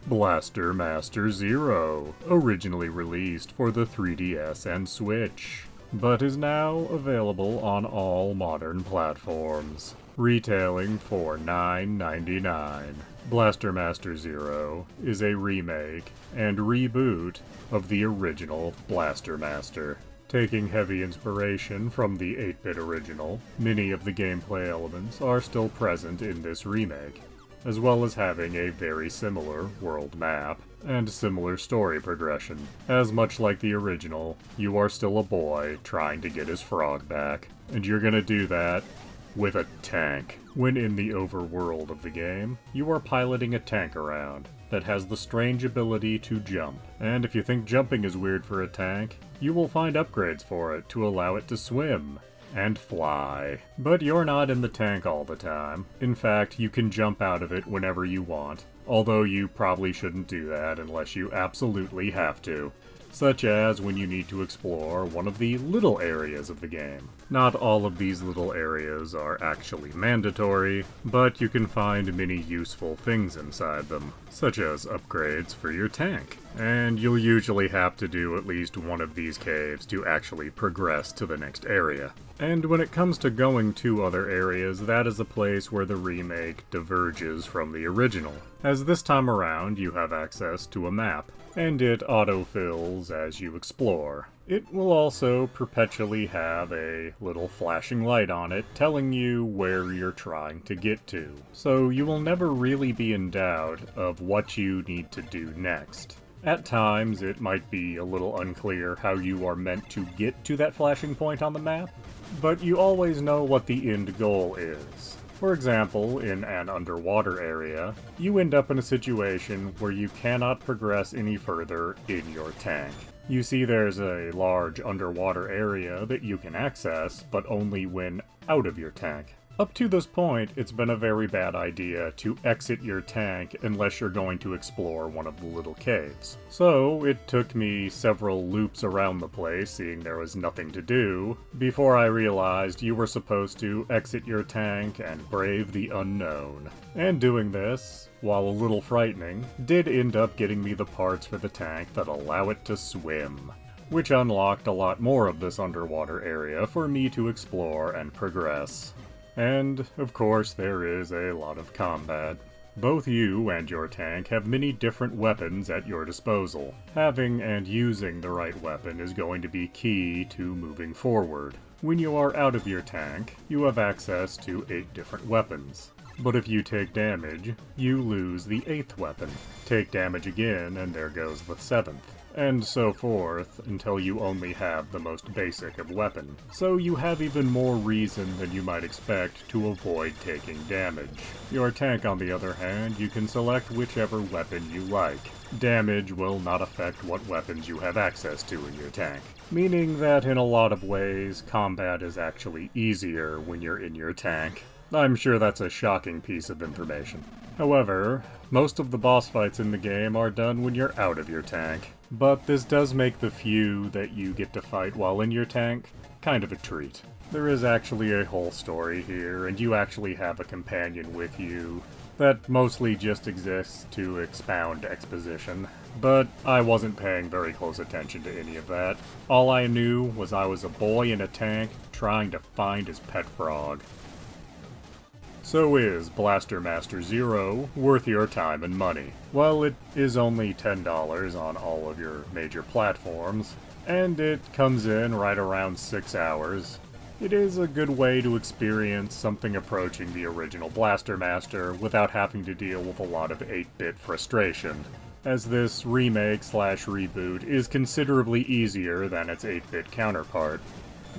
Blaster Master Zero, originally released for the 3DS and Switch, but is now available on all modern platforms, retailing for $9.99. Blaster Master Zero is a remake and reboot of the original Blaster Master. Taking heavy inspiration from the 8-bit original, many of the gameplay elements are still present in this remake, as well as having a very similar world map and similar story progression. As much like the original, you are still a boy trying to get his frog back, and you're gonna do that with a tank. When in the overworld of the game, you are piloting a tank around that has the strange ability to jump. And if you think jumping is weird for a tank, you will find upgrades for it to allow it to swim and fly. But you're not in the tank all the time. In fact, you can jump out of it whenever you want, although you probably shouldn't do that unless you absolutely have to. such as when you need to explore one of the little areas of the game. Not all of these little areas are actually mandatory, but you can find many useful things inside them, such as upgrades for your tank. And you'll usually have to do at least one of these caves to actually progress to the next area. And when it comes to going to other areas, that is a place where the remake diverges from the original, as this time around you have access to a map, and it autofills as you explore. It will also perpetually have a little flashing light on it telling you where you're trying to get to, so you will never really be in doubt of what you need to do next. At times, it might be a little unclear how you are meant to get to that flashing point on the map, but you always know what the end goal is. For example, in an underwater area, you end up in a situation where you cannot progress any further in your tank. You see there's a large underwater area that you can access, but only when out of your tank. Up to this point, it's been a very bad idea to exit your tank unless you're going to explore one of the little caves. So, it took me several loops around the place, seeing there was nothing to do, before I realized you were supposed to exit your tank and brave the unknown. And doing this, while a little frightening, did end up getting me the parts for the tank that allow it to swim, which unlocked a lot more of this underwater area for me to explore and progress. And, of course, there is a lot of combat. Both you and your tank have many different weapons at your disposal. Having and using the right weapon is going to be key to moving forward. When you are out of your tank, you have access to 8 different weapons. But if you take damage, you lose the 8th weapon. Take damage again, and there goes the 7th. And so forth, until you only have the most basic of weapon. So you have even more reason than you might expect to avoid taking damage. Your tank, on the other hand, you can select whichever weapon you like. Damage will not affect what weapons you have access to in your tank, meaning that in a lot of ways, combat is actually easier when you're in your tank. I'm sure that's a shocking piece of information. However, most of the boss fights in the game are done when you're out of your tank. But this does make the few that you get to fight while in your tank kind of a treat. There is actually a whole story here, and you actually have a companion with you that mostly just exists to expound exposition. But I wasn't paying very close attention to any of that. All I knew was I was a boy in a tank trying to find his pet frog. So is Blaster Master Zero worth your time and money? Well, it is only $10 on all of your major platforms, and it comes in right around 6 hours. It is a good way to experience something approaching the original Blaster Master without having to deal with a lot of 8-bit frustration, as this remake/reboot is considerably easier than its 8-bit counterpart.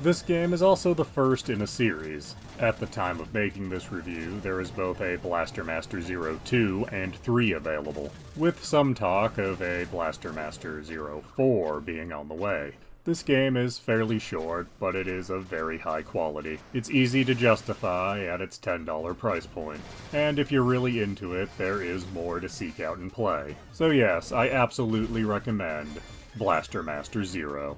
This game is also the first in a series. At the time of making this review, there is both a Blaster Master Zero 2 and 3 available, with some talk of a Blaster Master Zero 4 being on the way. This game is fairly short, but it is of very high quality. It's easy to justify at its $10 price point, and if you're really into it, there is more to seek out and play. So yes, I absolutely recommend Blaster Master Zero.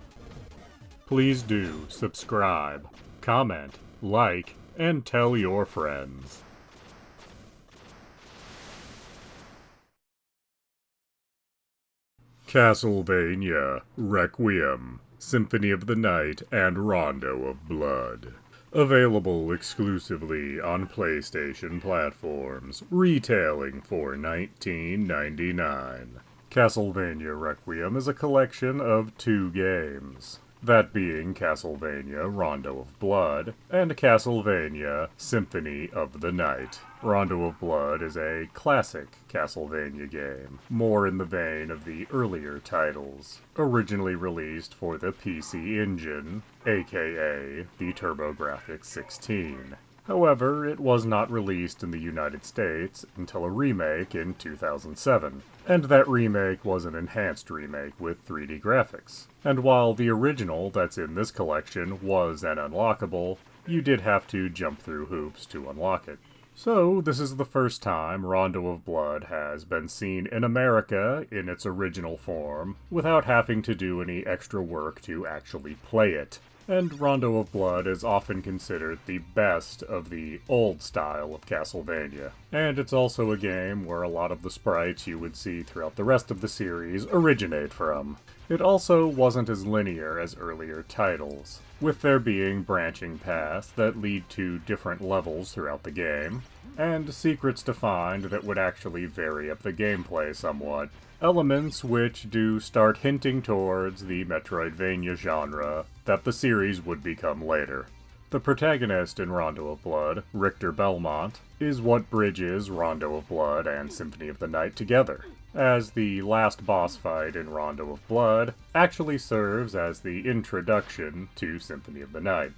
Please do subscribe, comment, like, and tell your friends. Castlevania, Requiem, Symphony of the Night, and Rondo of Blood. Available exclusively on PlayStation platforms, retailing for $19.99. Castlevania Requiem is a collection of 2 games. That being Castlevania Rondo of Blood and Castlevania Symphony of the Night. Rondo of Blood is a classic Castlevania game, more in the vein of the earlier titles, originally released for the PC Engine, aka the TurboGrafx-16. However, it was not released in the United States until a remake in 2007, and that remake was an enhanced remake with 3D graphics. And while the original that's in this collection was an unlockable, you did have to jump through hoops to unlock it. So, this is the first time Rondo of Blood has been seen in America in its original form, without having to do any extra work to actually play it. And Rondo of Blood is often considered the best of the old style of Castlevania. And it's also a game where a lot of the sprites you would see throughout the rest of the series originate from. It also wasn't as linear as earlier titles, with there being branching paths that lead to different levels throughout the game, and secrets to find that would actually vary up the gameplay somewhat. Elements which do start hinting towards the Metroidvania genre that the series would become later. The protagonist in Rondo of Blood, Richter Belmont, is what bridges Rondo of Blood and Symphony of the Night together, as the last boss fight in Rondo of Blood actually serves as the introduction to Symphony of the Night.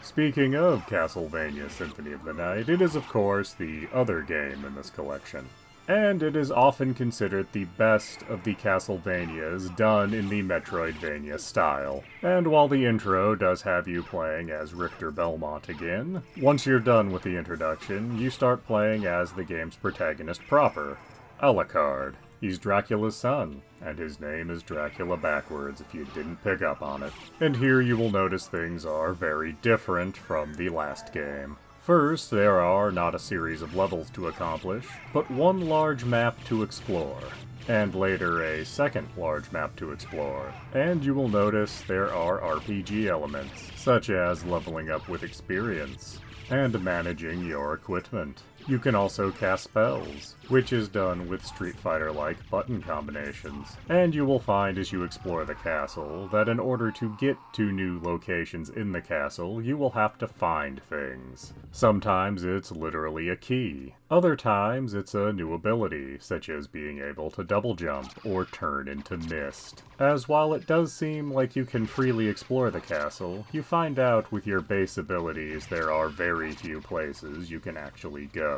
Speaking of Castlevania Symphony of the Night, it is of course the other game in this collection. And it is often considered the best of the Castlevanias done in the Metroidvania style. And while the intro does have you playing as Richter Belmont again, once you're done with the introduction, you start playing as the game's protagonist proper, Alucard. He's Dracula's son, and his name is Dracula backwards if you didn't pick up on it. And here you will notice things are very different from the last game. First, there are not a series of levels to accomplish, but one large map to explore, and later a second large map to explore. And you will notice there are RPG elements, such as leveling up with experience, and managing your equipment. You can also cast spells, which is done with Street Fighter-like button combinations. And you will find as you explore the castle that in order to get to new locations in the castle, you will have to find things. Sometimes it's literally a key. Other times it's a new ability, such as being able to double jump or turn into mist. As while it does seem like you can freely explore the castle, you find out with your base abilities there are very few places you can actually go.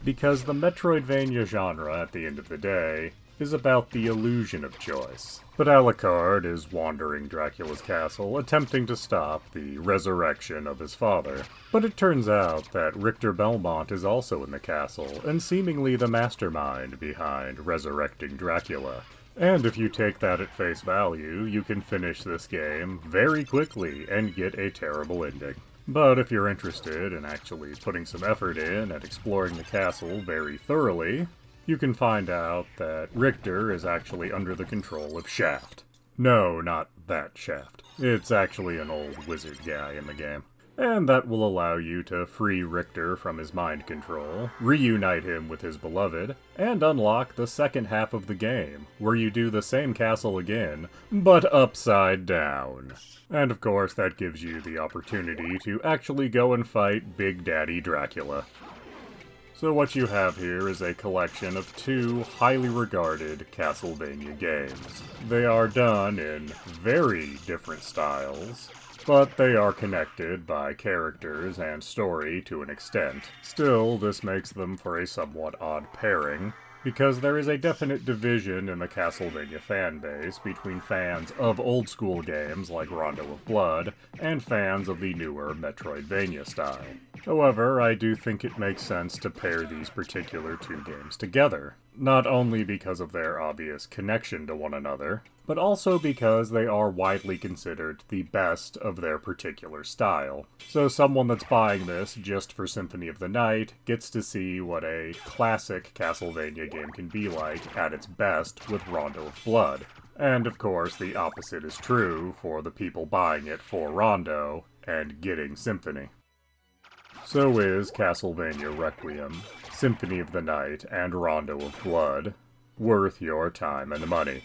Because the Metroidvania genre, at the end of the day, is about the illusion of choice. But Alucard is wandering Dracula's castle, attempting to stop the resurrection of his father. But it turns out that Richter Belmont is also in the castle, and seemingly the mastermind behind resurrecting Dracula. And if you take that at face value, you can finish this game very quickly and get a terrible ending. But if you're interested in actually putting some effort in and exploring the castle very thoroughly, you can find out that Richter is actually under the control of Shaft. No, not that Shaft. It's actually an old wizard guy in the game. And that will allow you to free Richter from his mind control, reunite him with his beloved, and unlock the second half of the game, where you do the same castle again, but upside down. And of course that gives you the opportunity to actually go and fight Big Daddy Dracula. So what you have here is a collection of two highly regarded Castlevania games. They are done in very different styles, but they are connected by characters and story to an extent. Still, this makes them for a somewhat odd pairing, because there is a definite division in the Castlevania fanbase between fans of old-school games like Rondo of Blood and fans of the newer Metroidvania style. However, I do think it makes sense to pair these particular two games together, not only because of their obvious connection to one another, but also because they are widely considered the best of their particular style. So someone that's buying this just for Symphony of the Night gets to see what a classic Castlevania game can be like at its best with Rondo of Blood. And of course, the opposite is true for the people buying it for Rondo and getting Symphony. So is Castlevania Requiem, Symphony of the Night, and Rondo of Blood worth your time and money?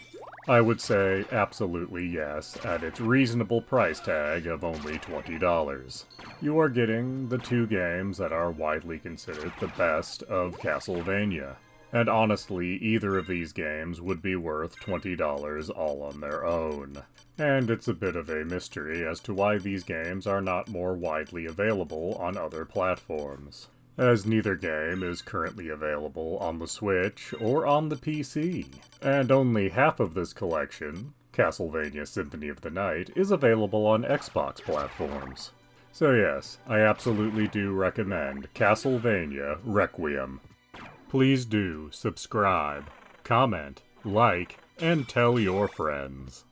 I would say absolutely yes, at its reasonable price tag of only $20. You are getting the two games that are widely considered the best of Castlevania. And honestly, either of these games would be worth $20 all on their own. And it's a bit of a mystery as to why these games are not more widely available on other platforms, as neither game is currently available on the Switch or on the PC. And only half of this collection, Castlevania Symphony of the Night, is available on Xbox platforms. So yes, I absolutely do recommend Castlevania Requiem. Please do subscribe, comment, like, and tell your friends.